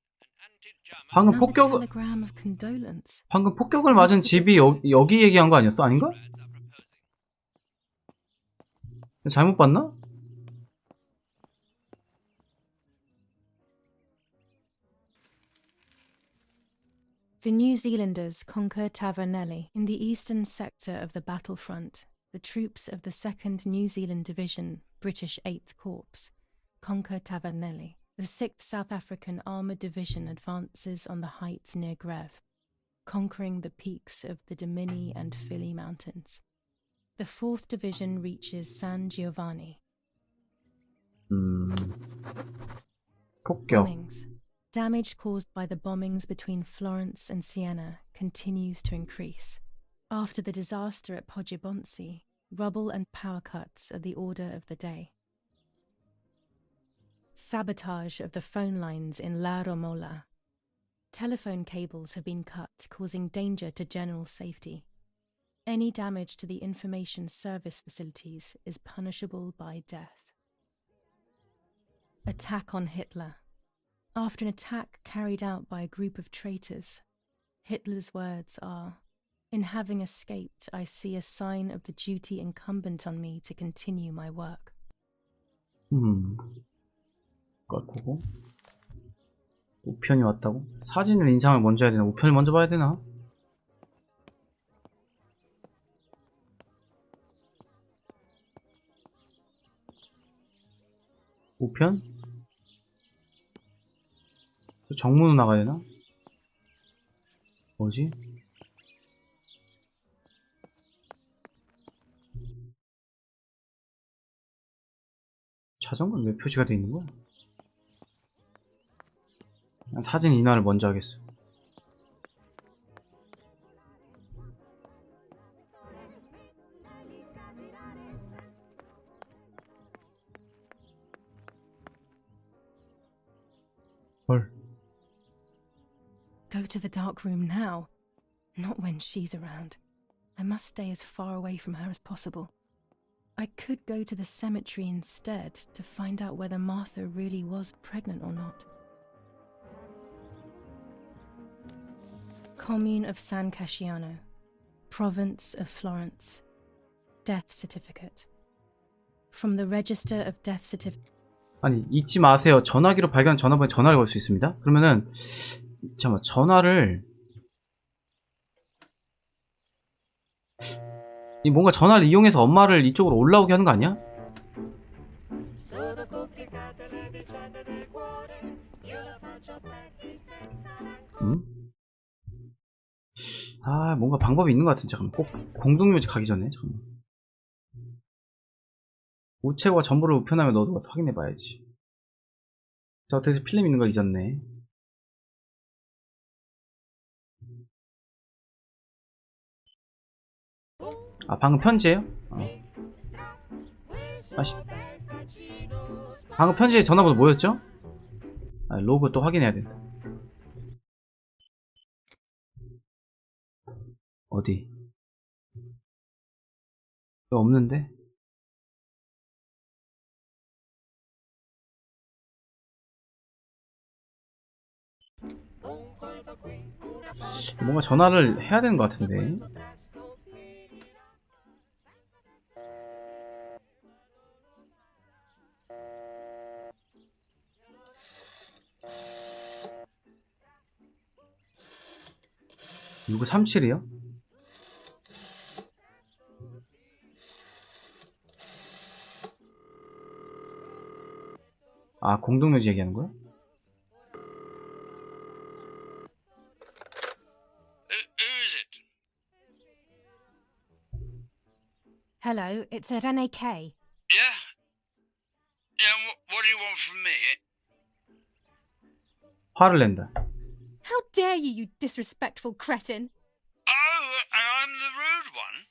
S2: 방금 폭격을 맞은 집이 여기 얘기한 거 아니었어? 아닌가? 잘못 봤나?
S1: The New Zealanders conquer Tavernelli. In the eastern sector of the battlefront, the troops of the 2nd New Zealand Division, British 8th Corps, conquer Tavernelli. The 6th South African Armoured Division advances on the heights near Greve, conquering the peaks of the Dimini and Philly Mountains. The 4th Division reaches San Giovanni.
S2: 폭격.
S1: Bombings. Damage caused by the bombings between Florence and Siena continues to increase. After the disaster at Poggibonsi, rubble and power cuts are the order of the day. Sabotage of the phone lines in La Romola. Telephone cables have been cut, causing danger to general safety. Any damage to the information service facilities is punishable by death. Attack on Hitler. After an attack carried out by a group of traitors, Hitler's words are, "In having escaped, I see a sign of the duty incumbent on me to continue my work."
S2: 보고 우편이 왔다고? 사진을 인상을 먼저 해야 되나? 우편을 먼저 봐야 되나? 우편? 정문으로 나가야 되나? 뭐지? 자전거는 왜 표시가 되어 있는 거야? 사진 인화를 먼저 하겠어. 헐.
S1: Go to the dark room now. Not when she's around. I must stay as far away from her as possible. I could go to the cemetery instead to find out whether Martha really was pregnant or not. Commune of San Casciano, Province of Florence. Death certificate. From the Register of Death Certificate.
S2: 아니, 잊지 마세요. 전화기로 발견한 전화번호에 전화를 걸 수 있습니다. 그러면은 잠깐만, 전화를 뭔가 전화를 이용해서 엄마를 이쪽으로 올라오게 하는 거 아니야? 아, 뭔가 방법이 있는 것 같은데. 잠깐만, 꼭 공동묘지 가기 전에 잠깐만. 우체국과 정보를 우편함에 넣어두고 확인해봐야지. 저 어떻게 필름 있는 걸 잊었네. 아, 방금 편지예요? 방금 편지에 전화번호 뭐였죠? 아, 로그 또 확인해야 된다. 어디? 이거 없는데? 뭔가 전화를 해야 되는 것 같은데. 누구 37이요? 아, 공동묘지 얘기하는 거야?
S9: Who is it?
S1: Hello, it's Rene K.
S9: Yeah? Yeah, what do you want from me?
S2: 화를 낸다.
S1: How dare you, you disrespectful cretin!
S9: Oh, and I'm the rude one?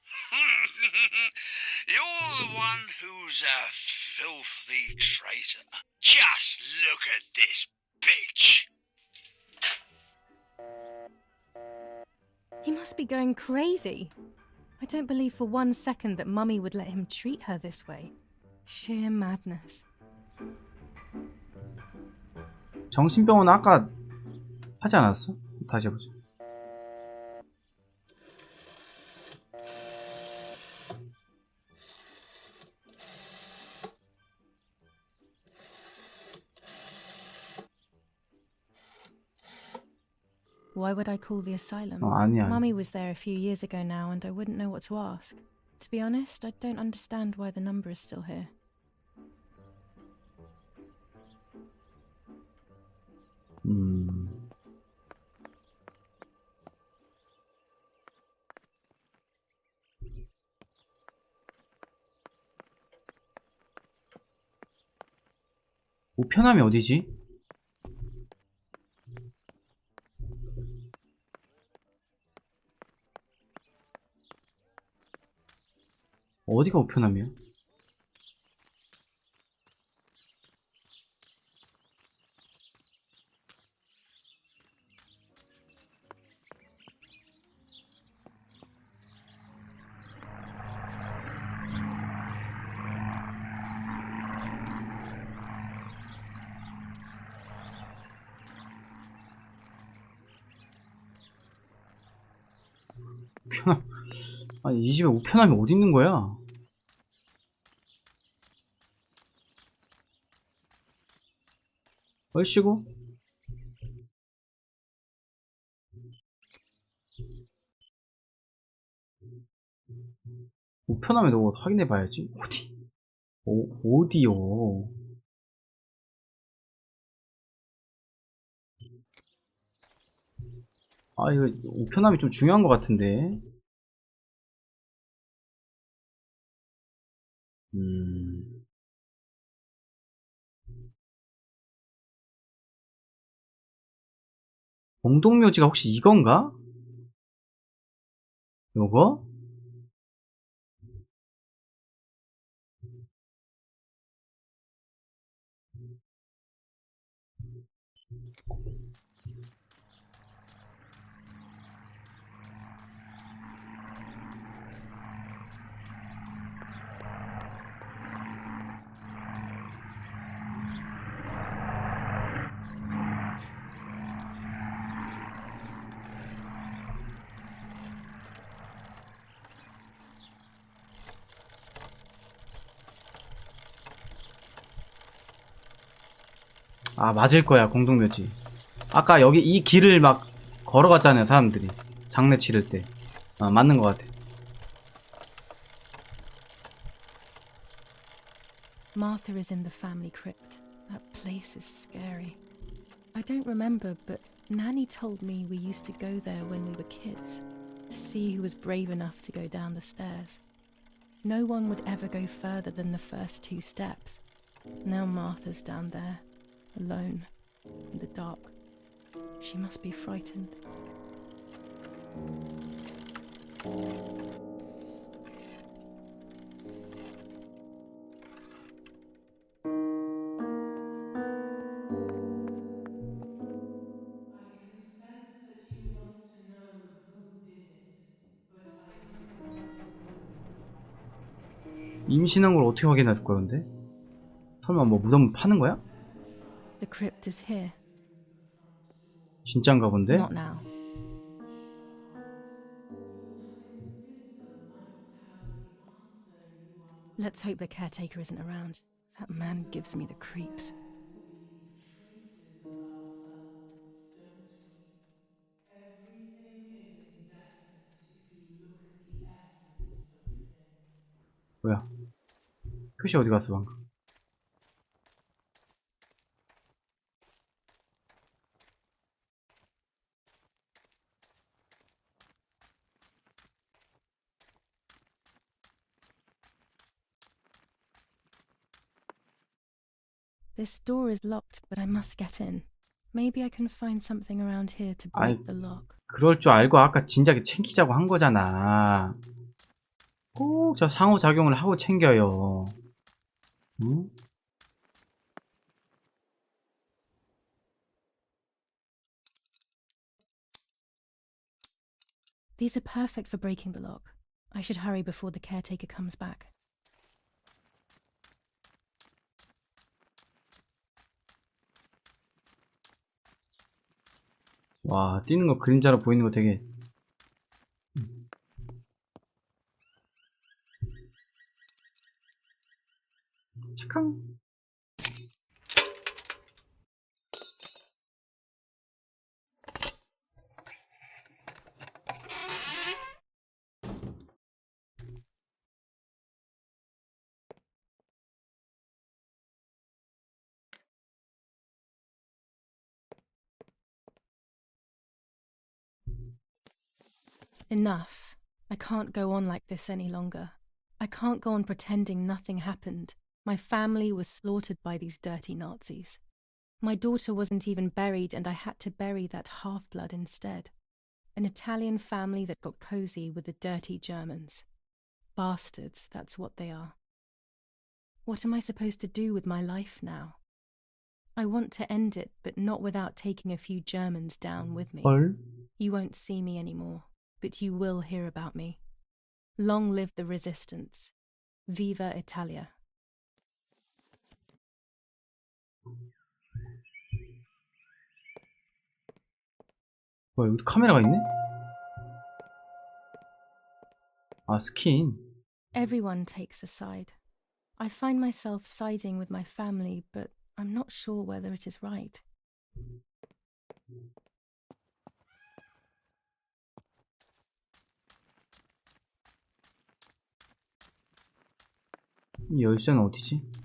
S9: You're the one who's a filthy traitor. Just look at this bitch.
S1: He must be going crazy. I don't believe for one second that Mummy would let him treat her this way. Sheer madness.
S2: 정신병원 아까 하지 않았어? 다시 해보자.
S1: Why would I call the asylum?
S2: 아니야.
S1: Mummy was there a few years ago now and I wouldn't know what to ask. To be honest, I don't understand why the number is still here.
S2: 우편함이 어디지? 어디가 우편함이야? 우편함. 아니, 이 집에 우편함이 어디 있는 거야? 얼씨구? 우편함에 넣어 확인해 봐야지. 어디? 어디요? 아, 이거 우편함이 좀 중요한 것 같은데. 공동묘지가 혹시 이건가? 요거? 아, 맞을 거야, 공동묘지. 아까 여기 이 길을 막 걸어갔잖아요, 사람들이. 장례 치를 때. 아, 맞는 것 같아.
S1: Martha is in the family crypt. That place is scary. I don't remember, but Nanny told me we used to go there when we were kids, to see who was brave enough to go down the stairs. No one would ever go further than the first 2 steps. Now Martha's down there, alone, in the dark. She must be frightened.
S2: 임신한 걸 어떻게 확인할 거야, 근데? 설마 뭐 무덤 파는 거야?
S1: The crypt is here.
S2: 진짠가 본데?
S1: Not now. Let's hope the caretaker isn't around. That man gives me the creeps.
S2: 뭐야? 표시 어디 갔어, 방금?
S1: This door is locked, but I must get in. Maybe I can find something around here to break the lock.
S2: 그럴 줄 알고 아까 진작에 챙기자고 한 거잖아. 꼭 저 상호작용을 하고 챙겨요. 응?
S1: These are perfect for breaking the lock. I should hurry before the caretaker comes back.
S2: 와, 뛰는 거 그림자로 보이는 거 되게 착한.
S1: Enough. I can't go on like this any longer. I can't go on pretending nothing happened. My family was slaughtered by these dirty Nazis. My daughter wasn't even buried, and I had to bury that half-blood instead. An Italian family that got cozy with the dirty Germans. Bastards, that's what they are. What am I supposed to do with my life now? I want to end it, but not without taking a few Germans down with me.
S2: 헐?
S1: You won't see me anymore, but you will hear about me. Long live the resistance. Viva Italia.
S2: 뭐야, 여기 카메라가 있네? 아, 스킨.
S1: Everyone takes a side. I find myself siding with my family, but I'm not sure whether it is right.
S2: 이 열쇠는 어디지?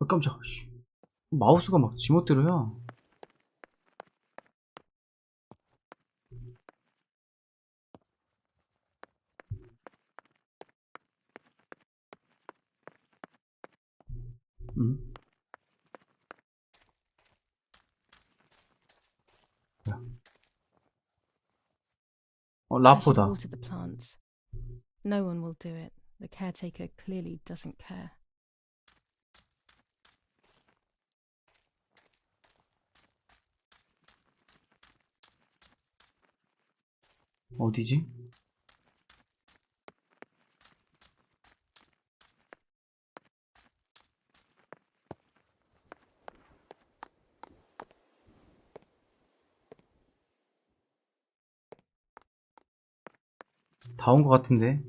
S2: 깜짝아. 마우스가 막 지멋대로야.
S1: I should
S2: 라포다.
S1: water the plants. No one will do it. The caretaker clearly doesn't care.
S2: 어디지? 다 온 것 같은데.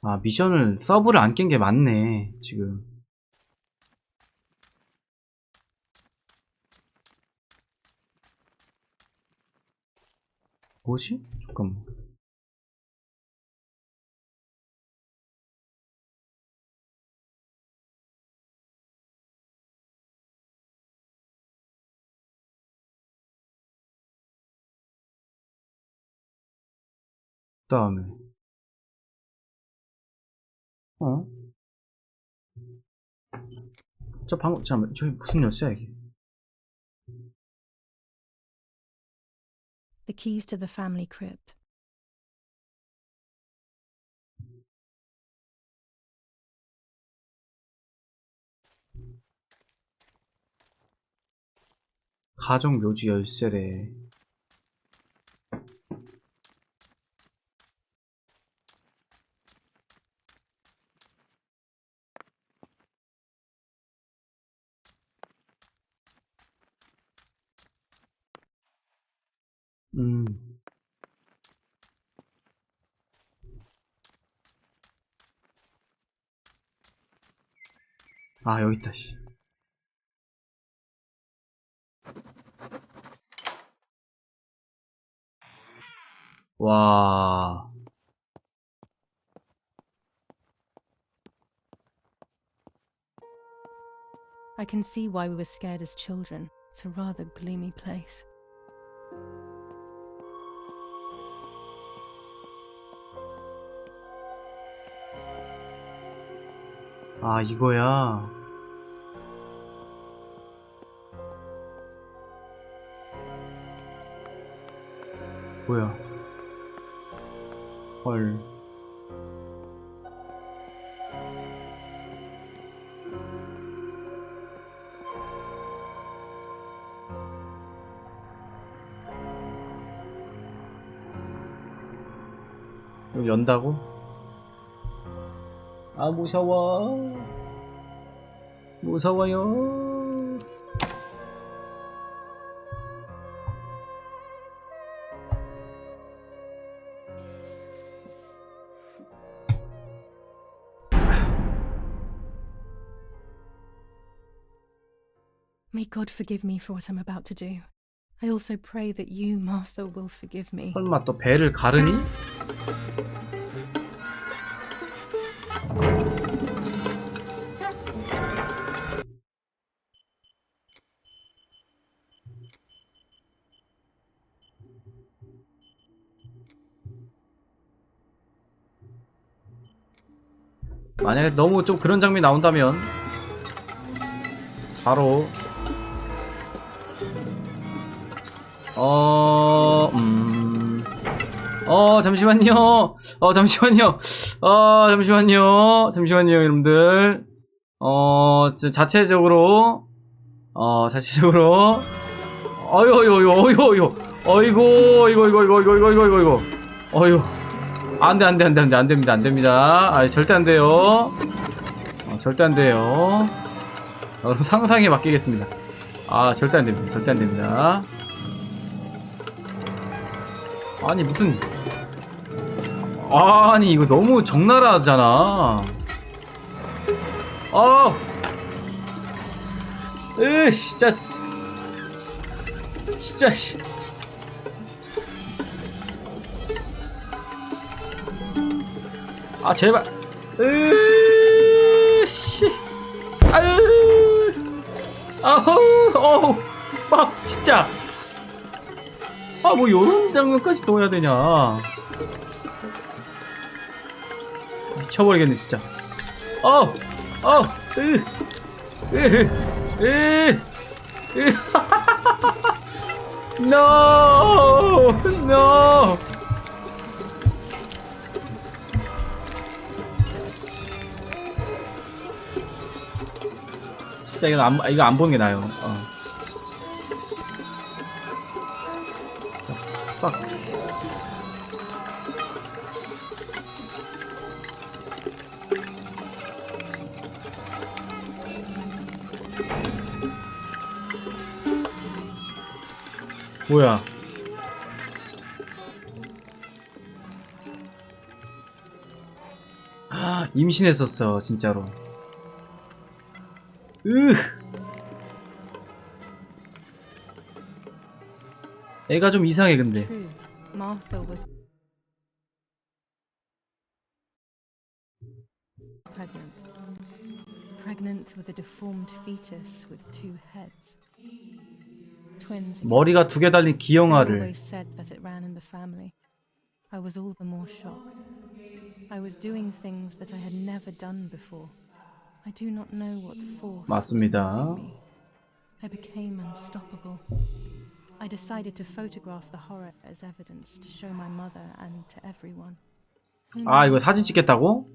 S2: 아, 미션을 서브를 안 깬 게 맞네 지금. 뭐지? 잠깐만. 그 다음에 저 방금 잠깐만, 저기 무슨 열쇠야 이게?
S1: The keys to the family crypt.
S2: 가정 묘지 열쇠래. 아, 여기 있다, 씨. 와.
S1: I can see why we were scared as children. It's a rather gloomy place.
S2: 아, 이거야. 뭐야. 헐. 이거 연다고? 아, 무서워. 무서워요.
S1: May God forgive me for what I'm about to do. I also pray that you, Martha, will forgive me.
S2: 설마 또 배를 가르니? 만약에 너무 좀 그런 장면이 나온다면 바로 잠시만요. 잠시만요, 여러분들. 자체적으로 어휴. 안 됩니다. 아, 절대 안 돼요. 절대 안 돼요. 그럼 상상에 맡기겠습니다. 아, 절대 안 됩니다. 아니, 무슨. 아니, 이거 너무 적나라하잖아. 진짜, 씨. 아, 제발. 씨. 막, 진짜. 아, 뭐, 요런 장면까지 넣어야 되냐. 미쳐버리겠네, 진짜. No. 진짜 이거 안 보는 게 나아요. Fuck. 뭐야? 임신했었어, 진짜로. 애가 좀 이상해, 근데.
S1: Martha was pregnant with a deformed fetus with two heads. Twins.
S2: 머리가 두 개 달린 기형아를.
S1: Always said that it ran in the family. I was all the more shocked. I was doing things that I had never done before. I do not know what force.
S2: 맞습니다.
S1: I became unstoppable. I decided to photograph the horror as evidence to show my mother and to everyone.
S2: 아, 이거 사진 찍겠다고?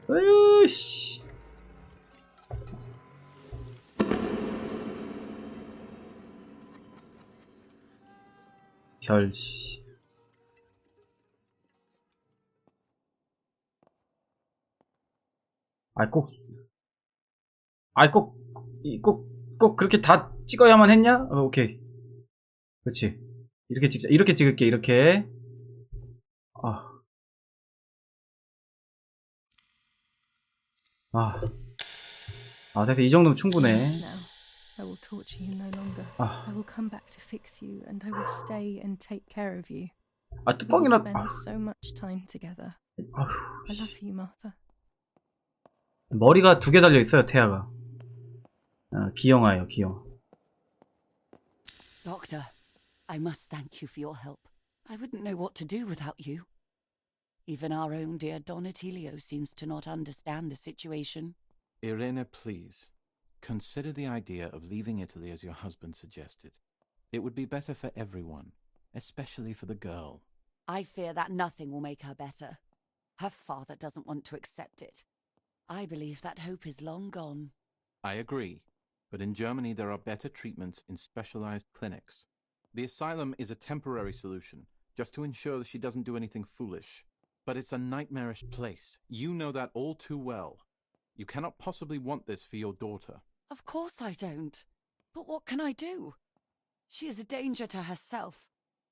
S2: 아유, 씨. 별씨. 꼭 꼭 그렇게 다 찍어야만 했냐? 오케이. 그렇지. 이렇게 찍자. 이렇게 찍을게. 이렇게. 됐어. 이 정도면 충분해.
S1: I will torture you no longer. I will come back to fix you, and I will stay and take care of you.
S2: 뚜껑이나.
S1: We spend so much time together. I love you, Martha.
S2: 머리가 2개 달려 있어요, 태아가. 기영아예요, 기영.
S6: Doctor, I must thank you for your help. I wouldn't know what to do without you. Even our own dear Donatello seems to not understand the situation.
S13: Irene, please. Consider the idea of leaving Italy as your husband suggested. It would be better for everyone, especially for the girl.
S6: I fear that nothing will make her better. Her father doesn't want to accept it. I believe that hope is long gone.
S13: I agree, but in Germany there are better treatments in specialized clinics. The asylum is a temporary solution, just to ensure that she doesn't do anything foolish. But it's a nightmarish place. You know that all too well. You cannot possibly want this for your daughter.
S6: Of course I don't. But what can I do? She is a danger to herself,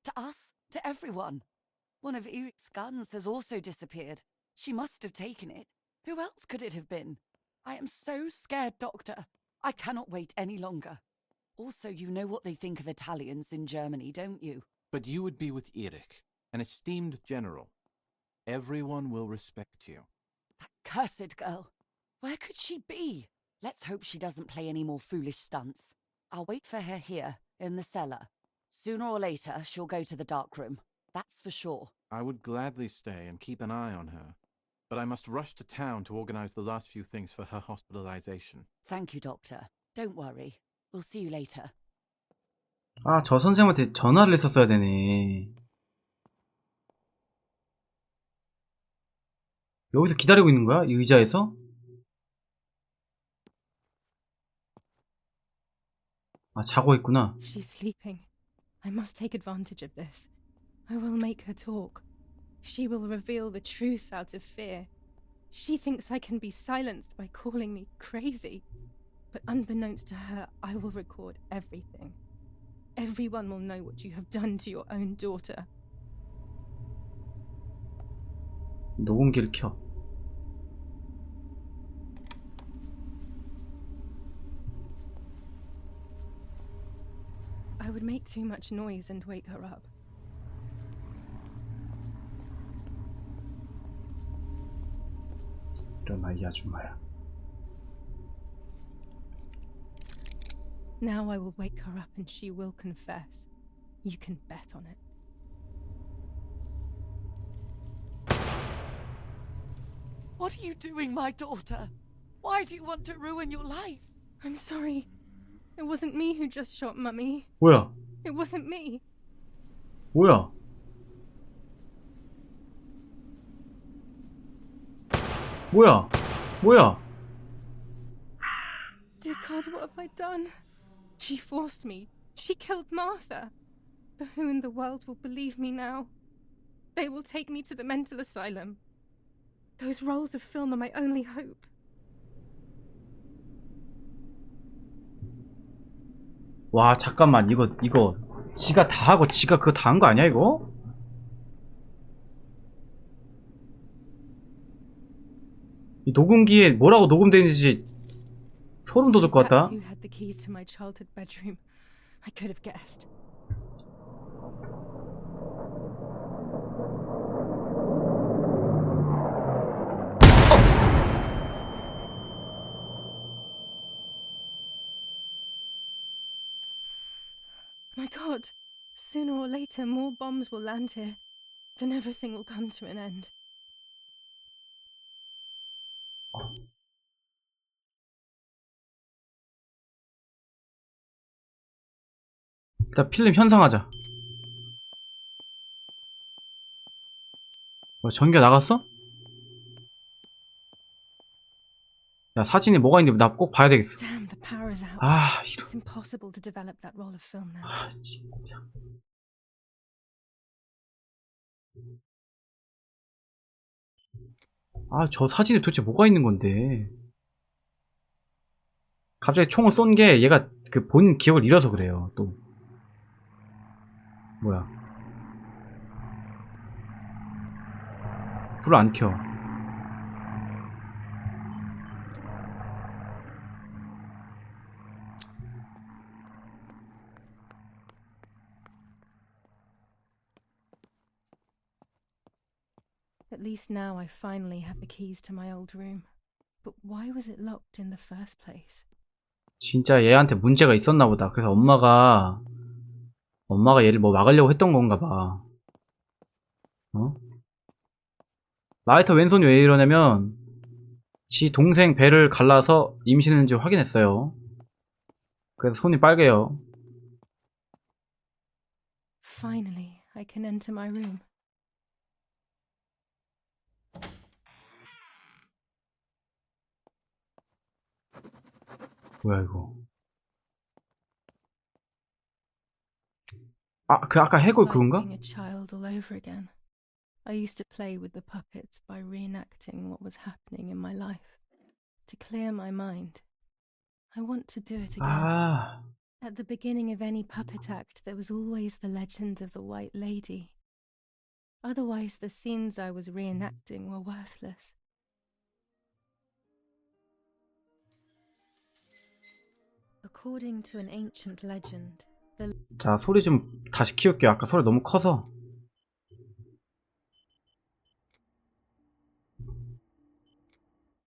S6: to us, to everyone. One of Eric's guns has also disappeared. She must have taken it. Who else could it have been? I am so scared, Doctor. I cannot wait any longer. Also, you know what they think of Italians in Germany, don't you?
S13: But you would be with Eric, an esteemed general. Everyone will respect you.
S6: That cursed girl. Where could she be? Let's hope she doesn't play any more foolish stunts. I'll wait for her here, in the cellar. Sooner or later, she'll go to the dark room. That's for sure.
S13: I would gladly stay and keep an eye on her. But I must rush to town to organize the last few things for her hospitalization.
S6: Thank you, Doctor. Don't worry. We'll see you later.
S2: 저 선생님한테 전화를 했었어야 되네. 여기서 기다리고 있는 거야? 이 의자에서? 자고 있구나.
S1: She's sleeping. I must take advantage of this. I will make her talk. She will reveal the truth out of fear. She thinks I can be silenced by calling me crazy. But unbeknownst to her, I will record everything. Everyone will know what you have done to your own daughter.
S2: 녹음기를 켜.
S1: I would make too much noise and wake her up.
S2: 일어나, 이 아줌마야.
S1: Now I will wake her up and she will confess. You can bet on it.
S6: What are you doing, my daughter? Why do you want to ruin your life?
S1: I'm sorry. It wasn't me who just shot Mummy.
S2: 뭐야?
S1: It wasn't me.
S2: 뭐야? 뭐야? 뭐야?
S1: Dear God, what have I done? She forced me. She killed Martha. But who in the world will believe me now? They will take me to the mental asylum. Those rolls of film are my only hope.
S2: 와, 잠깐만. 이거 지가 다 하고 지가 그거 다 한 거 아니야, 이거? 이 녹음기에 뭐라고 녹음되어 있는지 소름 돋을 것 같다.
S1: Who had the keys to my childhood bedroom? I could have guessed. My God, sooner or later more bombs will land here. Then everything will come to an end.
S2: 일단 필름 현상하자. 전기가 나갔어? 야, 사진에 뭐가 있는지 나 꼭 봐야 되겠어.
S1: Damn, the power is out.
S2: 이런.
S1: It's impossible to develop that roll of film now.
S2: 진짜. 저 사진에 도대체 뭐가 있는 건데? 갑자기 총을 쏜 게 얘가 그 본 기억을 잃어서 그래요. 또 뭐야? 불 안 켜.
S1: At least now I finally have the keys to my old room. But why was it locked in the first place?
S2: 진짜 얘한테 문제가 있었나 보다. 그래서 엄마가 얘를 뭐 막으려고 했던 건가 봐. 어? 라이터 왼손이 왜 이러냐면 지 동생 배를 갈라서 임신했는지 확인했어요. 그래서 손이 빨개요.
S1: Finally, I can enter my room.
S2: 뭐야 이거? 아, 그 아까 해골 그건가?
S1: Being a child all over again. I used to play with the puppets by reenacting what was happening in my life. To clear my mind. I want to do it again.
S2: 아.
S1: At the beginning of any puppet act, there was always the legend of the White Lady. Otherwise, the scenes I was reenacting were worthless. According to an ancient legend, the
S2: 자, 소리 좀 다시 키울게요. 아까 소리 너무 커서.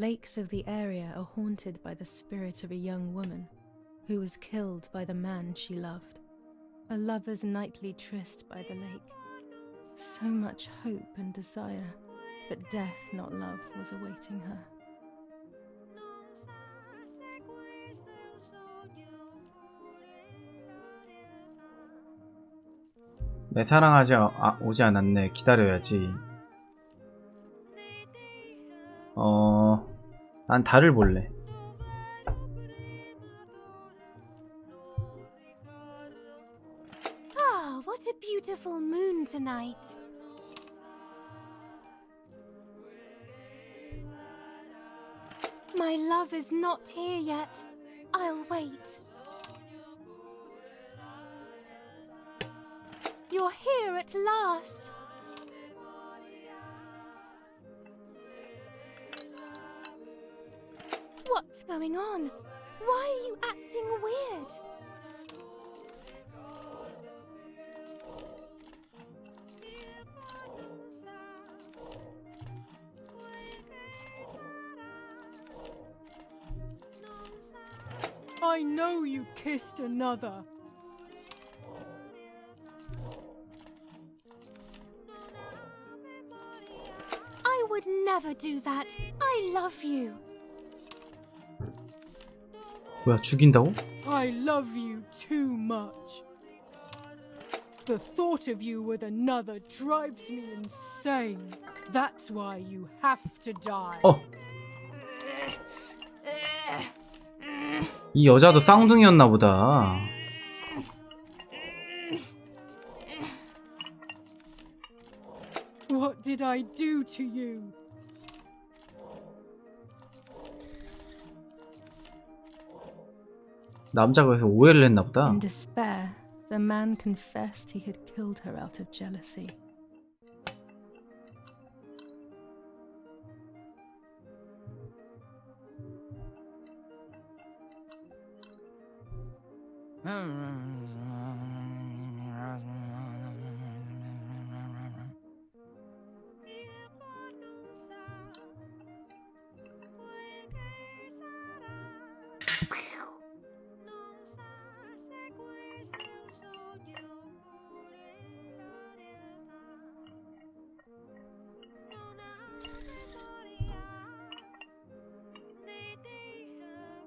S1: lakes of the area are haunted by the spirit of a young woman who was killed by the man she loved. A lover's nightly tryst by the lake. So much hope and desire, but death, not love, was awaiting her.
S2: 내 사랑하지 오지 않았네. 기다려야지. 난 달을 볼래.
S19: Ah, what a beautiful moon tonight. My love is not here yet. I'll wait. You're here at last. What's going on? Why are you acting weird?
S16: I know you kissed another.
S19: I would never do that. I love you.
S2: 뭐야, 죽인다고?
S16: I love you too much. The thought of you with another drives me insane. That's why you have to die.
S2: 이 여자도 쌍둥이였나 보다.
S16: What did I do to you?
S2: 남자가 그래서 오해를 했나 보다.
S1: In despair, the man confessed he had killed her out of jealousy.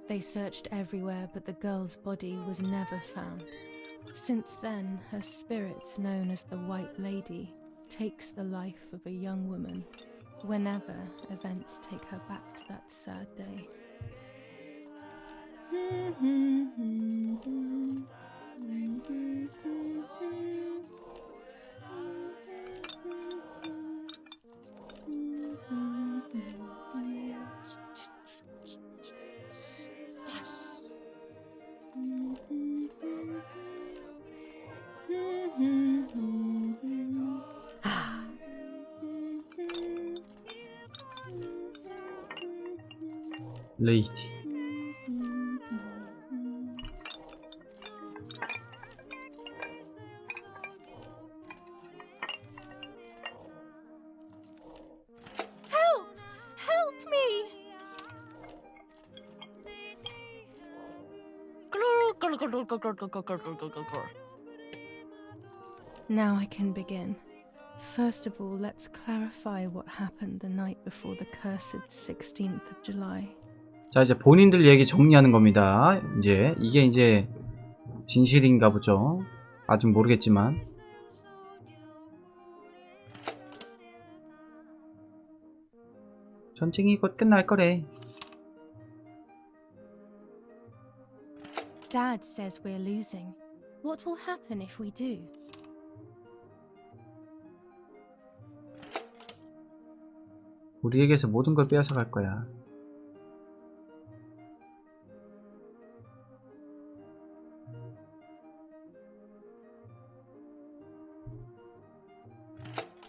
S1: They searched everywhere, but the girl's body was never found. Since then, her spirit, known as the White Lady, takes the life of a young woman whenever events take her back to that sad day.
S2: 레이디.
S19: Help! Help me!
S1: Now I can begin. First of all, let's clarify what happened the night before the cursed 16th of July.
S2: 자, 이제 본인들 얘기 정리하는 겁니다. 이제 이게 이제 진실인가 보죠. 아직 모르겠지만. 전쟁이 곧 끝날 거래.
S1: Dad says we're losing. What will happen if we do?
S2: 우리에게서 모든 걸 빼앗아 갈 거야.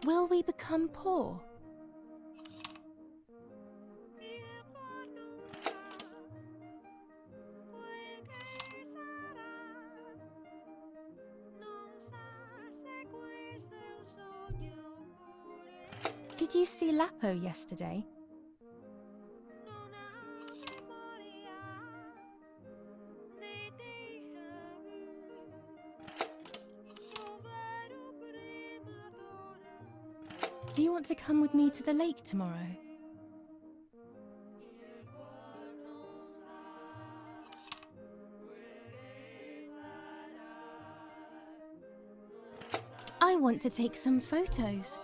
S1: Will we become poor? Did you see Lapo yesterday? Do you want to come with me to the lake tomorrow? I want to take some photos.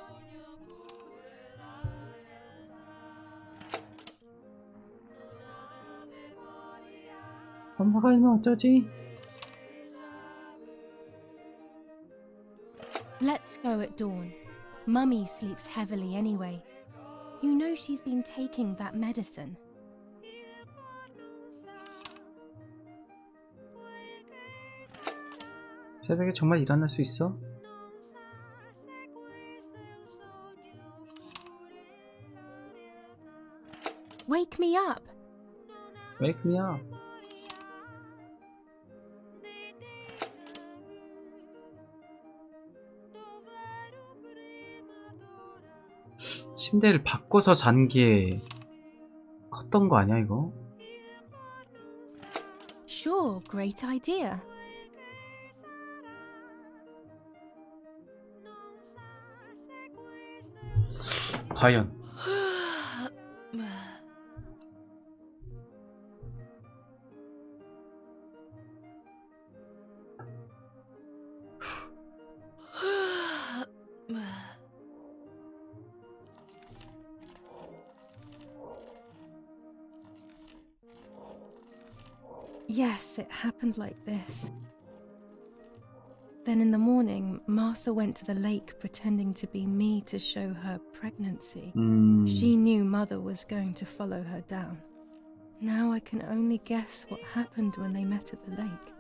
S2: 엄마가 알면 어쩌지?
S1: Let's go at dawn. Mummy sleeps heavily anyway. You know she's been taking that medicine.
S2: 새벽에 정말 일어날 수 있어?
S1: Wake me up.
S2: Wake me up. 침대를 바꿔서 잔 게 컸던 거 아니야 이거?
S1: Sure, great idea.
S2: 과연
S1: Yes, it happened like this. Then in the morning, Martha went to the lake pretending to be me to show her pregnancy. She knew Mother was going to follow her down. Now I can only guess what happened when they met at the lake.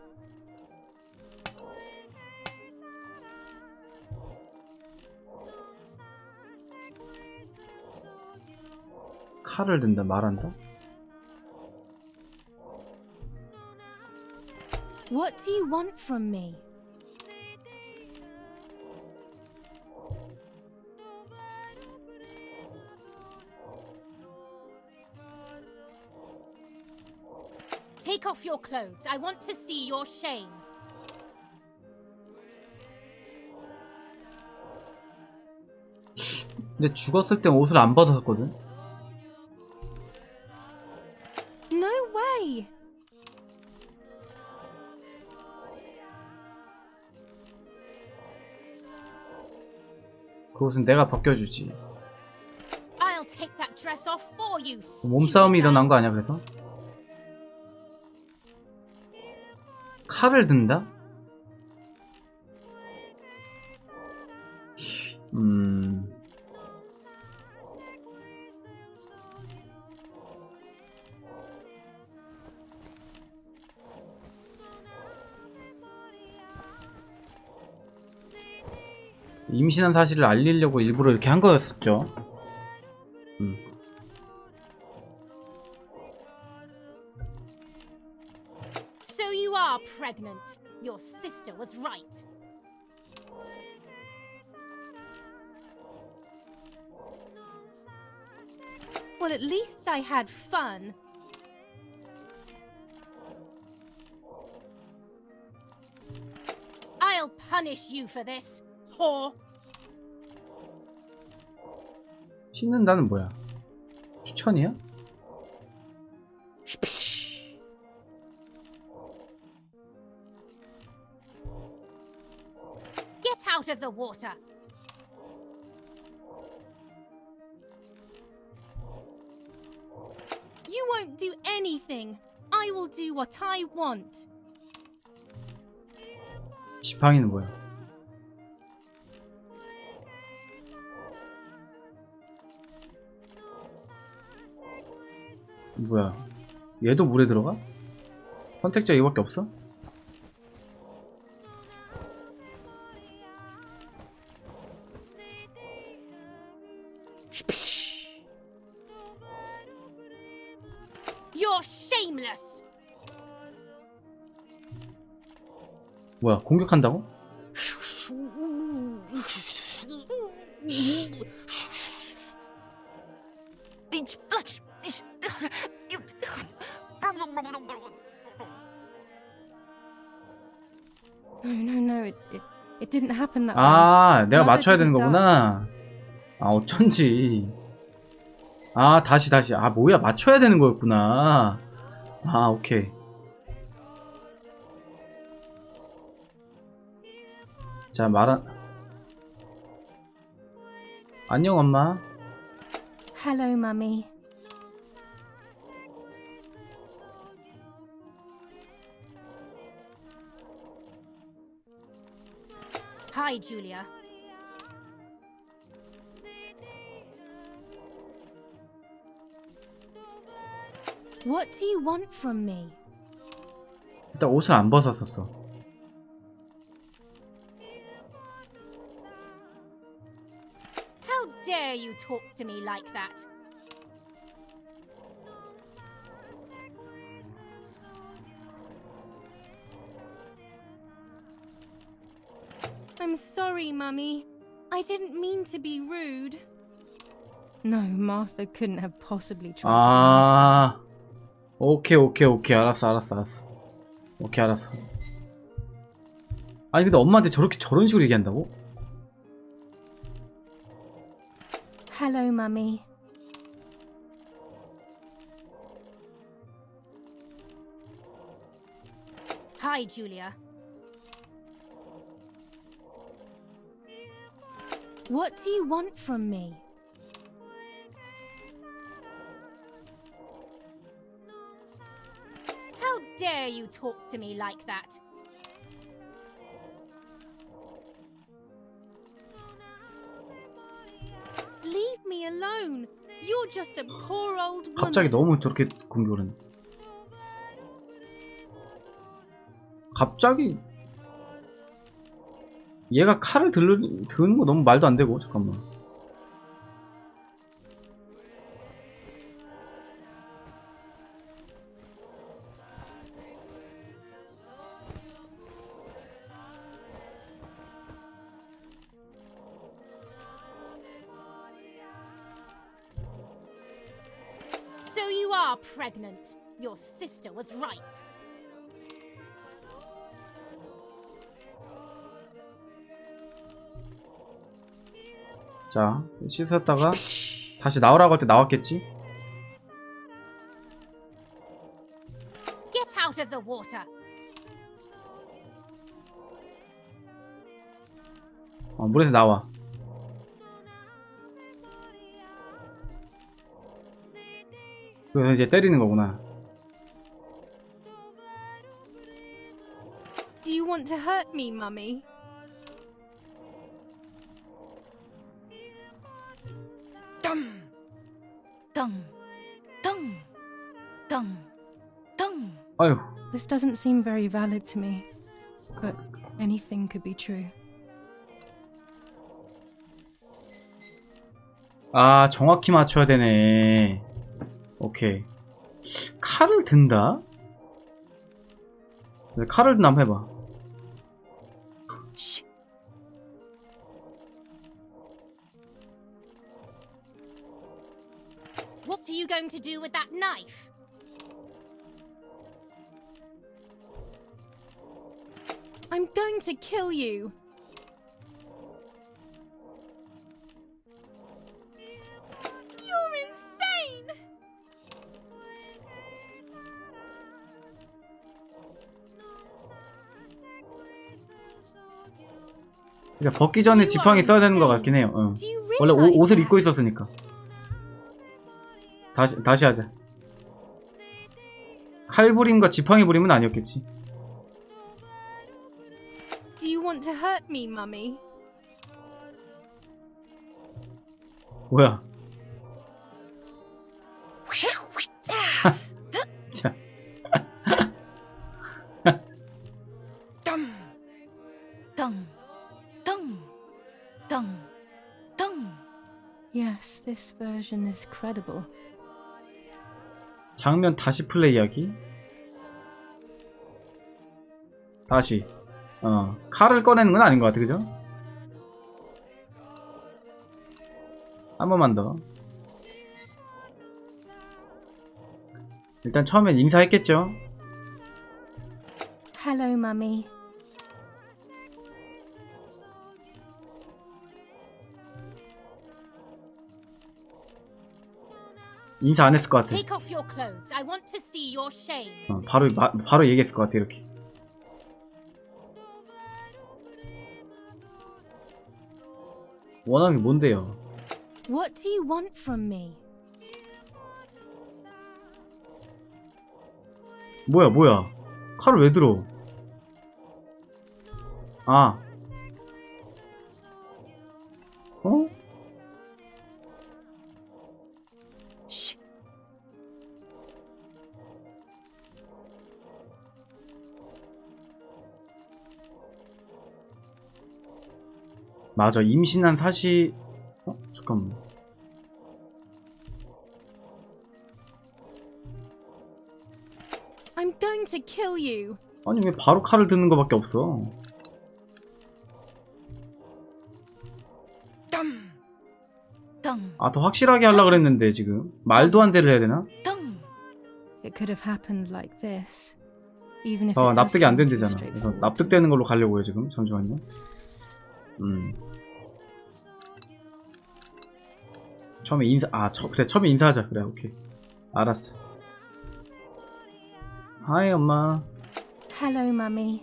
S2: 칼을 든다 말한다?
S1: What do you want from me? Take off your clothes. I want to see your shame.
S2: 근데 죽었을 땐 옷을 안 벗었거든?
S1: No way!
S2: 그 옷은 내가 벗겨주지.
S1: I'll take that dress off for you.
S2: 몸싸움이 일어난 거 아니야 그래서? 칼을 든다? 임신한 사실을 알리려고 일부러 이렇게 한 거였었죠.
S19: So you are pregnant. Your sister was right. Well, at least I had fun. I'll punish you for this, whore.
S2: 씻는다는 뭐야? 추천이야?
S19: Get out of the water. You won't do anything. I will do what I want.
S2: 지팡이는 뭐야? 뭐야? 얘도 물에 들어가? 선택지가 이거밖에 없어?
S19: You're shameless.
S2: 뭐야? 공격한다고?
S1: No, it didn't happen that way.
S2: 아, 내가
S1: Mother
S2: 맞춰야 되는
S1: didn't die.
S2: 거구나. 아, 어쩐지. 아, 다시. 아, 뭐야, 맞춰야 되는 거였구나. 아, 오케이. 자, 안녕, 엄마.
S1: Hello, Mummy.
S19: Hi, Julia.
S1: What do you want from me?
S2: 일단 옷을 안 벗었었어.
S19: How dare you talk to me like that?
S1: I'm sorry, Mummy. I didn't mean to be rude. No, Martha couldn't have possibly tried to
S2: 아, 오케이. 알았어. 오케이, 알았어. 아니, 근데 엄마한테 저런 식으로 얘기한다고?
S1: Hello, Mummy.
S19: Hi, Julia.
S1: What do you want from me?
S19: How dare you talk to me like that?
S1: Leave me alone. You're just a poor old woman.
S2: 갑자기 너무 저렇게 공격을 했네. 갑자기 얘가 칼을 드는 거 너무 말도 안 되고. 잠깐만.
S19: So you are pregnant. Your sister was right.
S2: 자, 씻었다가 다시 나오라고 할 때 나왔겠지?
S19: Get out of the water.
S2: 물에서 나와. 그래서 이제 때리는 거구나.
S1: Do you want to hurt me, Mummy?
S2: 아유.
S1: This doesn't seem very valid to me, but anything could be true.
S2: 아, 정확히 맞춰야 되네. 오케이. 칼을 든다? 칼을 든다 한번 해봐.
S19: What are you going to do with that knife? I'm going to kill you. You're insane!
S2: 그러니까 벗기 전에 지팡이 써야 되는 것 같긴 해요. 응. 원래 옷을 입고 있었으니까. 다시 하자. 칼부림과 지팡이 부림은 아니었겠지.
S19: Do you want to hurt me, Mummy?
S2: 뭐야? 자.
S1: Yes, this version is credible.
S2: 장면 다시 플레이하기. 다시. 칼을 꺼내는 건 아닌 것 같아, 그죠? 한 번만 더. 일단 처음엔 인사했겠죠?
S1: Hello, Mummy.
S2: 인사 안 했을 것 같아.
S19: Take off your clothes. I want to see your shame.
S2: 바로 얘기했을 것 같아, 이렇게. 원하는 게 뭔데요?
S19: What do you want from me?
S2: 뭐야? 칼을 왜 들어? 아. 어? 맞아, 임신한 사실. 잠깐만.
S19: I'm going to kill you.
S2: 아니, 왜 바로 칼을 드는 거밖에 없어? 아, 더 확실하게 하려고 그랬는데 지금 말도 안 되를 해야 되나?
S1: It could have happened like this. Even if
S2: 납득이 안 된대잖아. 그래서 납득되는 걸로 가려고요 지금. 잠시만요. 처음에 인사. 그래, 처음에 인사하자. 그래, 오케이. 알았어. 하이, 엄마.
S1: Hello, Mummy.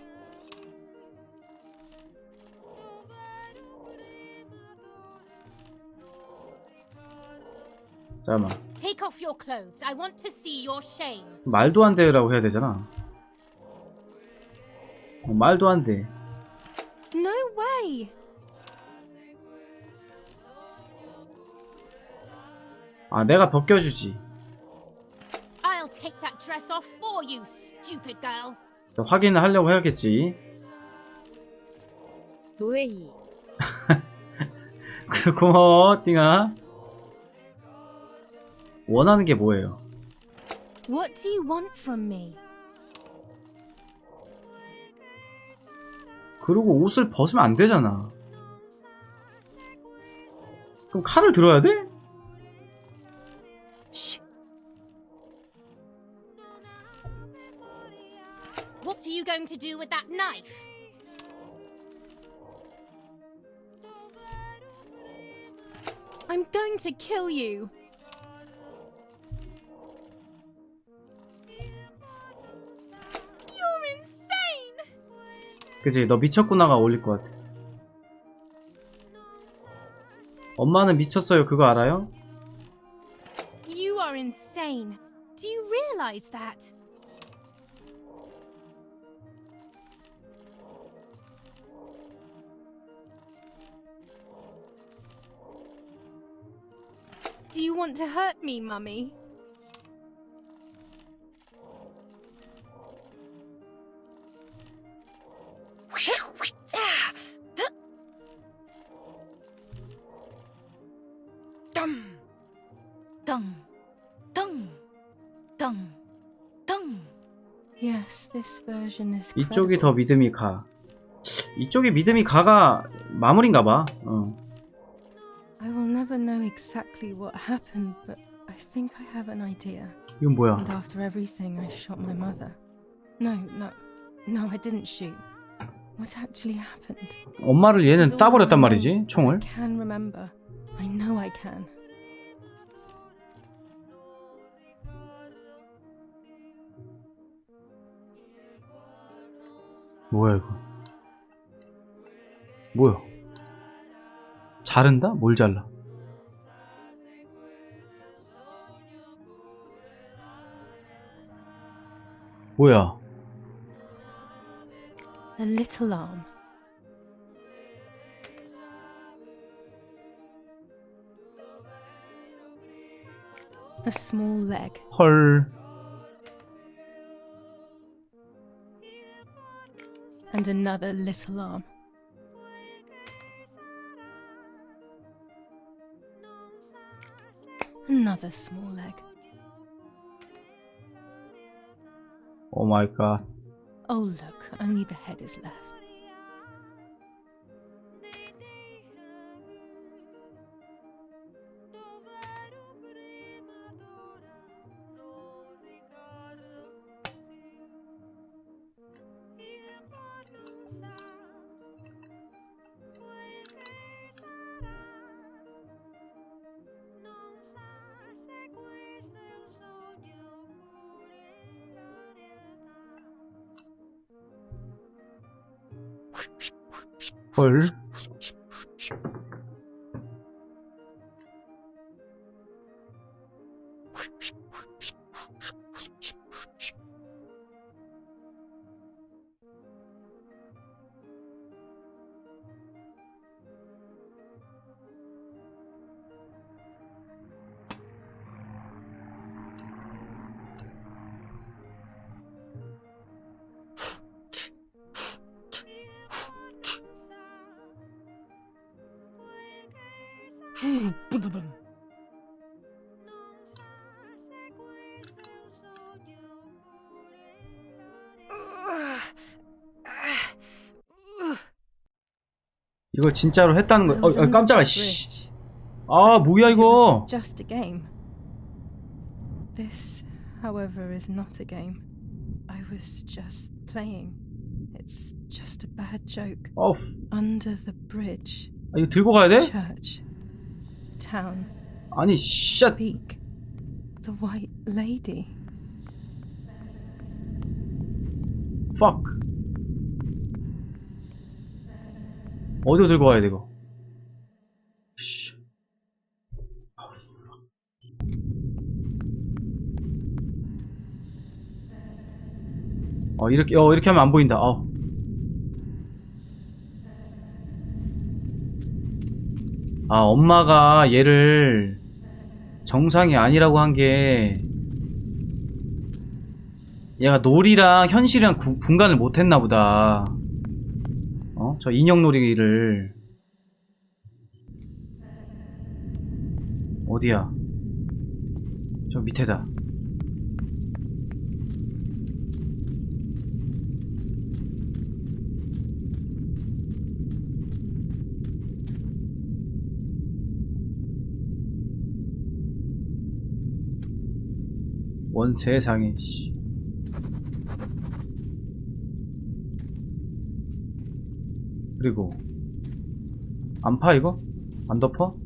S2: 잠깐만.
S19: Take off your clothes. I want to see your shame.
S2: 말도 안 돼라고 해야 되잖아. 말도 안 돼.
S19: No way.
S2: 아, 내가 벗겨주지.
S19: I'll take that dress off for you, stupid girl.
S2: 확인을 하려고 해야겠지.
S19: 노예희.
S2: 고마워, 띵아. 원하는 게 뭐예요?
S19: What do you want from me?
S2: 그리고 옷을 벗으면 안 되잖아. 그럼 칼을 들어야 돼?
S19: What are you going to do with that knife? I'm going to kill you. You're insane.
S2: 그치, 너 미쳤구나가 어울릴 것 같아. 엄마는 미쳤어요. 그거 알아요?
S19: You are insane. Do you realize that? Do you want to hurt me, Mummy?
S4: Dong, dong, dong, dong.
S1: Yes, this version is
S2: 이쪽이 더 믿음이 가. 이쪽이 믿음이 가가 마무리인가봐.
S1: I will never know exactly what happened, but I think I have an idea.
S2: 이건 뭐야?
S1: And after everything, I shot my mother. No, I didn't shoot. What actually happened?
S2: 엄마를 얘는 쏴버렸단 말이지, 총을.
S1: I can remember. I know I can.
S2: 뭐야 이거? 뭐야? 자른다? 뭘 잘라? 뭐야?
S1: A little arm. A small leg.
S2: 헐.
S1: And another little arm. Another small leg.
S2: Oh my god.
S1: Oh look, only the head is left.
S2: 헐. 이거 진짜로 했다는 거. 깜짝아 씨. 아, 뭐야 이거.
S1: Just a game. This, however, is not a game. I was just playing. It's just a bad joke. Under the bridge.
S2: 아, 이거 들고 가야 돼?
S1: Church. Town.
S2: 아니, 샷.
S1: Speak. The white lady.
S2: Fuck. 어디로 들고 가야 돼 이거? 이렇게 하면 안 보인다. 엄마가 얘를 정상이 아니라고 한 게 얘가 놀이랑 현실이랑 분간을 못했나 보다. 저 인형놀이를. 어디야? 저 밑에다. 원 세상에 씨. 그리고 안 파 이거? 안 덮어?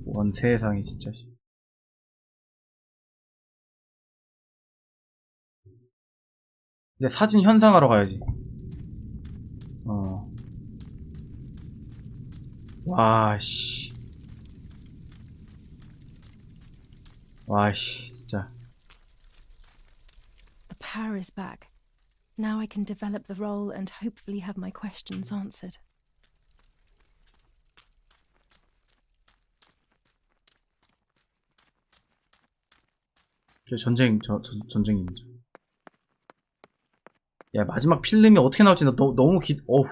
S2: 원 세상에 진짜. 이제 사진 현상하러 가야지. 와씨. 와씨 진짜.
S1: The power is back. Now I can develop the role and hopefully have my questions answered.
S2: 전쟁입니다. 야, 마지막 필름이 어떻게 나올지 나 너무 어후.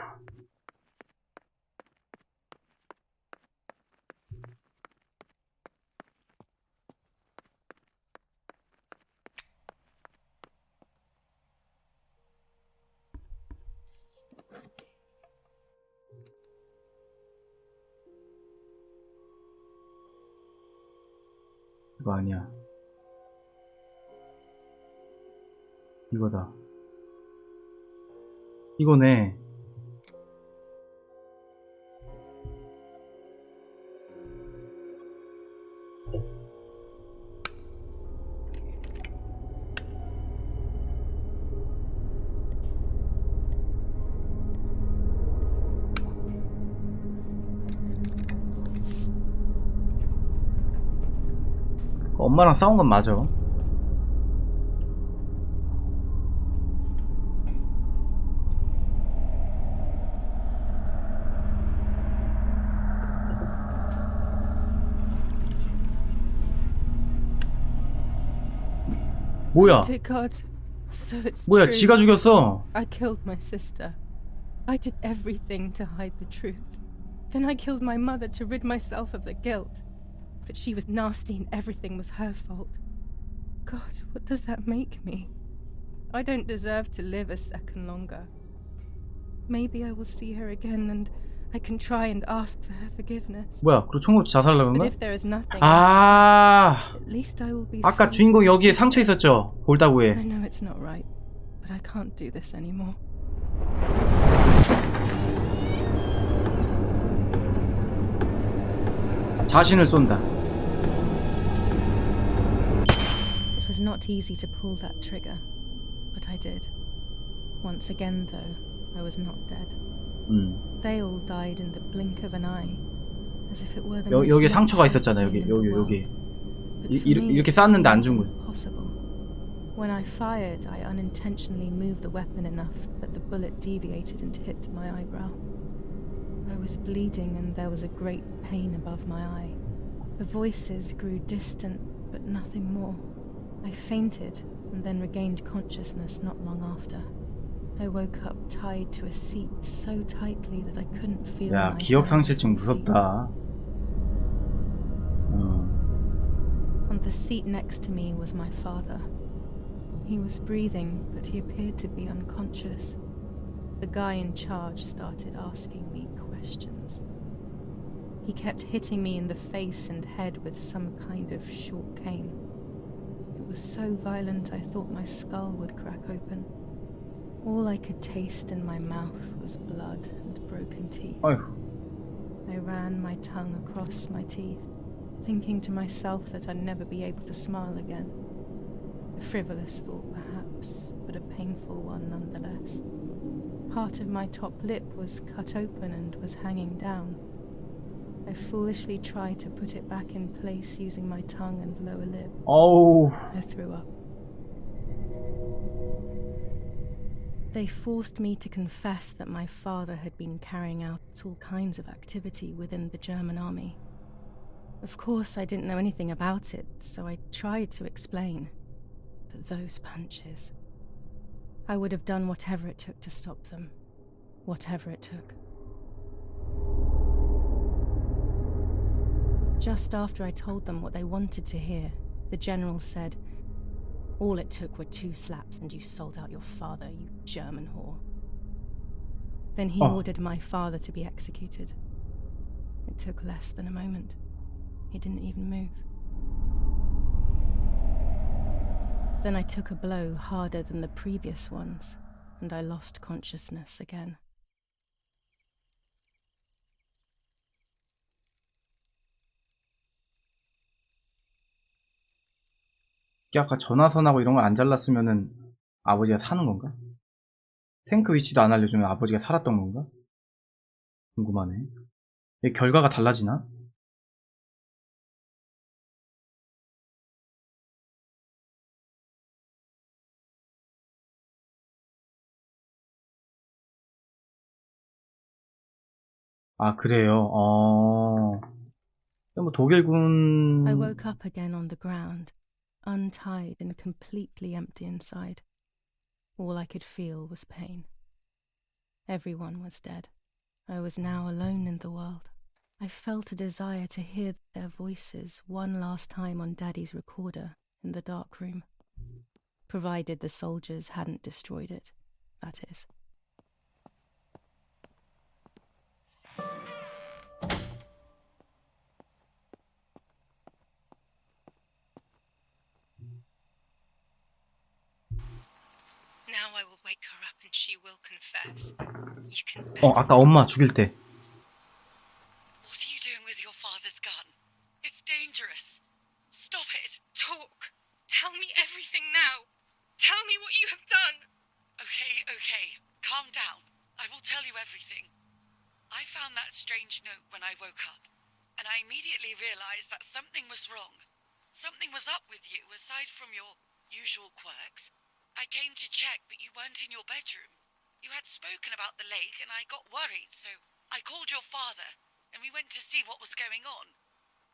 S2: 이거 아니야. 이거다. 이거네. 엄마랑 싸운 건 맞아. 뭐야?
S1: Dear God, so it's
S2: 뭐야?
S1: true.
S2: 지가 죽였어.
S1: I killed my sister. I did everything to hide the truth. Then I killed my mother to rid myself of the guilt. But she was nasty and everything was her fault. God, what does that make me? I don't deserve to live a second longer. Maybe I will see her again and I can try and ask for her forgiveness.
S2: 뭐야? 그리고 총으로 자살하려는
S1: But
S2: 거야?
S1: if there is nothing,
S2: 아,
S1: at least I will be
S2: 아까
S1: free
S2: 주인공
S1: from
S2: 여기에
S1: this
S2: 상처
S1: guilt.
S2: 있었죠? 볼다구에.
S1: I know it's not right, but I can't do this anymore.
S2: 자신을 쏜다.
S1: It was not easy to pull that trigger, but I did. Once again, though, I was not dead. They all died in the blink of an eye, as if it were the most
S2: 여기 상처가
S1: natural
S2: 있었잖아.
S1: thing
S2: 여기
S1: in the world.
S2: 여기.
S1: But for me,
S2: 이렇게
S1: it
S2: 쐈는데 안
S1: seemed
S2: 죽은 거야.
S1: impossible. When I fired, I unintentionally moved the weapon enough that the bullet deviated and hit my eyebrow. I was bleeding and there was a great pain above my eye. The voices grew distant, but nothing more. I fainted and then regained consciousness not long after. I woke up tied to a seat so tightly that I couldn't feel
S2: 야,
S1: my
S2: 기억상실증
S1: hands or feet.
S2: 무섭다.
S1: On the seat next to me was my father. He was breathing, but he appeared to be unconscious. The guy in charge started asking me questions. He kept hitting me in the face and head with some kind of short cane. It was so violent I thought my skull would crack open. All I could taste in my mouth was blood and broken teeth.
S2: 어휴.
S1: I ran my tongue across my teeth, thinking to myself that I'd never be able to smile again. A frivolous thought, perhaps, but a painful one nonetheless. Part of my top lip was cut open and was hanging down. I foolishly tried to put it back in place using my tongue and lower lip.
S2: 어우.
S1: I threw up. They forced me to confess that my father had been carrying out all kinds of activity within the German army. Of course, I didn't know anything about it, so I tried to explain. But those punches... I would have done whatever it took to stop them. Whatever it took. Just after I told them what they wanted to hear, the general said, "All it took were 2 slaps and you sold out your father, you German whore." Then he ordered my father to be executed. It took less than a moment. He didn't even move. Then I took a blow harder than the previous ones, and I lost consciousness again.
S2: 이게 아까 전화선하고 이런 걸 안 잘랐으면은 아버지가 사는 건가? 탱크 위치도 안 알려주면 아버지가 살았던 건가? 궁금하네. 이게 결과가 달라지나? 아, 그래요. 뭐 독일군...
S1: I woke up again on the ground, untied and completely empty inside. All I could feel was pain. Everyone was dead. I was now alone in the world. I felt a desire to hear their voices one last time on Daddy's recorder in the dark room. Provided the soldiers hadn't destroyed it, that is. Now I will wake her up and she will confess. You can bet.
S2: 아까 엄마 죽일 때.
S6: What are you doing with your father's gun? It's dangerous. Stop it.
S1: Talk. Tell me everything now. Tell me what you have done.
S6: Okay. Calm down. I will tell you everything. I found that strange note when I woke up, and I immediately realized that something was wrong. Something was up with you, aside from your usual quirks. I came to check, but you weren't in your bedroom. You had spoken about the lake, and I got worried, so I called your father, and we went to see what was going on.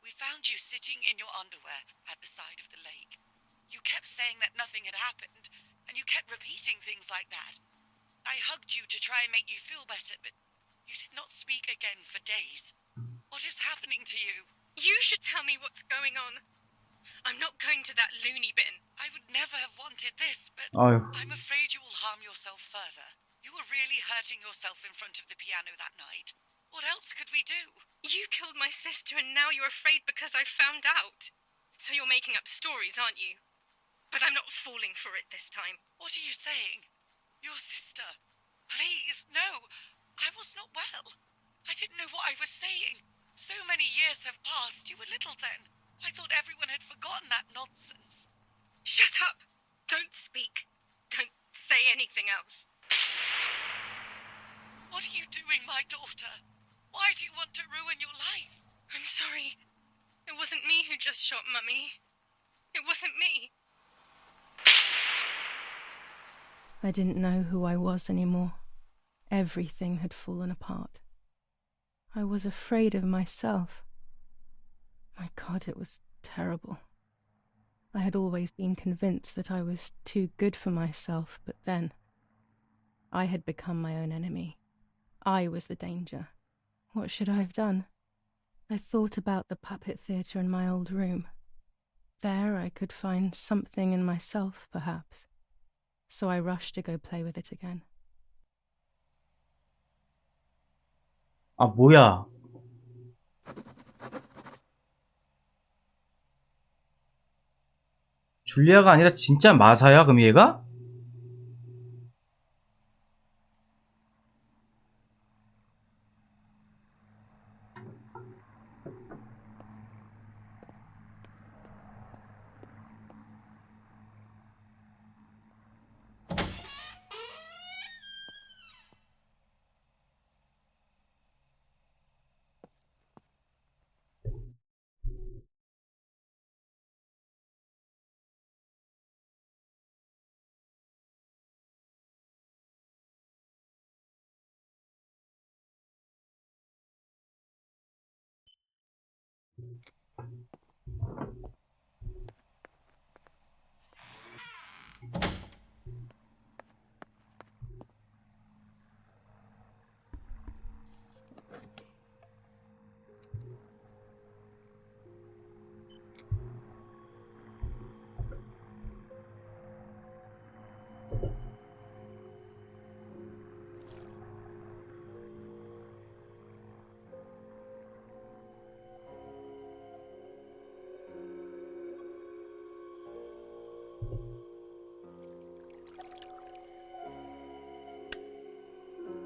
S6: We found you sitting in your underwear at the side of the lake. You kept saying that nothing had happened, and you kept repeating things like that. I hugged you to try and make you feel better, but you did not speak again for days. What is happening to you?
S1: You should tell me what's going on. I'm not going to that loony bin.
S6: I would never have wanted this, but
S2: 아유.
S6: I'm afraid you will harm yourself further. You were really hurting yourself in front of the piano that night. What else could we do?
S1: You killed my sister and now you're afraid because I found out. So you're making up stories, aren't you? But I'm not falling for it this time.
S6: What are you saying? Your sister? Please, no. I was not well. I didn't know what I was saying. So many years have passed. You were little then. I thought everyone had forgotten that nonsense.
S1: Shut up! Don't speak. Don't say anything else.
S6: What are you doing, my daughter? Why do you want to ruin your life?
S1: I'm sorry. It wasn't me who just shot Mummy. It wasn't me. I didn't know who I was anymore. Everything had fallen apart. I was afraid of myself. My God, it was terrible. I had always been convinced that I was too good for myself, but then I had become my own enemy. I was the danger. What should I have done? I thought about the puppet theatre in my old room. There I could find something in myself, perhaps. So I rushed to go play with it again.
S2: 뭐야. 줄리아가 아니라 진짜 마사야, 그럼 얘가?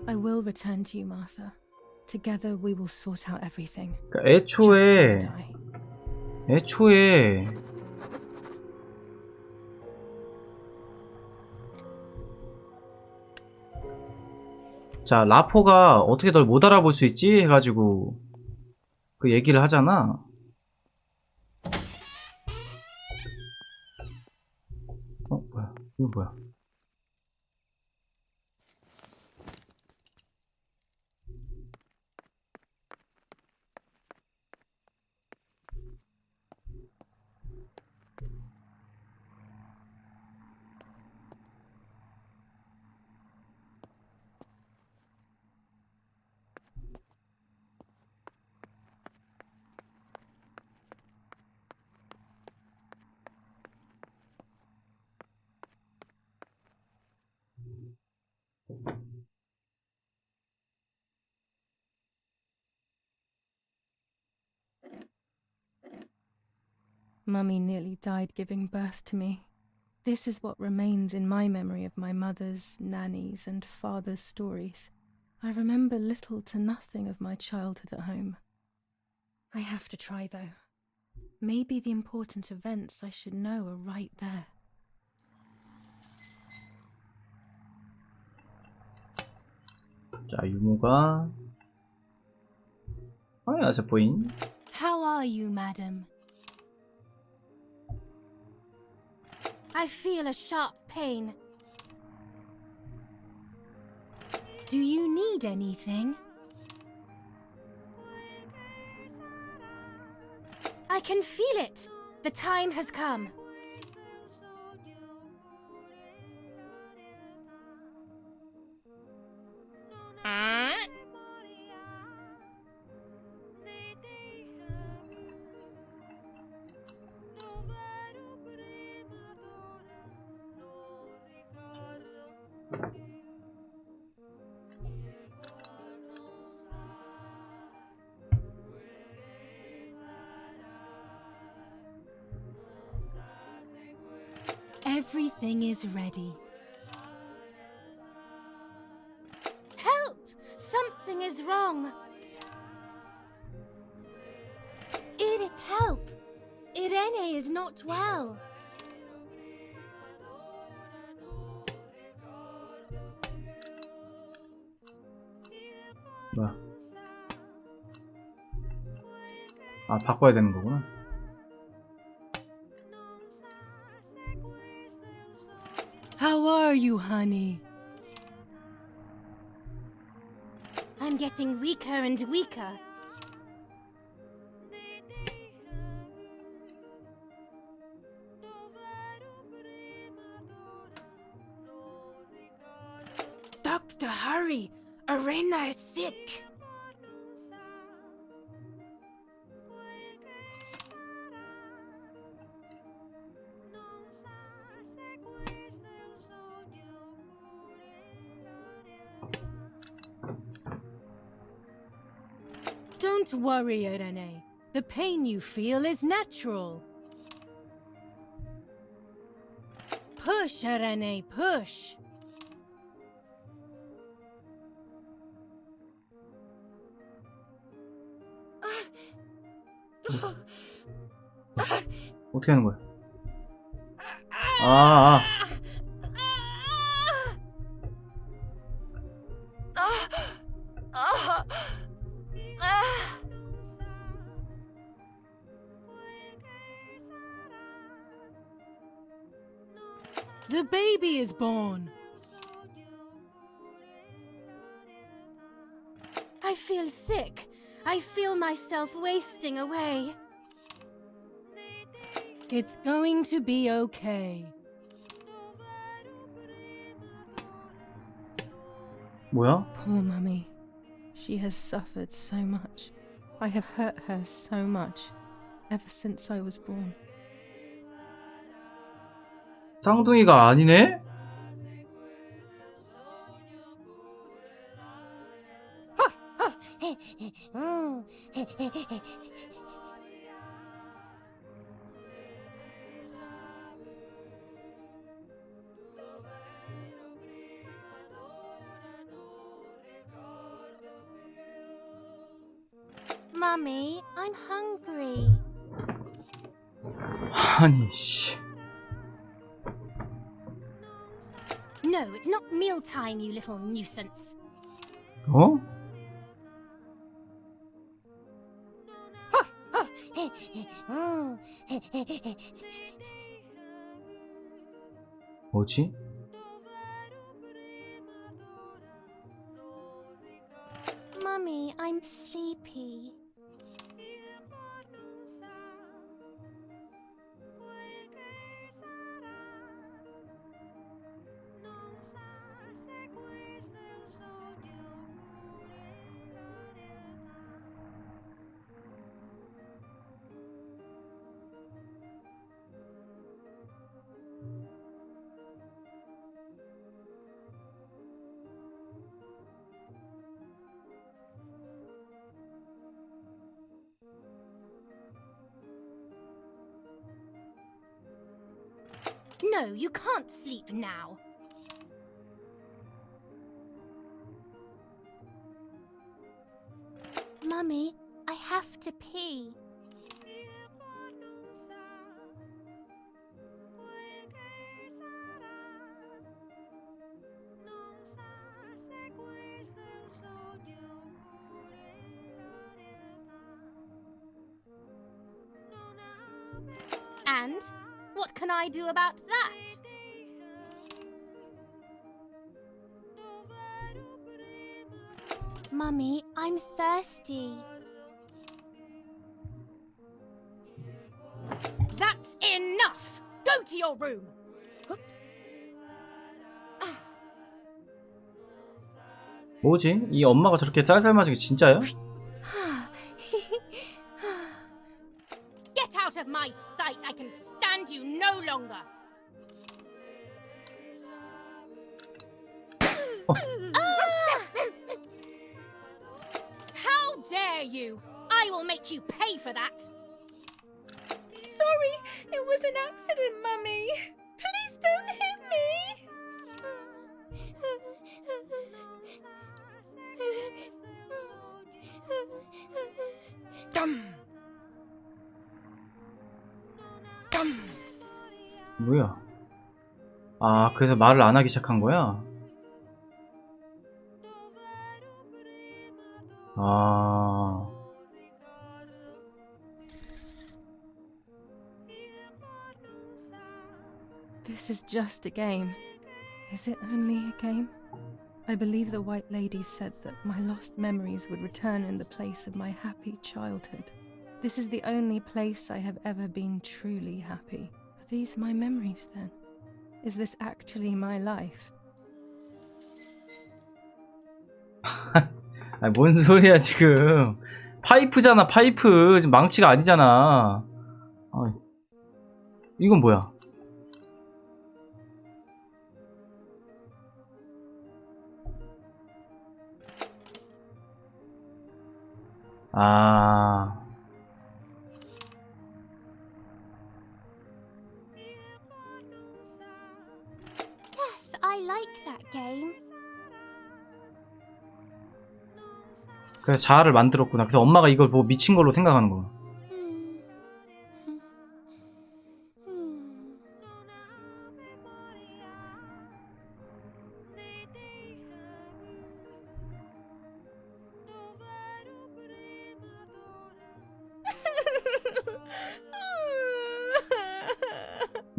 S1: I will return to you, Martha. Together we will sort out everything.
S2: 그러니까 애초에 자, 라포가 어떻게 널 못 알아볼 수 있지? 해가지고 그 얘기를 하잖아. 뭐야, 이거 뭐야.
S1: Mummy nearly died giving birth to me. This is what remains in my memory of my mother's, nanny's, and father's stories. I remember little to nothing of my childhood at home. I have to try, though. Maybe the important events I should know are right there.
S2: 자, 유모가 안녕하세요, 보인.
S19: How are you, madam? I feel a sharp pain. Do you need anything? I can feel it. The time has come. Everything is ready. Help! Something is wrong. Edith, help! Irene is not well.
S2: 뭐야? 아, 바꿔야 되는 거구나.
S19: How are you, honey? I'm getting weaker and weaker. Doctor, hurry! Arena is sick! Don't worry, Irene. The pain you feel is natural. Push, Irene, push.
S2: 어떻게 하는 거야? 아.
S19: The baby is born. I feel sick. I feel myself wasting away. It's going to be okay.
S2: 뭐야?
S1: Poor mummy. She has suffered so much. I have hurt her so much ever since I was born.
S2: 쌍둥이가 아니네?
S19: Mummy, I'm hungry.
S2: 아니 씨.
S19: No, it's not mealtime, you little nuisance.
S2: 어? 뭐지?
S19: Mummy, I'm sleepy. No, you can't sleep now. Mummy, I have to pee. And what can I do about that? Mummy, I'm thirsty. That's enough! Go to your room!
S2: 뭐지? 이 엄마가 저렇게 쌀쌀맞은 게 진짜야?
S19: Get out of my sight! I can stand you no longer! How dare you! I will make you pay for that!
S20: Sorry, it was an accident, Mummy. Please don't hit me.
S2: 뭐야? 아, 그래서 말을 안 하기 시작한 거야? 아.
S1: This is just a game. Is it only a game? I believe the White Lady said that my lost memories would return in the place of my happy childhood. This is the only place I have ever been truly happy. Are these my memories then? Is this actually my life?
S2: 아니, 뭔 소리야 지금. 파이프잖아, 파이프. 지금 망치가 아니잖아. 아, 이건 뭐야? 아.
S19: Yes, I like that game.
S2: 그래서 자아를 만들었구나. 그래서 엄마가 이걸 보고 미친 걸로 생각하는 거야.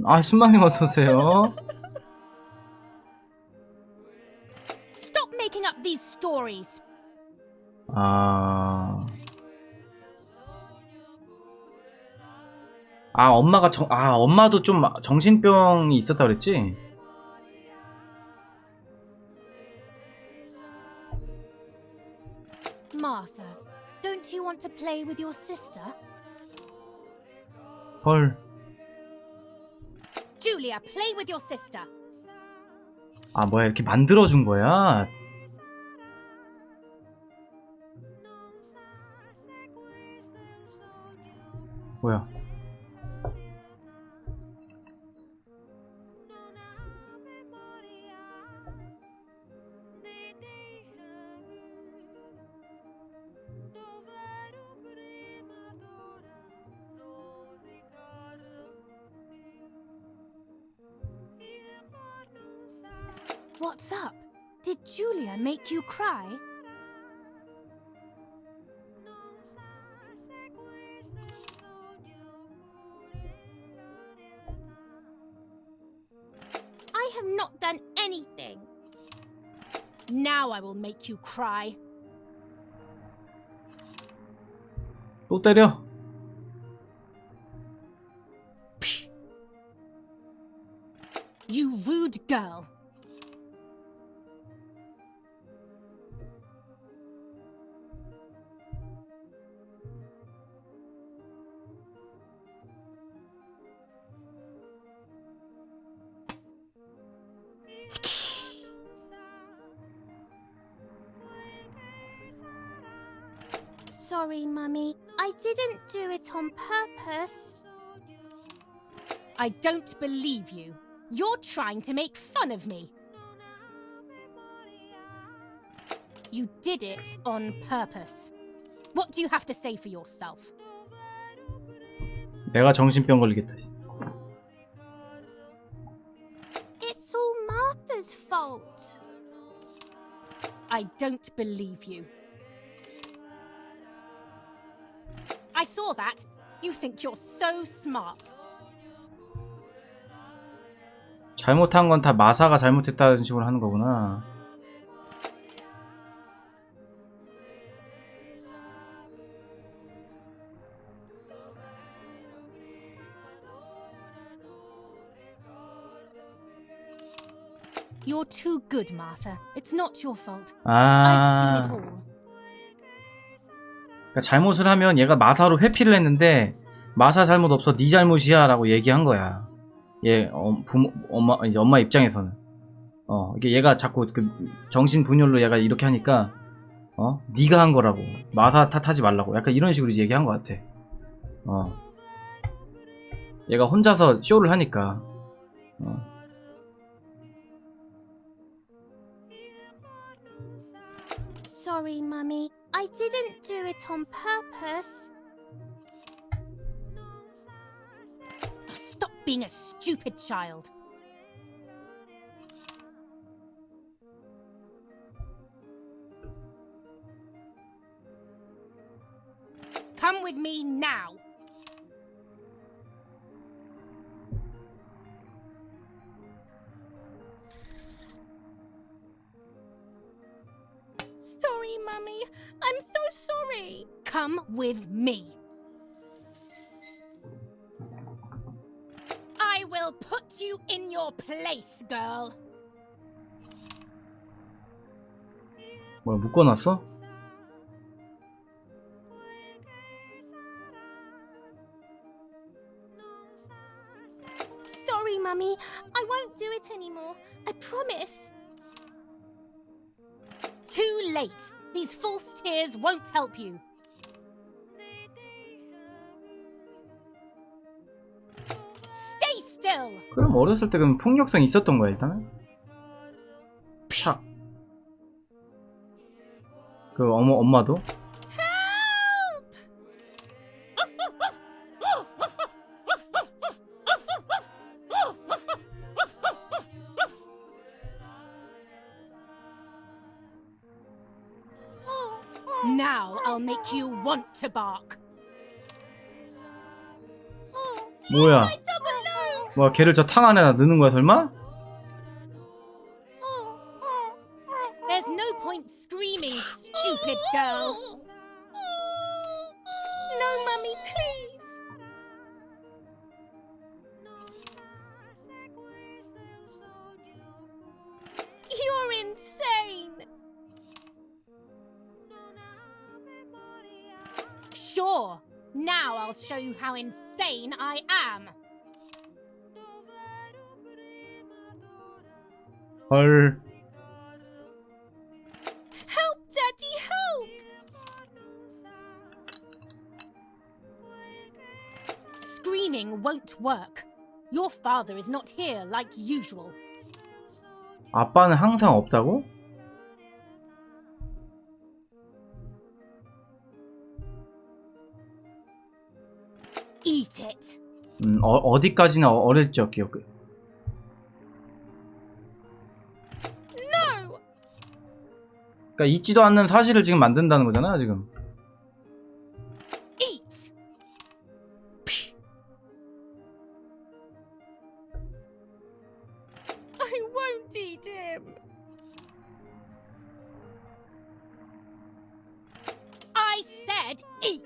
S2: 아, 순망님 어서오세요.
S19: Stop making up these stories.
S2: 아, 엄마가 엄마도 좀 정신병이 있었다 그랬지?
S19: Martha, don't you want to play with your sister?
S2: 헐.
S19: Julia, play with your sister.
S2: 아, 뭐야, 이렇게 만들어준 거야? 뭐야?
S19: What's up? Did Julia make you cry? I have not done anything. Now I will make you cry.
S2: 또 때려?
S19: You rude girl. Sorry, Mummy. I didn't do it on purpose. I don't believe you. You're trying to make fun of me. You did it on purpose. What do you have to say for yourself?
S2: 내가 정신병 걸리겠다.
S19: It's all Martha's fault. I don't believe you. I saw that. You think you're so smart.
S2: 잘못한 건 다 마사가 잘못했다는 식으로 하는 거구나.
S19: You're too good, Martha. It's not your fault.
S2: 아.
S19: I've seen it all.
S2: 그러니까 잘못을 하면 얘가 마사로 회피를 했는데 마사 잘못 없어 네 잘못이야 라고 얘기한 거야. 얘 엄마 입장에서는 이게 얘가 자꾸 그 정신 분열로 얘가 이렇게 하니까 네가 한 거라고 마사 탓하지 말라고 약간 이런 식으로 얘기한 것 같아. 얘가 혼자서 쇼를 하니까.
S19: Sorry, Mummy. I didn't do it on purpose. Stop being a stupid child. Come with me now. Sorry, Mummy. I'm so sorry. Come with me. I will put you in your place, girl.
S2: 뭐야, 묶어놨어?
S19: Sorry, Mummy. I won't do it anymore. I promise. Too late. These false tears won't help you. Stay still.
S2: 그럼 어렸을 때 그럼 폭력성이 있었던 거야 일단은? 샥. 그 엄마도?
S19: Now I'll make you want to bark.
S2: 뭐야? 뭐야, 걔를 저 탕 안에다 넣는 거야 설마?
S19: There's no point screaming, stupid girl. No, Mummy, please. You're insane. Sure. Now I'll show you how insane I am.
S2: 헐.
S19: Help, Daddy, help! Screaming won't work. Your father is not here like usual.
S2: 아빠는 항상 없다고?
S19: Eat it.
S2: 어디까지나 어릴 적 기억.
S19: No.
S2: 그러니까 있지도 않는 사실을 지금 만든다는 거잖아 지금.
S19: Eat. I won't eat him. I said eat.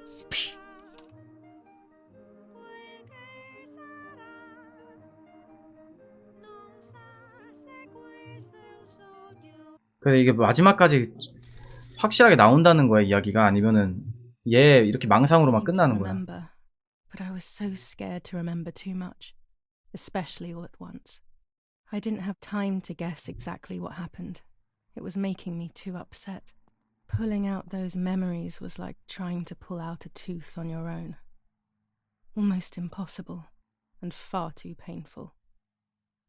S2: 그래 이게 마지막까지 확실하게 나온다는 거야 이야기가 아니면은 얘 이렇게 망상으로만 끝나는 거야.
S1: But I was so scared to remember too much, especially all at once. I didn't have time to guess exactly what happened. It was making me too upset. Pulling out those memories was like trying to pull out a tooth on your own. Almost impossible, and far too painful.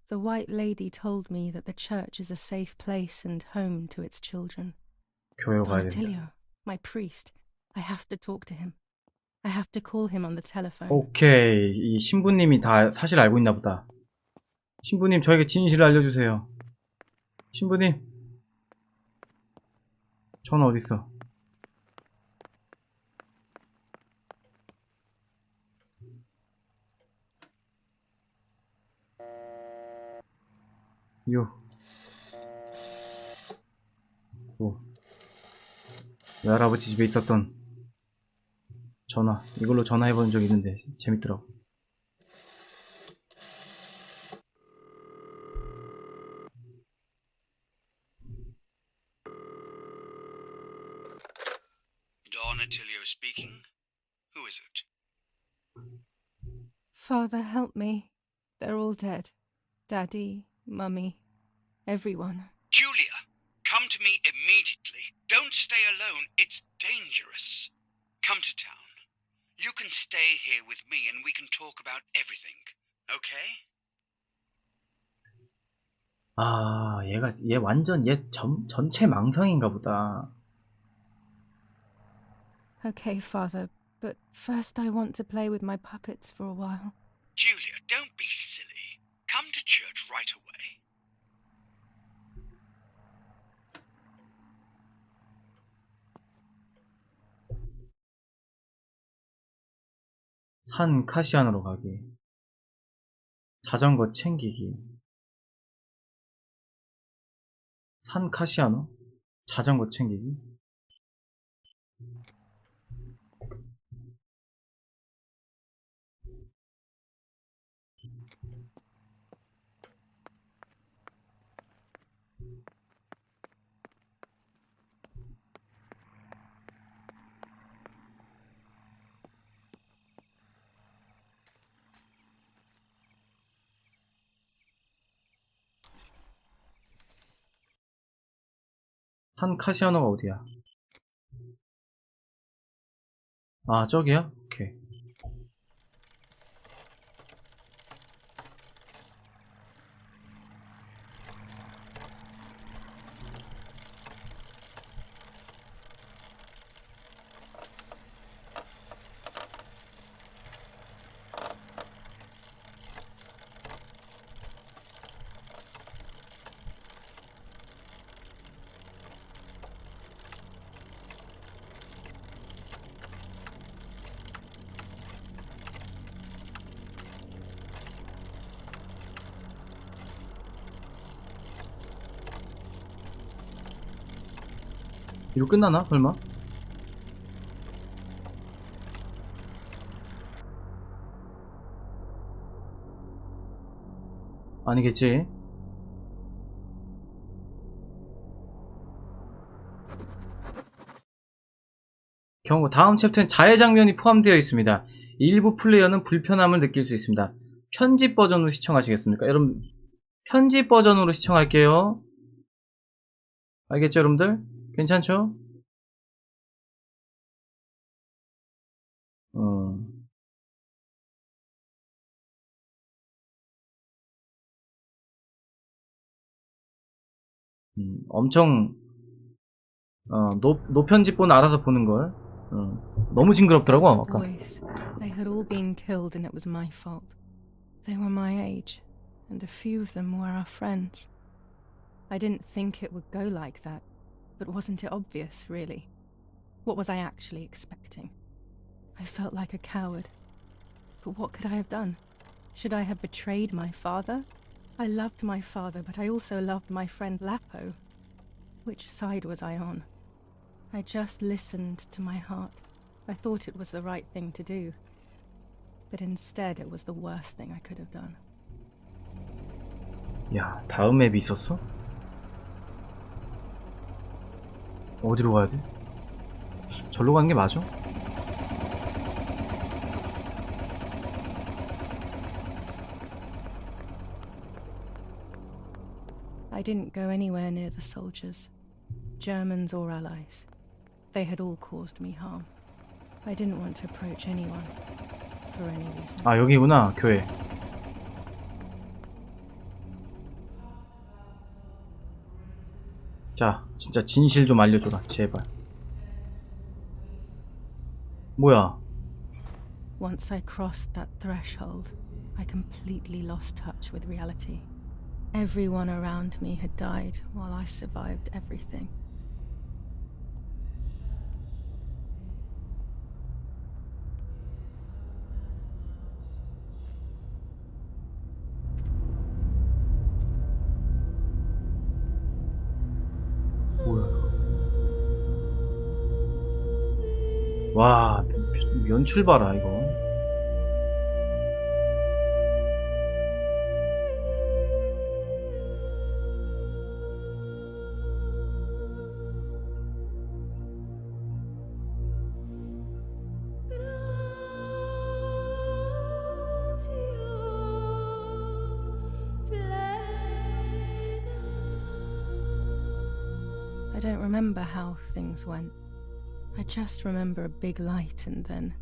S1: The White Lady told me that the church is a safe place and home to its children.
S2: 교회로
S1: Don
S2: 가야 된다.
S1: Attilio, my priest. I have to talk to him. I have to call him on the telephone.
S2: 오케이. 이 신부님이 다 사실 알고 있나 보다. 신부님, 저에게 진실을 알려주세요. 신부님. 전화 어딨어? 외할아버지 집에 있었던 전화. 이걸로 전화해본 적 있는데 재밌더라고.
S9: Don Attilio speaking. Who is it?
S1: Father, help me. They're all dead. Daddy, Mummy, everyone.
S9: Julia, come to me immediately. Don't stay alone. It's dangerous. Come to town. You can stay here with me and we can talk about everything. Okay?
S2: 아, 얘 완전 전체 망상인가 보다.
S1: Okay, Father, but first I want to play with my puppets for a while.
S9: Julia, don't be silly. Come to church right away.
S2: 산 카시안으로 가기. 자전거 챙기기. 산 카시아노? 자전거 챙기기? 한 카시아노가 어디야? 아, 저기야? 오케이. 이거 끝나나? 설마? 아니겠지? 경고. 다음 챕터엔 자해 장면이 포함되어 있습니다. 일부 플레이어는 불편함을 느낄 수 있습니다. 편집 버전으로 시청하시겠습니까? 여러분, 편집 버전으로 시청할게요. 알겠죠, 여러분들? 괜찮죠? 엄청 노편집본 알아서 보는 걸. 너무 징그럽더라고 아까.
S1: They had all been killed and it was my fault. They were my age, and a few of them were our friends. I didn't think it would go like that, but wasn't it obvious, really? What was I actually expecting? I felt like a coward. But what could I have done? Should I have betrayed my father? I loved my father, but I also loved my friend Lapo. Which side was I on? I just listened to my heart. I thought it was the right thing to do. But instead it was the worst thing I could have done.
S2: 야, 다음 맵이 있었어? 어디로 가야 돼? 절로 가는 게 맞아?
S1: I didn't go anywhere near the soldiers, Germans or allies. They had all caused me harm. I didn't want to approach anyone for any reason.
S2: 아, 여기구나, 교회. 자, 진짜 진실 좀 알려줘라, 제발. 뭐야?
S1: Once I crossed that threshold, I completely lost touch with reality. Everyone around me had died while I survived everything.
S2: 와, 연출 봐라 이거.
S1: I don't remember how things went. I just remember a big light and then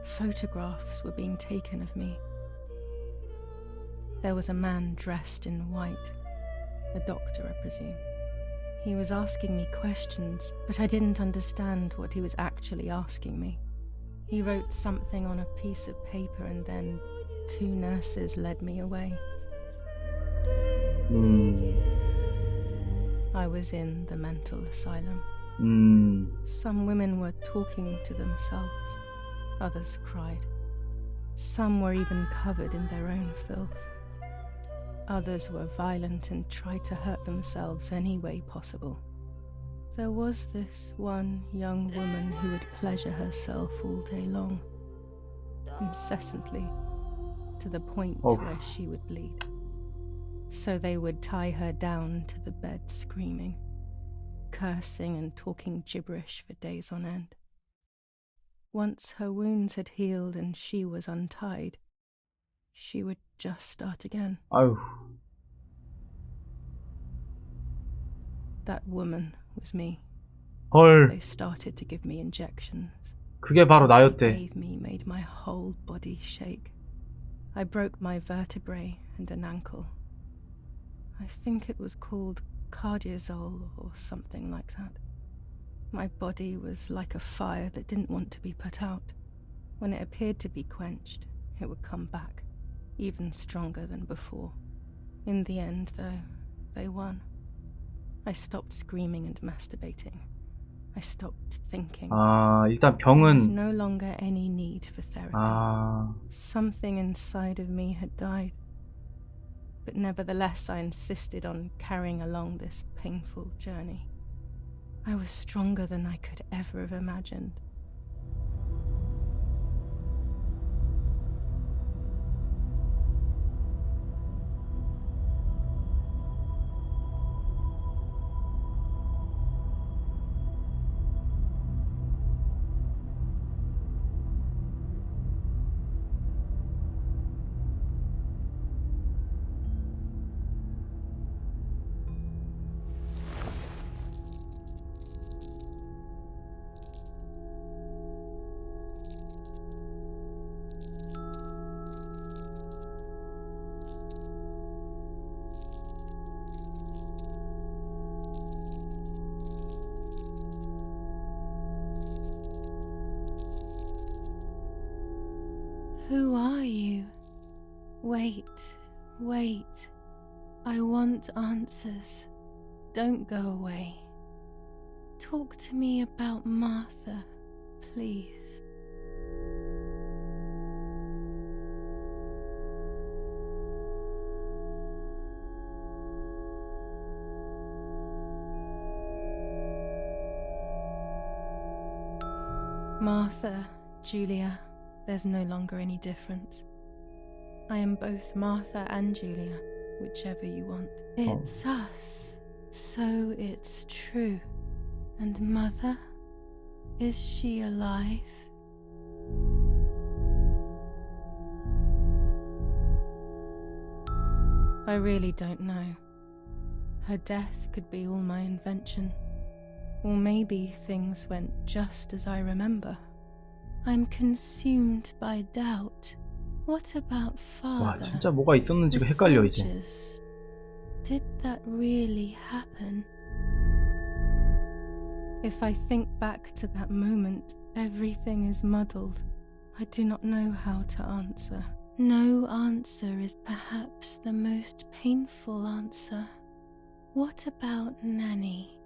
S1: photographs were being taken of me. There was a man dressed in white, a doctor, I presume. He was asking me questions, but I didn't understand what he was actually asking me. He wrote something on a piece of paper and then 2 nurses led me away. I was in the mental asylum. Some women were talking to themselves. Others cried. Some were even covered in their own filth. Others were violent and tried to hurt themselves any way possible. There was this one young woman who would pleasure herself all day long, incessantly, to the point where she would bleed. So they would tie her down to the bed screaming, cursing and talking gibberish for days on end. Once her wounds had healed and she was untied, she would just start again.
S2: 아유.
S1: That woman was me.
S2: 헐.
S1: They started to give me injections.
S2: 그게 바로
S1: What
S2: 나였대.
S1: they gave me made my whole body shake. I broke my vertebrae and an ankle. I think it was called cardiazole or something like that. My body was like a fire that didn't want to be put out. When it appeared to be quenched, it would come back, even stronger than before. In the end, though, they won. I stopped screaming and masturbating. I stopped thinking.
S2: 일단
S1: There was
S2: 병은
S1: no longer any need for therapy. Something inside of me had died. But nevertheless, I insisted on carrying along this painful journey. I was stronger than I could ever have imagined. Who are you? Wait, wait. I want answers. Don't go away. Talk to me about Martha, please. Martha, Julia, there's no longer any difference. I am both Martha and Julia, whichever you want. It's us, so it's true. And Mother? Is she alive? I really don't know. Her death could be all my invention. Or maybe things went just as I remember. I'm consumed by doubt. What about Father?
S2: 와, 진짜 뭐가 있었는지가 헷갈려 이제.
S1: Did that really happen? If I think back to that moment, everything is muddled. I do not know how to answer. No answer is perhaps the most painful answer. What about Nanny?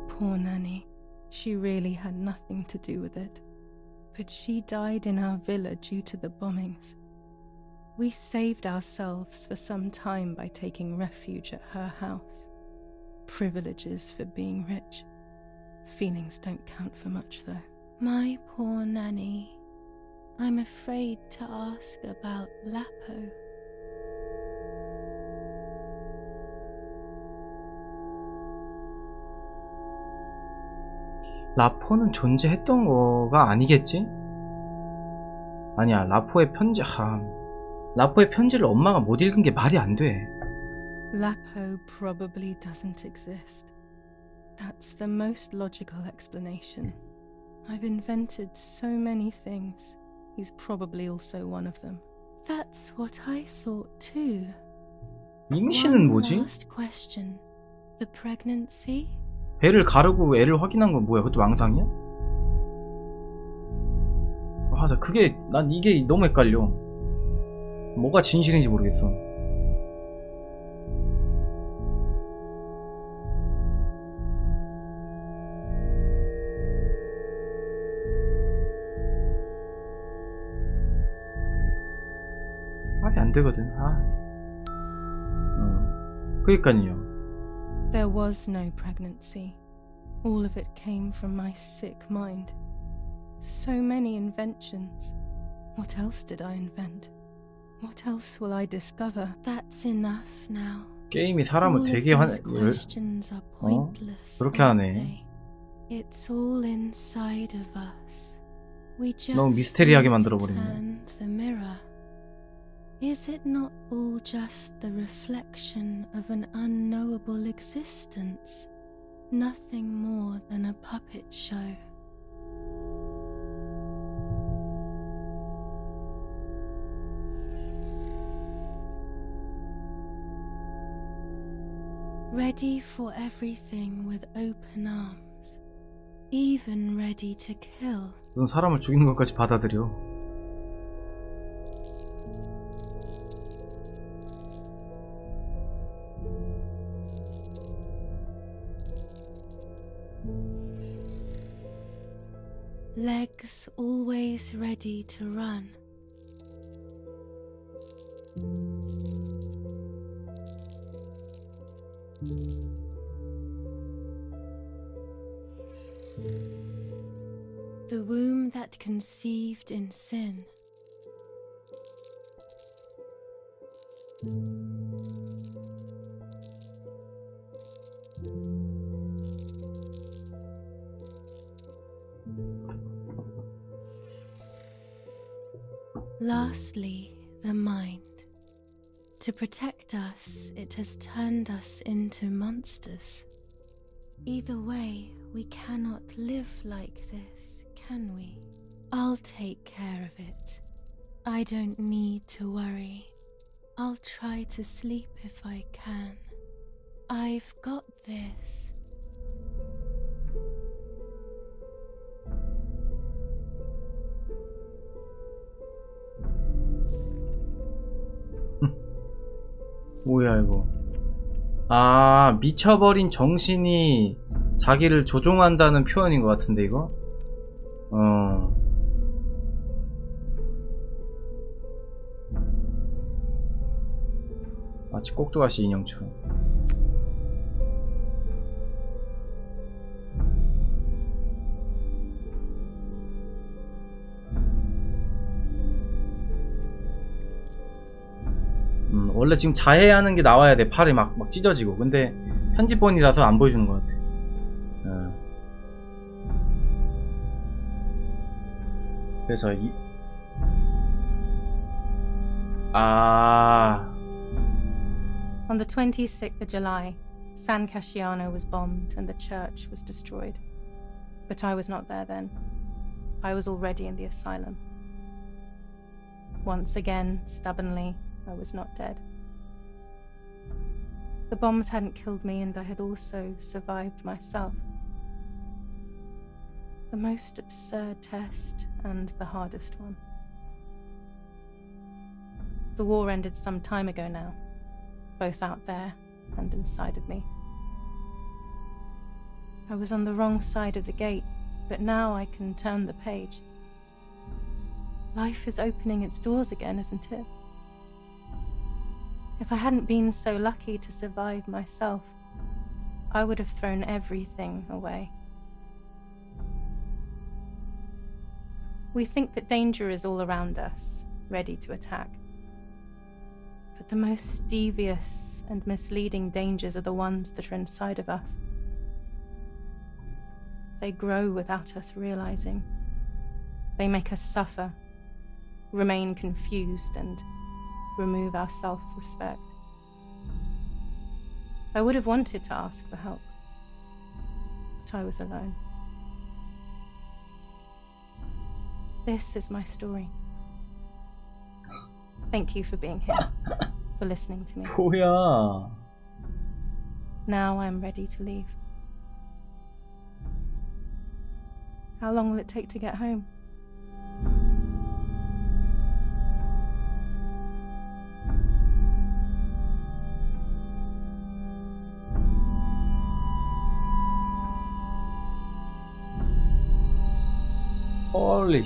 S1: Poor Nanny. She really had nothing to do with it. But she died in our villa due to the bombings. We saved ourselves for some time by taking refuge at her house. Privileges for being rich. Feelings don't count for much, though. My poor Nanny. I'm afraid to ask about Lapo.
S2: 라포는 존재했던 거가 아니겠지? 아니야, 라포의 편지를 엄마가 못 읽은 게 말이 안 돼.
S1: Lapo probably doesn't exist. That's the most logical explanation. I've invented so many things. He's probably also one of them. That's what I thought too.
S2: 임신은 뭐지?
S1: Last question. The pregnancy?
S2: 배를 가르고 애를 확인한 건 뭐야? 그것도 망상이야? 난 이게 너무 헷갈려. 뭐가 진실인지 모르겠어. 말이 안 되거든. 그러니까요.
S1: There was no pregnancy. All of it came from my sick mind. So many inventions. What else did I invent? What else will I discover? That's enough now.
S2: 게임이 사람을 되게 그렇게 하네.
S1: It's all inside of us. We just
S2: 너무 미스테리하게
S1: need
S2: 만들어
S1: to
S2: 버리네.
S1: turn the mirror. Is it not all just the reflection of an unknowable existence? Nothing more than a puppet show. Ready for everything with open arms. Even ready to kill.
S2: 넌 사람을 죽이는 것까지 받아들여.
S1: Legs always ready to run. The womb that conceived in sin. Lastly, the mind. To protect us, it has turned us into monsters. Either way, we cannot live like this, can we? I'll take care of it. I don't need to worry. I'll try to sleep if I can. I've got this.
S2: 뭐야 이거. 아, 미쳐버린 정신이 자기를 조종한다는 표현인 것 같은데 이거? 마치 꼭두가시 인형처럼. 원래 지금 자해하는 게 나와야 돼. 팔이 막 찢어지고. 근데 편집본이라서 안 보여주는 것 같아. 그래서
S1: On the 26th of July, San Casciano was bombed and the church was destroyed. But I was not there then. I was already in the asylum. Once again, stubbornly, I was not dead. The bombs hadn't killed me, and I had also survived myself. The most absurd test and the hardest one. The war ended some time ago now, both out there and inside of me. I was on the wrong side of the gate, but now I can turn the page. Life is opening its doors again, isn't it? If I hadn't been so lucky to survive myself, I would have thrown everything away. We think that danger is all around us, ready to attack. But the most devious and misleading dangers are the ones that are inside of us. They grow without us realizing. They make us suffer, remain confused, and remove our self-respect. I would have wanted to ask for help, but I was alone. This is my story. Thank you for being here, for listening to me.
S2: 뭐야?
S1: Now I'm ready to leave. How long will it take to get home?
S2: Holy.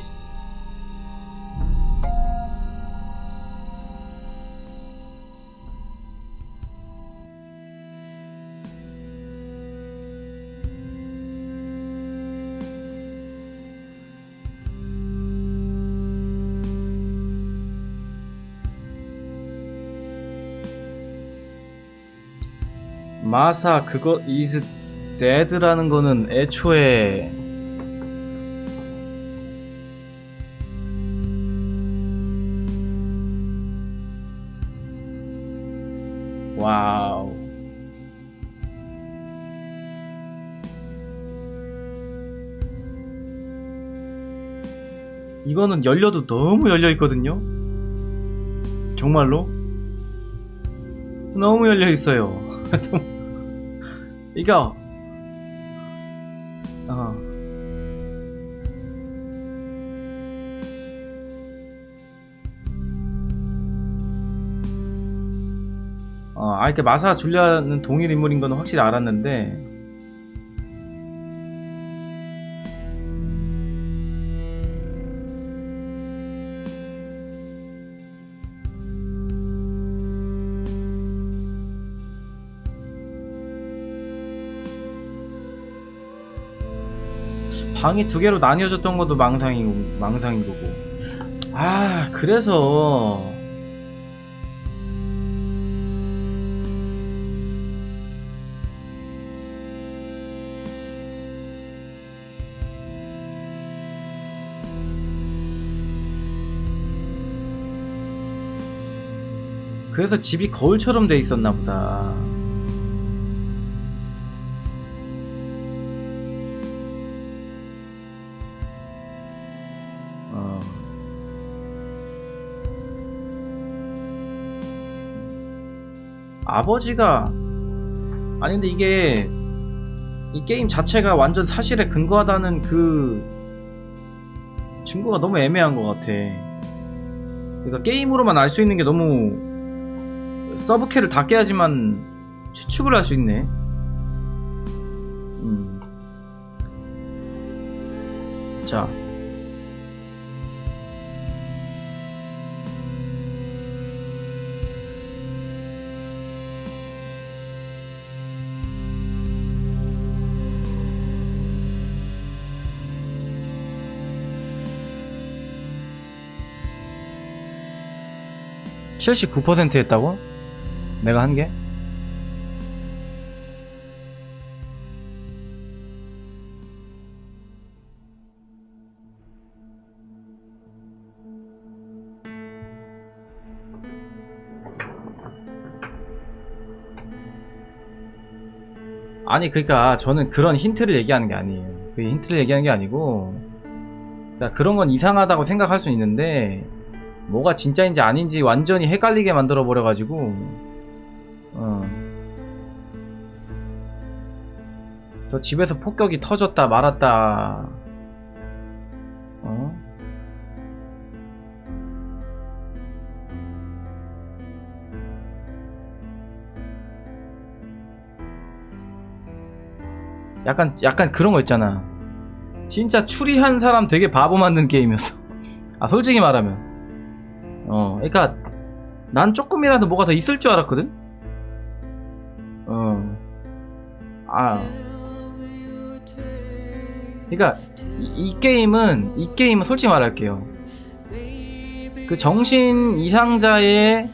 S2: 마사 그거 is dead라는 거는 애초에 와우. 이거는 열려도 너무 열려 있거든요. 정말로 너무 열려 있어요. 이거 이렇게 마사 줄리아는 동일 인물인 건 확실히 알았는데 방이 두 개로 나뉘어졌던 것도 망상인 거고. 그래서 집이 거울처럼 돼 있었나 보다. 아버지가 아니 근데 이게 이 게임 자체가 완전 사실에 근거하다는 그 증거가 너무 애매한 것 같아. 그러니까 게임으로만 알 수 있는 게 너무 서브캐를 다 깨야지만 추측을 할 수 있네. 79% 했다고? 내가 한 게? 아니 그러니까 저는 그런 힌트를 얘기하는 게 아니에요. 그 힌트를 얘기하는 게 아니고 그러니까 그런 건 이상하다고 생각할 수 있는데 뭐가 진짜인지 아닌지 완전히 헷갈리게 만들어 버려가지고 저 집에서 폭격이 터졌다 말았다. 어? 약간 그런 거 있잖아. 진짜 추리한 사람 되게 바보 만든 게임이었어. 아, 솔직히 말하면. 그러니까 난 조금이라도 뭐가 더 있을 줄 알았거든. 그러니까 이 게임은 솔직히 말할게요. 그 정신 이상자의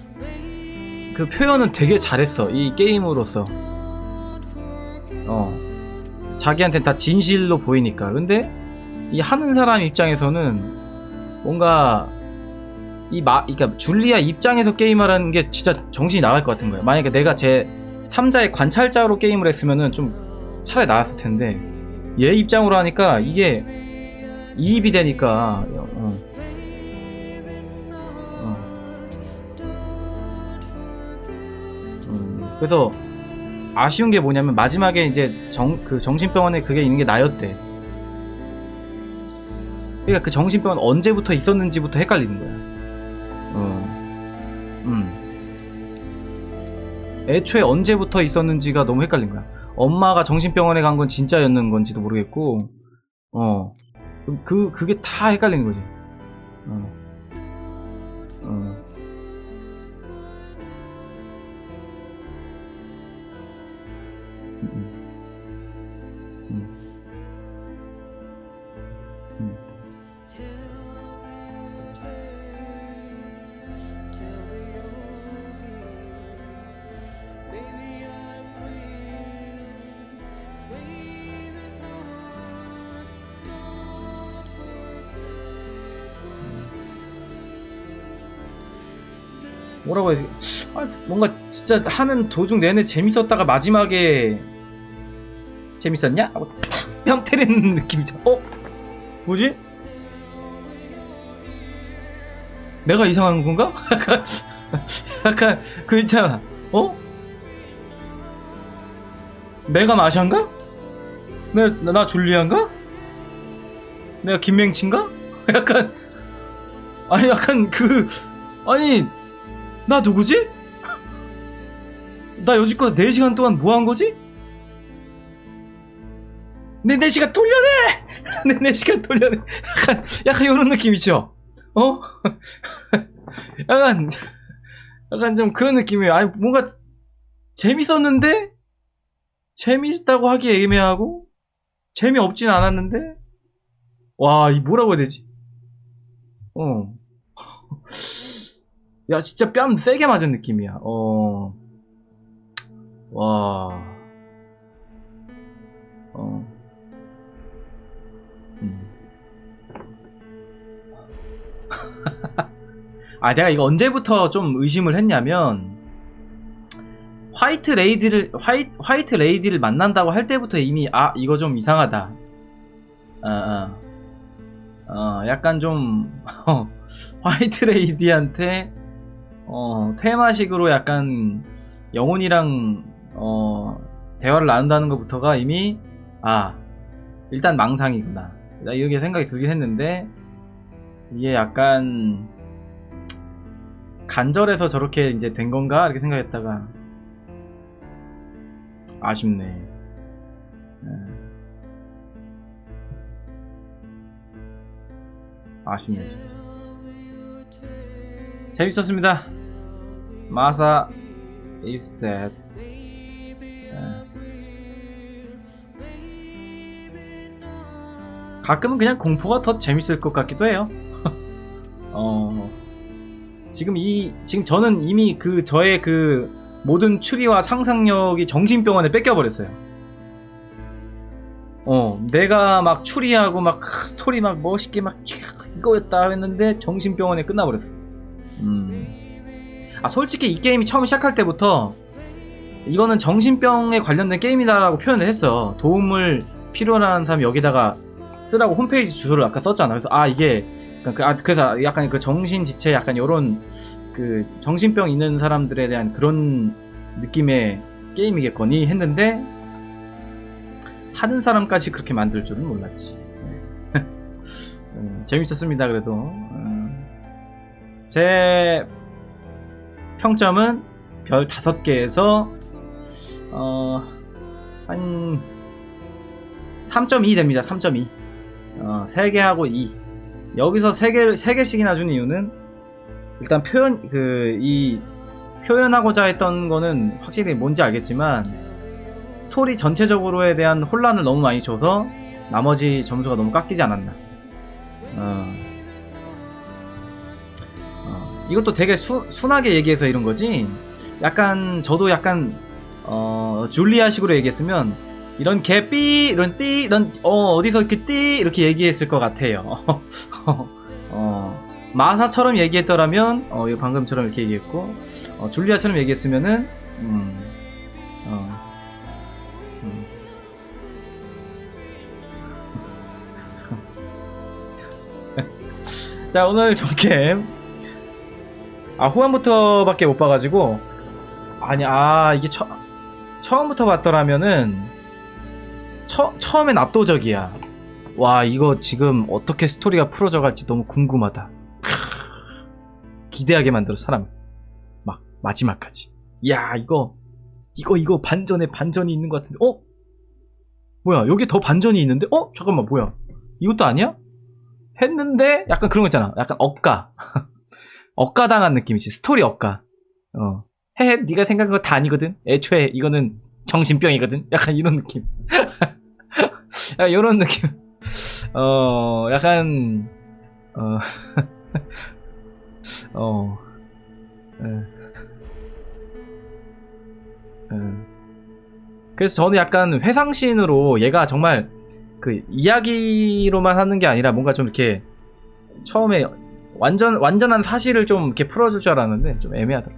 S2: 그 표현은 되게 잘했어. 이 게임으로서. 자기한테는 다 진실로 보이니까. 근데 이 하는 사람 입장에서는 뭔가 그러니까 줄리아 입장에서 게임하라는 게 진짜 정신이 나갈 것 같은 거야. 만약에 내가 제 3자의 관찰자로 게임을 했으면은 좀 차라리 나았을 텐데, 얘 입장으로 하니까 이게 이입이 되니까. 그래서 아쉬운 게 뭐냐면 마지막에 이제 그 정신병원에 그게 있는 게 나였대. 그러니까 그 정신병원 언제부터 있었는지부터 헷갈리는 거야. 애초에 언제부터 있었는지가 너무 헷갈린 거야. 엄마가 정신병원에 간 건 진짜였는 건지도 모르겠고, 그게 다 헷갈리는 거지. 뭐라고 해야지? 뭔가 진짜 하는 도중 내내 재밌었다가 마지막에 재밌었냐? 하고 뺨 때리는 느낌이죠. 뭐지? 내가 이상한 건가? 약간 그 있잖아. 내가 마샤인가? 나 줄리아인가? 내가 김맹치인가? 약간 나 누구지? 나 여지껏 4시간 동안 뭐 한 거지? 내 4시간 돌려내! 내 4시간 돌려내! 약간 요런 느낌이죠? 약간 좀 그런 느낌이에요. 아니, 뭔가 재밌었는데? 재밌다고 하기 애매하고? 재미없진 않았는데? 와, 이 뭐라고 해야 되지? 야, 진짜 뺨 세게 맞은 느낌이야. 와. 내가 이거 언제부터 좀 의심을 했냐면, 화이트 레이디를 만난다고 할 때부터 이미, 이거 좀 이상하다. 약간 좀, 화이트 레이디한테, 테마식으로 약간 영혼이랑 대화를 나눈다는 것부터가 이미 일단 망상이구나, 나 이렇게 생각이 들긴 했는데, 이게 약간 간절해서 저렇게 이제 된 건가 이렇게 생각했다가 아쉽네. 아쉽네 진짜. 재밌었습니다. 마사이즈데드. 가끔은 그냥 공포가 더 재밌을 것 같기도 해요. 지금 저는 이미 저의 모든 추리와 상상력이 정신병원에 뺏겨버렸어요. 내가 막 추리하고 막 스토리 막 멋있게 막 이거였다 했는데 정신병원에 끝나버렸어. 솔직히 이 게임이 처음 시작할 때부터 이거는 정신병에 관련된 게임이다라고 표현을 했어. 도움을 필요로 하는 사람이 여기다가 쓰라고 홈페이지 주소를 아까 썼잖아. 그래서 이게 그래서 약간 정신지체 약간 요런 정신병 있는 사람들에 대한 그런 느낌의 게임이겠거니 했는데, 하는 사람까지 그렇게 만들 줄은 몰랐지. 재밌었습니다. 그래도 제 평점은 별 5개에서 한 3.2 됩니다. 3.2. 3개하고 2. 여기서 3개씩이나 준 이유는 일단 표현하고자 했던 거는 확실히 뭔지 알겠지만 스토리 전체적으로에 대한 혼란을 너무 많이 줘서 나머지 점수가 너무 깎이지 않았나. 이것도 되게 순하게 얘기해서 이런 거지. 약간 저도 약간 줄리아식으로 얘기했으면 이런 개삐 이런 띠 이런 어디서 이렇게 띠 이렇게 얘기했을 것 같아요. 마사처럼 얘기했더라면 방금처럼 이렇게 얘기했고 줄리아처럼 얘기했으면은 자, 오늘 종게임 후반부터밖에 못 봐가지고 이게 처음부터 봤더라면은 처음엔 압도적이야. 와, 이거 지금 어떻게 스토리가 풀어져 갈지 너무 궁금하다. 기대하게 만들어 사람 막 마지막까지. 야, 이거 반전에 반전이 있는 것 같은데. 뭐야, 여기 더 반전이 있는데? 잠깐만, 뭐야, 이것도 아니야? 했는데 약간 그런 거 있잖아. 약간 억가 억가당한 느낌이지. 스토리 억가. 헤헤, 네가 생각한 거 다 아니거든. 애초에 이거는 정신병이거든. 약간 이런 느낌. 약간 이런 느낌. 약간 그래서 저는 약간 회상씬으로 얘가 정말 그 이야기로만 하는 게 아니라 뭔가 좀 이렇게 처음에 완전한 사실을 좀 이렇게 풀어줄 줄 알았는데 좀 애매하더라.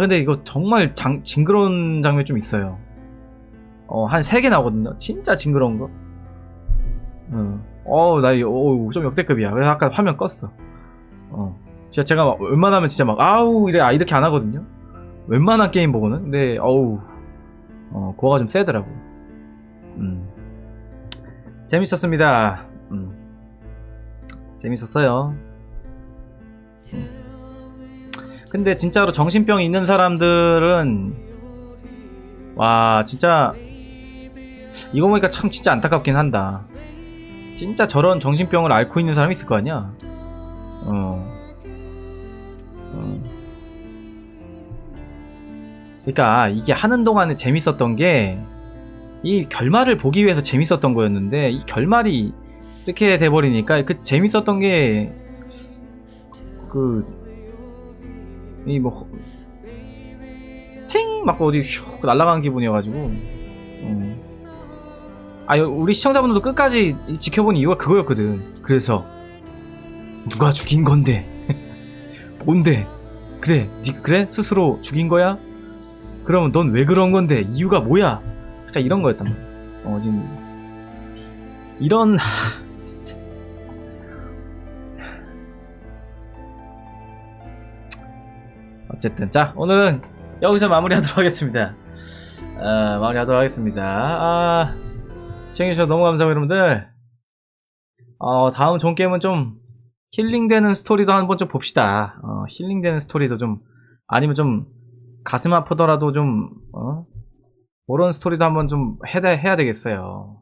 S2: 근데 이거 정말 징그러운 장면이 좀 있어요. 한 3개 나오거든요. 진짜 징그러운 거. 나 이거 좀 역대급이야. 그래서 아까 화면 껐어. 진짜 제가 막 웬만하면 진짜 막 이렇게 안 하거든요. 웬만한 게임 보고는. 근데 그거가 좀 세더라고. 재밌었습니다. 재밌었어요. 근데 진짜로 정신병이 있는 사람들은 와, 진짜 이거 보니까 참 진짜 안타깝긴 한다. 진짜 저런 정신병을 앓고 있는 사람이 있을 거 아니야. 그러니까 이게 하는 동안에 재밌었던 게 이 결말을 보기 위해서 재밌었던 거였는데 이 결말이 이렇게 돼버리니까 그 재밌었던 게 탱 맞고 어디 슉 날아간 기분이어가지고. 우리 시청자분들도 끝까지 지켜본 이유가 그거였거든. 그래서 누가 죽인 건데? 뭔데? 그래, 그래? 스스로 죽인 거야? 그러면 넌 왜 그런 건데? 이유가 뭐야? 약간 이런 거였단 말이야. 지금 이런 진짜. 어쨌든 자, 오늘은 여기서 마무리하도록 하겠습니다. 시청해주셔서 너무 감사하고 여러분들, 다음 종게임은 좀 힐링되는 스토리도 한번 좀 봅시다. 힐링되는 스토리도 좀, 아니면 좀 가슴 아프더라도 좀 그런 스토리도 한번 좀 해야 되겠어요.